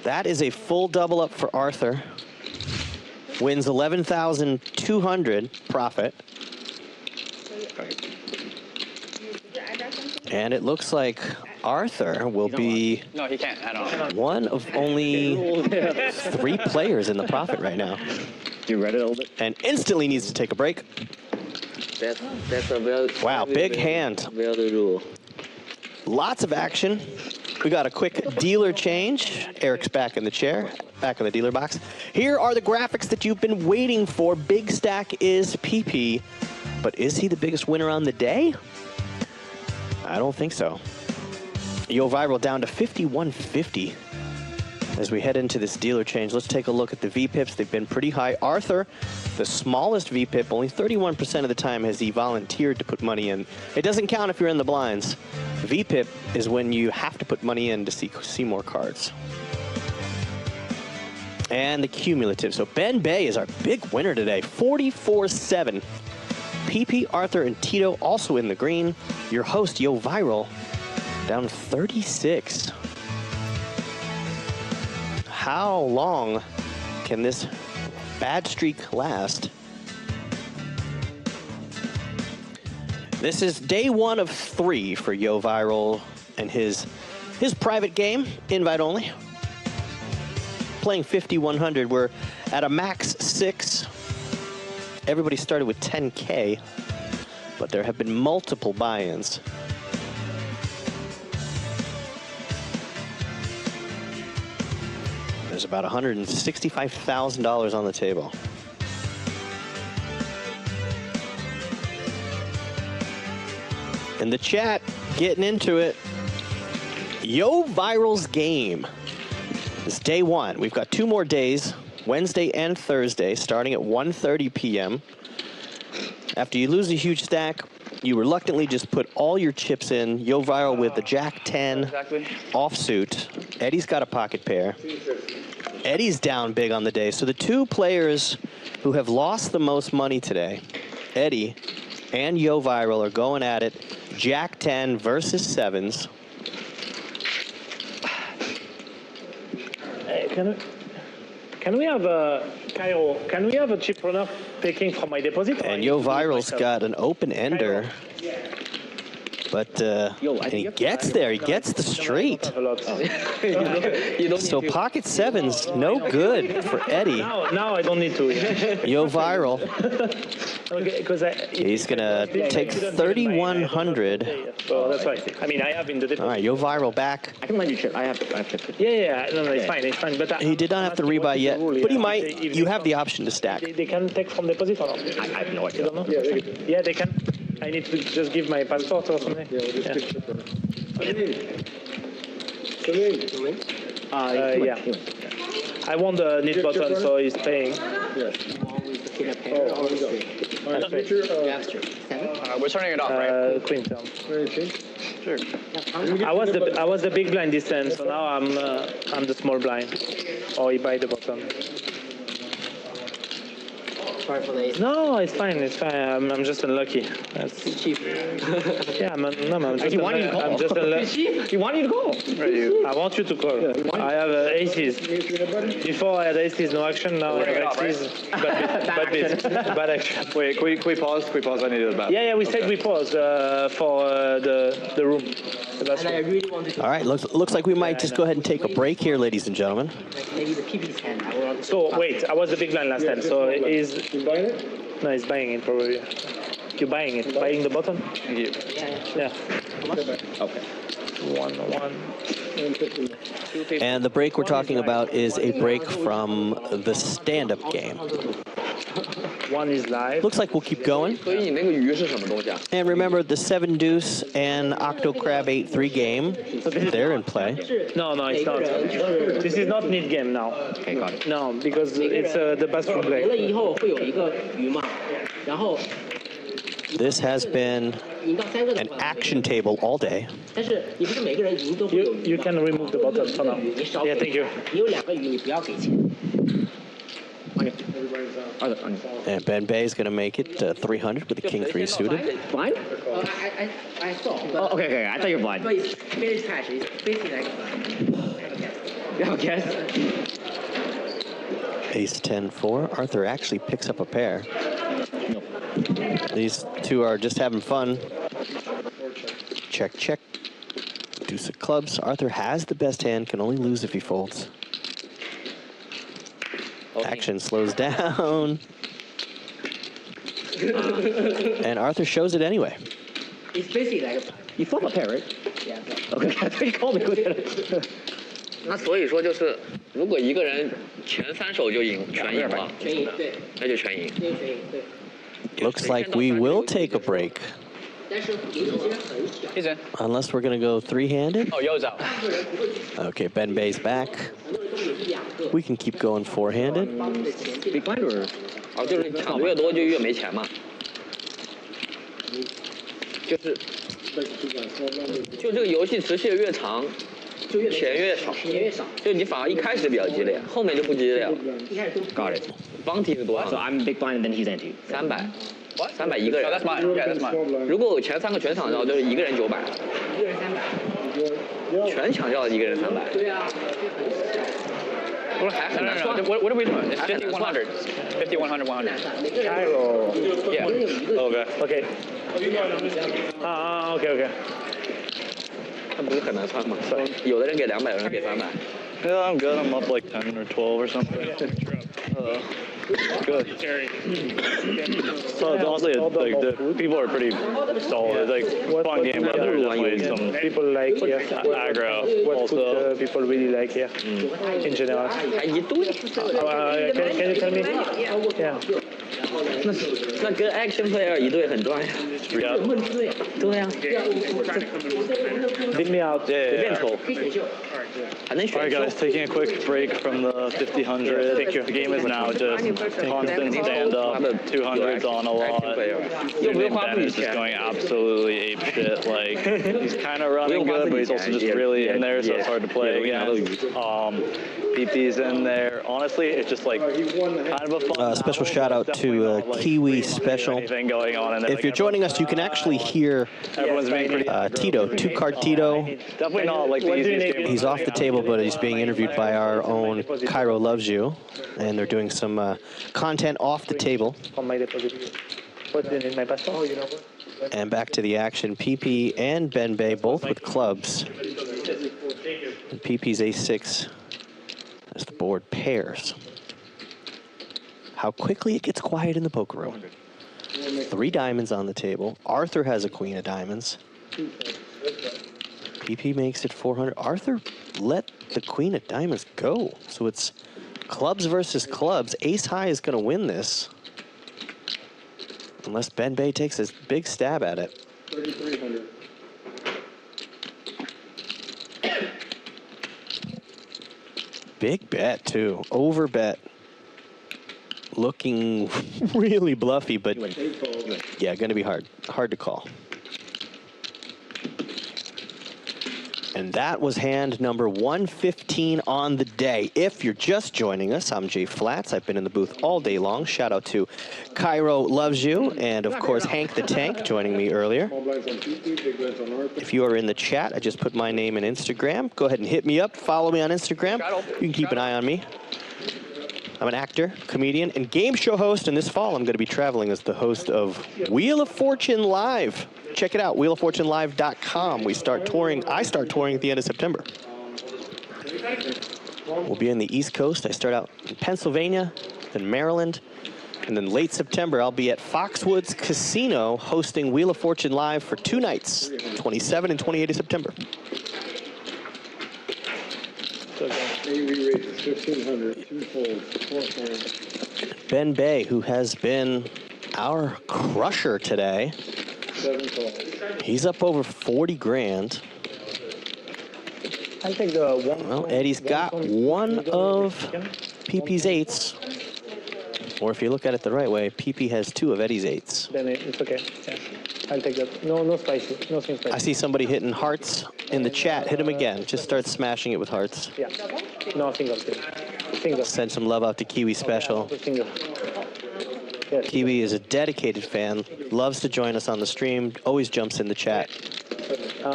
That is a full double up for Arthur. Wins 11,200 profit. And it looks like Arthur will be No, he can't. I don't know. one of only 3 players in the profit right now. You read it a little bit? And instantly needs to take a break. That's a very. Wow, big hand. Very rule. Lots of action. We got a quick dealer change. Eric's back in the chair, back in the dealer box. Here are the graphics that you've been waiting for. Big stack is PP, but is he the biggest winner on the day? I don't think so. Yo Viral down to 5150 as we head into this dealer change. Let's take a look at the VPIPs. They've been pretty high. Arthur, the smallest VPIP, only 31% of the time has he volunteered to put money in. It doesn't count if you're in the blinds. VPIP is when you have to put money in to see more cards. and the cumulative. So Ben Bay is our big winner today, 44-7. PP, Arthur, and Tito also in the green. Your host, Yo Viral, down 36. How long can this bad streak last? This is day 1 of 3 for Yo Viral and his private game, invite only. Playing 50-100, we're at a max 6. Everybody started with 10K, but there have been multiple buy-ins. There's about $165,000 on the table. In the chat, getting into it. Yo Viral's game. It's day 1. We've got 2 more days, Wednesday and Thursday, starting at 1:30 p.m. After you lose a huge stack, you reluctantly just put all your chips in. Yo Viral with the Jack 10 offsuit. Eddie's got a pocket pair. Eddie's down big on the day. So the 2 players who have lost the most money today, Eddie and Yo Viral, are going at it. Jack 10 versus 7s. Can we have a Cairo? Can we have a chip runner taking from my deposit? And Yo Viral's got an open ender, but and he gets there. He gets the straight. So pocket 7's no good for Eddie. Now I don't need to. Yo Viral. Okay, because He's gonna take 3,100. So that's right. I mean, I have in the deposit. All right, Yo Viral back. I can let you chip. I have chips. Yeah. No, it's fine. It's fine. But He did not have to rebuy yet, but he might. You have the option to stack. They can take from deposit or not? I have no idea. You don't know? Yeah, they can. I need to just give my passport or something. Yeah. I want the knit button, so he's paying. We're turning it off, right? Queen turn. Sure. I was the big blind this time, so now I'm the small blind. Or he buy the bottom. Sorry for the ace. No, it's fine. It's fine. I'm just unlucky. That's cheap. Yeah, I'm just He wanted you to call. I'm just unlucky. He wanted you to call. I want you to call. I have aces. Before I had aces, no action. Now I have aces. Bad action. Wait, can we pause? Can we pause? I needed a bath. Yeah, we said we pause for the room. And I really want to. All right, looks like we might just go ahead and take a break here, ladies and gentlemen. Maybe the PP's hand. I will. So wait, I was the big line last time. So is You buying it? no, he's buying it probably. You buying it? Buying the bottom? Thank you. Yeah. Okay. 1-1. And the break we're talking about is a break from the stand-up game. One is live. Looks like we'll keep going. 所以你那个鱼是什么东西啊？ And remember, the 7 deuce and Octo Crab 8-3 game, they're in play. No, it's not. This is not need game now. Okay, got it. No, because it's the bathroom 回了 break. 以后会有一个鱼嘛，然后 This has been 赢到3个的 an 话， action table all day. 但是你不是每个人赢都会有 You 鱼嘛 can remove the bottom for now. 你少 Yeah, 给 thank you. 你有2个鱼，你不要给钱。 And Ben Bay is going to make it 300 with the King 3 suited. Blind? I saw. Oh, okay. I thought you were blind. But it's very trash. It's basically like Okay. Ace 10-4. Arthur actually picks up a pair. These 2 are just having fun. Check. Deuce of clubs. Arthur has the best hand, can only lose if he folds. Action slows down. And Arthur shows it anyway. it's basically like You flop a pair, right? yeah. Okay, I thought you called me with it. 那所以说就是，如果一个人前3手就赢，全赢了，全赢对，那就全赢。那就全赢对。 Looks like we will take a break. 但是赢的其实很小。 He's in. Unless we're going to go 3-handed. Oh, Yo's out. Okay, Ben Bay's back. We can keep going 4-handed. Big blind or? 哦，就是抢的越多就越没钱嘛。就这个游戏持续的越长，钱越少，就你反而一开始比较激烈，后面就不激烈了。Got it. Bounty 是多少 So I'm big blind and then he's ante. ？300一个人。 That's mine. Yeah, that's mine. 如果前3个全抢掉，就是一个人900。全抢掉一个人300。对啊。不是还很难算。 What are we doing? It's 50, 100. 50, 100, 100. Yeah. Okay. Okay. 它不是很难算吗？有的人给200，有人给300。 Yeah, I'm good. I'm up like 10 or 12 or something. Good. So honestly, like the people are pretty solid. It's like fun game, but there's definitely some People like here. aggro What also. food people really like here in general? 还一堆。 Can you tell me? Yeah. 那跟 action player 一队很赚呀。 Yeah. 对呀。 Dig me out. 随便抽。还能 All 选 right, 抽。 guys, taking a quick break from the 50, 100. The game is now just constant stand-up, 200s on a lot. Your main Ben is just going absolutely ape shit. Like, he's kind of running good, but he's also just really in there, so it's hard to play against. PP's in there. Honestly, it's just like kind of a fun. Special shout out to Kiwi Special. Anything going on in there. If you're joining us, you can actually hear Everyone's being pretty Tito, 2Cardtito. definitely not like the easiest game. He's off the table, but he's being interviewed by our own Cairo Loves You, and they're doing some content off the table. On my deposit. What's in my passport? And back to the action. PP and Ben Bay both with clubs. And PP's ace-6 as the board pairs. How quickly it gets quiet in the poker room. 3 diamonds on the table. Arthur has a queen of diamonds. PP makes it 400. Arthur let the queen of diamonds go. So it's clubs versus clubs. Ace high is going to win this. Unless Ben Bay takes a big stab at it. 3,300. Big bet, too. Over bet. Looking really bluffy, but yeah, going to be hard. Hard to call. And that was hand number 115 on the day. If you're just joining us, I'm Jay Flats. I've been in the booth all day long. Shout out to Cairo Loves You, and of course Hank the Tank joining me earlier. If you are in the chat, I just put my name and Instagram. Go ahead and hit me up. Follow me on Instagram. You can keep an eye on me. I'm an actor, comedian, and game show host, and this fall I'm going to be traveling as the host of Wheel of Fortune Live. Check it out, wheeloffortunelive.com. I start touring at the end of September. We'll be in the East Coast. I start out in Pennsylvania, then Maryland, and then late September I'll be at Foxwoods Casino hosting Wheel of Fortune Live for 2 nights, 27 and 28 of September. AV rate is 1,500. 2 folds. 4 folds. Ben Bay, who has been our crusher today. 7 folds. He's up over 40 grand. I'll take the one. Well, Eddie's got one of PP's 8s. Or if you look at it the right way, PP has 2 of Eddie's 8s. Then it's okay. Yeah. I'll take that. No spicy. Nothing spicy. I see somebody hitting hearts in the chat. Hit him again. Just start smashing it with hearts. Yeah. No, single. Single. Send some love out to Kiwi Special. Single. Yes. Kiwi is a dedicated fan. Loves to join us on the stream. Always jumps in the chat.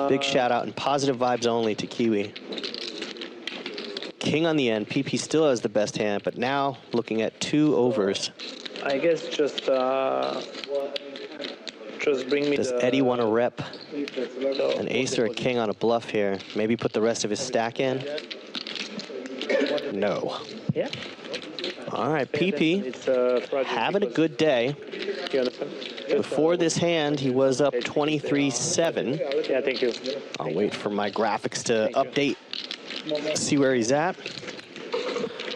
Big shout out and positive vibes only to Kiwi. King on the end. PP still has the best hand, but now looking at 2 overs. I guess just bring me. Does Eddie want to rep an ace or a king on a bluff here? Maybe put the rest of his stack in? No. Yeah. All right, PP having a good day. Before this hand, he was up 23-7. Yeah, thank you. I'll wait for my graphics to update, see where he's at.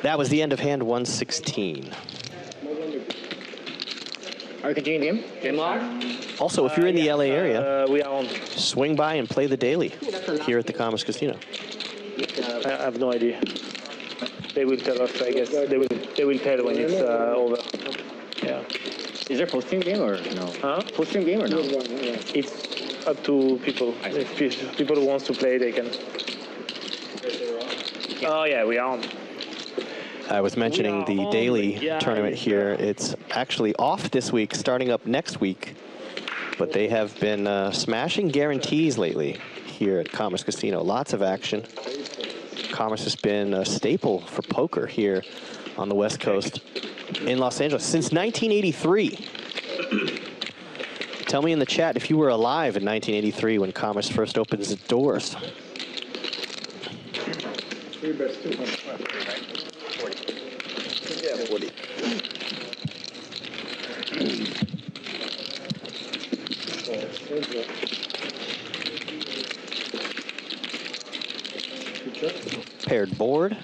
That was the end of hand 116. Are we continuing the game? Game on? Also, if you're in the LA area, we are on. swing by and play the daily here at the Commerce Casino. I have no idea. They will tell us, I guess. They will tell when it's over. Yeah. Is there post-stream game or no? Huh? Post-stream game or no? It's up to people. If people who wants to play, they can. Oh yeah, we are. I was mentioning the daily tournament here. It's actually off this week, starting up next week. But they have been smashing guarantees lately here at Commerce Casino. Lots of action. Commerce has been a staple for poker here on the West Coast in Los Angeles since 1983. Tell me in the chat if you were alive in 1983 when Commerce first opened its doors. 3 bets 200. Yeah, 40. Paired board.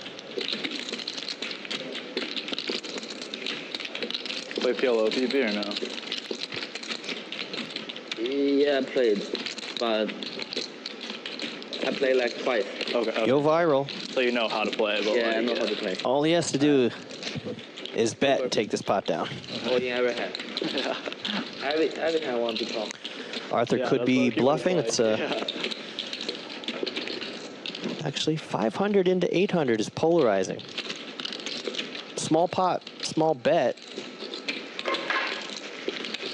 Play PLO PP or no? Yeah, I played, but I play like twice. Okay. Yo viral. So you know how to play, but Yeah, I like, know how to play. All he has to do is bet and take this pot down. Oh, in every hand. every hand I want to talk. Arthur could be bluffing. It's actually 500 into 800 is polarizing. Small pot, small bet.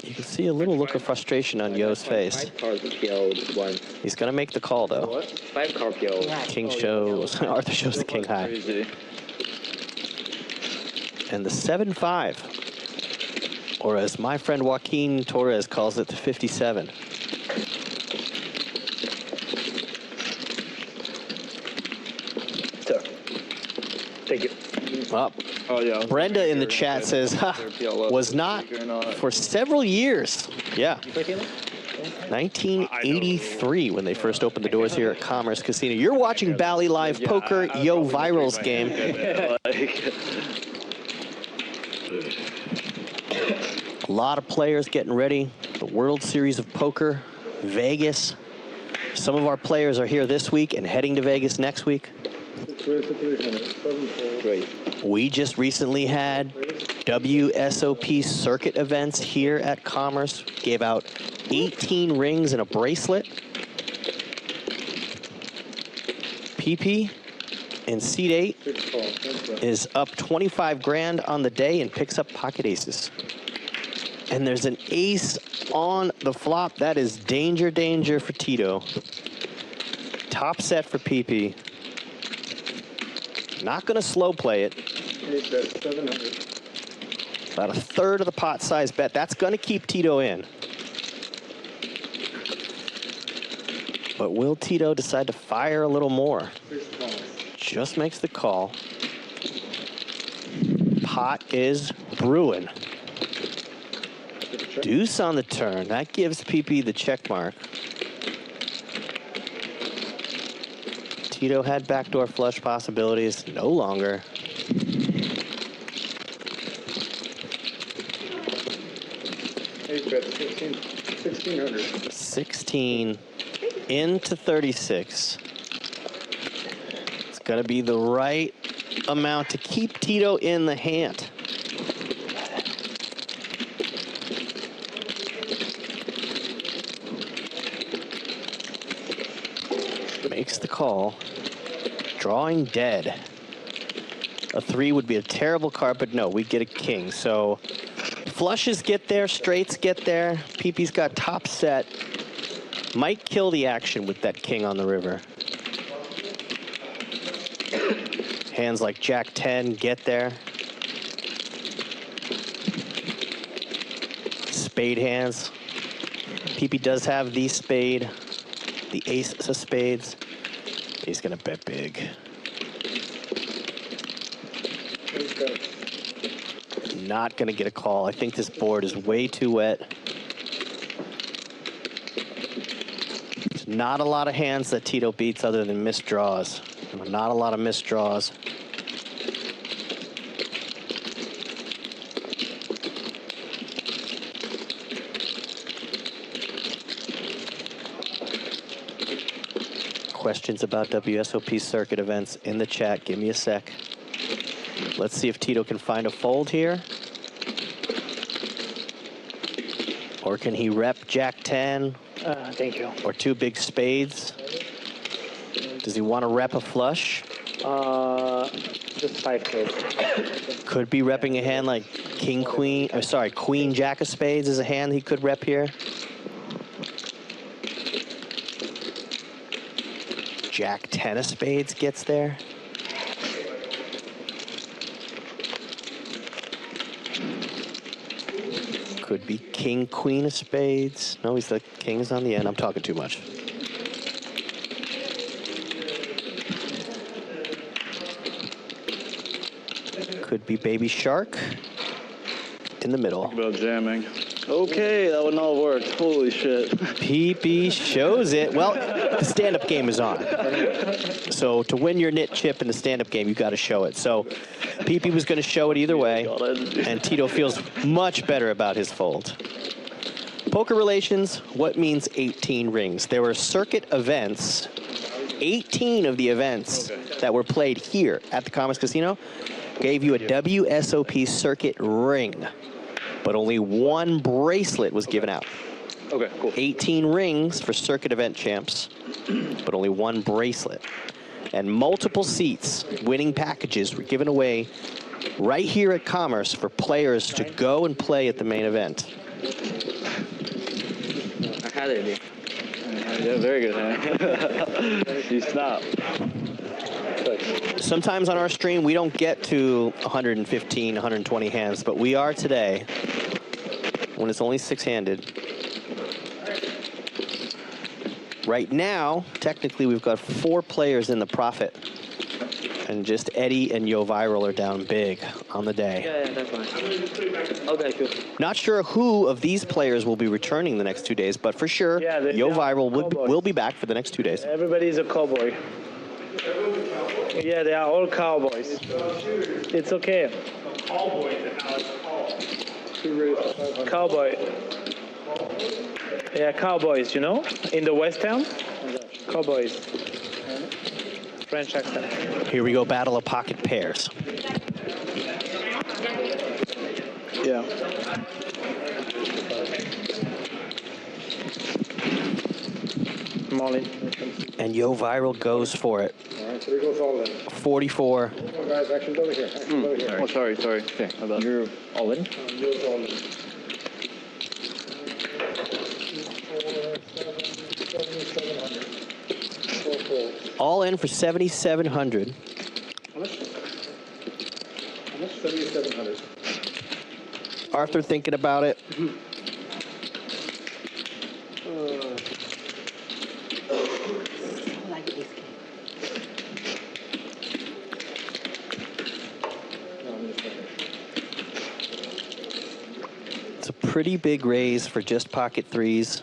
You can see a little look of frustration on Yo's face. 5 cards PO one. He's gonna make the call though. 5 card PO. King shows, Arthur shows the king high. crazy. And the 7-5, or as my friend Joaquin Torres calls it, the 57. Sir. Thank you. Up. Oh yeah. Brenda in the chat says, ha, was not for several years. Yeah. 1983 when they first opened the doors here at Commerce Casino. You're watching Bally Live Poker, Yo Viral's game. A lot of players getting ready. The World Series of Poker, Vegas. Some of our players are here this week and heading to Vegas next week. 3 to 300. 7 fold. Great. We just recently had WSOP circuit events here at Commerce. Gave out 18 rings and a bracelet. PP in seat 8 is up 25 grand on the day and picks up pocket aces. And there's an ace on the flop. That is danger, danger for Tito. Top set for PP. Not going to slow play it. 8 bets 700. About a third of the pot size bet. That's going to keep Tito in. But will Tito decide to fire a little more? Just makes the call. Pot is brewing. Deuce on the turn. That gives PP the check mark. Tito had backdoor flush possibilities. No longer. Bet 1600. 16 into 36. It's got to be the right amount to keep Tito in the hand. Makes the call. Drawing dead. A 3 would be a terrible card, but no, we get a king. So flushes get there, straights get there. PP's got top set. Might kill the action with that king on the river. Hands like Jack 10 get there. Spade hands. PP does have the spade, the ace of spades. He's gonna bet big. Not gonna get a call. I think this board is way too wet. There's not a lot of hands that Tito beats other than missed draws. Not a lot of missed draws. Questions about WSOP circuit events in the chat. Give me a sec. Let's see if Tito can find a fold here. Or can he rep Jack 10? Thank you. Or 2 big spades? Does he want to rep a flush? Just 5K. Could be repping a hand like King, Queen, or sorry, Queen, Jack of Spades is a hand he could rep here. Jack 10 of Spades gets there. Could be King, Queen of Spades. No, he's the King is on the end. I'm talking too much. Could be Baby Shark in the middle. Think about jamming. Okay, that one all worked. Holy shit. PP shows it. Well, the stand-up game is on. So to win your knit chip in the stand-up game, you got to show it. So PP was going to show it either way, and Tito feels much better about his fold. Poker relations, what means 18 rings? There were circuit events, 18 of the events that were played here at the Commerce Casino gave you a WSOP circuit ring, but only one bracelet was given out. Okay, cool. 18 rings for circuit event champs, but only one bracelet. And multiple seats, winning packages were given away right here at Commerce for players to go and play at the main event. I had it. Yeah, very good hand. You snap. Sometimes on our stream, we don't get to 115, 120 hands, but we are today when it's only 6-handed. Right now, technically, we've got 4 players in the profit. And just Eddie and Yo Viral are down big on the day. Yeah, that's fine. Okay, cool. Not sure who of these players will be returning the next 2 days, but for sure, Yo Viral will be back for the next 2 days. Everybody's a cowboy. Yeah, they are all cowboys. It's okay. Cowboy. Yeah, cowboys, you know? In the West Town? Cowboys. French accent. Here we go, battle of pocket pairs. Yeah. Molly. And Yo Viral goes for it. All right, so there goes all in. 44. Come on, guys, action over here. Action over here. Oh, sorry. Okay, how about You're all in? Yours all in. 7,700. 4 folds. All in for 7,700. How much? How much? 7,700. Arthur thinking about it. It's a pretty big raise for just pocket threes.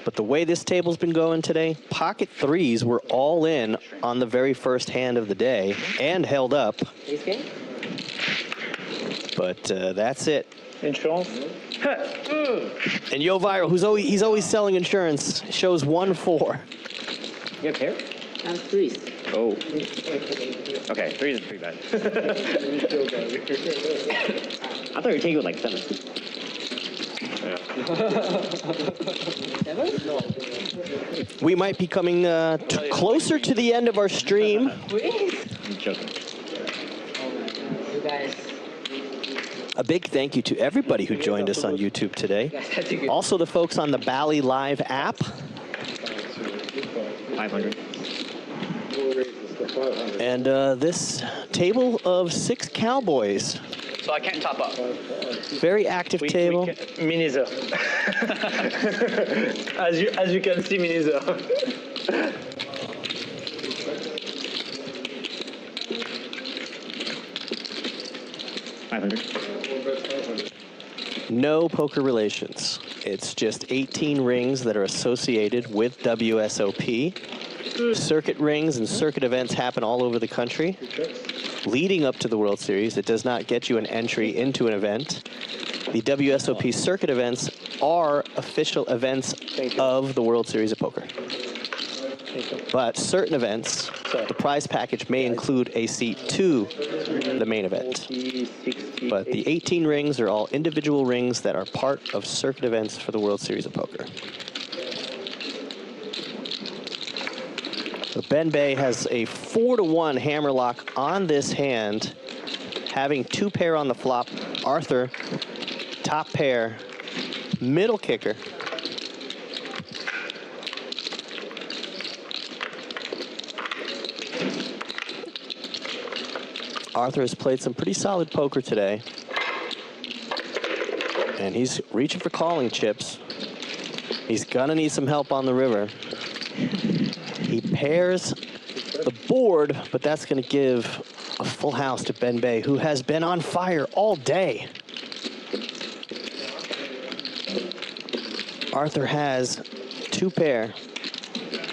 But the way this table's been going today, pocket threes were all in on the very first hand of the day and held up. But that's it. Insurance. And Yo Viral, he's always selling insurance, shows 1-4. You got a pair? And threes. Oh. Okay, 3 isn't pretty bad. I thought you were taking it with like 7. We might be coming closer to the end of our stream. I'm joking. You guys. A big thank you to everybody who joined us on YouTube today. Also the folks on the Bally Live app. 500. And this table of 6 cowboys. So I can't top up. Very active table. Me neither. as you can see, me neither. No poker relations. It's just 18 rings that are associated with WSOP. Circuit rings and circuit events happen all over the country. Leading up to the World Series, it does not get you an entry into an event. The WSOP circuit events are official events of the World Series of Poker. But certain events, the prize package may include a seat to the main event. But the 18 rings are all individual rings that are part of circuit events for the World Series of Poker. So Ben Bay has a 4-1 hammerlock on this hand, having 2 pair on the flop. Arthur, top pair, middle kicker. Arthur has played some pretty solid poker today. And he's reaching for calling chips. He's gonna need some help on the river. He pairs the board, but that's gonna give a full house to Ben Bay, who has been on fire all day. Arthur has 2 pair,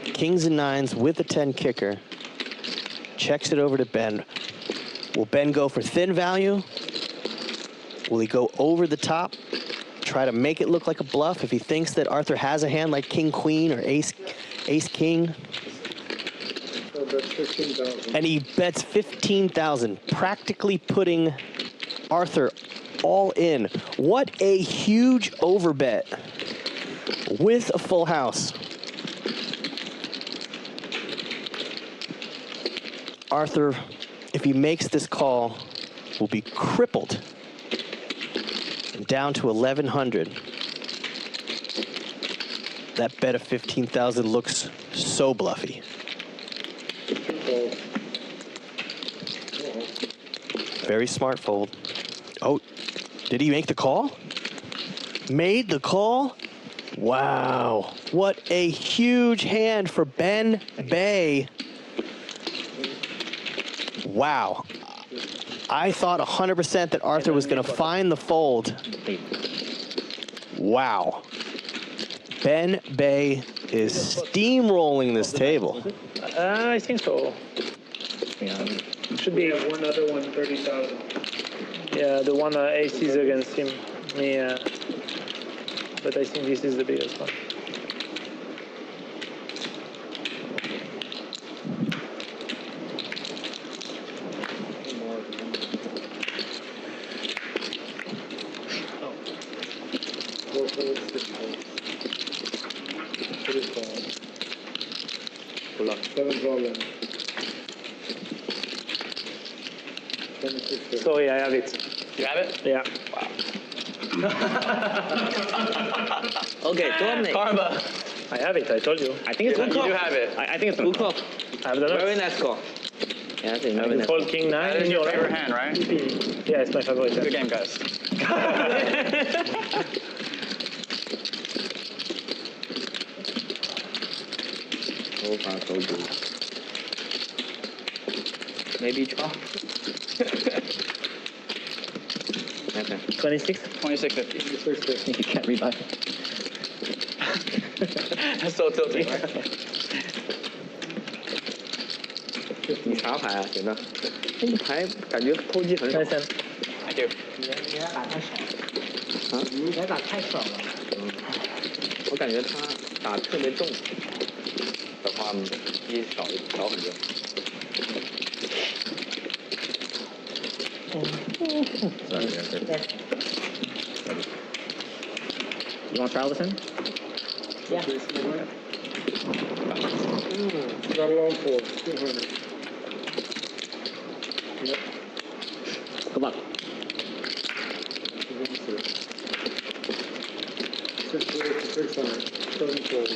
kings and nines with a 10 kicker. Checks it over to Ben. Will Ben go for thin value? Will he go over the top? Try to make it look like a bluff if he thinks that Arthur has a hand like king queen or ace king. So that's 15,000. And he bets 15,000, practically putting Arthur all in. What a huge overbet with a full house. Arthur, if he makes this call, will be crippled. Down to 1,100. That bet of 15,000 looks so bluffy. Very smart fold. Oh, did he make the call? Made the call? Wow. What a huge hand for Ben Bay. Wow. I thought 100% that Arthur was going to find the fold. Wow. Ben Bay is steamrolling this table. I think so. Yeah. Should be one other one, 30,000. Yeah, the one aces against him. Me, but I think this is the biggest one. Sorry, I have it. You have it? Yeah. Okay, Dominic. Karma. I have it, I told you. I think it's You do have it. I think it's good call. I have the Very nice call. Yeah, I think very nice. Fold king 9. That is your favorite hand, right? Yeah, it's my favorite Good hand. game, guys. So far, so good. Maybe 12. Okay. 26? 26.50. You can't rebuy. That's so tilting, right? 你啥牌啊？觉得？这个牌感觉偷鸡很少。 33. Thank you. 啊？你牌打太少了。我感觉他打特别重的话，一少很多。You want to try this in? Yeah. Got it on 4, 200. Yep. Good luck. 600, 7 folds.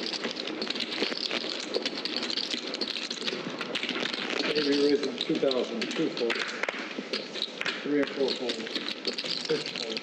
Maybe raising 2,000, 2 folds. 3 or 4 folds. 6 folds.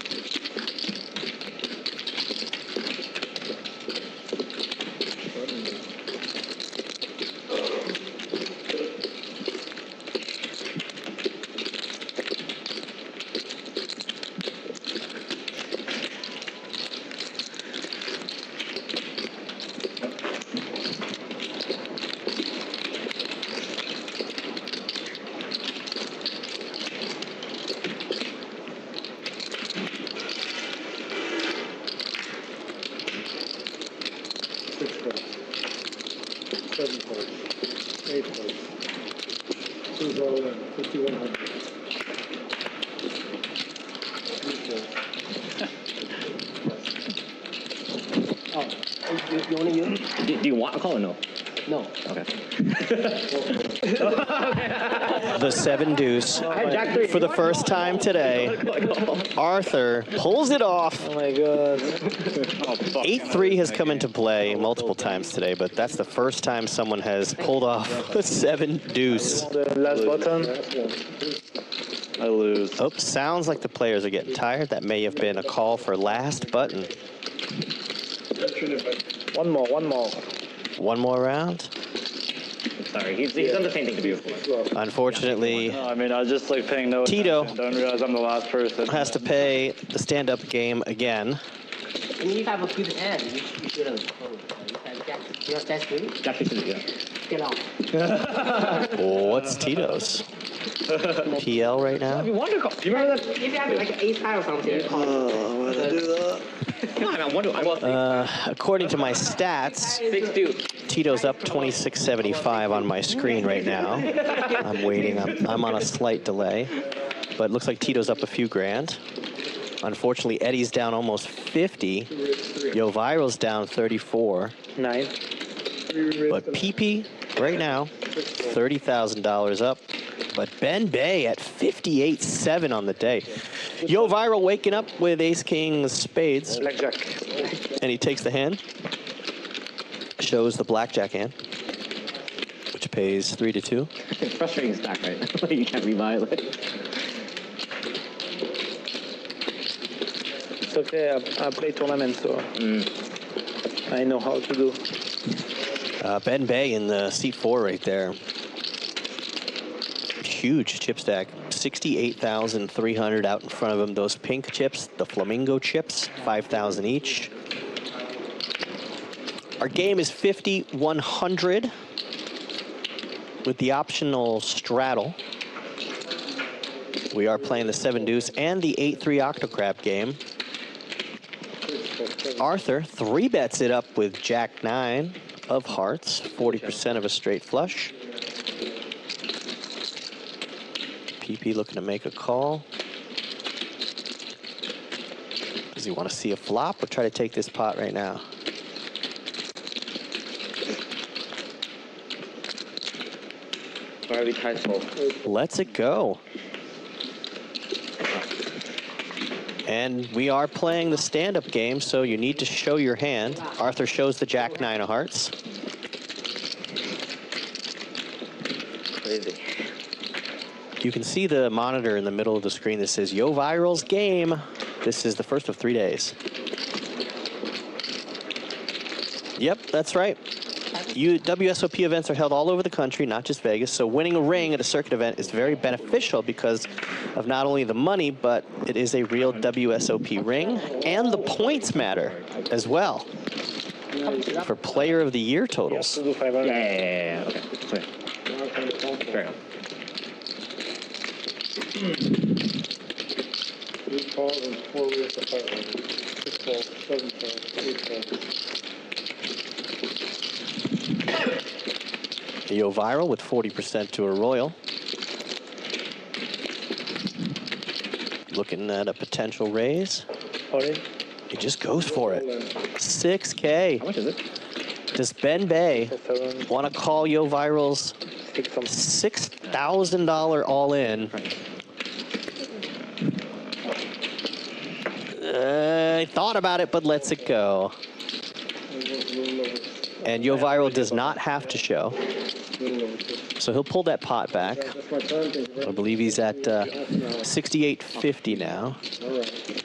Do you want a call or no? No. Okay. The 7 deuce. For the first time today, Arthur pulls it off. Oh my god. 8-3 has come into play multiple times today, but that's the first time someone has pulled off a 7 deuce. The last button. I lose. Oh, sounds like the players are getting tired. That may have been a call for last button. One more. One more round. Sorry, he's done the same thing to me before. Unfortunately, No, I mean, I was just like paying no Tito attention. Don't realize I'm the last person. has to pay the stand-up game again. And you have a good hand. You should have closed. You have Jack 3? Jack 6, yeah. Get out. What's Tito's? PL right now? Wonderful. Do you remember that? If you have like an ace high or something, you call it. Come on, I wonder. According to my stats, Tito's up 26.75 on my screen right now. I'm waiting. I'm on a slight delay, but it looks like Tito's up a few grand. Unfortunately, Eddie's down almost 50. Yo Viral's down 34. 9. But PP right now, $30,000 up. But Ben Bay at 58.7 on the day. Yo Viral waking up with Ace King Spades. Blackjack. And he takes the hand. Shows the blackjack hand, which pays 3-2. It's frustrating stack, right? You can't rebuy it. It's okay. I play tournament, so I know how to do. Ben Bay in the seat 4 right there. Huge chip stack, 68,300 out in front of him. Those pink chips, the flamingo chips, 5,000 each. Our game is 50-100 with the optional straddle. We are playing the 7 deuce and the 8-3 Octo Crab game. Arthur 3-bets it up with Jack 9 of hearts, 40% of a straight flush. PP looking to make a call. Does he want to see a flop or try to take this pot right now? Let's it go. And we are playing the stand-up game, so you need to show your hand. Arthur shows the Jack 9 of hearts. Crazy. You can see the monitor in the middle of the screen that says Yo Viral's game. This is the first of 3 days. Yep, that's right. WSOP events are held all over the country, not just Vegas, so winning a ring at a circuit event is very beneficial because of not only the money, but it is a real WSOP ring, and the points matter as well for Player of the Year totals. Yeah. Okay. Fair enough. 3 calls and 4 rears of 500. 6 calls, 7 calls, 8 calls. Yo Viral with 40% to a royal. Looking at a potential raise. He just goes for it. 6K. How much is it? Does Ben Bay want to call Yo Viral's $6,000 all in? I thought about it, but lets it go. And Yo Viral does not have to show. So he'll pull that pot back. I believe he's at 68.50 now.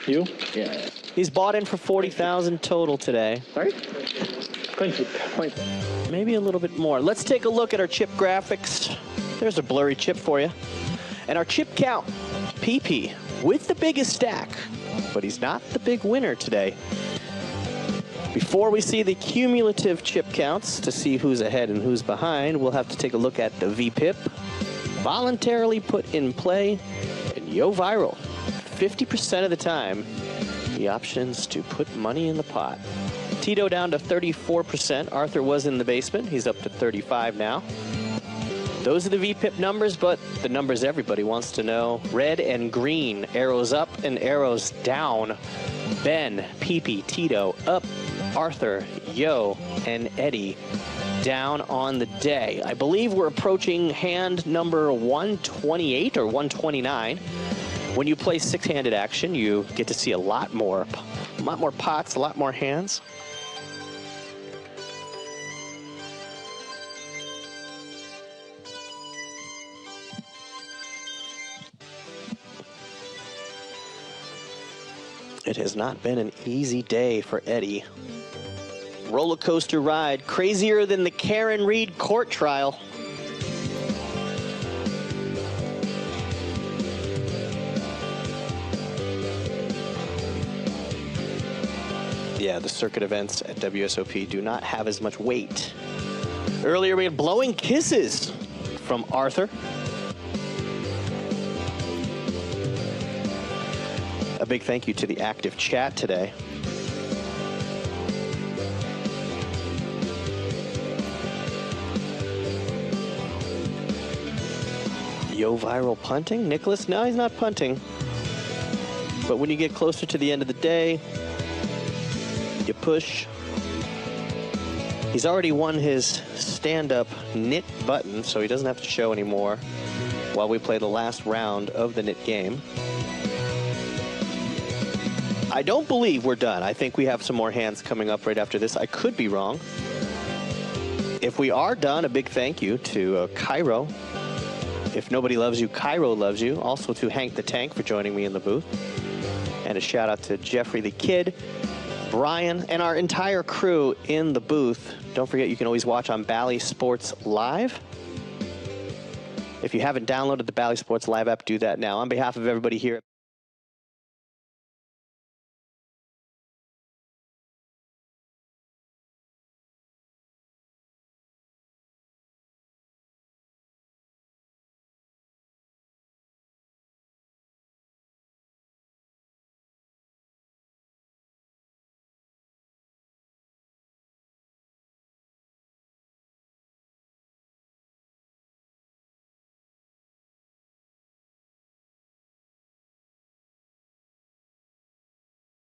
You? Yeah. He's bought in for 40,000 total today. Sorry? Maybe a little bit more. Let's take a look at our chip graphics. There's a blurry chip for you. And our chip count, PP, with the biggest stack. But he's not the big winner today. Before we see the cumulative chip counts to see who's ahead and who's behind, we'll have to take a look at the VPIP voluntarily put in play. And Yo Viral, 50% of the time, the options to put money in the pot. Tito down to 34%. Arthur was in the basement. He's up to 35 now. Those are the VPIP numbers, but the numbers everybody wants to know. Red and green, arrows up and arrows down. Ben, PP, Tito, up. Arthur, Yo, and Eddie down on the day. I believe we're approaching hand number 128 or 129. When you play six-handed action, you get to see a lot more pots, a lot more hands. It has not been an easy day for Eddie. Roller coaster ride, crazier than the Karen Reed court trial. Yeah, the circuit events at WSOP do not have as much weight. Earlier we had blowing kisses from Arthur. A big thank you to the active chat today. Yo viral punting? Nicholas? No, he's not punting. But when you get closer to the end of the day, you push. He's already won his stand-up knit button, so he doesn't have to show anymore while we play the last round of the knit game. I don't believe we're done. I think we have some more hands coming up right after this. I could be wrong. If we are done, a big thank you to Cairo. If nobody loves you, Cairo loves you. Also to Hank the Tank for joining me in the booth. And a shout out to Jeffrey the Kid, Brian, and our entire crew in the booth. Don't forget, you can always watch on Bally Sports Live. If you haven't downloaded the Bally Sports Live app, do that now. On behalf of everybody here